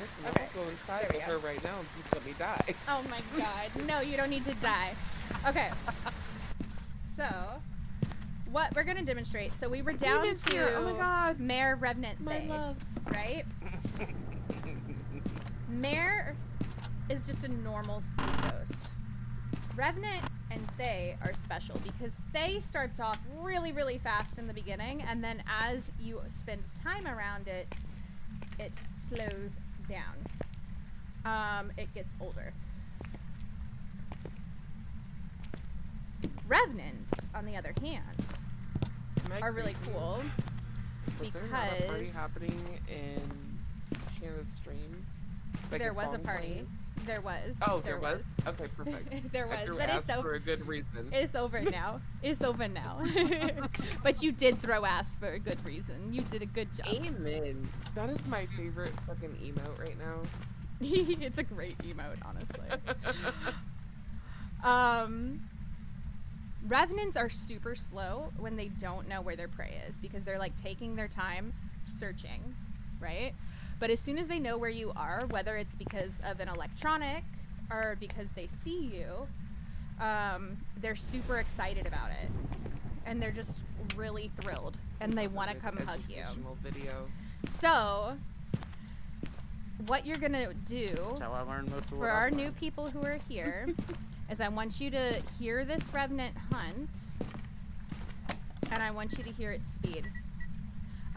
Listen, Okay, I'll go inside there we with go. her right now and please let me die. Oh my god. No, you don't need to die. Okay. So, what we're gonna demonstrate. So we were down Demon's to here. Oh my god. Mare Revenant My Fae, love. right? Mare is just a normal speed ghost. Revenant and Fae are special because Fae starts off really, really fast in the beginning, and then as you spend time around it, it slows down. It gets older. Revenants, on the other hand, are really cool Was there not a party because happening in Shana's stream? Like there was a song party. playing? There was. Oh, there was? Okay, perfect. There was, After but it's asked over. for a good reason. It's over now. It's over now. But you did throw ass for a good reason. You did a good job. Amen. That is my favorite fucking emote right now. It's a great emote, honestly. Revenants are super slow when they don't know where their prey is because they're like taking their time searching, right? But as soon as they know where you are, whether it's because of an electronic or because they see you, they're super excited about it. And they're just really thrilled and they want to come hug you. Video. So, what you're gonna do That's how I learned most of for what our I've new learned. people who are here is I want you to hear this Revenant hunt, and I want you to hear its speed.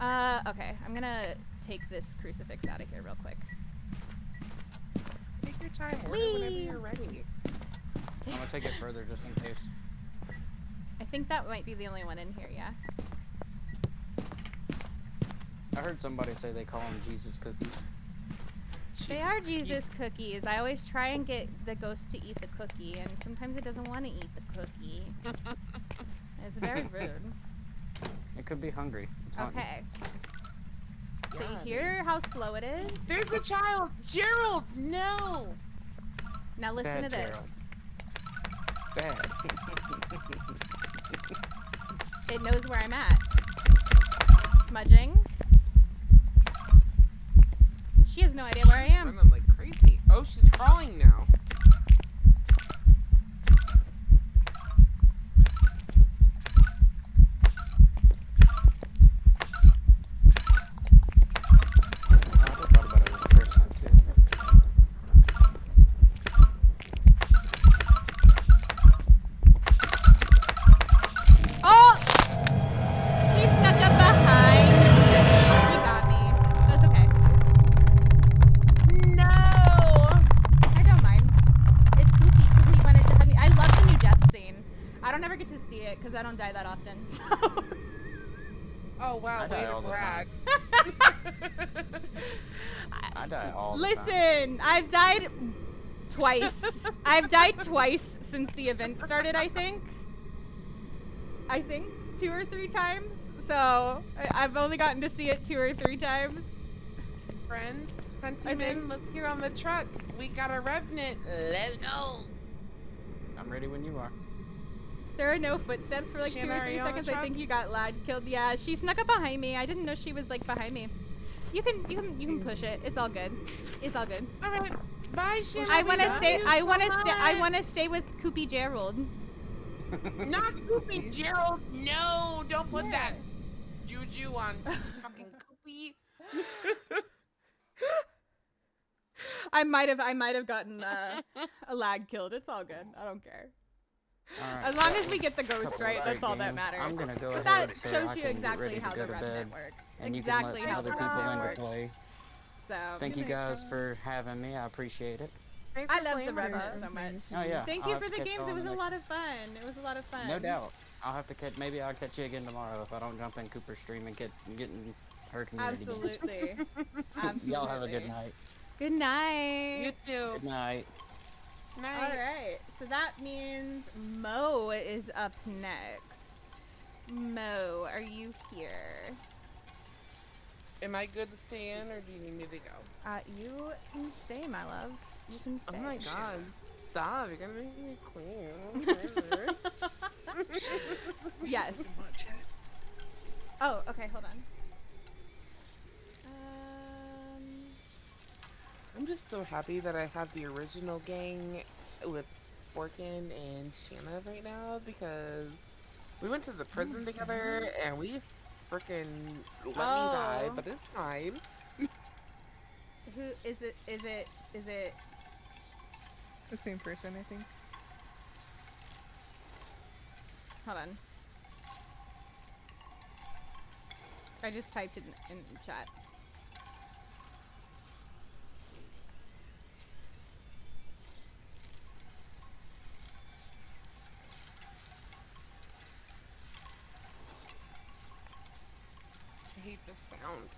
Okay, I'm gonna take this crucifix out of here real quick. Take your time. Order whenever you're ready. I'm gonna take it further just in case. I think that might be the only one in here, yeah? I heard somebody say they call them Jesus cookies. They are Jesus cookies. I always try and get the ghost to eat the cookie, and sometimes it doesn't want to eat the cookie. It's very rude. It could be hungry. It's hunting. Okay. So you hear how slow it is? There's a child! Gerald! No! Now listen to Bad this. Bad. It knows where I'm at. Smudging. She has no idea where I am. Running like crazy. Oh, she's crawling now. Oh! She snuck up behind me. She got me. That's okay. No! I don't mind. It's Poopy. Poopy wanted to hug me. I love the new death scene. I don't ever get to see it because I don't die that often. So. Oh wow, I way die to all the brag. I die all the time. Listen, I've died twice. I've died twice since the event started, I think. 2 or 3 times. So I've only gotten to see it 2 or 3 times. Friend, countrymen, look here on the truck. We got a revenant. Let's go. I'm ready when you are. There are no footsteps for like Shana, 2 or are 3 you on the seconds. I truck? think you got lad killed. Yeah, she snuck up behind me. I didn't know she was like behind me. You can push it. It's all good. It's all good. All right. Bye, Shana. I want to love stay. you I so want to stay. I much. want to stay with Koopy Gerald. Not Koopy Gerald. No, don't put that juju on fucking Koopy. I might have gotten a lag killed. It's all good. I don't care. Alright, As long that as we was get the ghost couple right, of that's great all that games. matters. I'm gonna go But ahead that so shows I you can exactly get ready how to go the to Revenant bed, works. and you Exactly can let some how other the people Revenant in to works. play. So Thank you guys for having me. I appreciate it. Thanks I for love playing the with Revenant us. so much. Oh, yeah. Thank I'll you have for to the catch games. y'all It on was the a next lot of fun. It was a lot of fun. No doubt. I'll have to catch. Maybe I'll catch you again tomorrow if I don't jump in Cooper's stream and get in her community. Absolutely. Absolutely. Y'all have a good night. Good night. You too. Good night. Night. All right. So that means Mo is up next. Mo, are you here? Am I good to stay in, or do you need me to go? You can stay, my love. You can stay. Oh my god. Stop, you're gonna make me queen. Yes. Oh, okay, hold on. I'm just so happy that I have the original gang with Forkin and Shanna right now because we went to the prison together and we freaking let me die, but it's fine. Who is it? Is it the same person, I think? Hold on. I just typed it in chat. I hate this sound.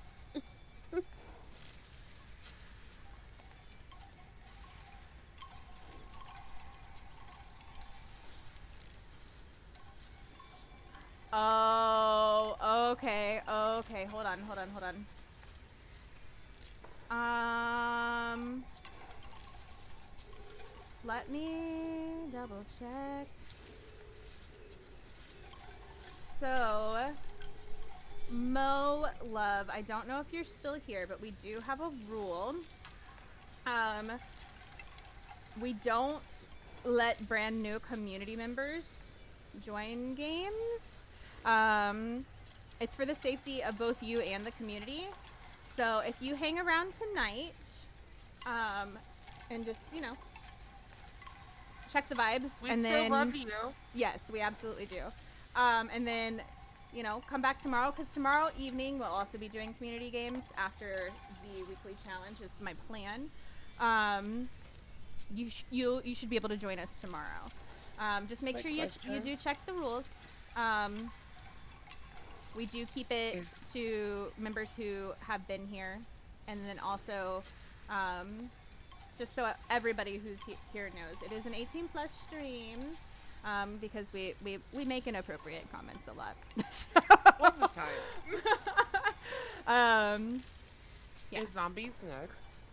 Oh, okay, okay. Hold on. Let me double check. So, Mo Love, I don't know if you're still here, but we do have a rule. We don't let brand new community members join games. It's for the safety of both you and the community. So if you hang around tonight, and just, you know, check the vibes, and then still love you. Yes, we absolutely do. And then, you know, come back tomorrow, because tomorrow evening we'll also be doing community games after the weekly challenge is my plan. You should be able to join us tomorrow. Just make sure you do check the rules. We do keep it to members who have been here, and then also, just so everybody who's here knows, it is an 18+ stream, because we make inappropriate comments a lot. All the time. Yeah. Is zombies next?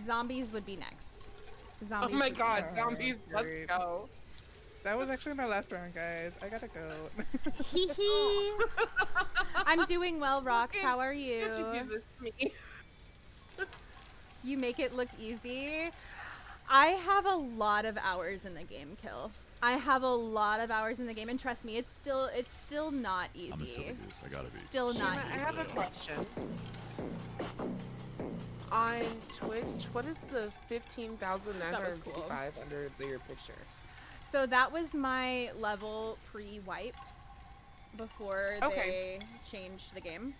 Zombies would be next. Oh my god, zombies, let's go. That was actually my last round, guys. I gotta go. Hee hee. I'm doing well, Rox. How are you? Can't you do this to me? You make it look easy. I have a lot of hours in the game, Kill. I have a lot of hours in the game, and trust me, it's still not easy. I'm a silly goose. I gotta be. Still not easy. I have a question. On Twitch, what is the 15,955 under your picture? So that was my level pre-wipe before they changed the game.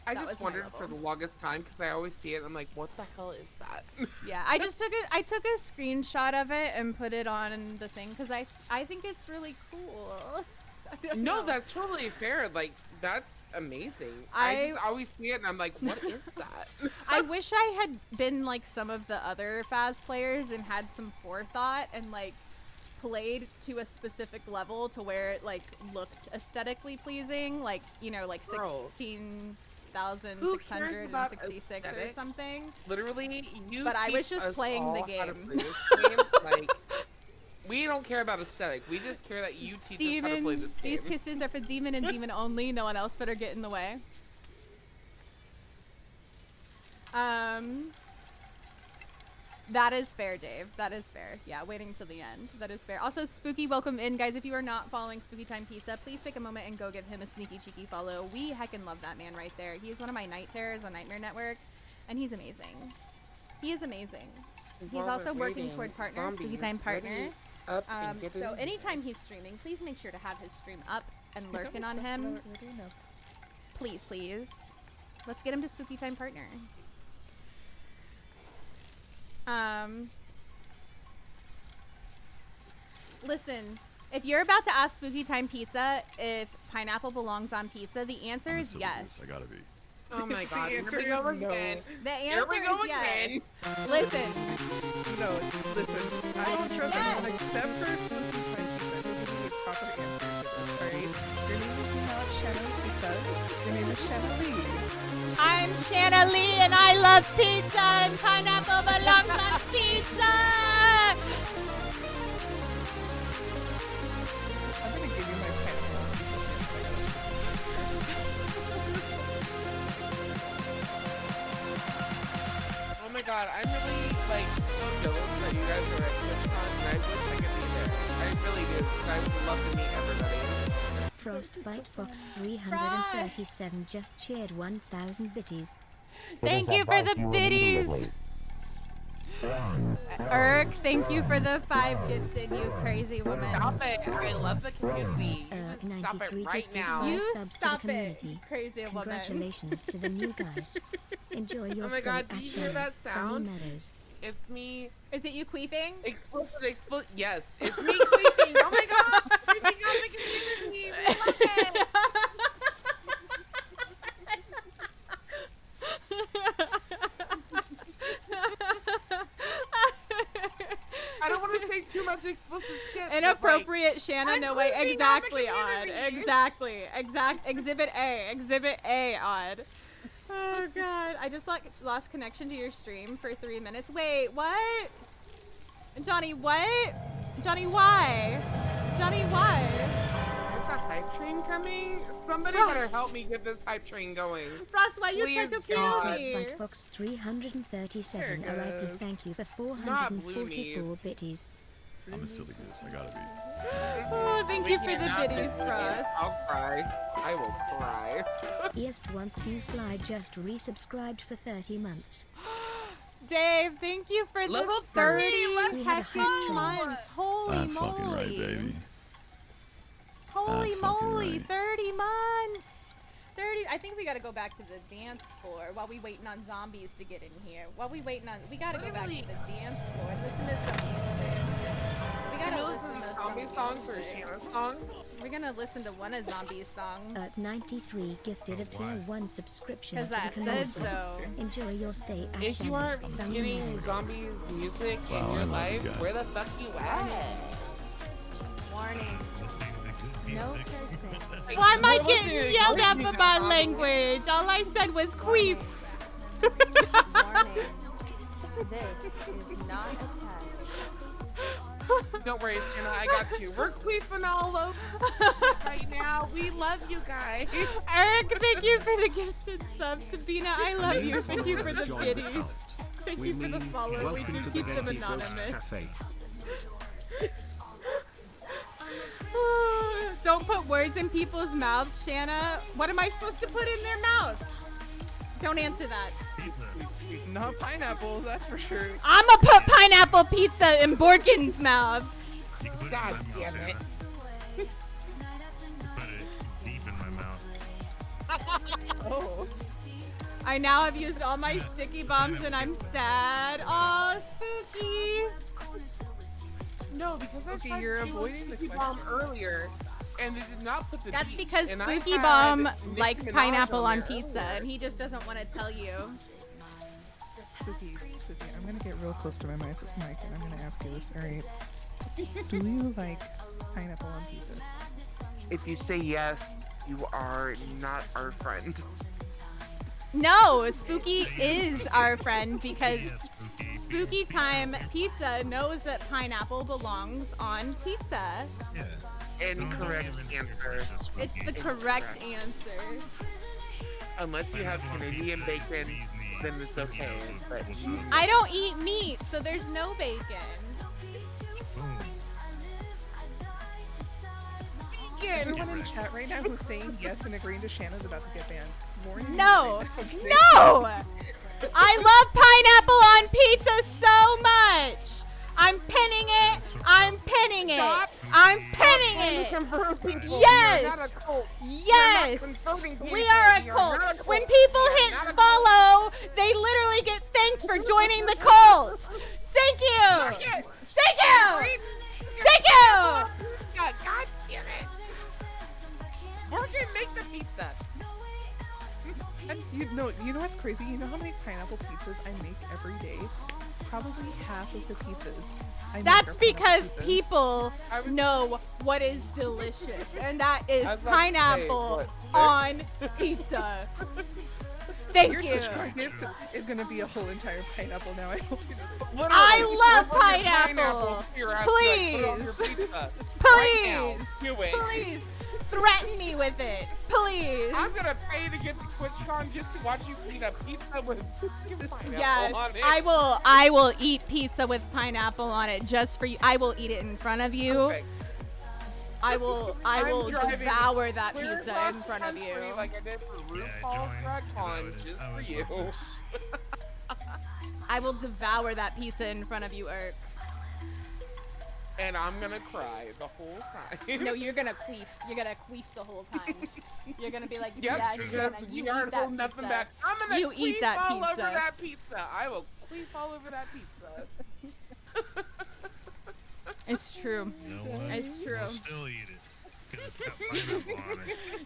I just wondered for the longest time because I always see it and I'm like, what the hell is that? Yeah, I took a screenshot of it and put it on the thing because I think it's really cool. No, that's totally fair. Like, that's amazing. I just always see it and I'm like, what is that? I wish I had been like some of the other Phas players and had some forethought and like played to a specific level to where it like looked aesthetically pleasing, like, you know, like 16,666 or something. Literally, you. But I was just playing the game. Like, we don't care about aesthetic. We just care that you teach us how to play this game. These kisses are for Demon and Demon only. No one else better get in the way. That is fair, Dave. That is fair. Yeah, waiting till the end. That is fair. Also, Spooky, welcome in. Guys, if you are not following Spooky Time Pizza, please take a moment and go give him a sneaky, cheeky follow. We heckin' love that man right there. He is one of my night terrors on Nightmare Network, and he's amazing. He is amazing. He's also working toward partner, Spooky Time partner. So anytime he's streaming, please make sure to have his stream up and lurking on him. Please, please. Let's get him to Spooky Time partner. Listen, if you're about to ask Spooky Time Pizza if pineapple belongs on pizza, the answer is yes. I gotta be. Oh my god, The here answer we go is no. again. The Here answer we go is yes. again. Listen. No, listen. I don't trust anyone except for Spooky Time Pizza. He'll give you the proper answer to this, alright? Your name is not Shana Pizza. Your name is Shana Leigh. I'm Shana Leigh and I love pizza and pineapple belongs on pizza! I'm gonna give you my pineapple. Oh my god, I'm really like so jealous that you guys are at TwitchCon and I wish I could be there. I really do, because I would love to meet everybody. Frostbite Fox 337 just cheered 1,000 bitties. Thank you for the biddies! Erk, thank you for the 5 gifted, you crazy woman. Stop it! I love the community. Stop it 93 right gifted now. 5 You subs stop to the it, community. crazy woman. Congratulations to the new guys. Enjoy your Oh my stay god, at do you hear that Shana's sound? Sunny Meadows. It's me. Is it you queefing? Explicit. Yes, it's me queefing. Oh my god! Queefing on the community. We love it. I don't want to say too much explicit shit. but, Inappropriate, like, Shanna. I'm No way. queefing on the Exactly odd. community. Exactly. Exhibit A. Exhibit A odd. Oh god. I just lost connection to your stream for 3 minutes. Wait, what? Johnny, what? Johnny, why? Johnny, why? Is a hype train coming? Somebody Frost. better help me get this hype train going. Frost, why you try Please, to kill God. me? Frostbite Fox 337 There it alright, goes. thank you for Not blue 444 bitties. I'm a silly goose. I gotta be. Oh, thank We you for the cannot biddies, miss it. Frost. I'll cry. I will cry. East12Fly just resubscribed for 30 months. Dave, thank you for the Level 30 3, let's go. heckin' months. Holy That's moly. fucking right, baby. Holy That's fucking moly, right. 30 months. 30. I think we gotta go back to the dance floor while we waiting on zombies to get in here. While we waiting on, we gotta go back to the dance floor and listen to some music. We Can gotta you listen listen to to zombie some songs or music. Shanna's song? We're gonna listen to one of Zombie's songs. 93 gifted a tier 1 subscription 'Cause to the I said community. so. Enjoy your stay at If you Shana's aren't Sunny getting Meadows. zombies music Wow, in I your love life, you guys. where the fuck you at? Warning. No cursing. Why am I We're getting listening to yelled good at for music, my Zombie. language? All I said was queef. Warning. This is not a test. Don't worry, Shanna, I got you. We're queefing all over right now. We love you guys. Eric, thank you for the gifted sub. Sabina, I love you. Thank you for the Join biddies. cult. Thank We you for the mean follow. We welcome do to the keep them Genki Ghost anonymous. Cafe. Don't put words in people's mouths, Shanna. What am I supposed to put in their mouths? Don't answer that. Not pineapples, that's for sure. I'ma put pineapple pizza in Borkin's mouth. God damn it. Put it deep in my mouth. Oh. I now have used all my sticky bombs and I'm sad. Oh, spooky. No, because I Okay, tried you're to do a avoiding the Spooky question. Bomb earlier, and they did not put the That's beach, because and I Spooky had Bomb Nicki likes Minaj pineapple on there pizza earlier. and he just doesn't want to tell you. Spooky, I'm gonna get real close to my mic and I'm gonna ask you this. Alright. Do you like pineapple on pizza? If you say yes, you are not our friend. No, Spooky is our friend because Spooky Time Pizza knows that pineapple belongs on pizza. Incorrect answer. It's the correct answer. Unless you have Canadian bacon, then it's okay. But I don't eat meat, so there's no bacon. Everyone in chat right now who's saying yes and agreeing to Shanna's about to get banned. Warning you No, right now, okay? no! I love pineapple on pizza so much. I'm pinning it. I'm pinning it. Stop. I'm pinning it. Yes. Yes. We are a cult. When people hit follow, they literally get thanked for joining the cult. Thank you. Thank you. Thank you. God damn it. Morgan, make the pizza. And you know what's crazy? You know how many pineapple pizzas I make every day? Probably half of the pizzas I make That's are because pineapple pizzas. people know what is delicious, and that is I was about to say, pineapple what, on pizza. Thank Your you. TwitchCon is gonna be a whole entire pineapple now. I hope you know this. I love Put your pineapple. to your ass, like, put it on your Please. pizza. Please. Right now. Do it. Please. Threaten me with it. Please. I'm gonna pay to get to TwitchCon just to watch you eat a pizza with pineapple Yes, on it. I will eat pizza with pineapple on it just for you. I will eat it in front of you. Perfect. I will driving devour that clear pizza across in front of you. country like I did for RuPaul's Drag Con just for you. I will devour that pizza in front of you, Irk. And I'm gonna cry the whole time. No, you're gonna queef. You're gonna queef the whole time. You're gonna be like, Yep, yeah, because Shana, you you aren't eat that holding nothing pizza. back. I'm gonna You queef eat that all pizza. over that pizza. I will queef all over that pizza. It's true. You know what? It's true. We'll still eat it. Because it's got pineapple on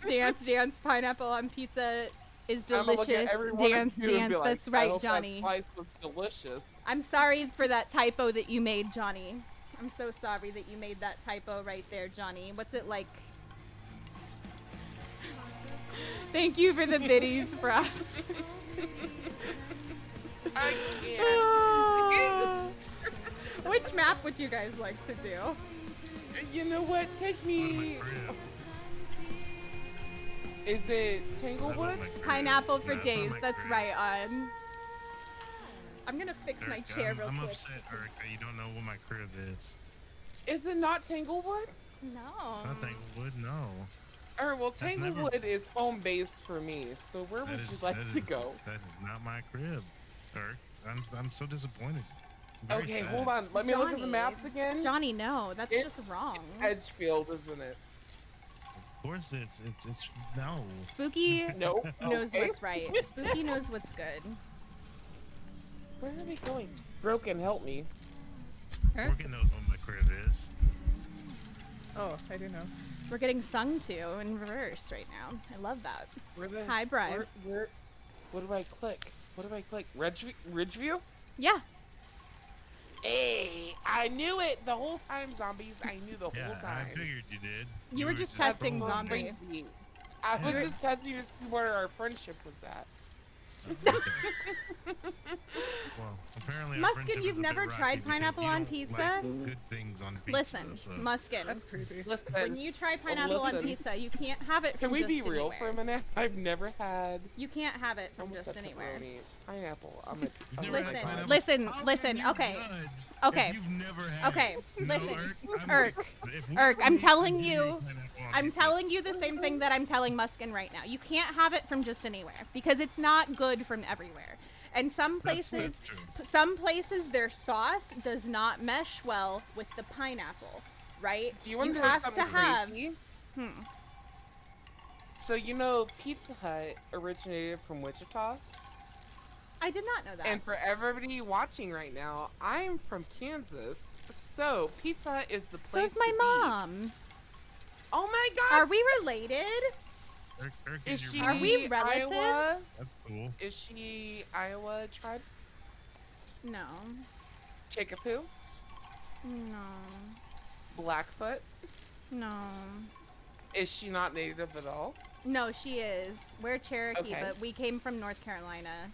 it. Dance, pineapple on pizza is I'm gonna look at delicious. every one Dance, of you and be like, that's I right, hope Johnny. That slice was delicious. I'm sorry for that typo that you made, Johnny. I'm so sorry that you made that typo right there, Johnny. What's it like? Thank you for the biddies, Frost. I can't. Which map would you guys like to do? You know what? Take me. Is it Tanglewood? Pineapple for days. That's right, on. I'm gonna fix my chair real I'm quick. upset, Eric, that you don't know what my crib is. Is it not Tanglewood? No. It's not Tanglewood, no. Alright, well, That's Tanglewood is home base for me, so where would you like to go? That is not my crib, Eric. I'm so disappointed. I'm very Okay, sad. hold on. Let me look at the Johnny. maps again. Johnny, no, that's just wrong. Edgefield, isn't it? Of course it's no. Spooky Nope. knows Okay. what's right. Spooky knows what's good. Where are we going? Broken, help me. Morgan knows what my crib is. Oh, I do know. We're getting sung to in reverse right now. I love that. Hi, Brian. What do I click? What do I click? Ridgeview? Yeah. Hey, I knew it the whole time, zombies. I knew the whole time. I figured you did. You were just testing zombie. I was just testing to see where our friendship was at. Well, apparently Muskin, you've never tried pineapple on pizza? Good things on pizza. Listen, so. Muskin. That's creepy. Listen, When you try pineapple on listen. pizza, you can't have it Can from we just be real anywhere. for a minute? I've never had. You can't have it from almost just said anywhere. pepperoni. Pineapple. I'm a. Listen, okay. Okay. If you've never had Okay, it? listen. No, Irk, if we Irk, I'm eat telling pineapple you, on I'm pizza, telling you the same thing that I'm telling Muskin right now. You can't have it from just anywhere because it's not good from everywhere. And some places, their sauce does not mesh well with the pineapple, right? Do you want to know have something to have. crazy? So you know, Pizza Hut originated from Wichita. I did not know that. And for everybody watching right now, I'm from Kansas, so Pizza Hut is the place. So is my to mom. Be. Oh my God! Are we related? Is she Are we relatives? Iowa? That's cool. Is she Iowa tribe? No. Chicopoo? No. Blackfoot? No. Is she not native at all? No, she is. We're Cherokee, Okay. but we came from North Carolina.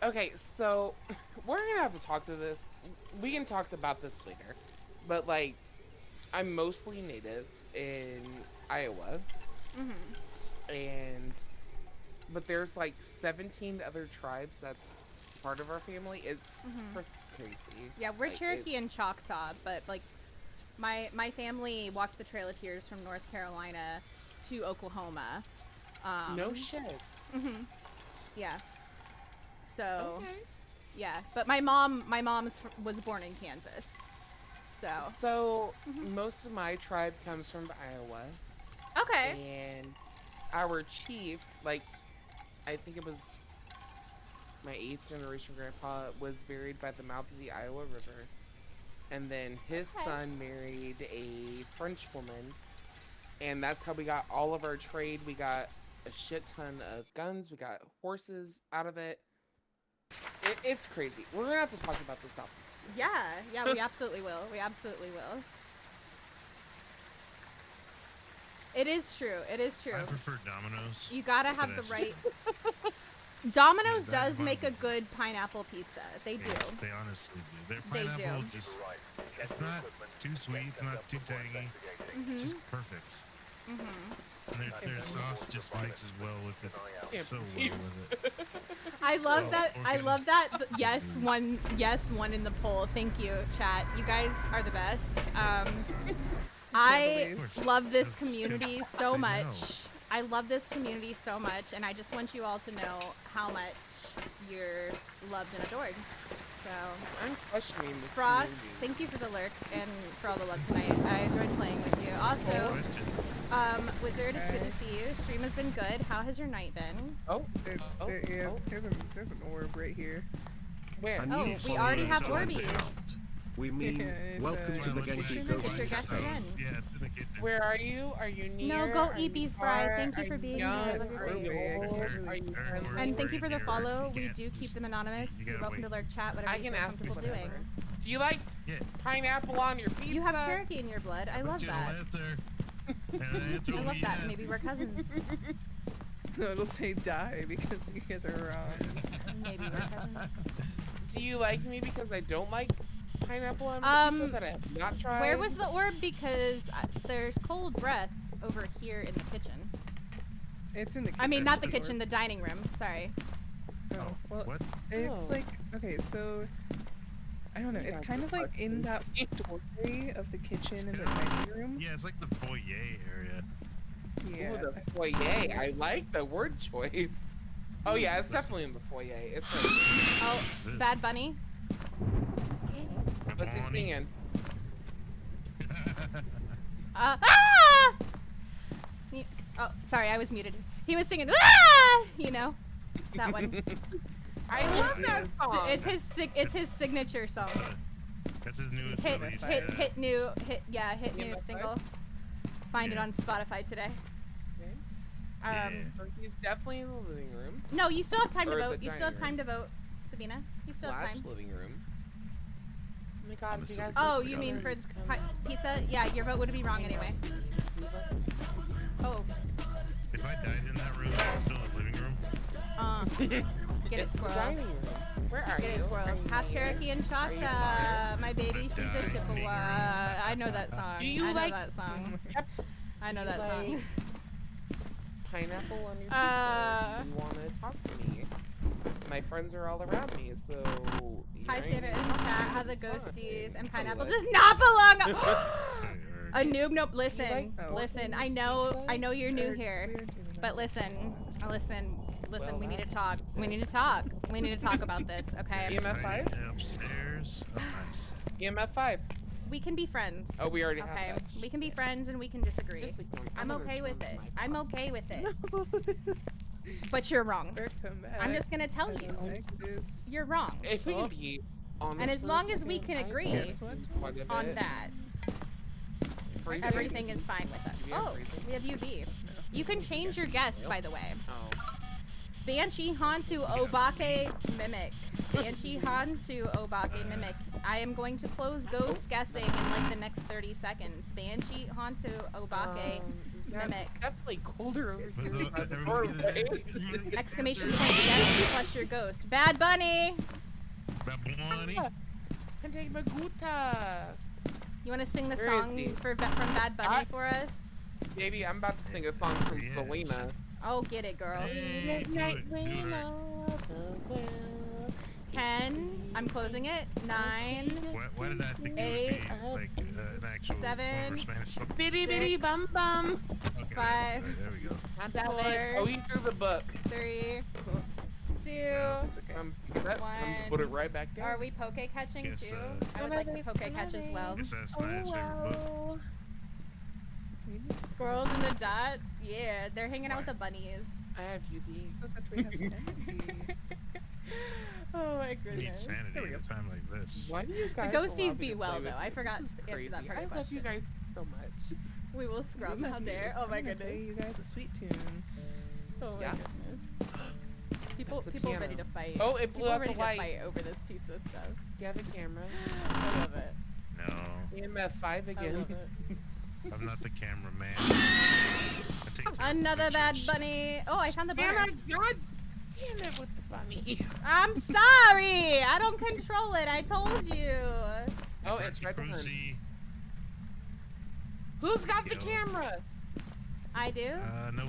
Okay, so we're gonna have to talk to this. We can talk about this later, but like, I'm mostly native in Iowa, but there's like 17 other tribes that's part of our family. It's crazy. Yeah, we're Like, Cherokee and Choctaw, but like my family walked the Trail of Tears from North Carolina to Oklahoma. No shit. Yeah. So. Yeah, but my mom was born in Kansas. So. Most of my tribe comes from Iowa. Okay. And our chief, like, I think it was my 8th generation grandpa, was buried by the mouth of the Iowa River. And then his son married a French woman. And that's how we got all of our trade. We got a shit ton of guns. We got horses out of it. It's crazy. We're gonna have to talk about this off. Yeah, we absolutely will. We absolutely will. It is true. It is true. I prefer Domino's. You gotta have the right. Domino's does make a good pineapple pizza. They do. They honestly do. Their They pineapple do. just, it's not too sweet, it's not too tangy. It's just perfect. And their sauce just mixes well with it. So well with it. I love that. I love that. Yes, one in the poll. Thank you, chat. You guys are the best. I love this community so much. I love this community so much, and I just want you all to know how much you're loved and adored. So, I'm questioning this Frost, community. thank you for the lurk and for all the love tonight. I enjoyed playing with you. Also, Wizard, it's good to see you. Stream has been good. How has your night been? There's an orb right here. Where? And Oh, you we follow already us have on the Orbeez. account. We mean, welcome to the Genki Ghost Mr. Guest Show. again. Yeah, it's in the kitchen. Where are you? Are you near? No, go Are you Eepee's far? bride. Thank you Are for being here. young? I love your Are you face. old? Are you friendly? And thank you for the Right follow. here. We do keep them anonymous. you You're gotta welcome to lurk chat, whatever I you can feel ask you comfortable whatever. doing. Do you like pineapple on your pizza? You have Cherokee in your blood. I love that. I love that. Maybe we're cousins. No, it'll say die because you guys are wrong. Maybe we're cousins. Do you like me because I don't like pineapple on my pizza that I have not tried? Where was the orb? Because there's cold breath over here in the kitchen. It's in the kitchen. I mean, not the kitchen, the dining room. Sorry. Oh, well, What? it's like, okay, so, I don't know, it's kind of like in that doorway of the kitchen and the dining room. Yeah, it's like the foyer area. Yeah. Ooh, the foyer. I like the word choice. Oh yeah, it's definitely in the foyer. It's like, Oh, Bad Bunny. what's he singing? Ah! Oh, sorry, I was muted. He was singing, ah! You know, that one. I love that song. It's his signature song. That's his newest Hit release. new single. Find it on Spotify today. So he's definitely in the living room. No, you still have time to Or vote. the You still have dining time to vote, Sabina. You still have Slash time. living room. Oh my god, if you guys Oh, are you mean for sisters, pizza? Yeah, your vote would be wrong anyway. Oh. If I died in that room, it's still a living room. Get it, squirrels. dining room. Where are Get you? it, squirrels. Are you Half here? Cherokee and Are you Choctaw. My baby, she's a Chippewa. I know that song. Do you I know like that song. I know Do you that song. like pineapple on your pizza? Do you want to talk to me? My friends are all around me, so. Hi, you're Shanna in right. chat. How the It's fine. ghosties and pineapple What? does not belong. Sorry, A noob, nope. Listen, like listen. I know you're new here, but listen. We need to talk. We need to talk. We need to talk about this, okay? EMF 5? Upstairs. Oh, nice. EMF 5. We can be friends. Oh, we already have okay. that. We can be friends and we can disagree. Just ignore me. I'm gonna okay with turn it. my I'm okay with it. But you're wrong. I'm just gonna tell you. You're wrrong. If we can be honest And as for a long as we second, can I agree guessed quite a on bit. that, Freezing? everything is fine with us. Do we have Oh, freezing? we have UV. You can change your guess, by the way. Oh. Banshee Hantu Obake Mimic. Banshee Hantu Obake Mimic. I am going to close ghost guessing in like the next 30 seconds. Banshee Hantu Obake Mimic. It's definitely colder over What's here. up? by the Everybody doorway. Exclamation point yes plus your ghost. Bad Bunny! Bad Bunny. Kente Maguta. You want to sing the Where is song he? from Bad Bunny for us? Baby, I'm about to sing a song from Selena. Oh, get it, girl. Hey, do it, do it. 10. I'm closing it. 9. Why did I think it 8. would be like an actual 7. Spanish song? Bitty bitty bum bum. Okay, 5. there we go. Not that 4. way. Oh, you threw the book. 3. 2. I'm put it right back down. Are we poke catching Guess, too? I would like to poke catch as well. Guess that's Nia's favorite book. Squirrels in the dots? Yeah, they're hanging out with the bunnies. I have UD. Oh my You need goodness. sanity at a time like this. Why do you The guys ghosties allow me be to well play though. with I you? forgot This is to answer crazy. that part I of the love you question. guys so much. We will scrub out there. Oh my goodness. You guys a sweet tune. Oh my Yeah. goodness. People That's the ready piano. to fight. Oh, it blew people out ready the light. to fight over this pizza stuff. Do you have a camera? I love it. No, EMF 5 I again. love it. I'm not the cameraman. Another Bad Bunny. Oh, I found the Oh butter. my god! Damn it with the bunny. I'm sorry. I don't control it. I told you. Oh, it's right behind. Who's got the camera? I do. No.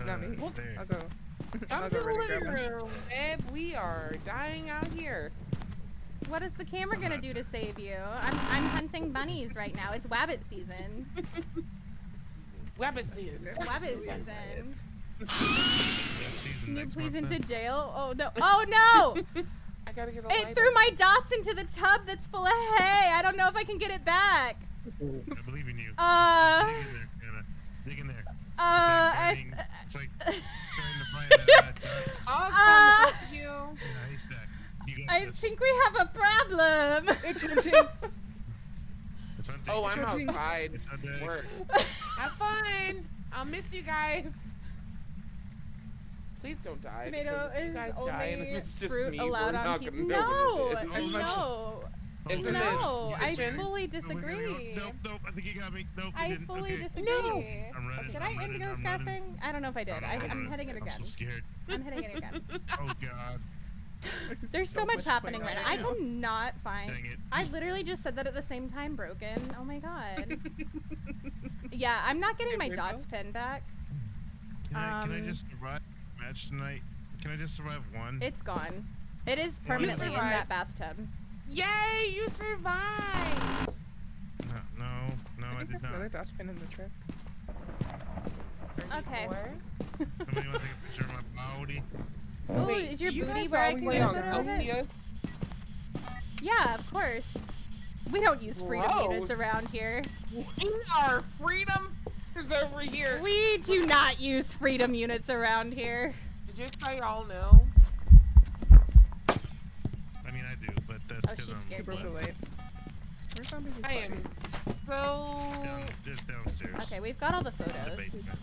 Not me. There. I'll go. Come I'll to go the ready to living grab one. room, babe. We are dying out here. What is the camera gonna do to save you? I'm hunting bunnies right now. It's wabbit season. Wabbit season. Wabbit season. Season New next please month, into then. jail? Oh no! Oh no! I gotta get a It light threw on. my dots into the tub that's full of hay. I don't know if I can get it back. I believe in you. Uh. Dig in there, Anna. Dig in there. It's like trying to find dots I'll come help you. in a haystack. You got I this. think we have a problem. It's hunting. It's hunting. Oh, I'm hunting. outside. It's hunting. Work. Have fun. I'll miss you guys. Please don't die. Tomato because if you is guys die and only it's just fruit me, allowed we're on not people. gonna know No, what it is. no, It's Oh, no. I kitchen. fully No, we gotta go. disagree. Nope, I think you got me. Nope, you I didn't. fully Okay. disagree. No. I'm running. Did I'm I running, Indigos I'm casting? running. I don't know if I did. I don't know, I'm running. hitting it again. I'm so scared. I'm hitting it again. Oh god. There's so much happening right now. I now. cannot find. Dang it. I literally just said that at the same time, broken. Oh my god. Yeah, I'm not getting my Save dots yourself. pinned back. Can I just survive the match tonight? Can I just survive one? It's gone. It is Well, you permanently in that survived. bathtub. Yay, you survived. No, I I think did there's another not. dot pin in the truck. Okay. Somebody want to take a picture of my body? Oh, Wait, is your do you booty guys where I all can play get a on photo of it? Celsius? Yeah, of course. We don't use freedom Gross. units around here. We are freedom is over here. We do not use freedom units around here. Just so y'all know. I mean, I do, but that's Oh, because she I'm scared Broke me. the light. Where's somebody's I am so. just downstairs. Okay, we've got all the In the photos. basement.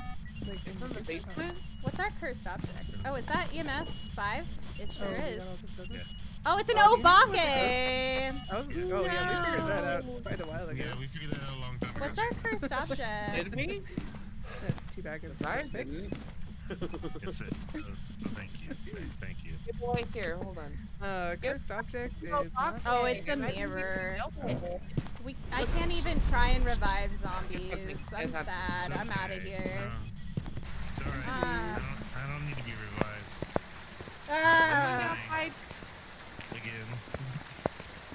Like It's in the basement. What's our cursed object? Oh, is that EMF 5? It sure is. Yeah. Oh, it's an Oh, do you know what obake! Oh yeah, we figured that out quite a while ago. Yeah, we figured that out a long time ago. What's our cursed object? Did we? Teabag is I suspect. didn't. It's it. Thank you. Thank you. Get away here. Hold on. Cursed object is Oh, not. Oh, it's the And I didn't mirror. even know. I can't even try and revive zombies. I'm It's sad. I'm out of here. It's alright. I don't need to be revived. Ah. Again.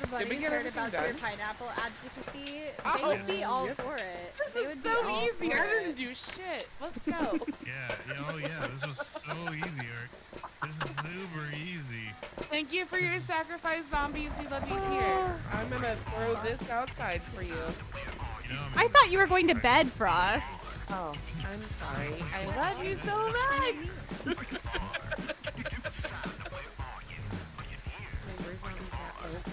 The Did we buddies get heard everything about your done? pineapple advocacy. They Oh, would be all yep. for it. This They is would be so all easy. for I it. didn't do shit. Let's go. Oh yeah, this was so easy, Eric. This is super easy. Thank you for your sacrifice, zombies. We love you here. I'm gonna throw this outside for you. You know, I thought you were going to bed, Frost. Oh, I'm sorry. I love you so much. Wait, where's zombies at? Oh.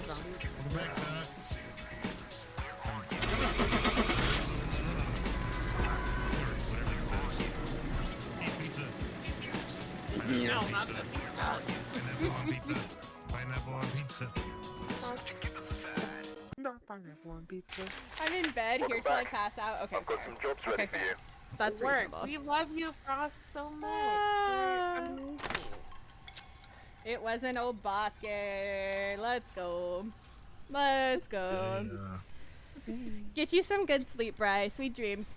Zombies. Welcome back, Doc. Whatever it says. Eat pizza. No, Pineapple not on the pizza. Pineapple on pizza. Not pineapple on pizza. I'm in bed here till I pass out. Okay, I've got fair. some jobs Okay, ready for fair. you. That's Work. reasonable. We love you, Frost, so much. Ah. You're amazing. It was an obake. Let's go. Let's go. Get you some good sleep, Bryce. Sweet dreams.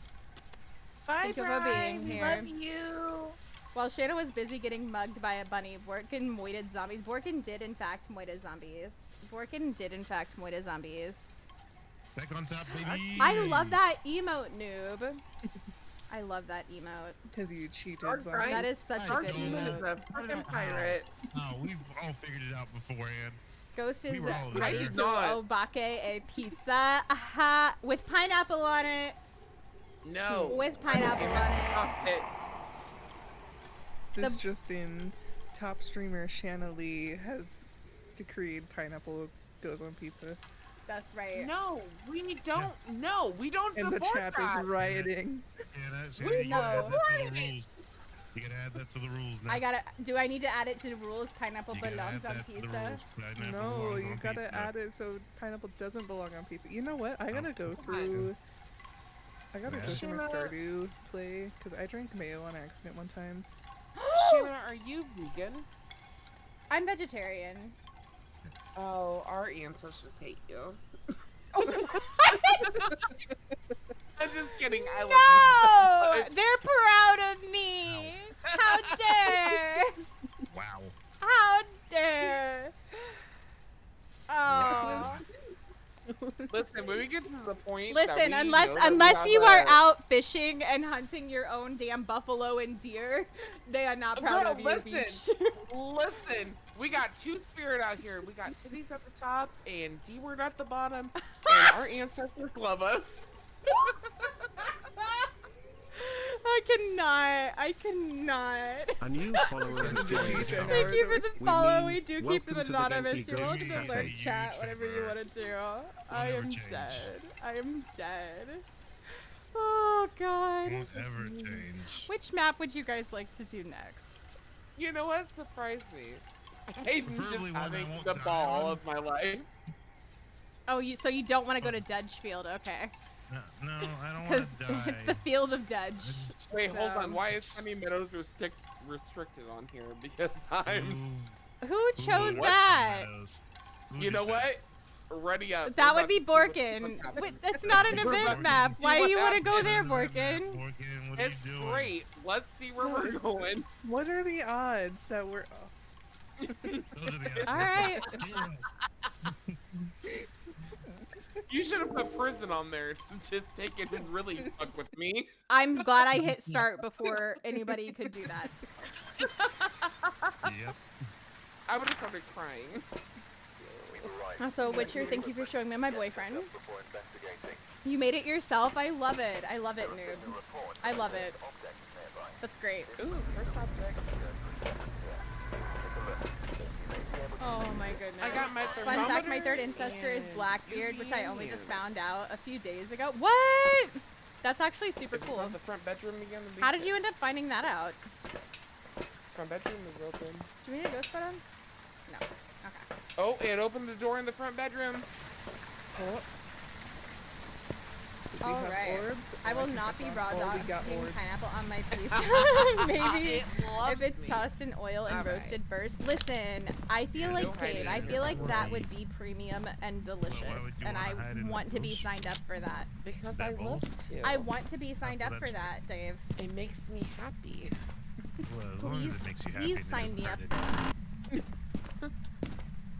Bye, Thank you for Brian. being We here. love you. While Shana was busy getting mugged by a bunny, Borkin moited zombies. Borkin did, in fact, moita zombies. Borkin did, in fact, moita zombies. Back on top, baby. I love that emote, noob. I love that emote. Because you cheated. Our zombie. That is such a Our good demon is emote. a freaking pirate. Oh, we've all figured it out beforehand. Ghost is were all ready there. to Not. obake a pizza. Aha! With pineapple on it. No. With pineapple on it. Stop it. This just in, top streamer Shana Leigh has decreed pineapple goes on pizza. That's right. No, we don't. No, we don't And support the chat that. is rioting. Yeah, that's We you gotta add know. that to the rules. You gotta add that to the rules now. I gotta. Do I need to add it to the rules? Pineapple You gotta belongs add on that to the pizza. rules. Pineapple No, belongs you on gotta pizza. add it so pineapple doesn't belong on pizza. You know what? I gotta go through. I gotta go through my Shana. Stardew play because I drank mayo on accident one time. Shanna, are you vegan? I'm vegetarian. Oh, our ancestors hate you. I'm just kidding. I love you so much. They're proud of me. How dare? Wow. How dare? Oh. Listen, when we get to the point. Listen, that unless you are out fishing and hunting your own damn buffalo and deer, they are not proud of you. Listen, we got two spirit out here. We got titties at the top and D-word at the bottom, and our ancestors love us. I cannot. A new follower has joined the chat. Thank you for the follow. We do keep welcome them to the anonymous. Genki You're welcome to Ghost lurk Cafe. chat, whatever you want to do. I am dead. I am dead. Oh god. Won't ever change. Which map would you guys like to do next? You know what surprised me? I'm just Preferably one I having won't the die ball on. of my life. Oh, so you don't want to go to Dudgefield, okay? No, I don't Because want to die. it's the field of Dudge. Wait, hold So- on. Why is Sunny Meadows restricted on here? Because I'm. Who chose What? that? You know what? Ready up. That We're would be about to see Borkin. what's Wait, that's not an We're about event to map. see Why do what you want to go happens. there, Borkin? It's great. Let's see where we're going. What are the odds that we're... All right. You should have put prison on there to just take it and really fuck with me. I'm glad I hit start before anybody could do that. Yep. I would have started crying. Also, Witcher, thank you for showing me my boyfriend. You made it yourself? I love it. I love it, noob. I love it. That's great. Ooh, first object. Oh my goodness. I got my Fun fact, my third thermometer ancestor is and Blackbeard, which I only beauty just found out a few days ago. What? That's actually super Is cool. that the front bedroom again? How did you end up finding that out? Front bedroom is open. Do we need a ghost button? No. Okay. Oh, it opened the door in the front bedroom. Oh. We All have right. orbs. I will Oh, not be keep us raw on. Oh, we got dogging orbs. pineapple on my pizza. Maybe It loves if it's me. tossed in oil and All right. roasted first. Listen, I feel like don't hide Dave. it I in feel your like that body. would be premium and delicious, you and wanna I hide it in want the to be ghost? signed up for that. Because That I love both? to. I want to be signed well, up for that's that, Dave. It makes me happy. Well, as long as Please, it makes you happy. please then sign it's me up not for that.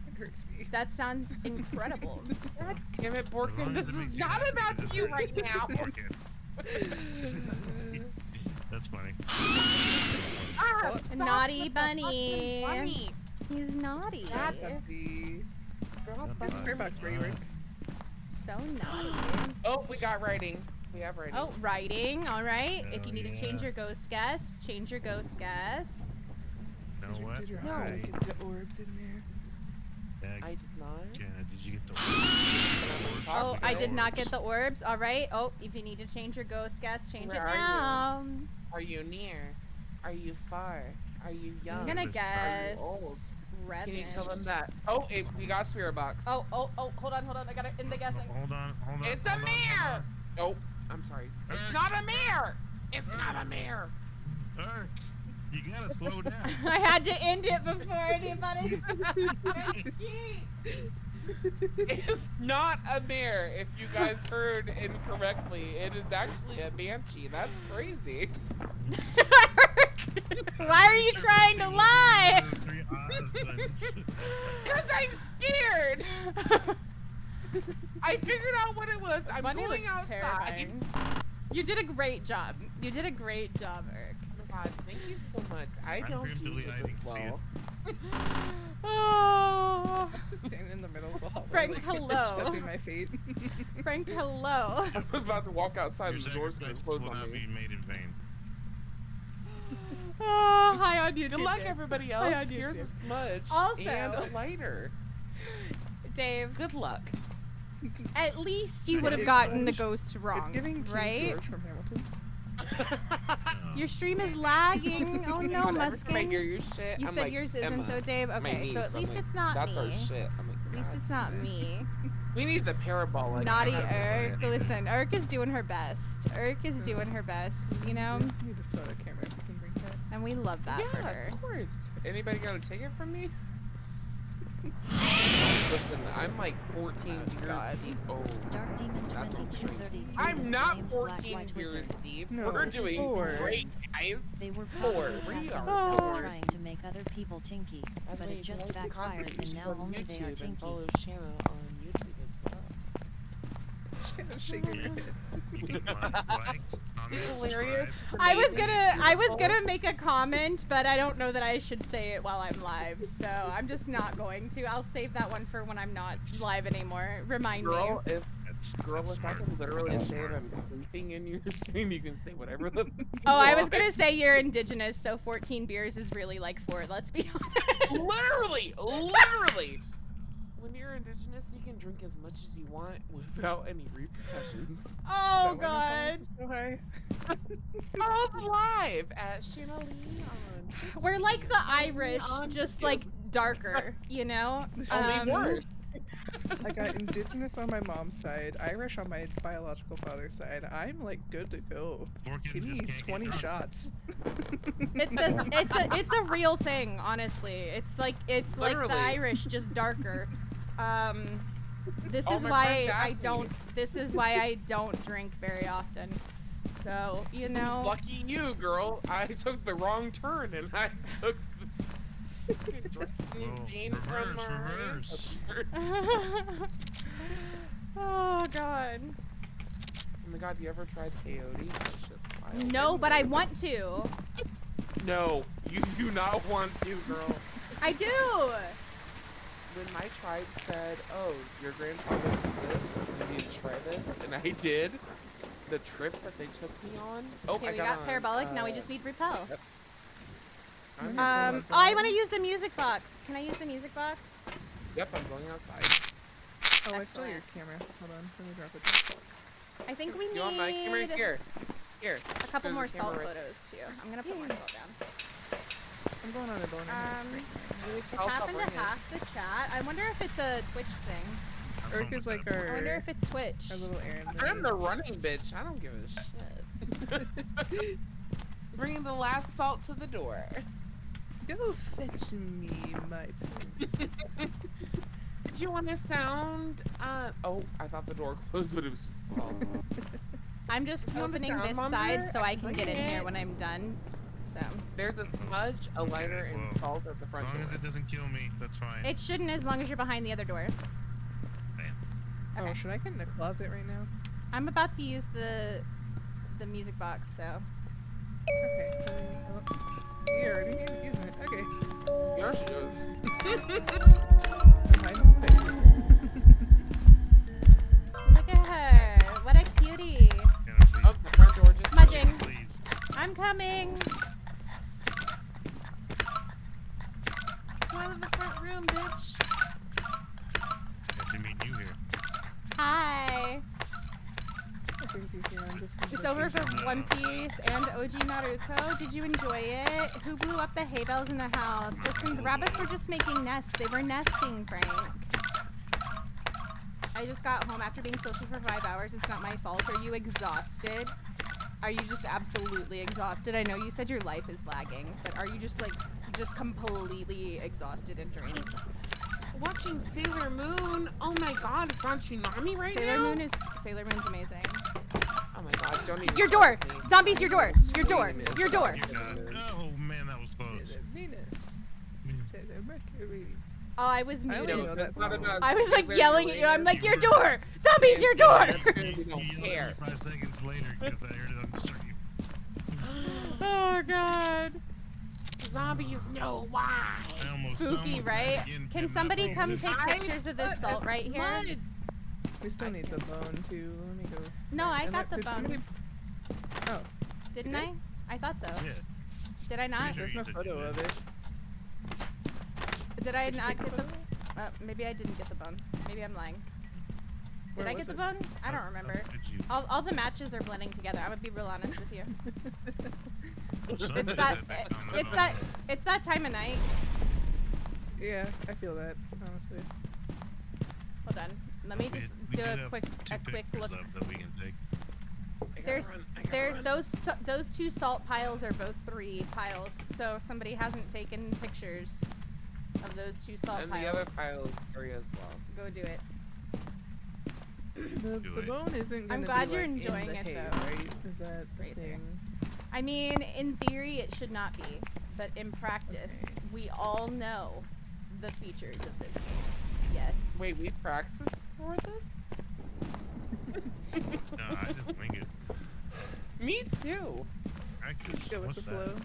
It hurts me. That sounds incredible. God damn it, As long Borkin. as This it makes is you not happy, about then you it's right now. Borkin. That's funny. Ah, Naughty bunny. Bunny. He's naughty. There's a spare box for you, Rick. So naughty. Oh, we got writing. We have writing. Oh, writing. All right. If you need to yeah. change your ghost guess, change your ghost guess. You know what? Did you I- also get the orbs in there? I did not. Jenna, did you get the Oh, I did not get the orbs. All right. Oh, if you need to change your ghost guess, change Where it are now. you? Are you near? Are you far? Are you young? I'm gonna Are you guess old? Can you tell them Revenant. that? Oh, we got spirit box. Oh, hold on. I got it in the guessing. Hold on. It's a mirror! Oh, I'm sorry. It's not a mirror! It's not a mirror! Eric, you gotta slow down. I had to end it before anybody. It's not a mirror. If you guys heard incorrectly, it is actually a banshee. That's crazy. Why are you trying to lie? Because I'm scared. I figured out what it was. I'm Bunny going looks outside. terrifying. You did a great job. You did a great job, Eric. Oh my god, thank you so much. I don't do preemptively this hiding, as see well. Oh. Just standing in the middle of the hallway. Frank, like, hello. accepting my fate. Frank, hello. I'm about to walk outside Your and the door's gonna sacrifice close will on not me. be made in vain. Oh, hi on YouTube. Good luck, Dave. everybody Hi else. on Here's a YouTube. smudge Also- and a lighter. Dave, Good luck. at least you I would have hate gotten the fudge. ghost wrong, It's giving King right? George from Hamilton. Your stream is lagging. Oh no, Every time I hear Muskin. your shit, You I'm said like, yours isn't Emma, though, Dave. my Okay, so niece. at I'm least like, it's not that's me. our shit. I'm like, At least God it's not damn it. me. We need the parabolic. Naughty I don't know Urk. why. Listen, Urk is doing her best. Urk is doing her best, you know? We just need a photo camera if we can bring that. And we love that for her. Of course. Anybody got a ticket from me? Listen, I'm like 14 beers deep. Oh, Dark Demon that's not strange. 2233 I'm is not named 14 Black beers Wizard. deep. No, We're doing four. great, guys. They were Four. probably We casting are spells four. trying to make other people tinky, but it just backfired and now only they are And tinky. follow Shana on YouTube as well. Shana's shaking her head. You can like, comment, hilarious. subscribe. I was gonna make a comment, but I don't know that I should say it while I'm live, so I'm just not going to. I'll save that one for when I'm not live anymore. Remind me. If I can literally say that I'm sleeping in your stream, you can say whatever the. Oh, I was gonna say you're indigenous, so 14 beers is really like 4. Let's be honest. Literally. When you're indigenous, you can drink as much as you want without any repercussions. Oh God. So high. Follow the live at Shana Leigh on Twitch. We're like the Irish, just like darker, you know? Only worse. I got indigenous on my mom's side, Irish on my biological father's side. I'm like good to go. Give me 20 shots. It's a real thing, honestly. It's like Literally. the Irish, just darker. This All is my why friends I ask don't. me. This is why I don't drink very often. So you know. Lucky you, girl. I took the wrong turn and I took the drinking from reverse. Oh God. Oh my God, you ever tried peyote? That shit's wild. No, but I want to. No, you do not want to, girl. I do. When my tribe said, "Oh, your grandfather does this, you need to try this," and I did, the trip that they took me on. Oh, Okay, I we got on, parabolic. Now we just need repel. Yep. Oh, I want to use the music box. Can I use the music box? Yep, I'm going outside. Oh, I saw your camera. Hold on, let me drop it. I think we need You want my camera? Here. a couple There's more a camera salt right- photos too. I'm gonna put more salt down. I'm going on a boner. It's happened to hack the chat. I wonder if it's a Twitch thing. Eric is like our. I wonder if it's Twitch. Our little errand. I'm the running bitch. I don't give a shit. Bringing the last salt to the door. Go fetch me my purse. Did you want to sound? Oh, I thought the door closed, but it was just wrong. I'm just You want the opening sound this monitor? side so I can get in Okay. here when I'm done. So. There's a smudge, a lighter, and Whoa. salt at the front As long door. as it doesn't kill me, that's fine. It shouldn't as long as you're behind the other door. Oh, should I get in the closet right now? I'm about to use the music box, so. Okay. You're already using it. Okay. Yeah, she does. Look at her. What a cutie. Oh, the front door just Smudging. Please. I'm coming. Come out of the front room, bitch. Nice to meet you here. Hi. It's It's over for One Piece and OG Naruto. Did you enjoy it? Who blew up the hay bales in the house? Listen, the rabbits were just making nests. They were nesting, Frank. I just got home after being social for 5 hours. It's not my fault. Are you exhausted? Are you just absolutely exhausted? I know you said your life is lagging, but are you just like, just completely exhausted and drained? Watching Sailor Moon. Oh my God, it's on Tsunami right Sailor now. Sailor Moon's amazing. Oh my God, don't even. Your door! Zombies, your door! Your door! Your door! Oh man, that was close. Venus. Sailor Mercury. Oh, I was I muted. only know that song. I was like yelling at you. I'm like, your door! Zombies, your door! We don't care. 5 seconds later, because I heard it on the stream. Oh God. Zombies know why. Spooky, right? Can somebody come take pictures of this salt right here? We still need the bone too. Let me go. No, I And got the did bone. somebody- Oh. Didn't I? I thought so. Yeah. Did I not? There's no photo of it. Did I not get the? Maybe I didn't get the bone. Maybe I'm lying. Did Where I was get the it? bone? I don't remember. All the matches are blending together. I'm gonna be real honest with you. It's that time of night. Yeah, I feel that, honestly. Hold on. Let me just We do did a have quick two look. pictures of that we can take. There's those two salt piles are both 3 piles, so somebody hasn't taken pictures of those 2 salt And piles. the other pile is 3 as well. Go do it. The bone isn't gonna I'm glad be, you're like, enjoying in the it hay, though. right? Is that Razor. thing? I mean, in theory it should not be, but in practice, we all know the features of this game. Yes. Wait, we practiced for this? No, I just wing it. Me too. Practice. Go with What's the that? flow.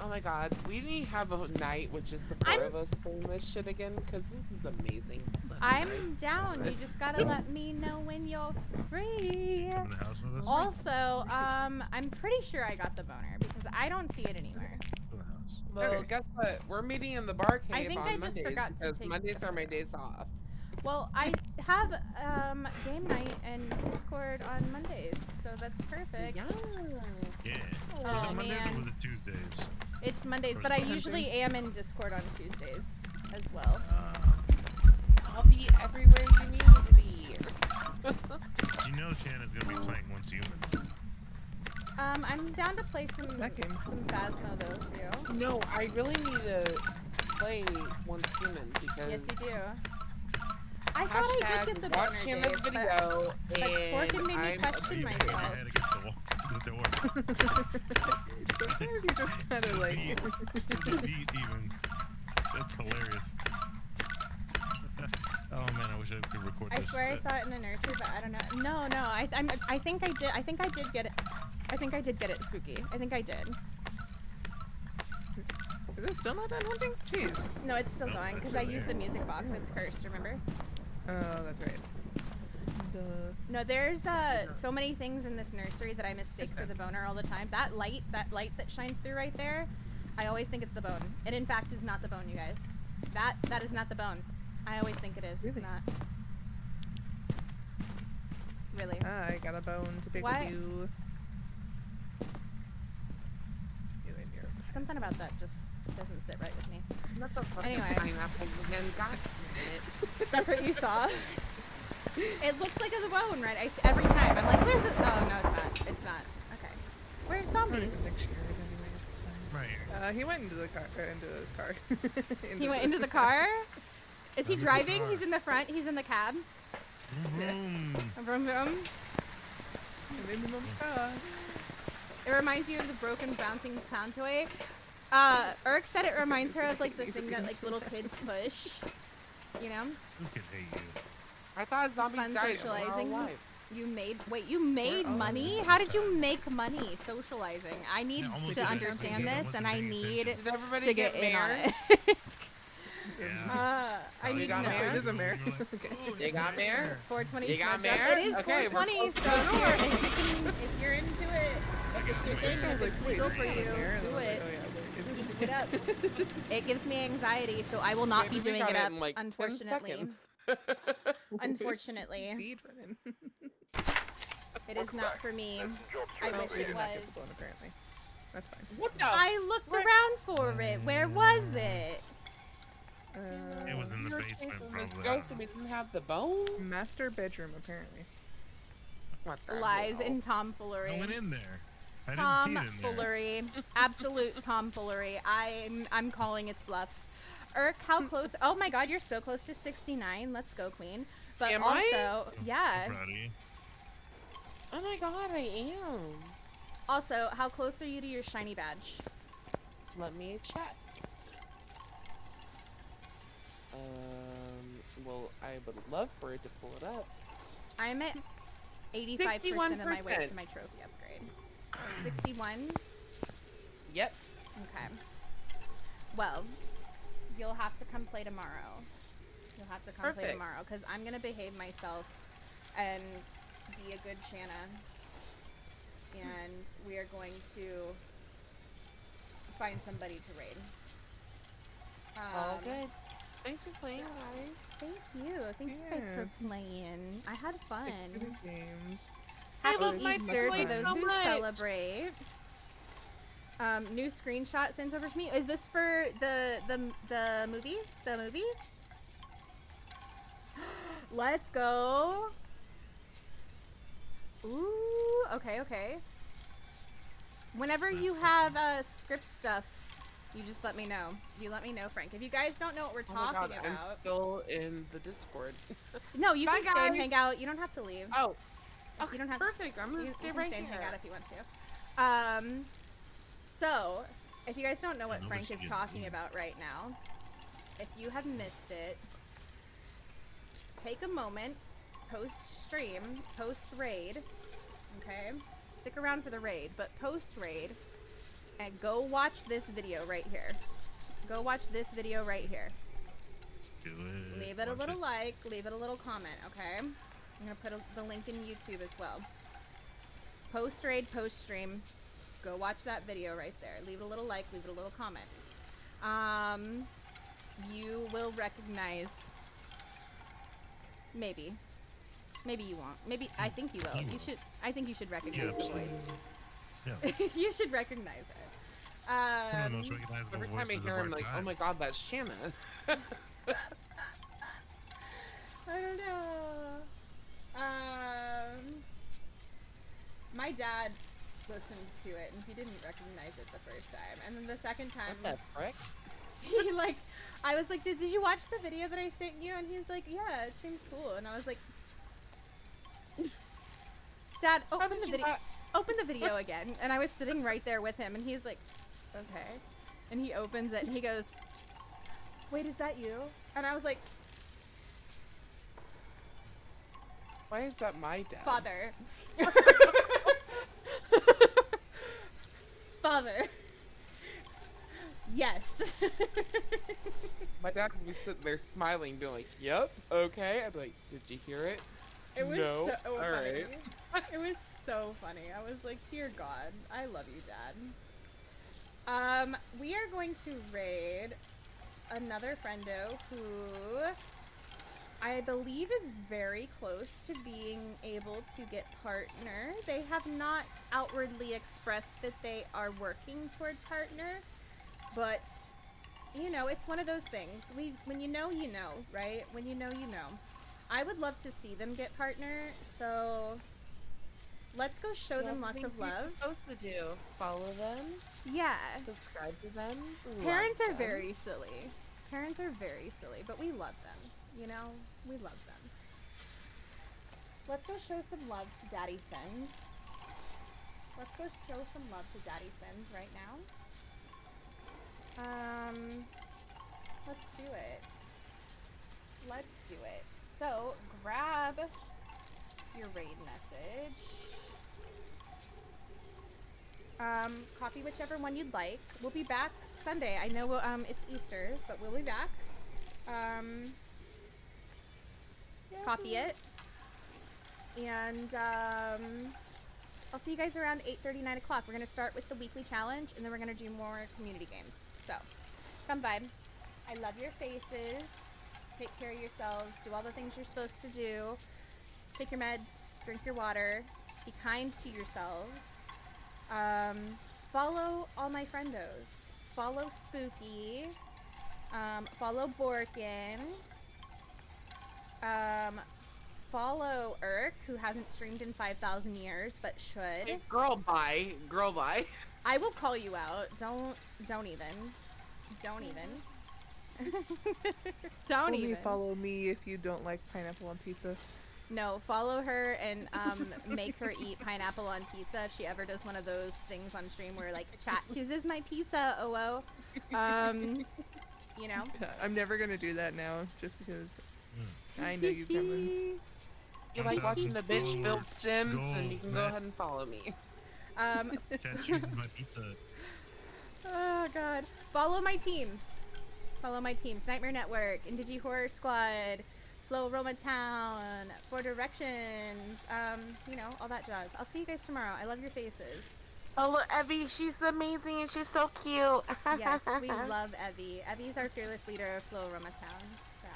Oh my god, we need to have a night with just the 4 of us doing this shit again, because this is amazing. I'm down. You just gotta let me know when you're free. Come in the house with us? Also, I'm pretty sure I got the boner because I don't see it anywhere. To the house. Well, guess what? We're meeting in the bar cave I think on I just Mondays forgot to because take Mondays are my days off. Well, I have game night and Discord on Mondays, so that's perfect. Yeah. Oh, Was it Mondays man. or was it Tuesdays? It's Mondays, Or but I Tuesdays? usually am in Discord on Tuesdays as well. I'll be everywhere you need me to be. You know Shannon's gonna be playing Once Human. I'm down to play some Phasmo though too. No, I really need to play Once Human because. Yes, you do. I thought I did get the boner, watch Shannon's Dave, video but and Forkin made me I'm question Your myself. head against the wall, the door. Sometimes you just kind of like. The beat even. That's hilarious. Oh man, I wish I could record I this. swear I saw it in the nursery, but I don't know. No, I think I did. I think I did get it. I think I did get it, Spooky. I think I did. Is it still not done hunting? Jeez. No, it's still going because I used the music box. It's cursed. Remember? Oh, that's right. No, there's so many things in this nursery that I mistake for the boner all the time. That light that shines through right there, I always think it's the bone. It in fact is not the bone, you guys. That is not the bone. I always think it is. Really? It's not. Really? I got a bone to pick What? with you. You and your Something about that just doesn't sit right with me. Not the fucking Anyway. pineapple again. God damn it. That's what you saw? It looks like a bone, right? Every time. I'm like, where's it? Oh, no, it's not. It's not. Okay. Where's zombies? Right. He went into the car. He went into the car? Is he driving? He's in the front. He's in the cab. Vroom. Vroom vroom. And in the mom's car. It reminds you of the broken bouncing pound toy. Urk said it reminds her of like the thing that like little kids push. You know? Who could hate you? I thought It's zombies fun died socializing. in real life. You made money? How did you make money socializing? I need almost to did. understand I this, wasn't and I paying need attention. Did everybody to get get in on married? it. I You need got to know. married? There's a mare. You got married? 420 You got smash up. married? It is Okay, 420, so if you're into it, if it's your thing, if it's legal for you, do it. Keep it up. It gives me anxiety, so I will not Maybe be we doing got it it up, in, like, 10 unfortunately. seconds. Unfortunately. Speed running. It is not for me. I wish we it did not was. get the bone, apparently. That's fine. What the? I looked around for it. Where was it? It was in the We were basement, chasing this probably. ghost and we didn't have the bone? Master bedroom, apparently. What the Lies hell? and tomfoolery. I went in there. I didn't see it in there. Tomfoolery. Absolute tomfoolery. I'm calling its bluff. Urk, how close? Oh my god, you're so close to 69. Let's go, queen. But Am also, I? yeah. Proud of you. Oh my god, I am. Also, how close are you to your shiny badge? Let me check. Well, I would love for it to pull it up. I'm at 85% of my way 61%. to my trophy upgrade. 61? Yep. Okay. Well, you'll have to come play tomorrow. You'll have to come play Perfect. tomorrow, because I'm going to behave myself and be a good Shana. And we are going to find somebody to raid. All good. Thanks for playing, guys. Thank you. Thank you guys for playing. I had fun. Games. Happy love my Easter to toys those so who much. celebrate. New screenshot sent over to me. Is this for the movie? The movie? Let's go. Ooh, okay. Whenever you have script stuff, you just let me know. You let me know, Frank. If you guys don't know what we're talking I'm about, still in the Discord. no, you Bye, can stay and guys. hang out. You don't have to leave. Oh, you don't have. Perfect. I'm gonna stay you can right stay and here. hang out if you want to. So if you guys don't know what Frank is talking about right now, if you have missed it, take a moment, post stream, post raid, okay? Stick around for the raid, but post raid, and go watch this video right here. Go watch this video right here. Do it. Leave it a little like, leave it a little comment, okay? I'm gonna put the link in YouTube as well. Post raid, post stream, go watch that video right there. Leave it a little like, leave it a little comment. You will recognize. Maybe you won't. Maybe I think you will. You should. I think you should recognize the voice. Yeah. You should recognize it. One of the most recognizable Every time I voices hear of him, our like, time. oh my god, that's Shanna. I don't know. My dad listened to it and he didn't recognize it the first time, and then the second time, What the frick? he like, I was like, did you watch the video that I sent you? And he's like, yeah, it seems cool. And I was like, Dad, open the video. Open the video again. And I was sitting right there with him, and he's like, okay. And he opens it and he goes, wait, is that you? And I was like, Why is that my dad? Father. Father. Yes. My dad would be sitting there smiling, being like, yep, okay. I'd be like, did you hear it? It was no. so All funny. right. It was so funny. I was like, dear God, I love you, Dad. We are going to raid another friendo who I believe is very close to being able to get partner. They have not outwardly expressed that they are working toward partner, but you know, it's one of those things. When you know, right? When you know, you know. I would love to see them get partner, so let's go show them lots of love. You're supposed to do follow them. Yeah. Subscribe to them. Parents love are them. very silly. Parents are very silly, but we love them. You know, we love them. Let's go show some love to Daddy Sins. Let's go show some love to Daddy Sins right now. Let's do it. Let's do it. So, grab your raid message. Copy whichever one you'd like. We'll be back Sunday. I know it's Easter, but we'll be back. Copy it. And I'll see you guys around 8:30, 9 o'clock. We're going to start with the weekly challenge, and then we're going to do more community games. So, come by. I love your faces. Take care of yourselves. Do all the things you're supposed to do. Take your meds. Drink your water. Be kind to yourselves. Follow all my friendos. Follow Spooky. Follow Borkin. Follow Urk, who hasn't streamed in 5,000 years, but should. Hey, girl, bye. Girl, bye. I will call you out. Don't even. Don't even. Don't Only even. follow me if you don't like pineapple on pizza. No, follow her and make her eat pineapple on pizza if she ever does one of those things on stream where like chat chooses my pizza. Oh, you know. I'm never gonna do that now, just because I know you gremlins. You like watching the bitch build Sims, then you can go ahead and follow me. Can't choose my pizza. Oh God. Follow my teams. Follow my teams. Nightmare Network, IndigiHorror Squad, Flow Roma Town, Four Directions, you know, all that jazz. I'll see you guys tomorrow. I love your faces. Oh, look, Evie, she's amazing and she's so cute. Yes, we love Evie. Evie's our fearless leader of Flow Roma Town. So,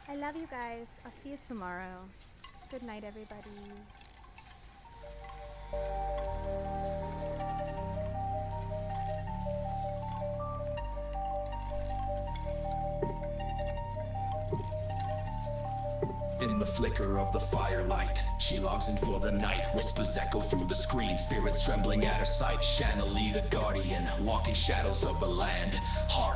I love you guys. I'll see you tomorrow. Good night, everybody. In the flicker of the firelight, She logs in for the night, whispers echo through the screen, spirits trembling at her sight. Shana Leigh, the guardian, walking shadows of the land. Heart